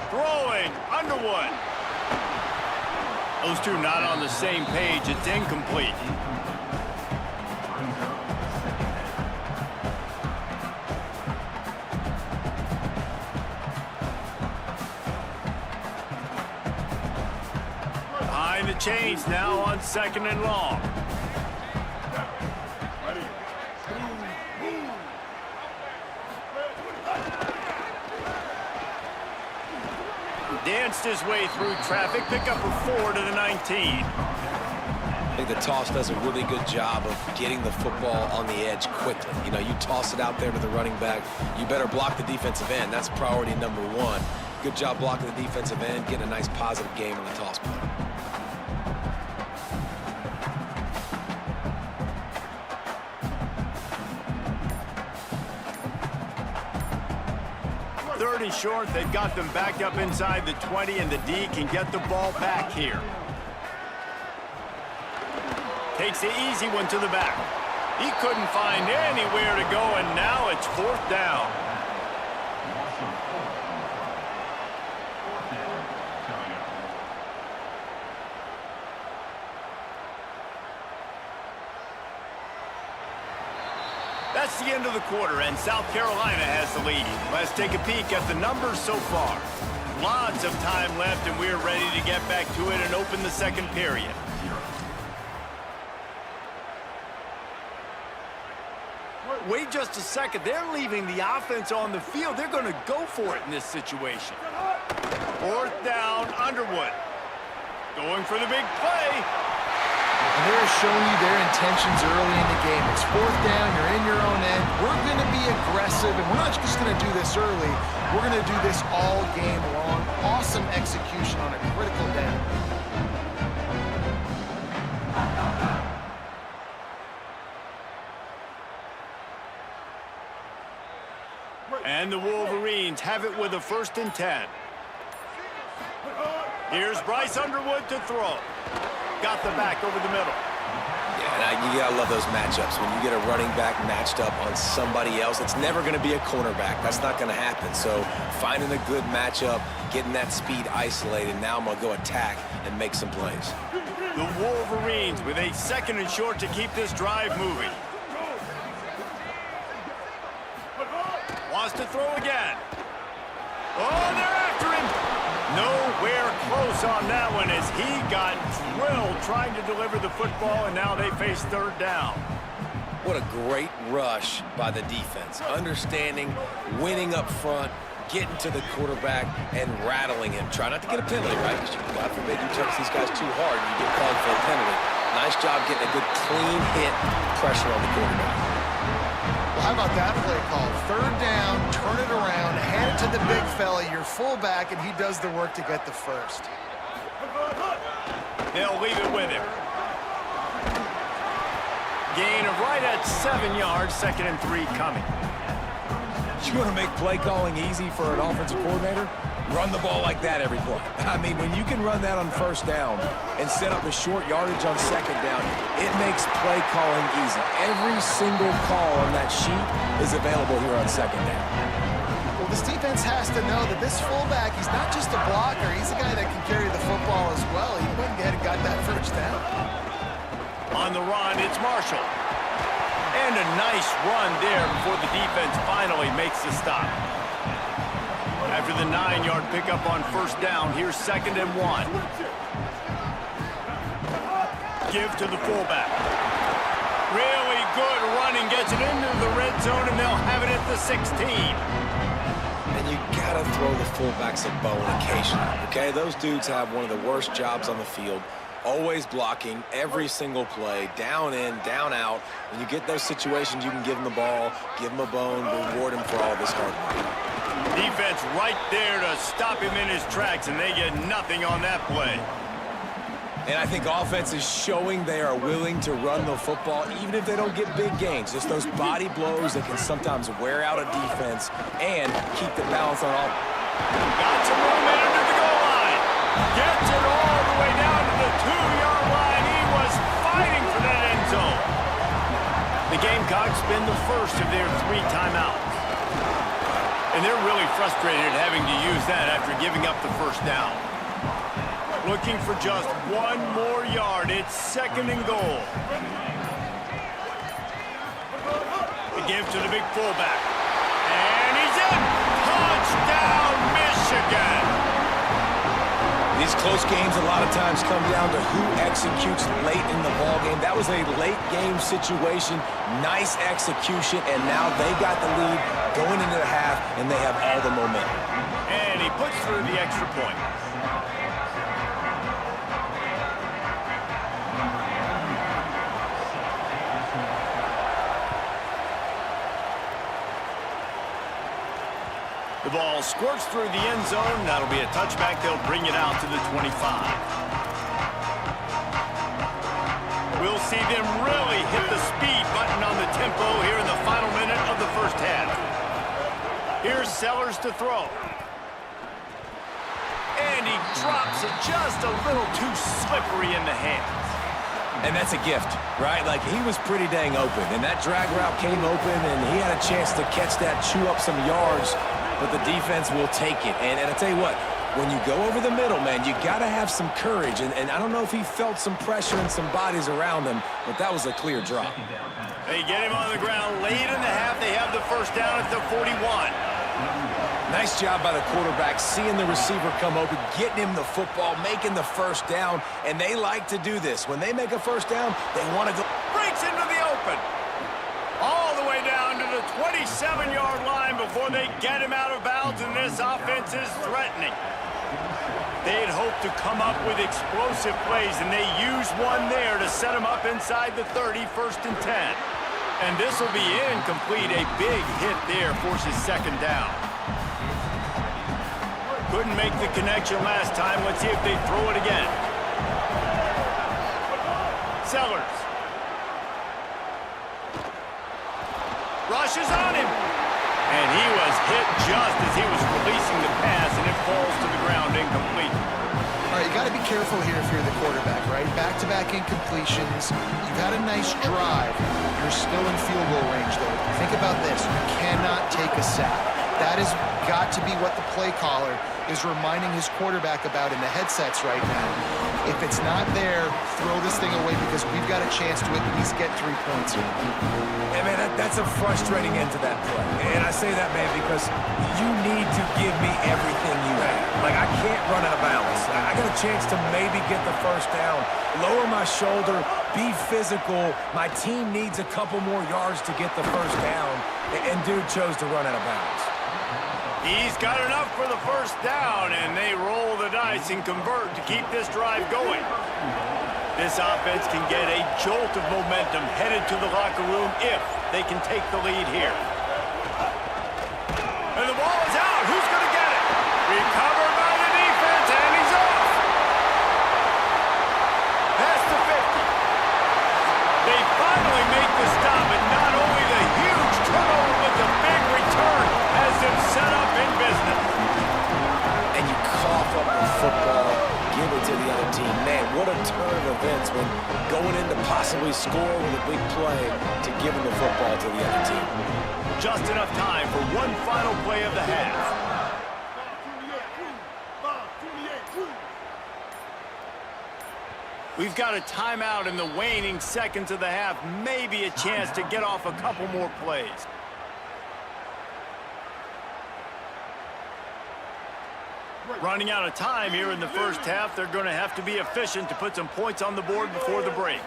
Throwing, Underwood. Those two not on the same page. It's incomplete. The chains now on 2nd and long. Danced his way through traffic, pick up a 4 to the 19. I think the toss does a really good job of getting the football on the edge quickly. You know, you toss it out there to the running back, you better block the defensive end. That's priority number 1. Good job blocking the defensive end, getting a nice positive game on the toss play. Third and short, they've got them back up inside the 20, and the D can get the ball back here. Takes the easy one to the back. He couldn't find anywhere to go, and now it's 4th down. That's the end of the quarter, and South Carolina has the lead. Let's take a peek at the numbers so far. Lots of time left, and we're ready to get back to it and open the 2nd period. Wait just a second. They're leaving the offense on the field. They're going to go for it in this situation. 4th down, Underwood. Going for the big play. And they're showing you their intentions early in the game. It's 4th down, you're in your own end. We're going to be aggressive, and we're not just going to do this early. We're going to do this all game long. Awesome execution on a critical down. And the Wolverines have it with a 1st and 10. Here's Bryce Underwood to throw. Got the back over the middle. Yeah, you gotta love those matchups. When you get a running back matched up on somebody else, it's never gonna be a cornerback. That's not gonna happen. So finding a good matchup, getting that speed isolated, now I'm gonna go attack and make some plays. The Wolverines with a 2nd and short to keep this drive moving. Wants to throw again. Oh, they're after him. Nowhere close on that one as he got drilled trying to deliver the football, and now they face 3rd down. What a great rush by the defense. Understanding, winning up front, getting to the quarterback, and rattling him. Try not to get a penalty, right? Because God forbid you touch these guys too hard and you get called for a penalty. Nice job getting a good clean hit pressure on the quarterback. Well, how about that play call? Third down, turn it around, hand it to the big fella, your fullback, and he does the work to get the first. They'll leave it with him. Gain of right at 7 yards, 2nd and 3 coming. You want to make play calling easy for an offensive coordinator? Run the ball like that every play. I mean, when you can run that on first down and set up a short yardage on second down, it makes play calling easy. Every single call on that sheet is available here on second down. Well, this defense has to know that this fullback, he's not just a blocker, he's a guy that can carry the football as well. He went ahead and got that first down. On the run, it's Marshall. And a nice run there before the defense finally makes the stop. After the 9-yard pickup on first down, here's 2nd and 1. Give to the fullback. Really good running, gets it into the red zone, and they'll have it at the 16. And you gotta throw the fullbacks a bone occasionally, okay? Those dudes have one of the worst jobs on the field. Always blocking every single play, down in, down out. When you get those situations, you can give them the ball, give them a bone, reward him for all this hard work. Defense right there to stop him in his tracks, and they get nothing on that play. And I think offense is showing they are willing to run the football, even if they don't get big gains. Just those body blows that can sometimes wear out a defense and keep the balance on all. Got some movement under the goal line. Gets it all the way down to the 2-yard line. He was fighting for that end zone. The Gamecocks spend the first of their 3 timeouts. And they're really frustrated having to use that after giving up the first down. Looking for just 1 more yard. It's 2nd and goal. The give to the big fullback. And he's in! Touchdown, Michigan! These close games a lot of times come down to who executes late in the ballgame. That was a late game situation. Nice execution, and now they got the lead going into the half, and they have all the momentum. And he puts through the extra point. The ball squirts through the end zone. That'll be a touchback. They'll bring it out to the 25. We'll see them really hit the speed button on the tempo here in the final minute of the first half. Here's Sellers to throw. And he drops it just a little too slippery in the hands. And that's a gift, right? Like, he was pretty dang open, and that drag route came open, and he had a chance to catch that, chew up some yards, but the defense will take it. And I tell you what, when you go over the middle, man, you got to have some courage, and I don't know if he felt some pressure and some bodies around him, but that was a clear drop. They get him on the ground late in the half. They have the first down at the 41. Nice job by the quarterback, seeing the receiver come open, getting him the football, making the first down, and they like to do this. When they make a first down, they want to go. Breaks into the open. All the way down to the 27-yard line before they get him out of bounds, and this offense is threatening. They had hoped to come up with explosive plays, and they used one there to set him up inside the 30, 1st and 10. And this will be incomplete. A big hit there forces 2nd down. Couldn't make the connection last time. Let's see if they throw it again. Sellers. Rushes on him. And he was hit just as he was releasing the pass, and it falls to the ground incomplete. All right, you got to be careful here if you're the quarterback, right? Back-to-back incompletions. You've had a nice drive. You're still in field goal range, though. Think about this. You cannot take a sack. That has got to be what the play caller is reminding his quarterback about in the headsets right now. If it's not there, throw this thing away because we've got a chance to at least get 3 points here. Yeah, man, that's a frustrating end to that play. And I say that, man, because you need to give me everything you have. Like, I can't run out of bounds. I got a chance to maybe get the first down, lower my shoulder, be physical. My team needs a couple more yards to get the first down, and dude chose to run out of bounds. He's got enough for the first down, and they roll the dice and convert to keep this drive going. This offense can get a jolt of momentum headed to the locker room if they can take the lead here. And the ball is out. Who's going to get it? Recovered by the defense, and he's off. That's the 50. They finally make the stop, and not only the huge turnover, but the big return has them set up in business. And you cough up the football, give it to the other team. Man, what a turn of events when going in to possibly score with a big play to giving the football to the other team. Just enough time for one final play of the half. We've got a timeout in the waning seconds of the half. Maybe a chance to get off a couple more plays. Running out of time here in the first half. They're going to have to be efficient to put some points on the board before the break.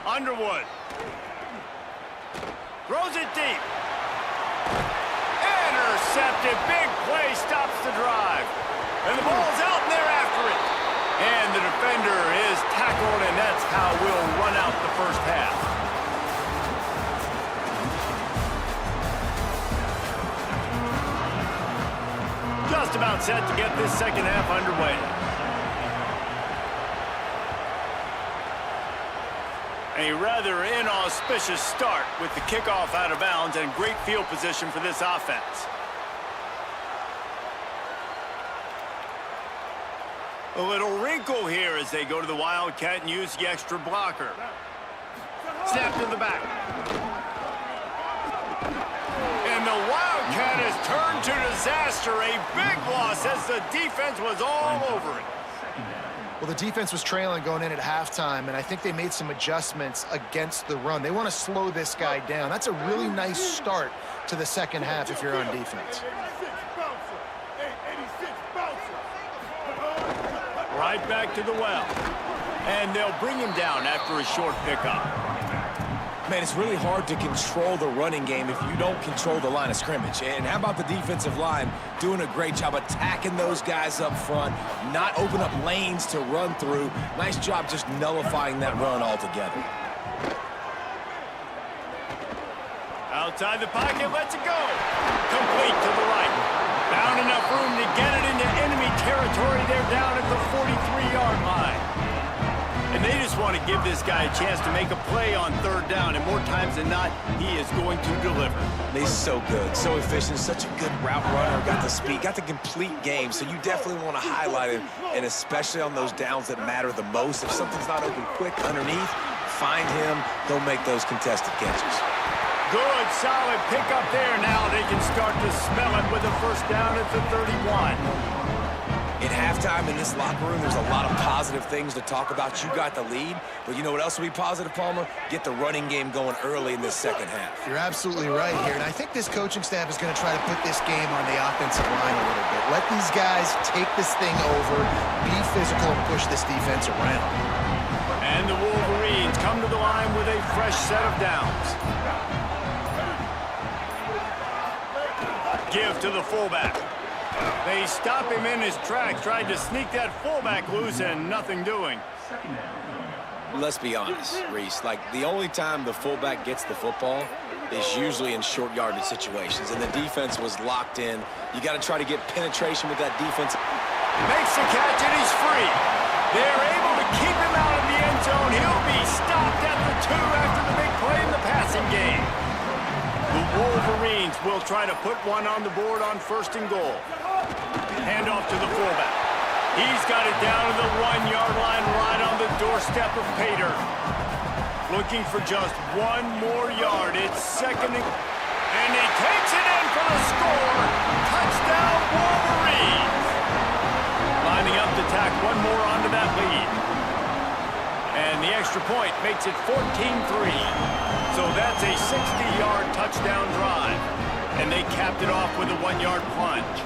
Underwood. Throws it deep. Intercepted. Big play stops the drive. And the ball's out and they're after it. And the defender is tackled, and that's how we'll run out the first half. Just about set to get this second half underway. A rather inauspicious start with the kickoff out of bounds and great field position for this offense. A little wrinkle here as they go to the Wildcat and use the extra blocker. Snap to the back. And the Wildcat has turned to disaster. A big loss as the defense was all over it. Well, the defense was trailing going in at halftime, and I think they made some adjustments against the run. They want to slow this guy down. That's a really nice start to the second half if you're on defense. Right back to the well. And they'll bring him down after a short pickup. Man, it's really hard to control the running game if you don't control the line of scrimmage. And how about the defensive line doing a great job attacking those guys up front, not open up lanes to run through. Nice job just nullifying that run altogether. Outside the pocket, lets it go. Complete to the right. Found enough room to get it into enemy territory. They're down at the 43-yard line. And they just want to give this guy a chance to make a play on third down. And more times than not, he is going to deliver. He's so good, so efficient, such a good route runner. Got the speed, got the complete game. So you definitely want to highlight him, and especially on those downs that matter the most. If something's not open quick underneath, find him. He'll make those contested catches. Good, solid pickup there. Now they can start to smell it with a first down at the 31. In halftime in this locker room, there's a lot of positive things to talk about. You got the lead, but you know what else will be positive, Palmer? Get the running game going early in this second half. You're absolutely right here, and I think this coaching staff is going to try to put this game on the offensive line a little bit. Let these guys take this thing over, be physical, and push this defense around. And the Wolverines come to the line with a fresh set of downs. Give to the fullback. They stop him in his tracks, tried to sneak that fullback loose, and nothing doing. Let's be honest, Reese. Like, the only time the fullback gets the football is usually in short yardage situations, and the defense was locked in. You got to try to get penetration with that defense. Makes the catch, and he's free. They're able to keep him out of the end zone. He'll be stopped at the 2 after the big play in the passing game. The Wolverines will try to put one on the board on 1st and goal. Handoff to the fullback. He's got it down to the 1-yard line right on the doorstep of Pater. Looking for just one more yard. It's second and he takes it in for the score. Touchdown Wolverines. Lining up to tack one more onto that lead. And the extra point makes it 14-3. So that's a 60-yard touchdown drive. And they capped it off with a 1-yard plunge.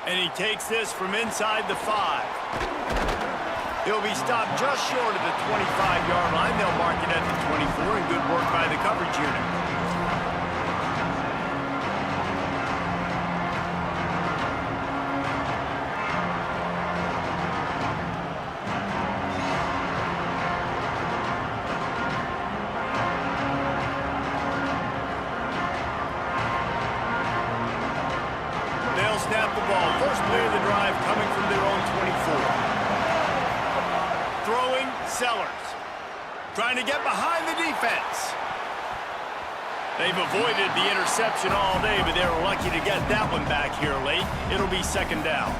And he takes this from inside the 5. He'll be stopped just short of the 25-yard line. They'll mark it at the 24, and good work by the coverage unit. snap the ball. First play of the drive coming from their own 24. Throwing, Sellers. Trying to get behind the defense. They've avoided the interception all day, but they were lucky to get that one back here late. It'll be second down.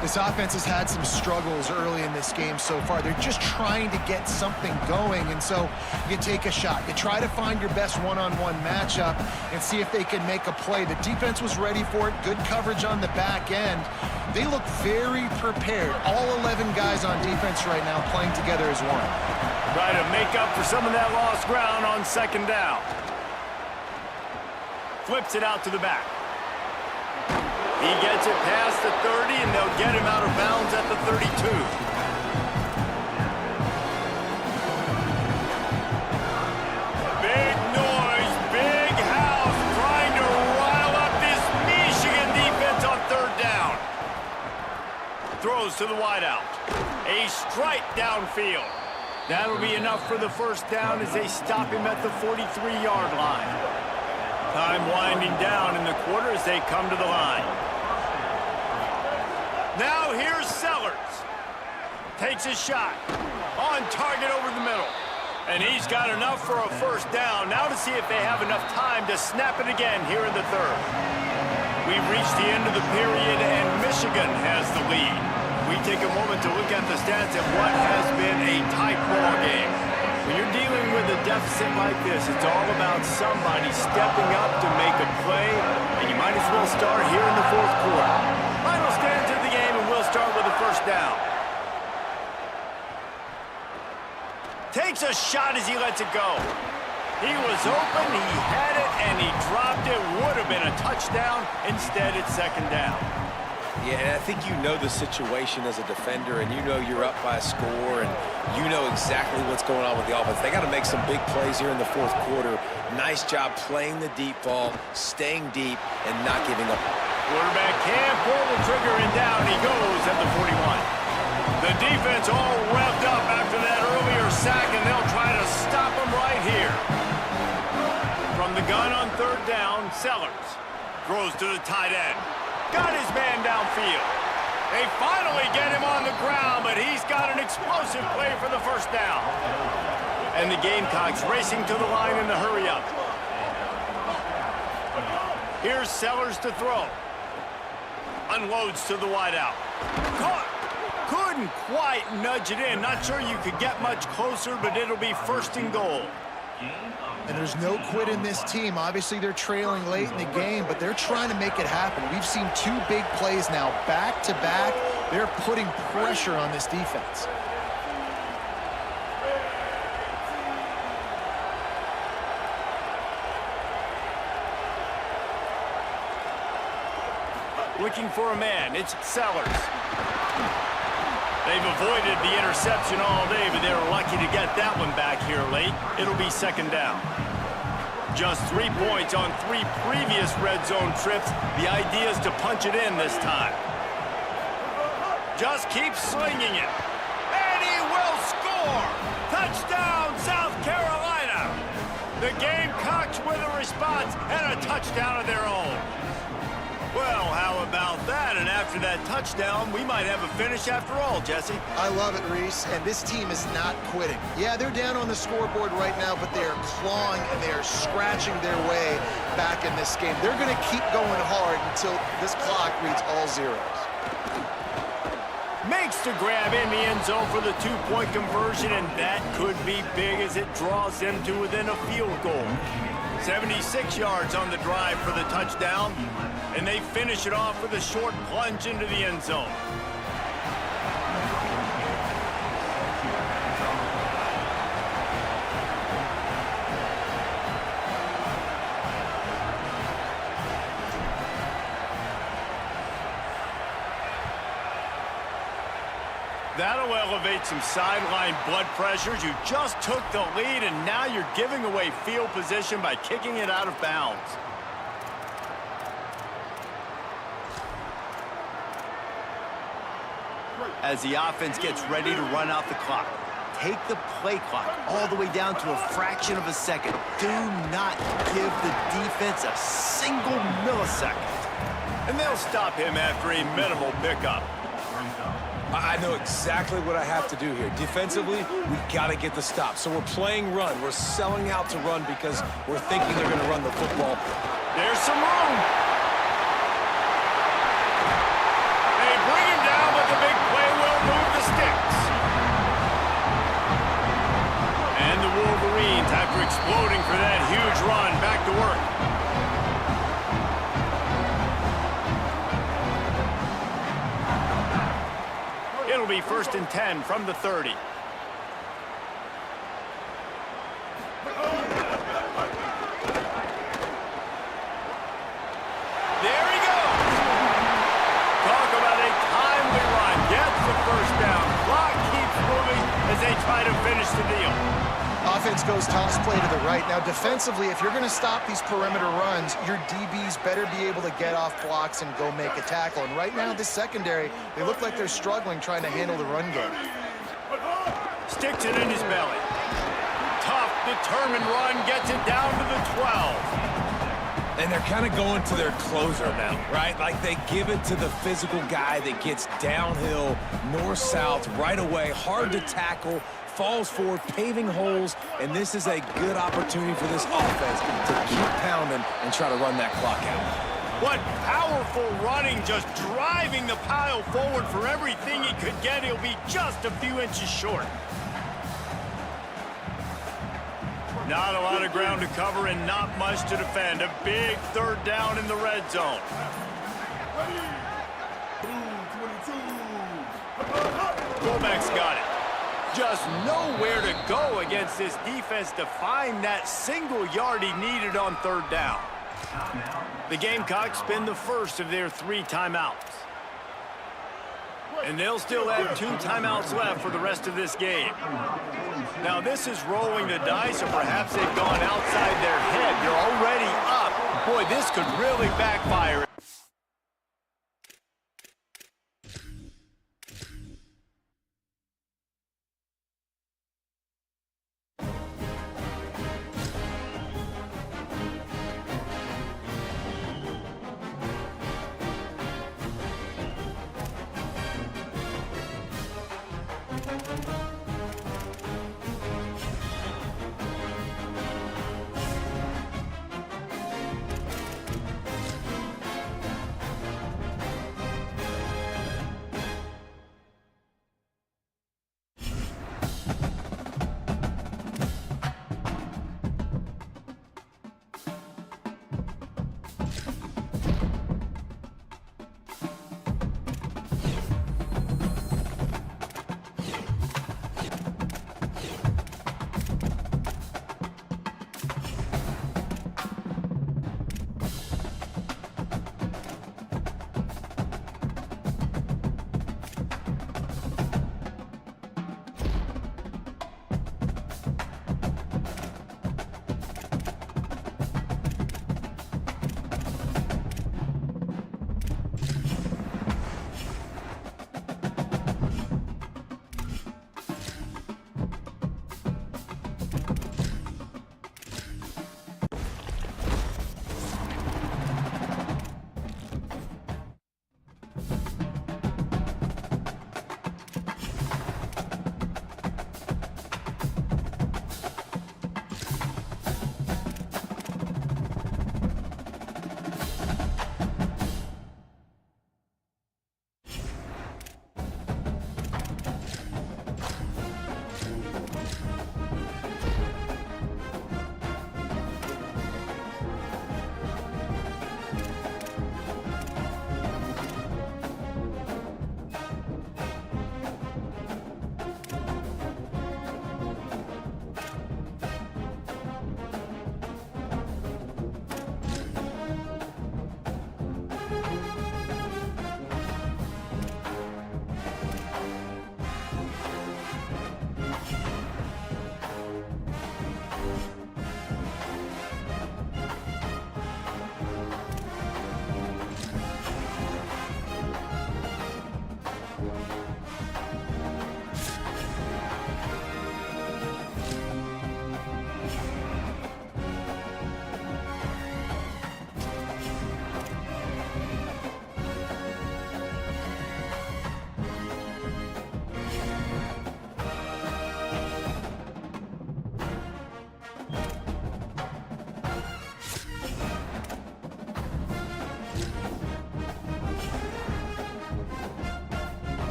This offense has had some struggles early in this game so far. They're just trying to get something going, and so you take a shot. You try to find your best one-on-one matchup and see if they can make a play. The defense was ready for it. Good coverage on the back end. They look very prepared. All 11 guys on defense right now playing together as one. Try to make up for some of that lost ground on second down. Flips it out to the back. He gets it past the 30, and they'll get him out of bounds at the 32. Big noise, big house, trying to rile up this Michigan defense on third down. Throws to the wideout. A strike downfield. That'll be enough for the first down as they stop him at the 43-yard line. Time winding down in the quarter as they come to the line. Now here's Sellers. Takes a shot. On target over the middle. And he's got enough for a first down. Now to see if they have enough time to snap it again here in the third. We've reached the end of the period, and Michigan has the lead. We take a moment to look at the stats of what has been a tight ball game. When you're dealing with a deficit like this, it's all about somebody stepping up to make a play, and you might as well start here in the fourth quarter. Final stands of the game, and we'll start with a first down. Takes a shot as he lets it go. He was open, he had it, and he dropped it. Would have been a touchdown. Instead, it's second down. Yeah, and I think you know the situation as a defender, and you know you're up by a score, and you know exactly what's going on with the offense. They got to make some big plays here in the fourth quarter. Nice job playing the deep ball, staying deep, and not giving up. Quarterback can't pull the trigger, and down he goes at the 41. The defense all revved up after that earlier sack, and they'll try to stop him right here. From the gun on third down, Sellers throws to the tight end. Got his man downfield. They finally get him on the ground, but he's got an explosive play for the first down. And the Gamecocks racing to the line in the hurry-up. Here's Sellers to throw. Unloads to the wideout. Couldn't quite nudge it in. Not sure you could get much closer, but it'll be first and goal. And there's no quit in this team. Obviously, they're trailing late in the game, but they're trying to make it happen. We've seen two big plays now, back-to-back. They're putting pressure on this defense. Looking for a man. It's Sellers. They've avoided the interception all day, but they were lucky to get that one back here late. It'll be second down. Just 3 points on 3 previous red zone trips. The idea is to punch it in this time. Just keep slinging it. And he will score! Touchdown, South Carolina! The Gamecocks with a response and a touchdown of their own. Well, how about that? And after that touchdown, we might have a finish after all, Jesse. I love it, Reese, and this team is not quitting. Yeah, they're down on the scoreboard right now, but they are clawing and they are scratching their way back in this game. They're going to keep going hard until this clock reads all zeros. Makes the grab in the end zone for the 2-point conversion, and that could be big as it draws them to within a field goal. 76 yards on the drive for the touchdown, and they finish it off with a short plunge into the end zone. That'll elevate some sideline blood pressures. You just took the lead, and now you're giving away field position by kicking it out of bounds. As the offense gets ready to run out the clock, take the play clock all the way down to a fraction of a second. Do not give the defense a single millisecond. And they'll stop him after a minimal pickup. I know exactly what I have to do here. Defensively, we got to get the stop. So we're playing run. We're selling out to run because we're thinking they're going to run the football. There's some room. They bring him down, but the big play will move the sticks. And the Wolverines, after exploding for that huge run, back to work. It'll be 1st and 10 from the 30. There he goes. Talk about a timely run. Gets the first down. Clock keeps moving as they try to finish the deal. Offense goes toss play to the right. Now, defensively, if you're going to stop these perimeter runs, your DBs better be able to get off blocks and go make a tackle. And right now, this secondary, they look like they're struggling trying to handle the run game. Sticks it in his belly. Tough, determined run, gets it down to the 12. And they're kind of going to their closer now, right? Like they give it to the physical guy that gets downhill, north-south, right away, hard to tackle, falls forward, paving holes, and this is a good opportunity for this offense to keep pounding and try to run that clock out. What powerful running, just driving the pile forward for everything he could get. He'll be just a few inches short. Not a lot of ground to cover and not much to defend. A big 3rd down in the red zone. Fullback's got it. Just nowhere to go against this defense to find that single yard he needed on 3rd down. The Gamecocks spend the first of their 3 timeouts. And they'll still have 2 timeouts left for the rest of this game. Now this is rolling the dice, or perhaps they've gone outside their head. They're already up. Boy, this could really backfire.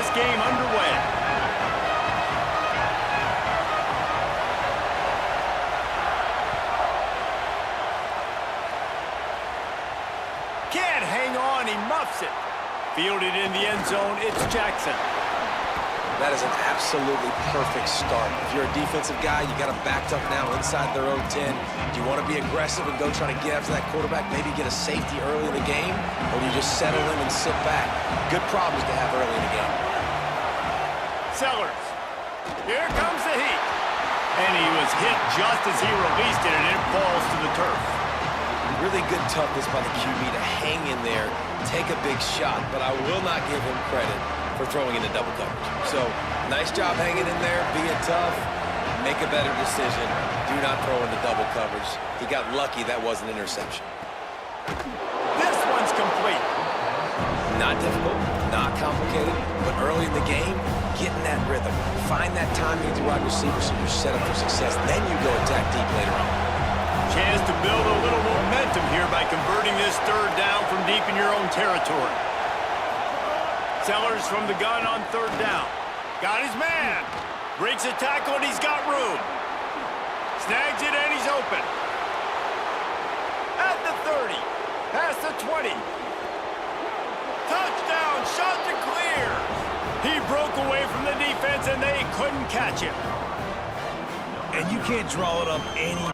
this game underway. Can't hang on, he muffs it. Fielded in the end zone, it's Jackson. That is an absolutely perfect start. If you're a defensive guy, you got them backed up now inside their own 10. Do you want to be aggressive and go try to get after that quarterback, maybe get a safety early in the game, or do you just settle in and sit back? Good problems to have early in the game. Sellers. Here comes the heat. And he was hit just as he released it, and it falls to the turf. Really good toughness by the QB to hang in there, take a big shot, but I will not give him credit for throwing into double coverage. So, nice job hanging in there, being tough, make a better decision. Do not throw into double coverage. He got lucky that was an interception. This one's complete. Not difficult, not complicated, but early in the game, get in that rhythm. Find that timing with your wide receiver so you're set up for success. Then you go attack deep later on. Chance to build a little momentum here by converting this third down from deep in your own territory. Sellers from the gun on third down. Got his man. Breaks a tackle and he's got room. Snags it and he's open. At the 30. Past the 20. Touchdown. Shot to clear. He broke away from the defense and they couldn't catch him. And you can't draw it up any...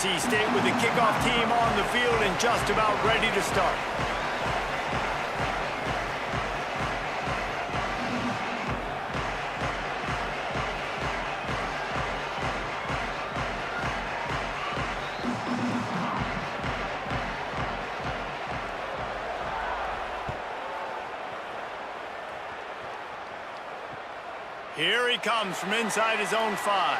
NC State with the kickoff team on the field and just about ready to start. Here he comes from inside his own 5.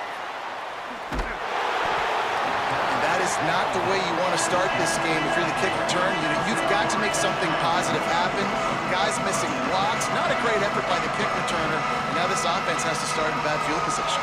And that is not the way you want to start this game. If you're the kick return, you've got to make something positive happen. Guys missing blocks. Not a great effort by the kick returner. Now this offense has to start in bad field position.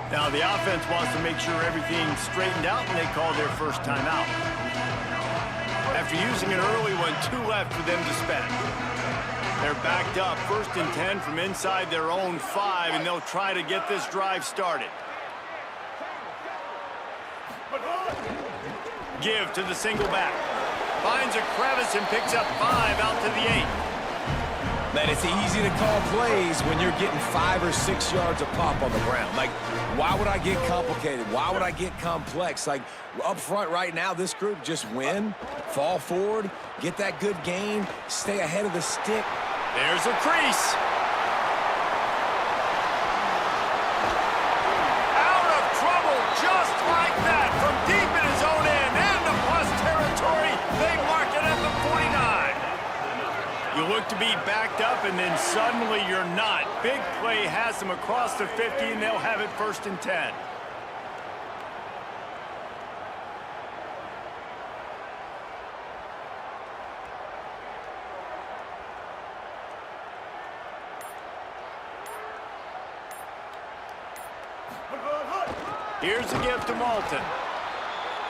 Now the offense wants to make sure everything's straightened out when they call their first timeout. After using an early one, 2 left for them to spend. They're backed up, 1st and 10 from inside their own 5, and they'll try to get this drive started. Give to the single back. Finds a crevice and picks up 5 out to the 8. Man, it's easy to call plays when you're getting 5 or 6 yards of pop on the ground. Like, why would I get complicated? Why would I get complex? Like, up front right now, this group just win, fall forward, get that good gain, stay ahead of the stick. There's a crease. Out of trouble just like that from deep in his own end and the plus territory. They mark it at the 49. You look to be backed up, and then suddenly you're not. Big play has them across the 50, and they'll have it 1st and 10. Here's the give to Malton.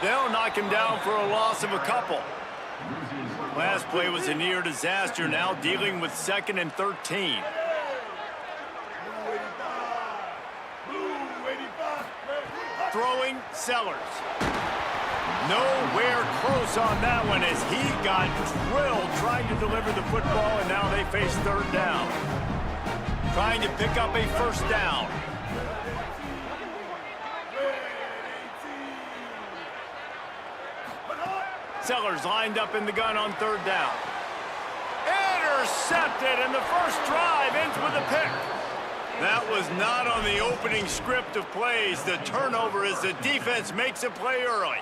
They'll knock him down for a loss of a couple. Last play was a near disaster, now dealing with 2nd and 13. Throwing Sellers. Nowhere close on that one as he got drilled trying to deliver the football, and now they face 3rd down. Trying to pick up a 1st down. Sellers lined up in the gun on 3rd down. Intercepted, and the first drive ends with a pick. That was not on the opening script of plays. The turnover as the defense makes a play early.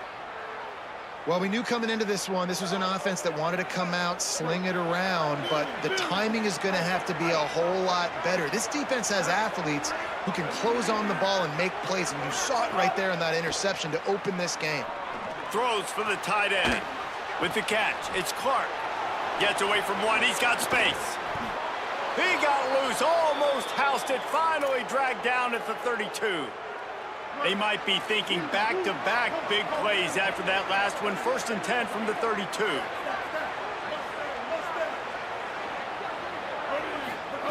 Well, we knew coming into this one, this was an offense that wanted to come out, sling it around, but the timing is going to have to be a whole lot better. This defense has athletes who can close on the ball and make plays, and you saw it right there in that interception to open this game. Throws for the tight end. With the catch, it's Clark. Gets away from one, he's got space. He got loose, almost housed it, finally dragged down at the 32. They might be thinking back-to-back big plays after that last one. 1st and 10 from the 32.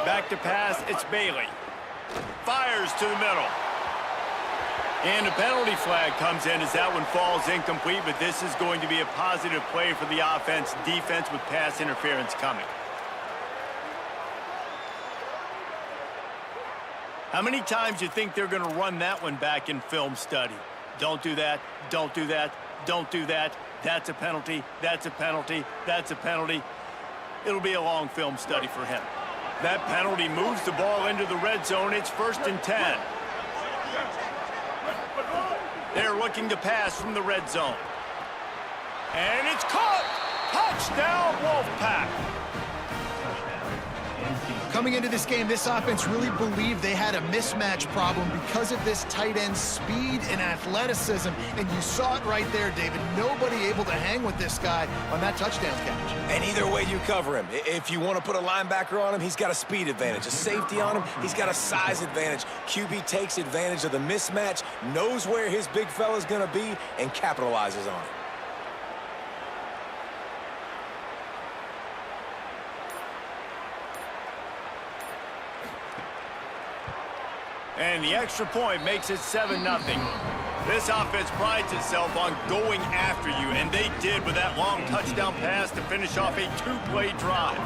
Back to pass, it's Bailey. Fires to the middle. And a penalty flag comes in as that one falls incomplete, but this is going to be a positive play for the offense. Defense with pass interference coming. How many times do you think they're going to run that one back in film study? Don't do that, don't do that, don't do that. That's a penalty, that's a penalty, that's a penalty. It'll be a long film study for him. That penalty moves the ball into the red zone. It's 1st and 10. They're looking to pass from the red zone. And it's caught! Touchdown, Wolfpack! Coming into this game, this offense really believed they had a mismatch problem because of this tight end speed and athleticism, and you saw it right there, David. Nobody able to hang with this guy on that touchdown catch. And either way you cover him, if you want to put a linebacker on him, he's got a speed advantage. A safety on him, he's got a size advantage. QB takes advantage of the mismatch, knows where his big fella's going to be, and capitalizes on it. And the extra point makes it 7-0. This offense prides itself on going after you, and they did with that long touchdown pass to finish off a two-play drive.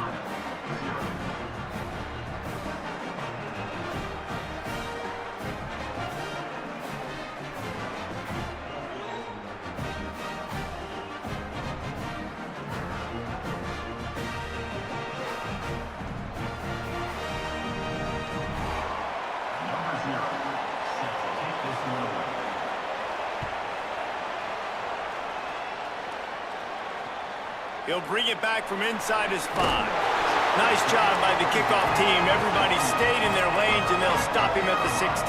He'll bring it back from inside his 5. Nice job by the kickoff team. Everybody stayed in their lanes, and they'll stop him at the 16.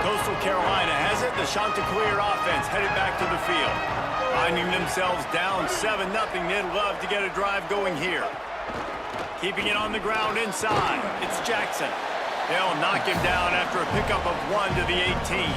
Coastal Carolina has it. The Chanticleer offense headed back to the field. Finding themselves down 7-0. They'd love to get a drive going here. Keeping it on the ground inside. It's Jackson. They'll knock him down after a pickup of 1 to the 18.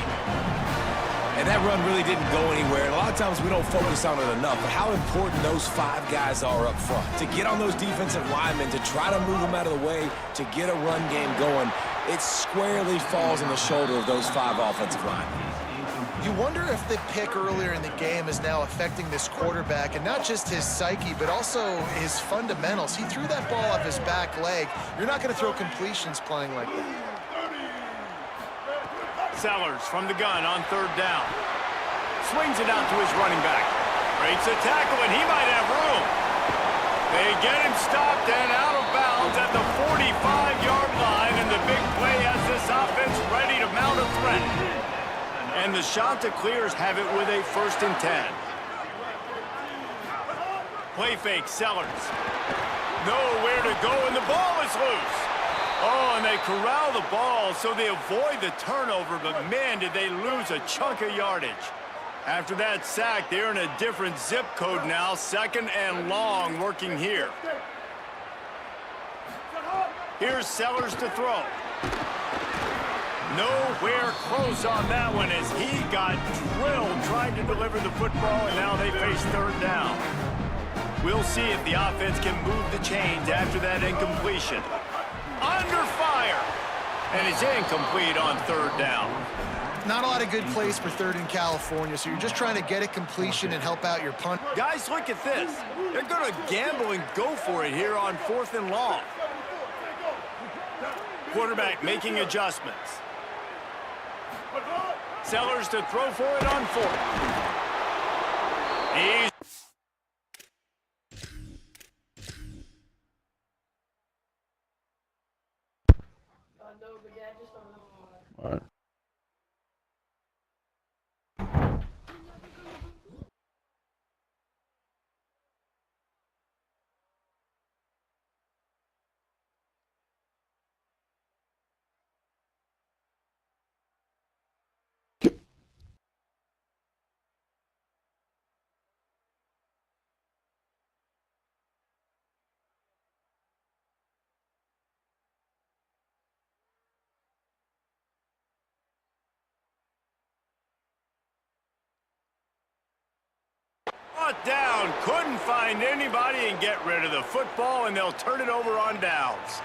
And that run really didn't go anywhere. And a lot of times we don't focus on it enough, but how important those 5 guys are up front. To get on those defensive linemen, to try to move them out of the way, to get a run game going, it squarely falls on the shoulder of those 5 offensive linemen. You wonder if the pick earlier in the game is now affecting this quarterback, and not just his psyche, but also his fundamentals. He threw that ball off his back leg. You're not going to throw completions playing like that. Sellers from the gun on 3rd down. Swings it out to his running back. Breaks a tackle, and he might have room. They get him stopped and out of bounds at the 45-yard line, and the big play has this offense ready to mount a threat. And the Chanticleers have it with a 1st and 10. Play fake, Sellers. Nowhere to go, and the ball is loose. Oh, and they corral the ball, so they avoid the turnover, but man, did they lose a chunk of yardage. After that sack, they're in a different zip code now, 2nd and long working here. Here's Sellers to throw. Nowhere close on that one as he got drilled trying to deliver the football, and now they face 3rd down. We'll see if the offense can move the chains after that incompletion. Under fire, and it's incomplete on 3rd down. Not a lot of good plays for 3rd in California, so you're just trying to get a completion and help out your punt. Guys, look at this. They're going to gamble and go for it here on 4th and long. Quarterback making adjustments. Sellers to throw for it on 4th. He's All right. brought down, couldn't find anybody and get rid of the football, and they'll turn it over on downs.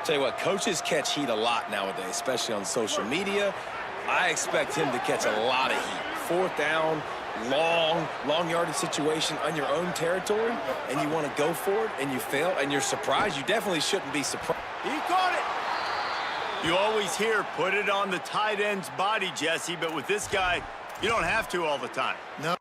Tell you what, coaches catch heat a lot nowadays, especially on social media. I expect him to catch a lot of heat. 4th down, long yardage situation on your own territory, and you want to go for it, and you fail, and you're surprised. You definitely shouldn't be surprised. He caught it. You always hear, put it on the tight end's body, Jesse, but with this guy, you don't have to all the time. No.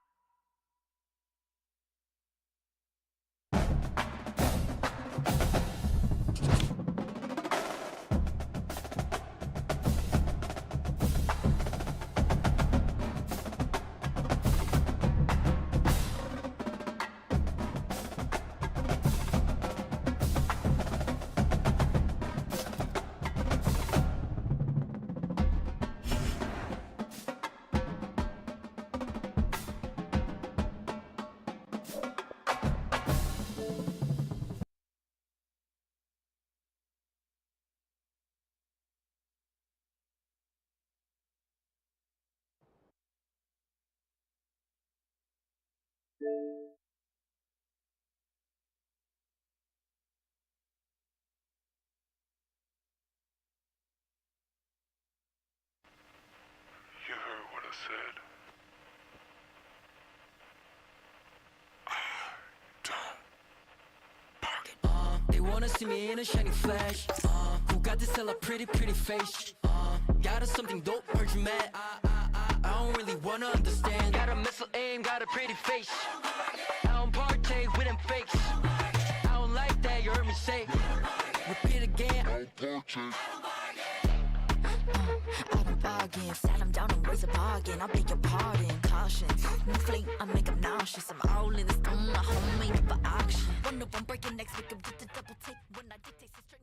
You heard what I said. They wanna see me in a shiny flash. Who got this hella pretty face? Got us something dope, heard you mad. I don't really wanna understand. Got a missile aim, got a pretty face. I don't partake with them fakes. I don't like that, you heard me say. Repeat again. I don't partake. I don't bargain, sat him down and raise a bargain. I beg your pardon, caution. New fleet, I make 'em nauseous. I'm all in this, my homemade for auction. One of 'em breaking necks, make 'em get the double take. When I dictate, so straight.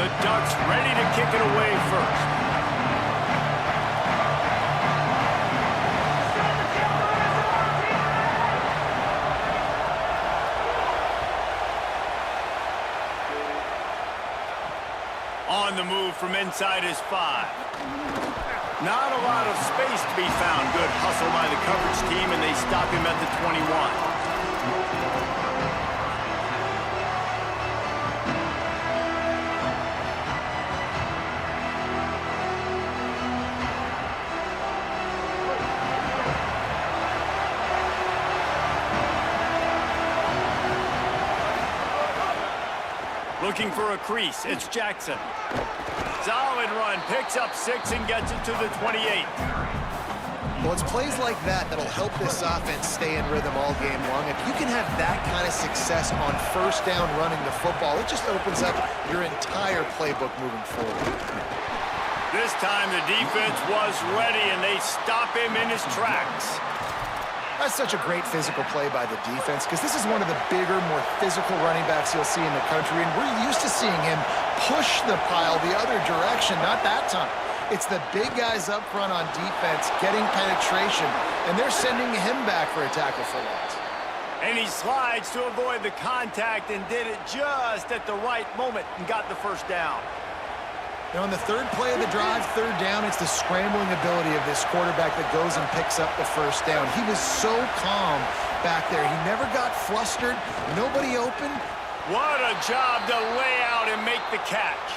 The Ducks ready to kick it away first. On the move from inside his 5. Not a lot of space to be found. Good hustle by the coverage team, and they stop him at the 21. Looking for a crease, it's Jackson. Solid run, picks up 6 and gets it to the 28. Well, it's plays like that that'll help this offense stay in rhythm all game long. If you can have that kind of success on first down running the football, it just opens up your entire playbook moving forward. This time the defense was ready, and they stop him in his tracks. That's such a great physical play by the defense, because this is one of the bigger, more physical running backs you'll see in the country, and we're used to seeing him push the pile the other direction. Not that time. It's the big guys up front on defense getting penetration, and they're sending him back for a tackle for loss. And he slides to avoid the contact and did it just at the right moment and got the first down. Now, on the third play of the drive, third down, it's the scrambling ability of this quarterback that goes and picks up the first down. He was so calm back there. He never got flustered. Nobody open. What a job to lay out and make the catch.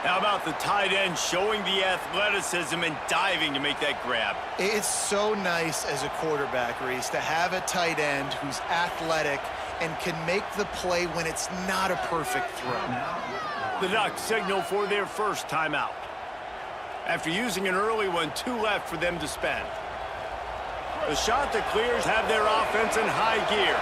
How about the tight end showing the athleticism and diving to make that grab? It's so nice as a quarterback, Reese, to have a tight end who's athletic and can make the play when it's not a perfect throw. The Ducks signal for their first timeout. After using an early one, 2 left for them to spend. The shot that clears have their offense in high gear.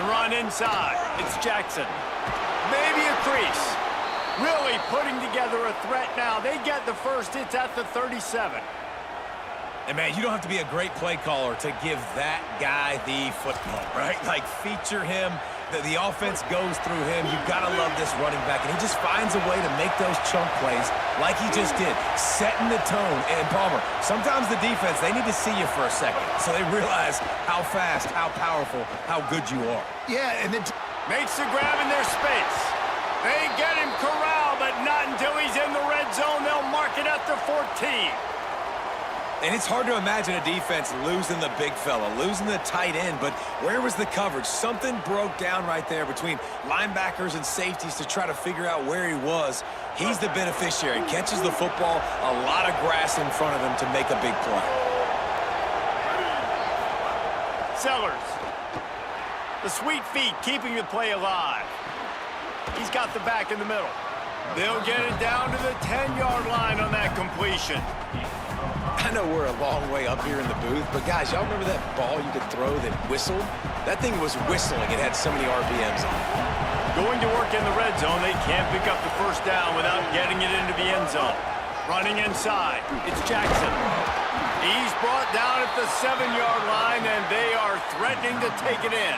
The run inside. It's Jackson. Maybe a crease. Really putting together a threat now. They get the first. It's at the 37. And, man, you don't have to be a great play caller to give that guy the football, right? Like, feature him. The offense goes through him. You've got to love this running back. And he just finds a way to make those chunk plays like he just did, setting the tone. And, Palmer, sometimes the defense, they need to see you for a second so they realize how fast, how powerful, how good you are. Yeah, and then makes the grab in their space. They get him corralled, but not until he's in the red zone. They'll mark it at the 14. And it's hard to imagine a defense losing the big fella, losing the tight end, but where was the coverage? Something broke down right there between linebackers and safeties to try to figure out where he was. He's the beneficiary. Catches the football, a lot of grass in front of him to make a big play. Sellers. The sweet feet keeping the play alive. He's got the back in the middle. They'll get it down to the 10-yard line on that completion. I know we're a long way up here in the booth, but guys, y'all remember that ball you could throw that whistled? That thing was whistling. It had so many RPMs on it. Going to work in the red zone, they can't pick up the first down without getting it into the end zone. Running inside, it's Jackson. He's brought down at the 7-yard line, and they are threatening to take it in.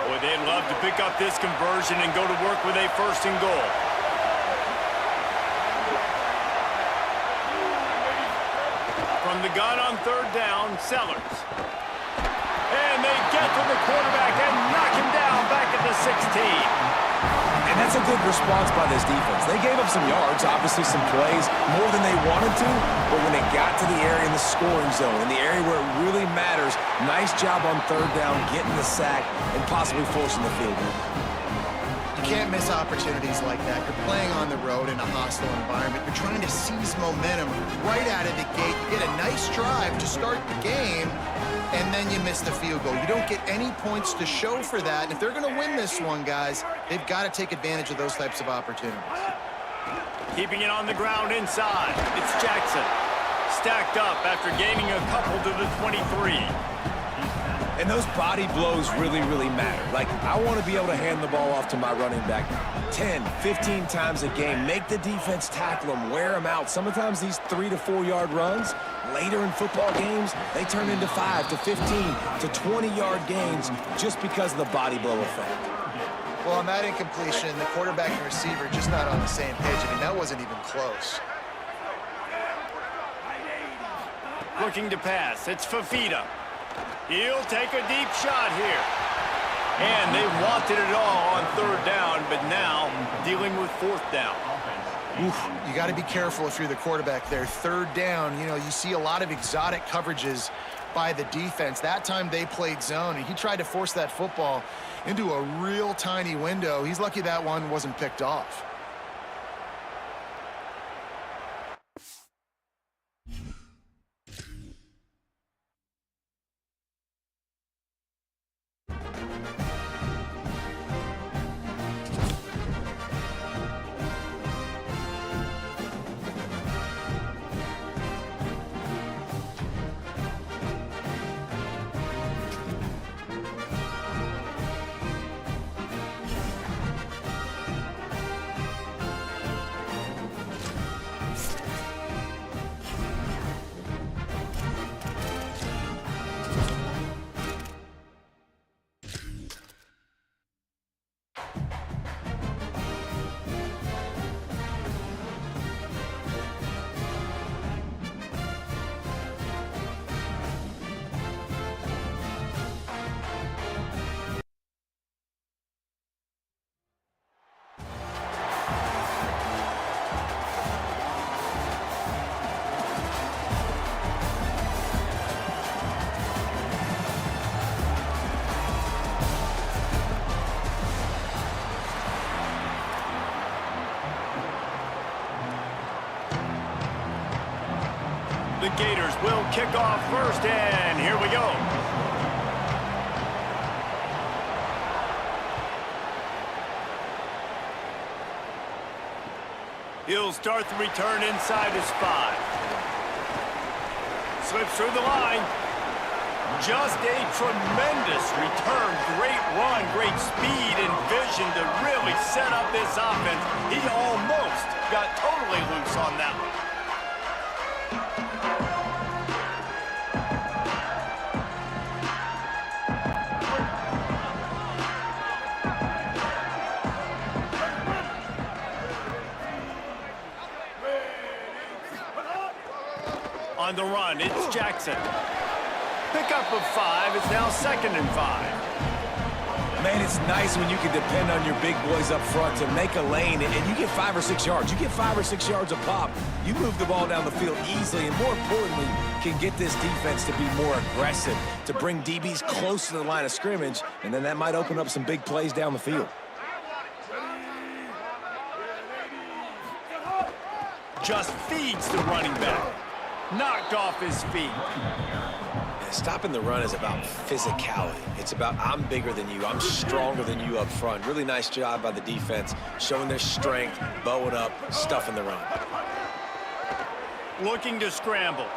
Boy, they'd love to pick up this conversion and go to work with a 1st and goal. From the gun on 3rd down, Sellers. And they get to the quarterback and knock him down back at the 16. And that's a good response by this defense. They gave up some yards, obviously some plays, more than they wanted to, but when they got to the area in the scoring zone, in the area where it really matters, nice job on 3rd down, getting the sack, and possibly forcing the field goal. You can't miss opportunities like that. You're playing on the road in a hostile environment. You're trying to seize momentum right out of the gate. You get a nice drive to start the game, and then you miss the field goal. You don't get any points to show for that. And if they're going to win this one, guys, they've got to take advantage of those types of opportunities. Keeping it on the ground inside. It's Jackson. Stacked up after gaining a couple to the 23. And those body blows really, really matter. Like, I want to be able to hand the ball off to my running back 10, 15 times a game. Make the defense tackle them, wear them out. Sometimes these 3 to 4 yard runs, later in football games, they turn into 5 to 15 to 20-yard gains just because of the body blow effect. Well, on that incompletion, the quarterback and receiver just not on the same page. I mean, that wasn't even close. Looking to pass, it's Fafita. He'll take a deep shot here. And they wanted it all on 3rd down, but now dealing with 4th down. Oof, you got to be careful if you're the quarterback there. 3rd down, you know, you see a lot of exotic coverages by the defense. That time they played zone, and he tried to force that football into a real tiny window. He's lucky that one wasn't picked off. The Gators will kick off first, and here we go. He'll start the return inside his 5. Slips through the line. Just a tremendous return. Great run, great speed and vision to really set up this offense. He almost got totally loose on that one. On the run, it's Jackson. Pickup of 5. It's now 2nd and 5. Man, it's nice when you can depend on your big boys up front to make a lane, and you get 5 or 6 yards. You get 5 or 6 yards a pop. You move the ball down the field easily, and more importantly, can get this defense to be more aggressive, to bring DBs close to the line of scrimmage, and then that might open up some big plays down the field. Just feeds the running back. Knocked off his feet. Stopping the run is about physicality. It's about I'm bigger than you, I'm stronger than you up front. Really nice job by the defense, showing their strength, bowing up, stuffing the run. Looking to scramble.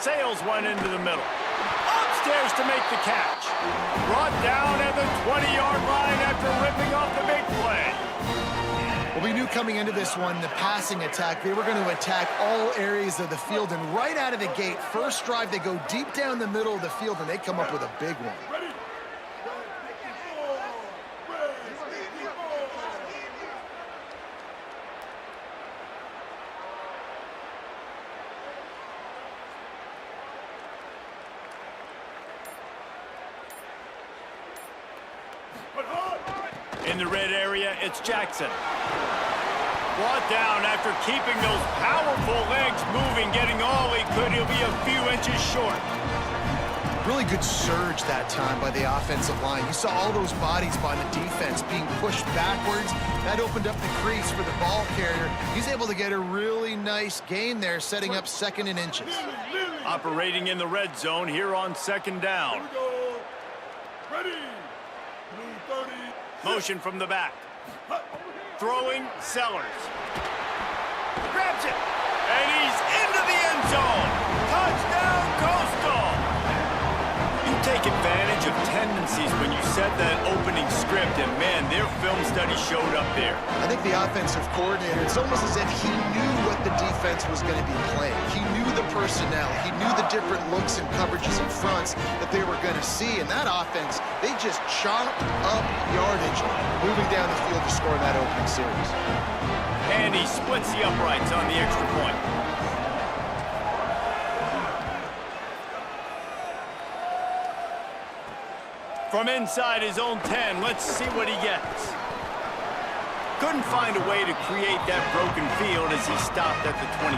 Sales one into the middle. Upstairs to make the catch. Brought down at the 20-yard line after ripping off the big play. Well, we knew coming into this one, the passing attack, they were going to attack all areas of the field. And right out of the gate, first drive, they go deep down the middle of the field, and they come up with a big one. In the red area, it's Jackson. Brought down after keeping those powerful legs moving, getting all he could. He'll be a few inches short. Really good surge that time by the offensive line. You saw all those bodies by the defense being pushed backwards. That opened up the crease for the ball carrier. He's able to get a really nice gain there, setting up 2nd and inches. Operating in the red zone here on 2nd down. Motion from the back. Throwing Sellers. Grabs it. And he's into the end zone. Touchdown, Coastal. You take advantage of tendencies when you said that opening script, and man, their film study showed up there. I think the offensive coordinator, it's almost as if he knew what the defense was going to be playing. He knew the personnel. He knew the different looks and coverages and fronts that they were going to see. And that offense, they just chopped up yardage moving down the field to score in that opening series. And he splits the uprights on the extra point. From inside his own 10, let's see what he gets. Couldn't find a way to create that broken field as he stopped at the 25.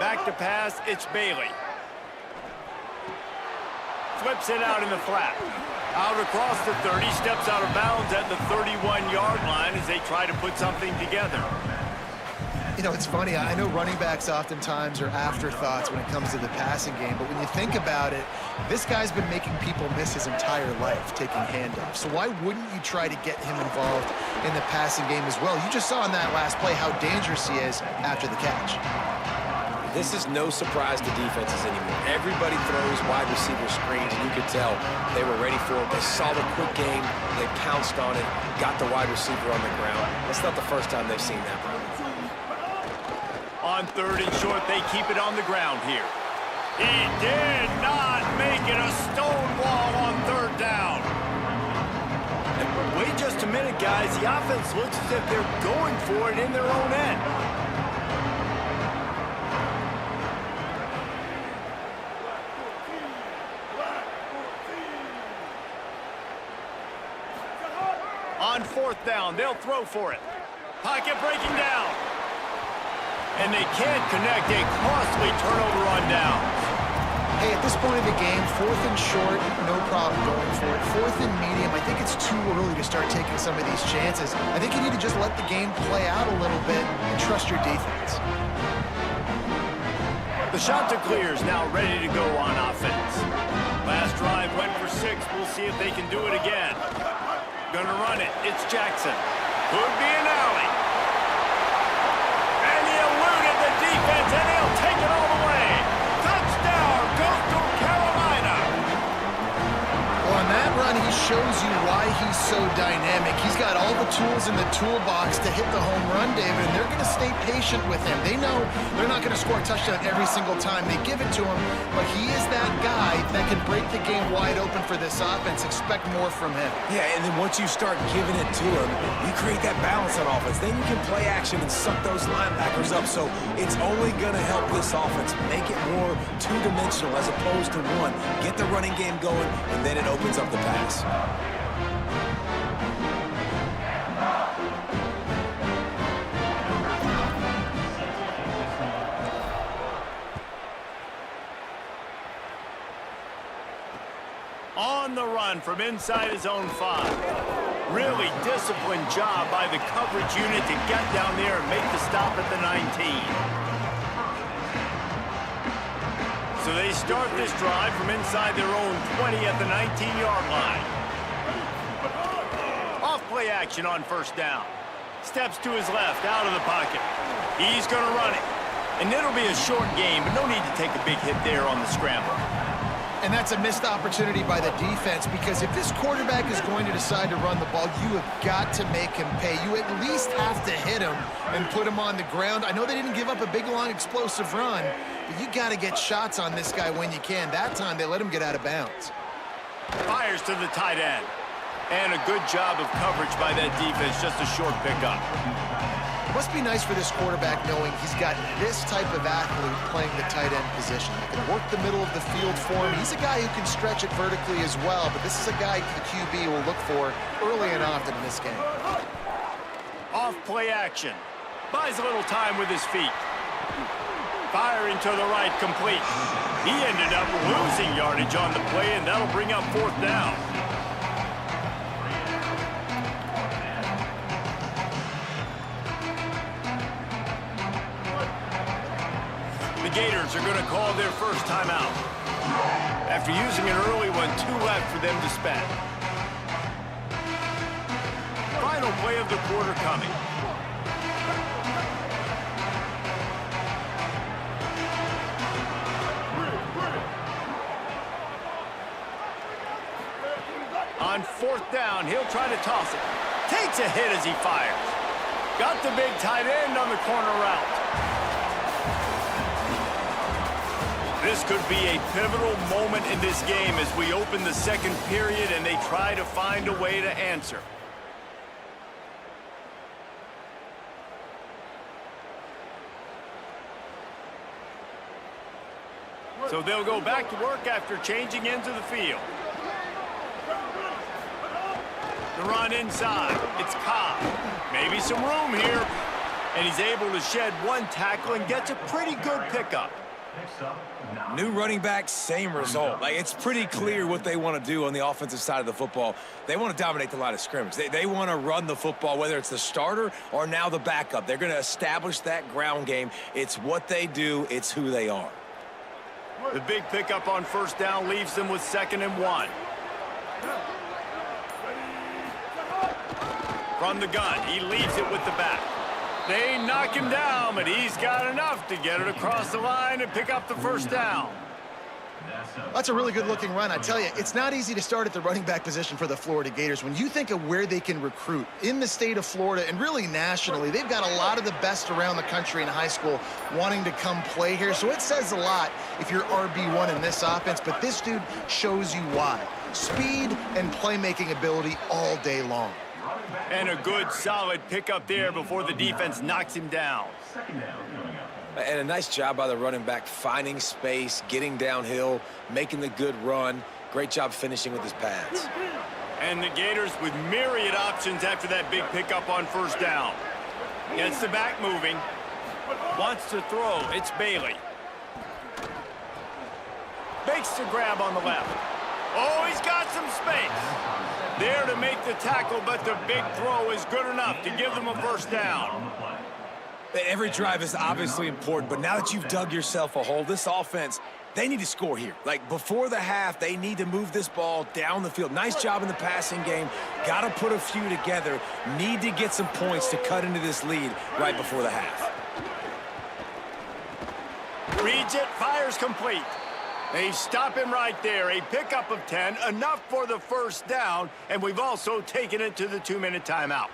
Back to pass, it's Bailey. Flips it out in the flat. Out across the 30, steps out of bounds at the 31-yard line as they try to put something together. You know, it's funny. I know running backs oftentimes are afterthoughts when it comes to the passing game, but when you think about it, this guy's been making people miss his entire life taking handoffs. So why wouldn't you try to get him involved in the passing game as well? You just saw in that last play how dangerous he is after the catch. This is no surprise to defenses anymore. Everybody throws wide receiver screens, and you could tell they were ready for it. They saw the quick game. They pounced on it, got the wide receiver on the ground. That's not the first time they've seen that run. On 3rd and short, they keep it on the ground here. He did not make it a stone wall on 3rd down. And wait just a minute, guys. The offense looks as if they're going for it in their own end. On 4th down, they'll throw for it. Pocket breaking down. And they can't connect a costly turnover on downs. Hey, at this point of the game, 4th and short, no problem going for it. 4th and medium, I think it's too early to start taking some of these chances. I think you need to just let the game play out a little bit and trust your defense. The shot to clear is now ready to go on offense. Last drive went for 6. We'll see if they can do it again. Gonna run it. It's Jackson. Could be an alley. And he eluded the defense, and he'll take it all the way. Touchdown, goes to Carolina. Well, on that run, he shows you why he's so dynamic. He's got all the tools in the toolbox to hit the home run, David, and they're going to stay patient with him. They know they're not going to score a touchdown every single time they give it to him, but he is that guy that can break the game wide open for this offense. Expect more from him. Yeah, and then once you start giving it to him, you create that balance on offense. Then you can play action and suck those linebackers up. So it's only going to help this offense make it more two-dimensional as opposed to one. Get the running game going, and then it opens up the pass. On the run from inside his own 5. Really disciplined job by the coverage unit to get down there and make the stop at the 19. So they start this drive from inside their own 20 at the 19-yard line. Off play action on 1st down. Steps to his left, out of the pocket. He's going to run it. And it'll be a short game, but no need to take a big hit there on the scramble. And that's a missed opportunity by the defense, because if this quarterback is going to decide to run the ball, you have got to make him pay. You at least have to hit him and put him on the ground. I know they didn't give up a big, long, explosive run, but you got to get shots on this guy when you can. That time, they let him get out of bounds. Fires to the tight end. And a good job of coverage by that defense, just a short pickup. It must be nice for this quarterback knowing he's got this type of athlete playing the tight end position. He can work the middle of the field for him. He's a guy who can stretch it vertically as well, but this is a guy the QB will look for early and often in this game. Off play action. Buys a little time with his feet. Firing to the right, complete. He ended up losing yardage on the play, and that'll bring up 4th down. The Gators are going to call their first timeout. After using an early one, 2 left for them to spend. Final play of the quarter coming. On 4th down, he'll try to toss it. Takes a hit as he fires. Got the big tight end on the corner route. This could be a pivotal moment in this game as we open the second period and they try to find a way to answer. So they'll go back to work after changing into the field. The run inside. It's Cobb. Maybe some room here. And he's able to shed 1 tackle and gets a pretty good pickup. New running back, same result. Like, it's pretty clear what they want to do on the offensive side of the football. They want to dominate the line of scrimmage. They want to run the football, whether it's the starter or now the backup. They're going to establish that ground game. It's what they do. It's who they are. The big pickup on 1st down leaves them with 2nd and 1. From the gun, he leaves it with the back. They knock him down, but he's got enough to get it across the line and pick up the 1st down. That's a really good-looking run. I tell you, it's not easy to start at the running back position for the Florida Gators. When you think of where they can recruit in the state of Florida and really nationally, they've got a lot of the best around the country in high school wanting to come play here. So it says a lot if you're RB1 in this offense, but this dude shows you why. Speed and playmaking ability all day long. And a good, solid pickup there before the defense knocks him down. And a nice job by the running back, finding space, getting downhill, making the good run. Great job finishing with his pads. And the Gators with myriad options after that big pickup on 1st down. Gets the back moving. Wants to throw. It's Bailey. Makes the grab on the left. Oh, he's got some space. There to make the tackle, but the big throw is good enough to give them a 1st down. Every drive is obviously important, but now that you've dug yourself a hole, this offense, they need to score here. Like, before the half, they need to move this ball down the field. Nice job in the passing game. Got to put a few together. Need to get some points to cut into this lead right before the half. Reads it, fires complete. They stop him right there. A pickup of 10, enough for the 1st down, and we've also taken it to the 2-minute timeout.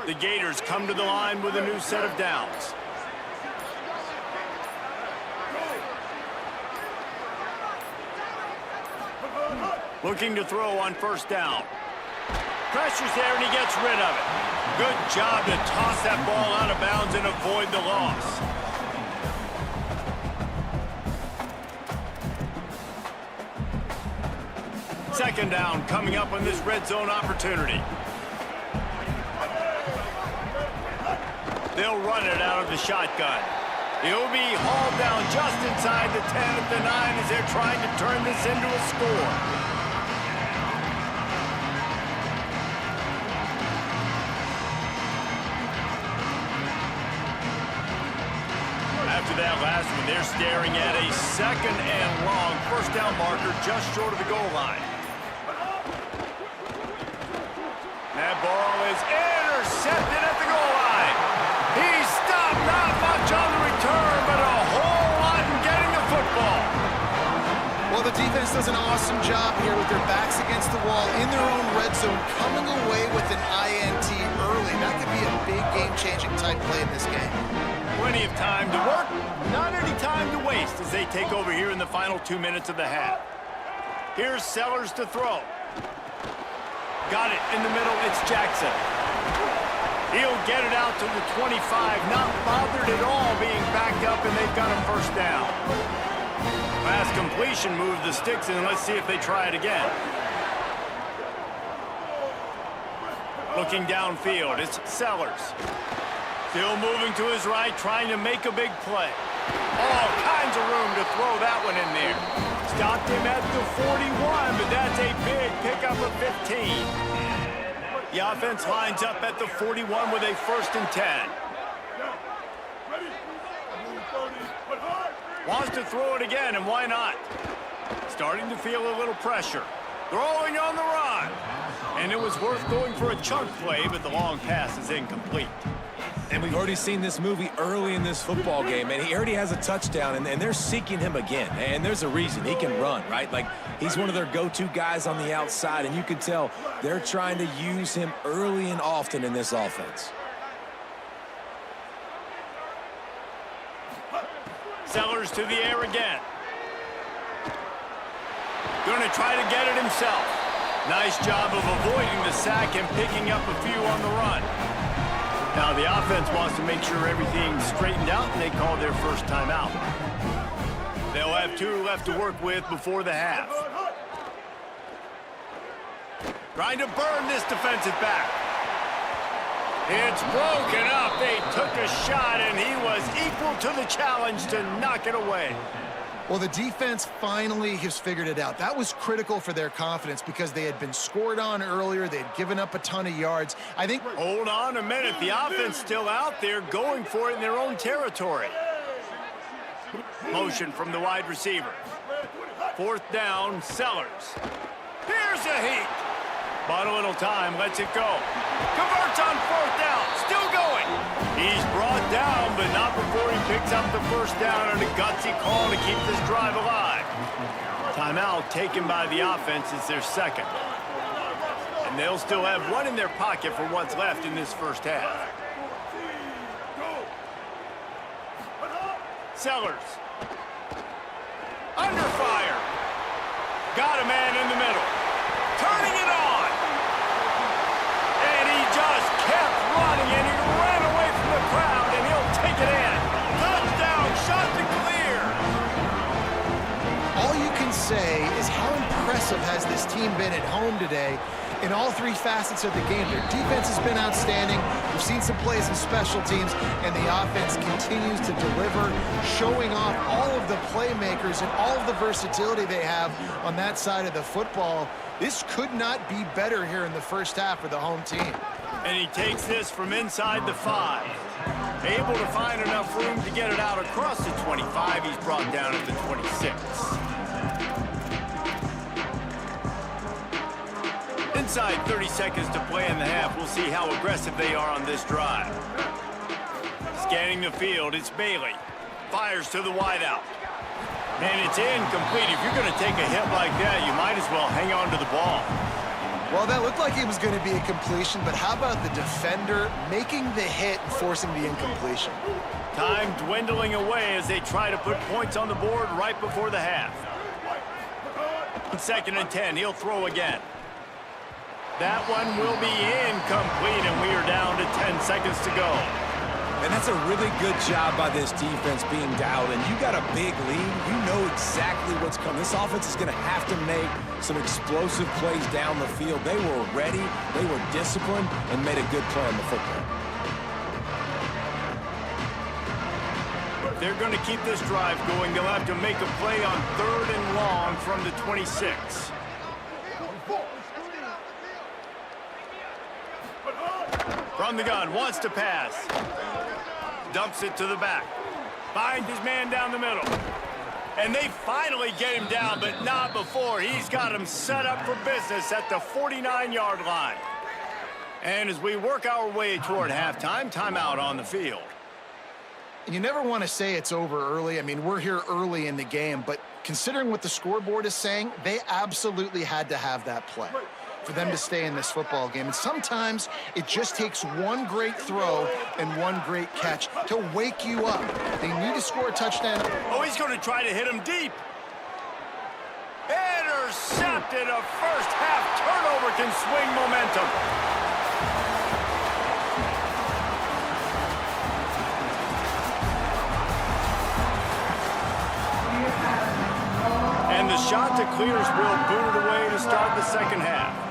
The Gators come to the line with a new set of downs. Looking to throw on 1st down. Pressure's there and he gets rid of it. Good job to toss that ball out of bounds and avoid the loss. Second down coming up on this red zone opportunity. They'll run it out of the shotgun. He'll be hauled down just inside the 10 at the 9 as they're trying to turn this into a score. After that last one, they're staring at a 2nd and long 1st down marker just short of the goal line. That ball is intercepted at the goal line. He's stopped, not much on the return, but a whole lot in getting the football. Well, the defense does an awesome job here with their backs against the wall in their own red zone, coming away with an INT early. That could be a big game-changing type play in this game. Plenty of time to work, not any time to waste as they take over here in the final 2 minutes of the half. Here's Sellers to throw. Got it in the middle, it's Jackson. He'll get it out to the 25, not bothered at all being backed up, and they've got him 1st down. Last completion moved the sticks, and let's see if they try it again. Looking downfield, it's Sellers. Still moving to his right, trying to make a big play. All kinds of room to throw that one in there. Stopped him at the 41, but that's a big pickup of 15. The offense lines up at the 41 with a 1st and 10. Wants to throw it again, and why not? Starting to feel a little pressure. Throwing on the run. And it was worth going for a chunk play, but the long pass is incomplete. And we've already seen this movie early in this football game, and he already has a touchdown, and they're seeking him again. And there's a reason. He can run, right? Like, he's one of their go-to guys on the outside, and you can tell they're trying to use him early and often in this offense. Sellers to the air again. Going to try to get it himself. Nice job of avoiding the sack and picking up a few on the run. Now the offense wants to make sure everything's straightened out, and they call their first timeout. They'll have 2 left to work with before the half. Trying to burn this defensive back. It's broken up. They took a shot, and he was equal to the challenge to knock it away. Well, the defense finally has figured it out. That was critical for their confidence because they had been scored on earlier. They had given up a ton of yards. I think... Hold on a minute. The offense still out there going for it in their own territory. Motion from the wide receiver. 4th down, Sellers. Here's a heat. Bought a little time, lets it go. Converts on 4th down, still going. He's brought down, but not before he picks up the 1st down on a gutsy call to keep this drive alive. Timeout taken by the offense is their 2nd. And they'll still have 1 in their pocket for what's left in this first half. Sellers. Under fire. Got a man in the middle. Turning it on. And he just kept running, and he ran away from the crowd, and he'll take it in. Touchdown, shot to clear. All you can say is how impressive has this team been at home today in all 3 facets of the game. Their defense has been outstanding. We've seen some plays in special teams, and the offense continues to deliver, showing off all of the playmakers and all of the versatility they have on that side of the football. This could not be better here in the first half for the home team. And he takes this from inside the 5. Able to find enough room to get it out across the 25. He's brought down at the 26. Inside 30 seconds to play in the half. We'll see how aggressive they are on this drive. Scanning the field, it's Bailey. Fires to the wideout. And it's incomplete. If you're going to take a hit like that, you might as well hang on to the ball. Well, that looked like it was going to be a completion, but how about the defender making the hit and forcing the incompletion? Time dwindling away as they try to put points on the board right before the half. 2nd and 10, he'll throw again. That one will be incomplete, and we are down to 10 seconds to go. And that's a really good job by this defense being dialed in. You got a big lead. You know exactly what's coming. This offense is going to have to make some explosive plays down the field. They were ready, they were disciplined, and made a good play on the football. If they're going to keep this drive going, they'll have to make a play on 3rd and long from the 26. From the gun, wants to pass. Dumps it to the back. Finds his man down the middle. And they finally get him down, but not before. He's got him set up for business at the 49-yard line. And as we work our way toward halftime, timeout on the field. You never want to say it's over early. I mean, we're here early in the game, but considering what the scoreboard is saying, they absolutely had to have that play for them to stay in this football game. And sometimes it just takes one great throw and one great catch to wake you up. They need to score a touchdown. Oh, he's going to try to hit him deep. Intercepted. A first half turnover can swing momentum. And the shot to clears will boot it away to start the second half.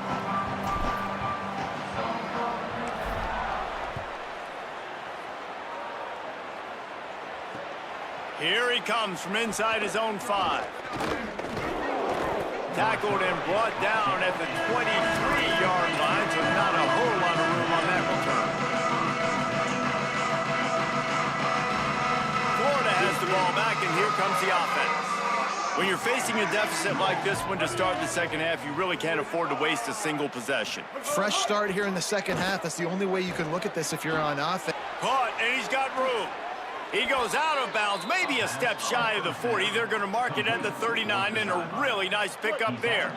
Here he comes from inside his own 5. Tackled and brought down at the 23-yard line, so not a whole lot of room on that return. Florida has the ball back, and here comes the offense. When you're facing a deficit like this one to start the second half, you really can't afford to waste a single possession. Fresh start here in the second half. That's the only way you can look at this if you're on offense. Caught, and he's got room. He goes out of bounds, maybe a step shy of the 40. They're going to mark it at the 39, and a really nice pickup there.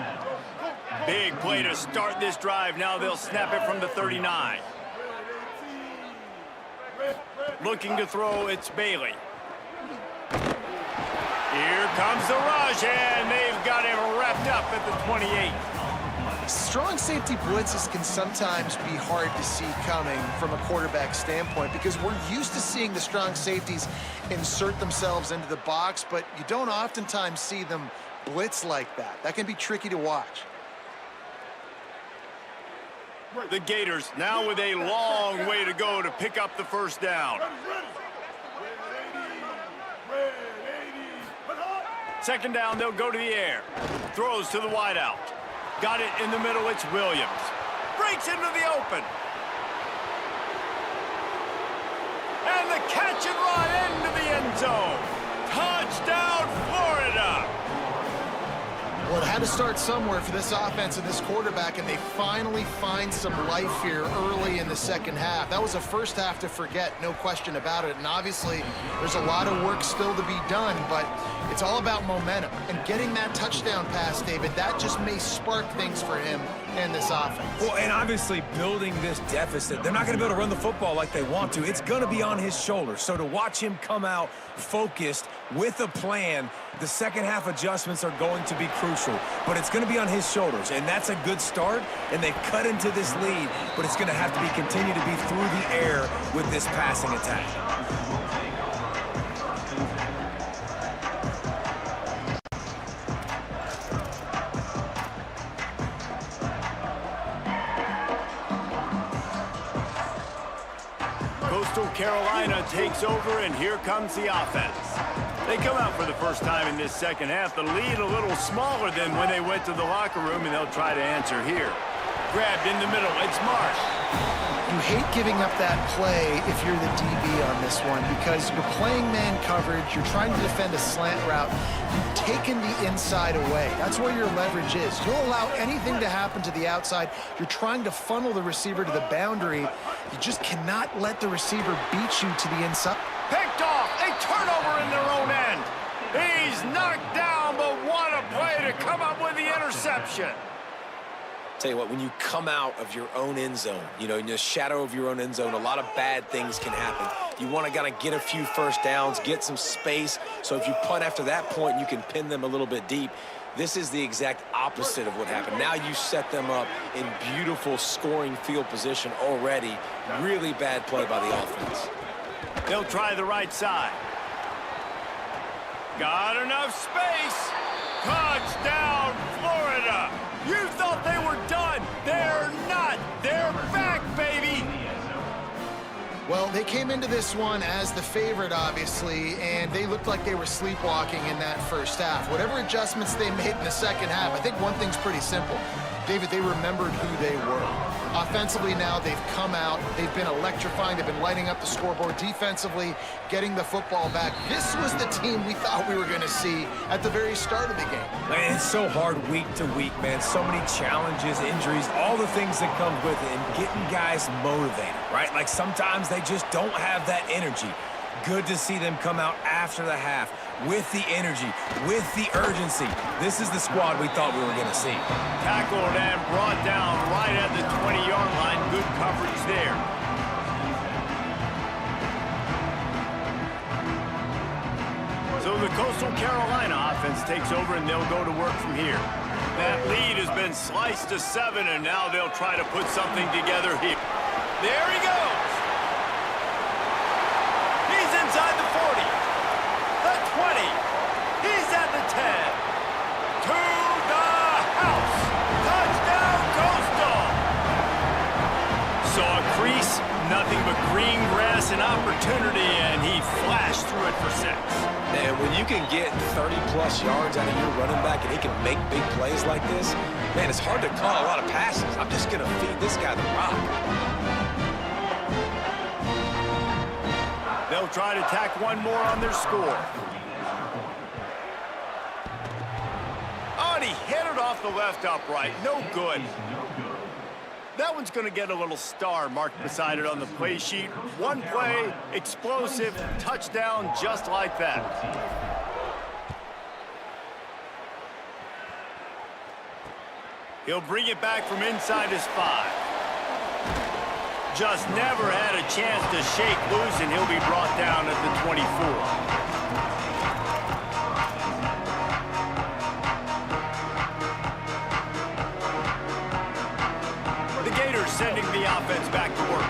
Big play to start this drive. Now they'll snap it from the 39. Looking to throw, it's Bailey. Here comes the rush, and they've got him wrapped up at the 28. Strong safety blitzes can sometimes be hard to see coming from a quarterback standpoint because we're used to seeing the strong safeties insert themselves into the box, but you don't oftentimes see them blitz like that. That can be tricky to watch. The Gators now with a long way to go to pick up the first down. Second down, they'll go to the air. Throws to the wideout. Got it in the middle, it's Williams. Breaks into the open. And the catch and run into the end zone. Touchdown, Florida. Well, it had to start somewhere for this offense and this quarterback, and they finally find some life here early in the second half. That was a first half to forget, no question about it. And obviously, there's a lot of work still to be done, but it's all about momentum. And getting that touchdown pass, David, that just may spark things for him and this offense. Well, and obviously building this deficit, they're not going to be able to run the football like they want to. It's going to be on his shoulders. So to watch him come out focused with a plan, the second half adjustments are going to be crucial. But it's going to be on his shoulders, and that's a good start. And they've cut into this lead, but it's going to have to be continue to be through the air with this passing attack. Coastal Carolina takes over, and here comes the offense. They come out for the first time in this second half. The lead a little smaller than when they went to the locker room, and they'll try to answer here. Grabbed in the middle, it's Marsh. You hate giving up that play if you're the DB on this one because you're playing man coverage, you're trying to defend a slant route, you've taken the inside away. That's where your leverage is. You'll allow anything to happen to the outside. You're trying to funnel the receiver to the boundary. You just cannot let the receiver beat you to the inside. Picked off, a turnover in their own end. He's knocked down, but what a play to come up with the interception. Tell you what, when you come out of your own end zone, you know, in the shadow of your own end zone, a lot of bad things can happen. You want to kind of get a few first downs, get some space, so if you punt after that point, you can pin them a little bit deep. This is the exact opposite of what happened. Now you set them up in beautiful scoring field position already. Really bad play by the offense. They'll try the right side. Got enough space. Touchdown, Florida. You thought they were done. They're not. They're back, baby. Well, they came into this one as the favorite, obviously, and they looked like they were sleepwalking in that first half. Whatever adjustments they made in the second half, I think one thing's pretty simple. David, they remembered who they were. Offensively now, they've come out. They've been electrifying. They've been lighting up the scoreboard. Defensively, getting the football back. This was the team we thought we were going to see at the very start of the game. Man, it's so hard week to week, man. So many challenges, injuries, all the things that come with it, and getting guys motivated, right? Like sometimes they just don't have that energy. Good to see them come out after the half with the energy, with the urgency. This is the squad we thought we were going to see. Tackled and brought down right at the 20-yard line. Good coverage there. So the Coastal Carolina offense takes over, and they'll go to work from here. That lead has been sliced to 7, and now they'll try to put something together here. There he goes. He's inside the 40, the 20. He's at the 10. To the house. Touchdown, Coastal. Saw a crease, nothing but green grass and opportunity, and he flashed through it for 6. And when you can get 30-plus yards out of your running back and he can make big plays like this, man, it's hard to call a lot of passes. I'm just going to feed this guy the rock. They'll try to tack one more on their score. Oh, and he hit it off the left upright. No good. That one's going to get a little star marked beside it on the play sheet. One play, explosive, touchdown, just like that. He'll bring it back from inside his 5. Just never had a chance to shake loose, and he'll be brought down at the 24. Sending the offense back to work.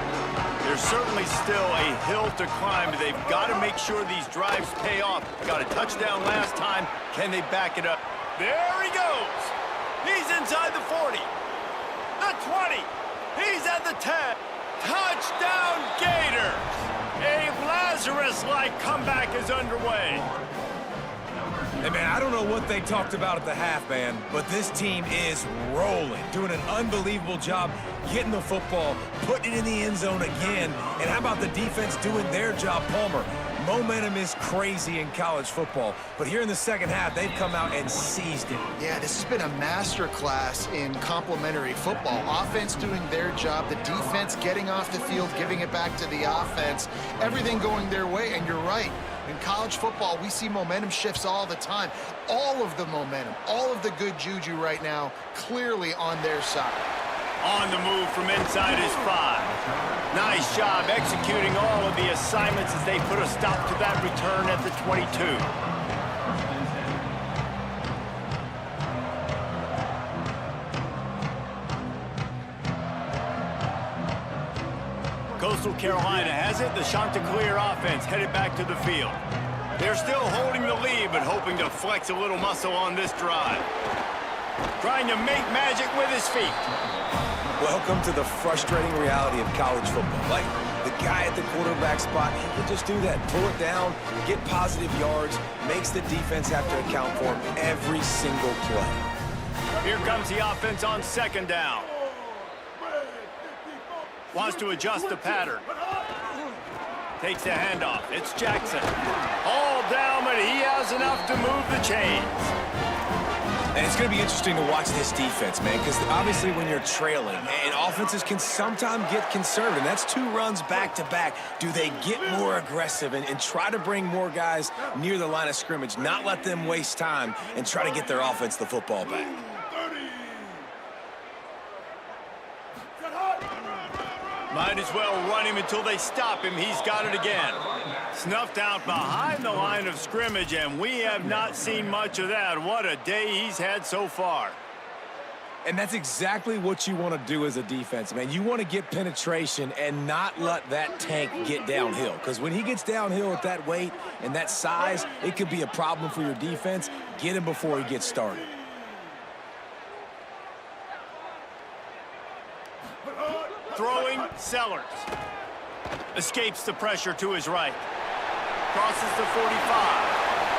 There's certainly still a hill to climb. They've got to make sure these drives pay off. Got a touchdown last time. Can they back it up? There he goes. He's inside the 40. The 20. He's at the 10. Touchdown Gators. A Lazarus-like comeback is underway. Hey, man, I don't know what they talked about at the half, man, but this team is rolling, doing an unbelievable job getting the football, putting it in the end zone again. And how about the defense doing their job, Palmer? Momentum is crazy in college football, but here in the second half, they've come out and seized it. Yeah, this has been a masterclass in complementary football. Offense doing their job, the defense getting off the field, giving it back to the offense, everything going their way, and you're right. In college football, we see momentum shifts all the time. All of the momentum, all of the good juju right now, clearly on their side. On the move from inside his 5. Nice job executing all of the assignments as they put a stop to that return at the 22. Coastal Carolina has it. The Chanticleer offense headed back to the field. They're still holding the lead, but hoping to flex a little muscle on this drive. Trying to make magic with his feet. Welcome to the frustrating reality of college football. Like, the guy at the quarterback spot, he can just do that. Pull it down, get positive yards, makes the defense have to account for him every single play. Here comes the offense on second down. Wants to adjust the pattern. Takes the handoff. It's Jackson. All down, but he has enough to move the chains. And it's going to be interesting to watch this defense, man, because obviously when you're trailing, and offenses can sometimes get conservative, and that's 2 runs back-to-back. Do they get more aggressive and try to bring more guys near the line of scrimmage, not let them waste time, and try to get their offense the football back? Might as well run him until they stop him. He's got it again. Snuffed out behind the line of scrimmage, and we have not seen much of that. What a day he's had so far. And that's exactly what you want to do as a defense, man. You want to get penetration and not let that tank get downhill. Because when he gets downhill at that weight and that size, it could be a problem for your defense. Get him before he gets started. Throwing, Sellers. Escapes the pressure to his right. Crosses the 45.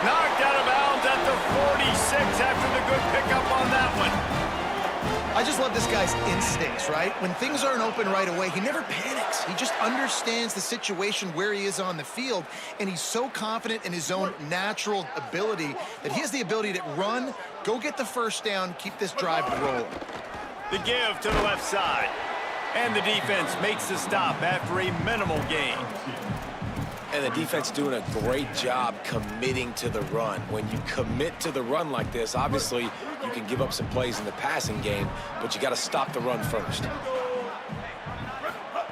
Knocked out of bounds at the 46 after the good pickup on that one. I just love this guy's instincts, right? When things aren't open right away, he never panics. He just understands the situation where he is on the field, and he's so confident in his own natural ability that he has the ability to run, go get the first down, keep this drive rolling. The give to the left side. And the defense makes the stop after a minimal gain. And the defense doing a great job committing to the run. When you commit to the run like this, obviously you can give up some plays in the passing game, but you got to stop the run first.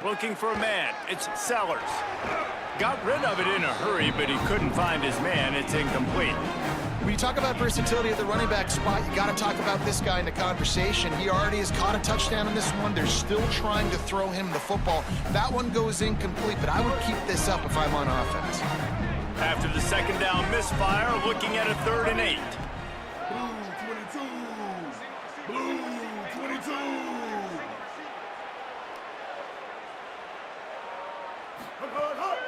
Looking for a man. It's Sellers. Got rid of it in a hurry, but he couldn't find his man. It's incomplete. When you talk about versatility at the running back spot, you got to talk about this guy in the conversation. He already has caught a touchdown in this one. They're still trying to throw him the football. That one goes incomplete, but I would keep this up if I'm on offense. After the second down misfire, looking at a 3rd and 8. Blue 22.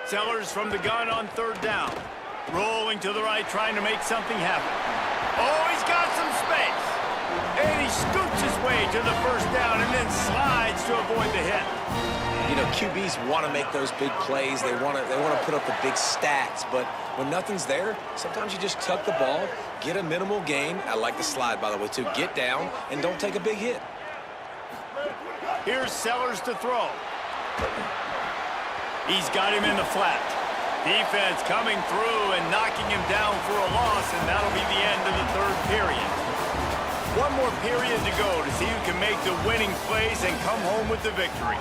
Sellers from the gun on 3rd down. Rolling to the right, trying to make something happen. Oh, he's got some space. And he scoots his way to the first down and then slides to avoid the hit. You know, QBs want to make those big plays. They want to put up the big stats. But when nothing's there, sometimes you just tuck the ball, get a minimal gain. I like the slide, by the way, too. Get down and don't take a big hit. Here's Sellers to throw. He's got him in the flat. Defense coming through and knocking him down for a loss, and that'll be the end of the third period. One more period to go to see who can make the winning plays and come home with the victory.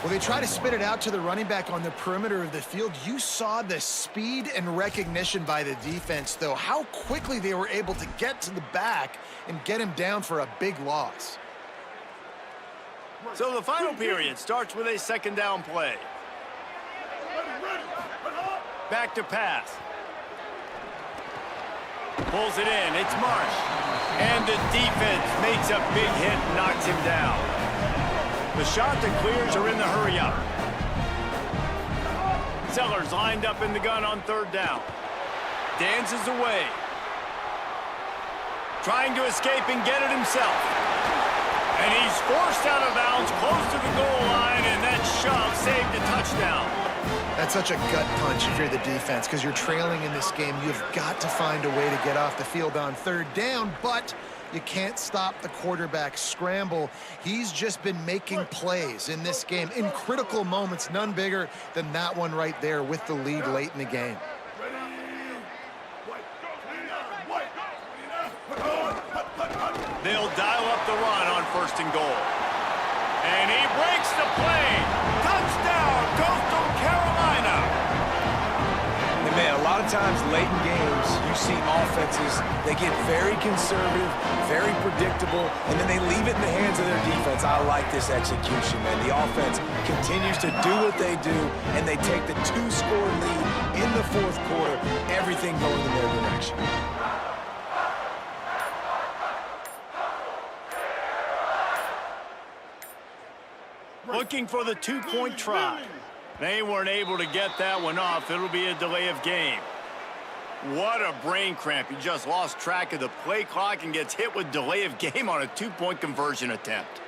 Well, they try to spit it out to the running back on the perimeter of the field. You saw the speed and recognition by the defense, though, how quickly they were able to get to the back and get him down for a big loss. So the final period starts with a second down play. Back to pass. Pulls it in. It's Marsh. And the defense makes a big hit and knocks him down. The shot that clears are in the hurry-up. Sellers lined up in the gun on third down. Dances away. Trying to escape and get it himself. And he's forced out of bounds close to the goal line, and that shove saved a touchdown. That's such a gut punch if you're the defense, because you're trailing in this game. You've got to find a way to get off the field on third down, but you can't stop the quarterback scramble. He's just been making plays in this game in critical moments, none bigger than that one right there with the lead late in the game. They'll dial up the run on first and goal. And he breaks the play. Touchdown, Coastal Carolina. And man, a lot of times late in games, you see offenses, they get very conservative, very predictable, and then they leave it in the hands of their defense. I like this execution, man. The offense continues to do what they do, and they take the 2-score lead in the fourth quarter, everything going in their direction. Looking for the 2-point try. They weren't able to get that one off. It'll be a delay of game. What a brain cramp. He just lost track of the play clock and gets hit with delay of game on a 2-point conversion attempt.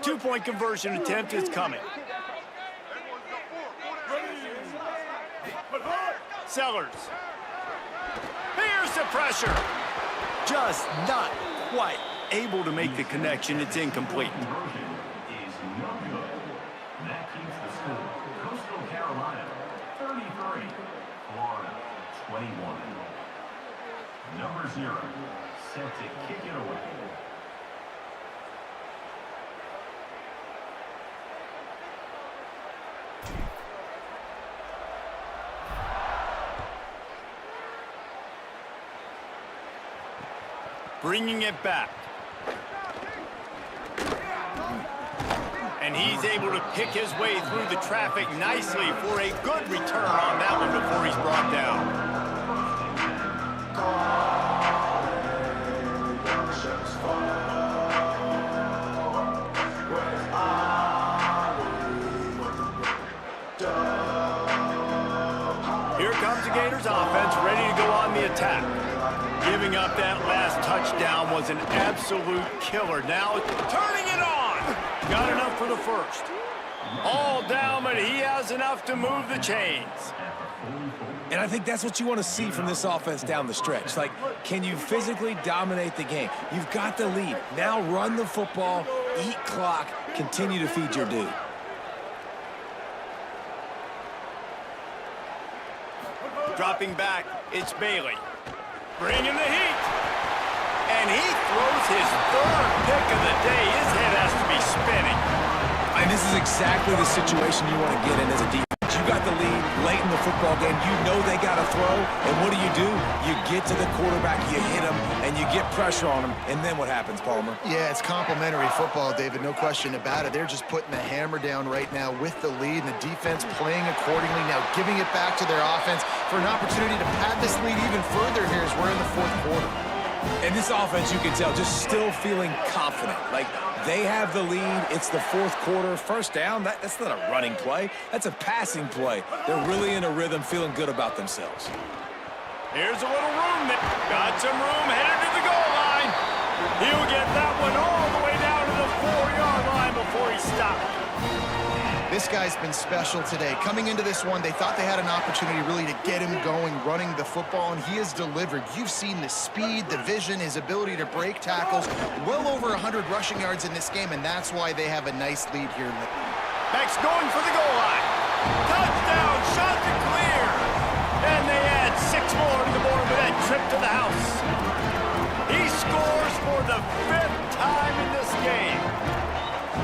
Two-point conversion attempt is coming. Sellers. Here's the pressure. Just not quite able to make the connection. It's incomplete. Is no good. That keeps the score. Coastal Carolina 33, Florida 21. Number 0 set to kick it away. Bringing it back. And he's able to pick his way through the traffic nicely for a good return on that one before he's brought down. Here comes the Gators offense, ready to go on the attack. Giving up that last touchdown was an absolute killer. Now turning it on. Got enough for the first. All down, but he has enough to move the chains. And I think that's what you want to see from this offense down the stretch. Like, can you physically dominate the game? You've got the lead. Now run the football, eat clock, continue to feed your dude. Dropping back, it's Bailey. Bringing the heat. And he throws his third pick of the day. His head has to be spinning. And this is exactly the situation you want to get in as a defense. You got the lead late in the football game. You know they got to throw. And what do? You get to the quarterback, you hit him, and you get pressure on him. And then what happens, Palmer? Yeah, it's complimentary football, David, no question about it. They're just putting the hammer down right now with the lead, and the defense playing accordingly, now giving it back to their offense for an opportunity to pad this lead even further here as we're in the fourth quarter. And this offense, you can tell, just still feeling confident. Like, they have the lead. It's the fourth quarter. First down, that's not a running play. That's a passing play. They're really in a rhythm, feeling good about themselves. Here's a little room. Got some room headed to the goal line. He'll get that one all the way down to the 4-yard line before he stops. This guy's been special today. Coming into this one, they thought they had an opportunity really to get him going, running the football, and he has delivered. You've seen the speed, the vision, his ability to break tackles. Well over 100 rushing yards in this game, and that's why they have a nice lead here. Beck's going for the goal line. Touchdown, shot to clear. And they add 6 more to the board with that trip to the house. He scores for the 5th time in this game.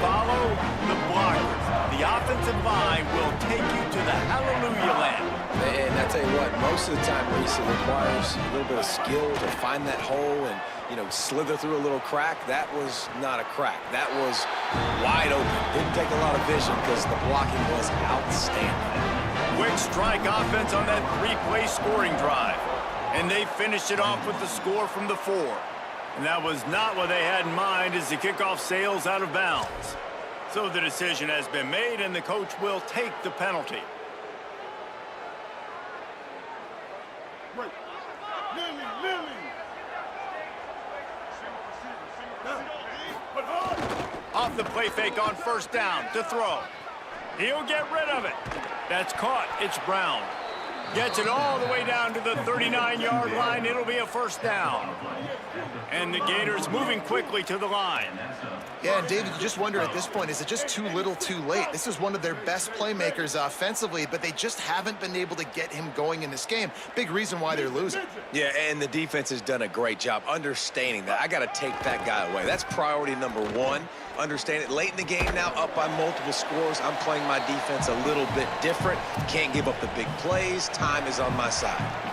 Follow the blockers. The offensive line will take you to the hallelujah land. And I tell you what, most of the time, Reese, it requires a little bit of skill to find that hole and, slither through a little crack. That was not a crack. That was wide open. Didn't take a lot of vision because the blocking was outstanding. Quick strike offense on that 3-play scoring drive. And they finished it off with the score from the 4. And that was not what they had in mind as the kickoff sails out of bounds. So the decision has been made, and the coach will take the penalty. Lily. Off the play fake on first down to throw. He'll get rid of it. That's caught. It's Brown. Gets it all the way down to the 39-yard line. It'll be a first down. And the Gators moving quickly to the line. Yeah, and David, you just wonder at this point, is it just too little too late? This is one of their best playmakers offensively, but they just haven't been able to get him going in this game. Big reason why they're losing. Yeah, and the defense has done a great job understanding that. I got to take that guy away. That's priority number 1. Understand it. Late in the game now, up by multiple scores. I'm playing my defense a little bit different. Can't give up the big plays. Time is on my side.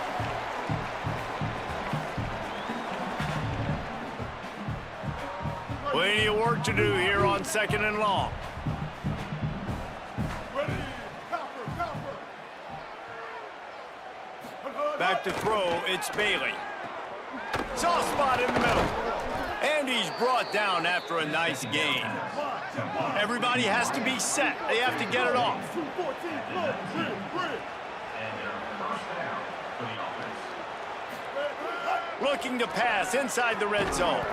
Plenty of work to do here on 2nd and long. Back to throw, it's Bailey. Soft spot in the middle. And he's brought down after a nice gain. Everybody has to be set. They have to get it off. Looking to pass inside the red zone.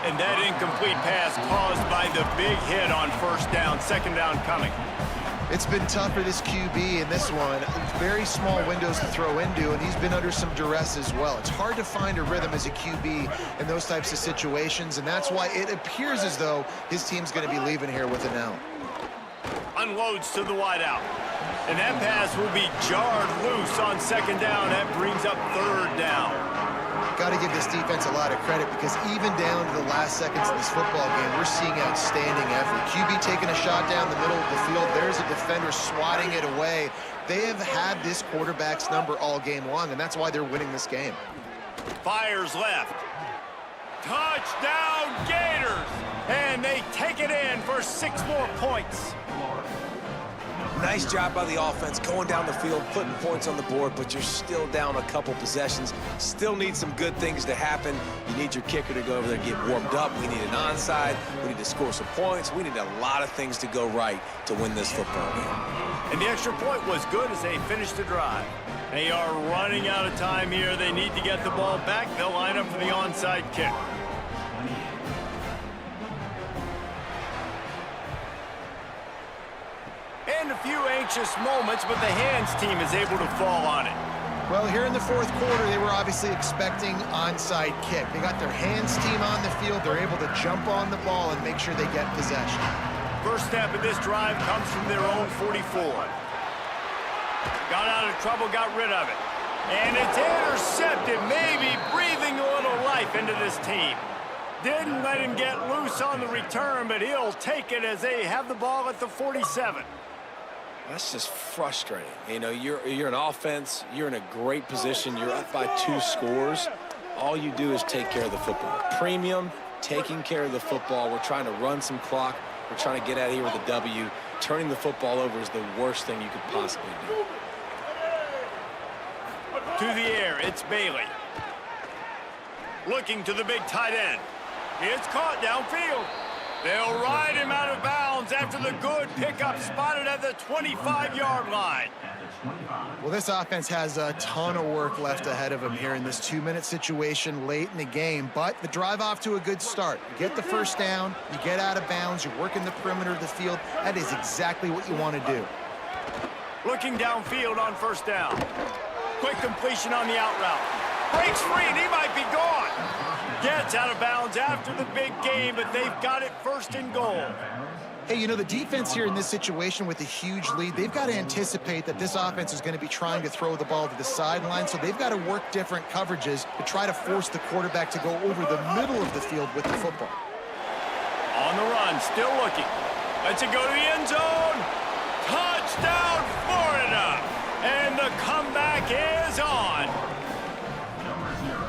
And that incomplete pass caused by the big hit on first down, 2nd down coming. It's been tough for this QB in this one. Very small windows to throw into, and he's been under some duress as well. It's hard to find a rhythm as a QB in those types of situations, and that's why it appears as though his team's going to be leaving here with an L. Unloads to the wideout. And that pass will be jarred loose on 2nd down. That brings up 3rd down. Got to give this defense a lot of credit because even down to the last seconds of this football game, we're seeing outstanding effort. QB taking a shot down the middle of the field. There's a defender swatting it away. They have had this quarterback's number all game long, and that's why they're winning this game. Fires left. Touchdown Gators! And they take it in for 6 more points. Nice job by the offense going down the field, putting points on the board, but you're still down a couple possessions. Still need some good things to happen. You need your kicker to go over there and get warmed up. We need an onside. We need to score some points. We need a lot of things to go right to win this football game. And the extra point was good as they finished the drive. They are running out of time here. They need to get the ball back. They'll line up for the onside kick. And a few anxious moments, but the hands team is able to fall on it. Well, here in the 4th quarter, they were obviously expecting onside kick. They got their hands team on the field. They're able to jump on the ball and make sure they get possession. First step of this drive comes from their own 44. Got out of trouble, got rid of it. And it's intercepted, maybe breathing a little life into this team. Didn't let him get loose on the return, but he'll take it as they have the ball at the 47. That's just frustrating. You know, you're an offense. You're in a great position. You're up by 2 scores. All you do is take care of the football. Premium, taking care of the football. We're trying to run some clock. We're trying to get out of here with a W. Turning the football over is the worst thing you could possibly do. To the air, it's Bailey. Looking to the big tight end. It's caught downfield. They'll ride him out of bounds after the good pickup spotted at the 25-yard line. Well, this offense has a ton of work left ahead of them here in this 2-minute situation late in the game, but the drive off to a good start. You get the first down, you get out of bounds, you're working the perimeter of the field. That is exactly what you want to do. Looking downfield on first down. Quick completion on the out route. Breaks free and he might be gone. Gets out of bounds after the big game, but they've got it first and goal. Hey, you know, the defense here in this situation with a huge lead, they've got to anticipate that this offense is going to be trying to throw the ball to the sideline, so they've got to work different coverages to try to force the quarterback to go over the middle of the field with the football. On the run, still looking. Lets it go to the end zone. Touchdown, Florida! And the comeback is on.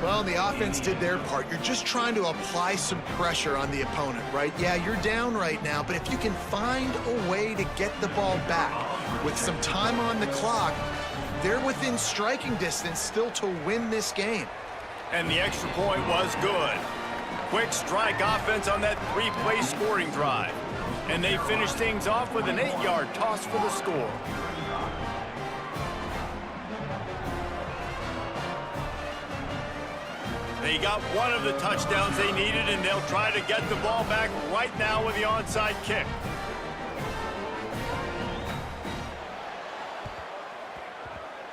Well, the offense did their part. You're just trying to apply some pressure on the opponent, right? Yeah, you're down right now, but if you can find a way to get the ball back with some time on the clock, they're within striking distance still to win this game. And the extra point was good. Quick strike offense on that 3-play scoring drive. And they finish things off with an 8-yard toss for the score. They got one of the touchdowns they needed, and they'll try to get the ball back right now with the onside kick.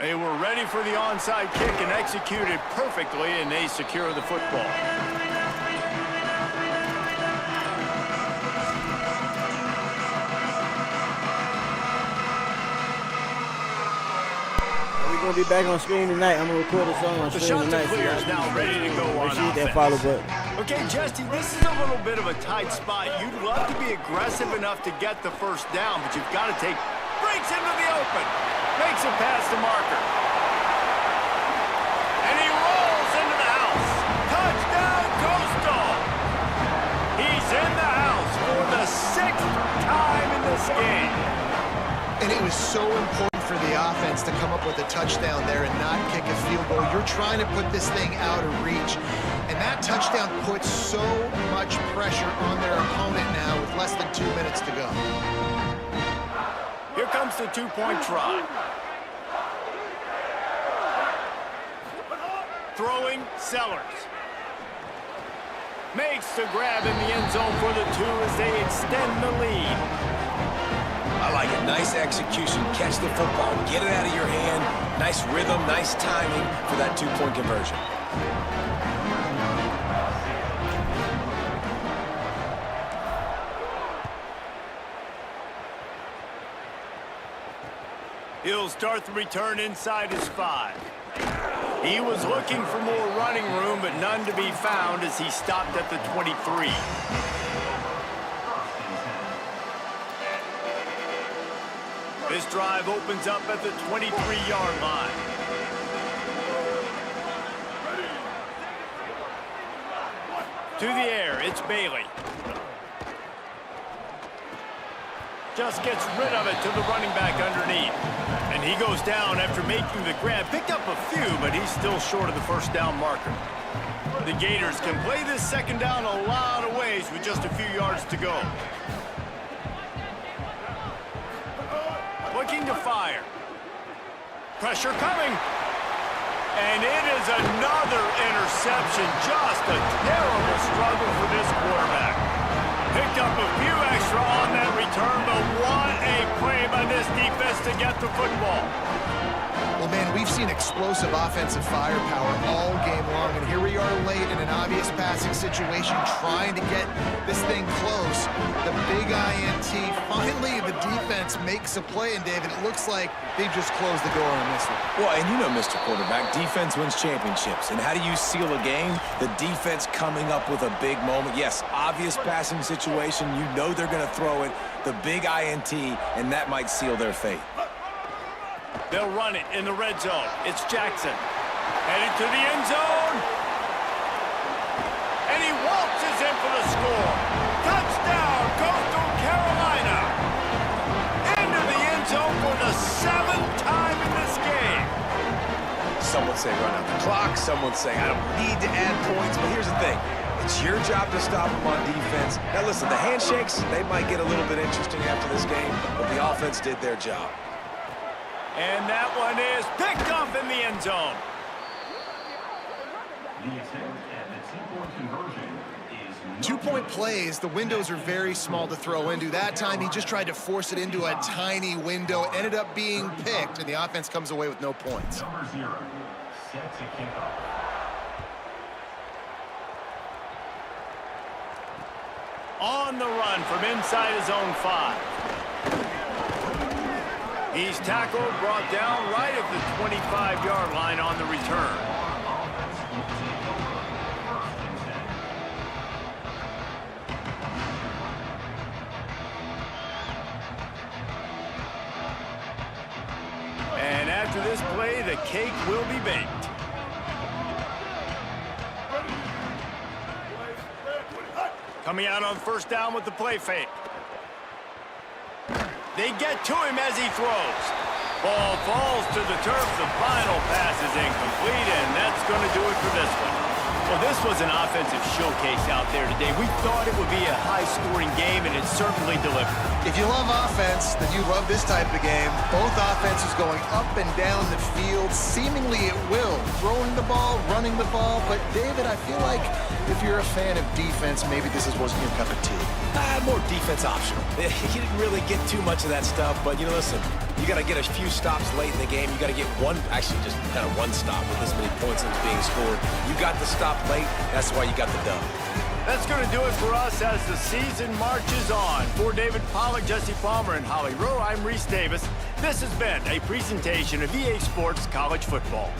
They were ready for the onside kick and executed perfectly, and they secure the football. We're going to be back on screen tonight. I'm going to record a song on screen tonight. The shot is now ready to go on offense. That follow button. Okay, Justy, this is a little bit of a tight spot. You'd love to be aggressive enough to get the first down, but you've got to take... Breaks into the open. Makes it past the marker. And he rolls into the house. Touchdown, Coastal. He's in the house for the 6th time in this game. And it was so important for the offense to come up with a touchdown there and not kick a field goal. You're trying to put this thing out of reach. And that touchdown puts so much pressure on their opponent now with less than 2 minutes to go. Here comes the 2-point try. Throwing, Sellers. Makes the grab in the end zone for the 2 as they extend the lead. I like it. Nice execution. Catch the football. Get it out of your hand. Nice rhythm, nice timing for that 2-point conversion. He'll start the return inside his 5. He was looking for more running room, but none to be found as he stopped at the 23. This drive opens up at the 23-yard line. To the air, it's Bailey. Just gets rid of it to the running back underneath. And he goes down after making the grab. Picked up a few, but he's still short of the first down marker. The Gators can play this second down a lot of ways with just a few yards to go. Looking to fire. Pressure coming. And it is another interception. Just a terrible struggle for this quarterback. Picked up a few extra on that return, but what a play by this defense to get the football. Well, man, we've seen explosive offensive firepower all game long, and here we are late in an obvious passing situation trying to get this thing close. The big INT, finally the defense makes a play, and David, it looks like they've just closed the door on this one. Well, and you know, Mr. Quarterback, defense wins championships. And how do you seal a game? The defense coming up with a big moment. Yes, obvious passing situation. You know they're going to throw it. The big INT, and that might seal their fate. They'll run it in the red zone. It's Jackson. Headed to the end zone. And he waltzes in for the score. Touchdown, Coastal Carolina. Into the end zone for the 7th time in this game. Someone say run out the clock. Someone say I don't need to add points. But here's the thing. It's your job to stop them on defense. Now listen, the handshakes, they might get a little bit interesting after this game, but the offense did their job. And that one is picked off in the end zone. The attempt at the two-point conversion is 2-point plays, the windows are very small to throw into. That time, he just tried to force it into a tiny window, ended up being picked, and the offense comes away with no points. Number 0, set to kick off. On the run from inside his own 5. He's tackled, brought down right at the 25-yard line on the return. And after this play, the cake will be baked. Coming out on first down with the play fake. They get to him as he throws. Ball falls to the turf. The final pass is incomplete, and that's going to do it for this one. Well, this was an offensive showcase out there today. We thought it would be a high-scoring game, and it certainly delivered. If you love offense, then you love this type of game. Both offenses going up and down the field, seemingly at will. Throwing the ball, running the ball. But, David, I feel like if you're a fan of defense, maybe this wasn't your cup of tea. More defense optional. He didn't really get too much of that stuff, but, you know, listen, you got to get a few stops late in the game. You got to get one, actually just kind of one stop with this many points that's being scored. You got the stop late. That's why you got the dub. That's going to do it for us as the season marches on. For David Pollack, Jesse Palmer, and Holly Rowe, I'm Reese Davis. This has been a presentation of EA Sports College Football.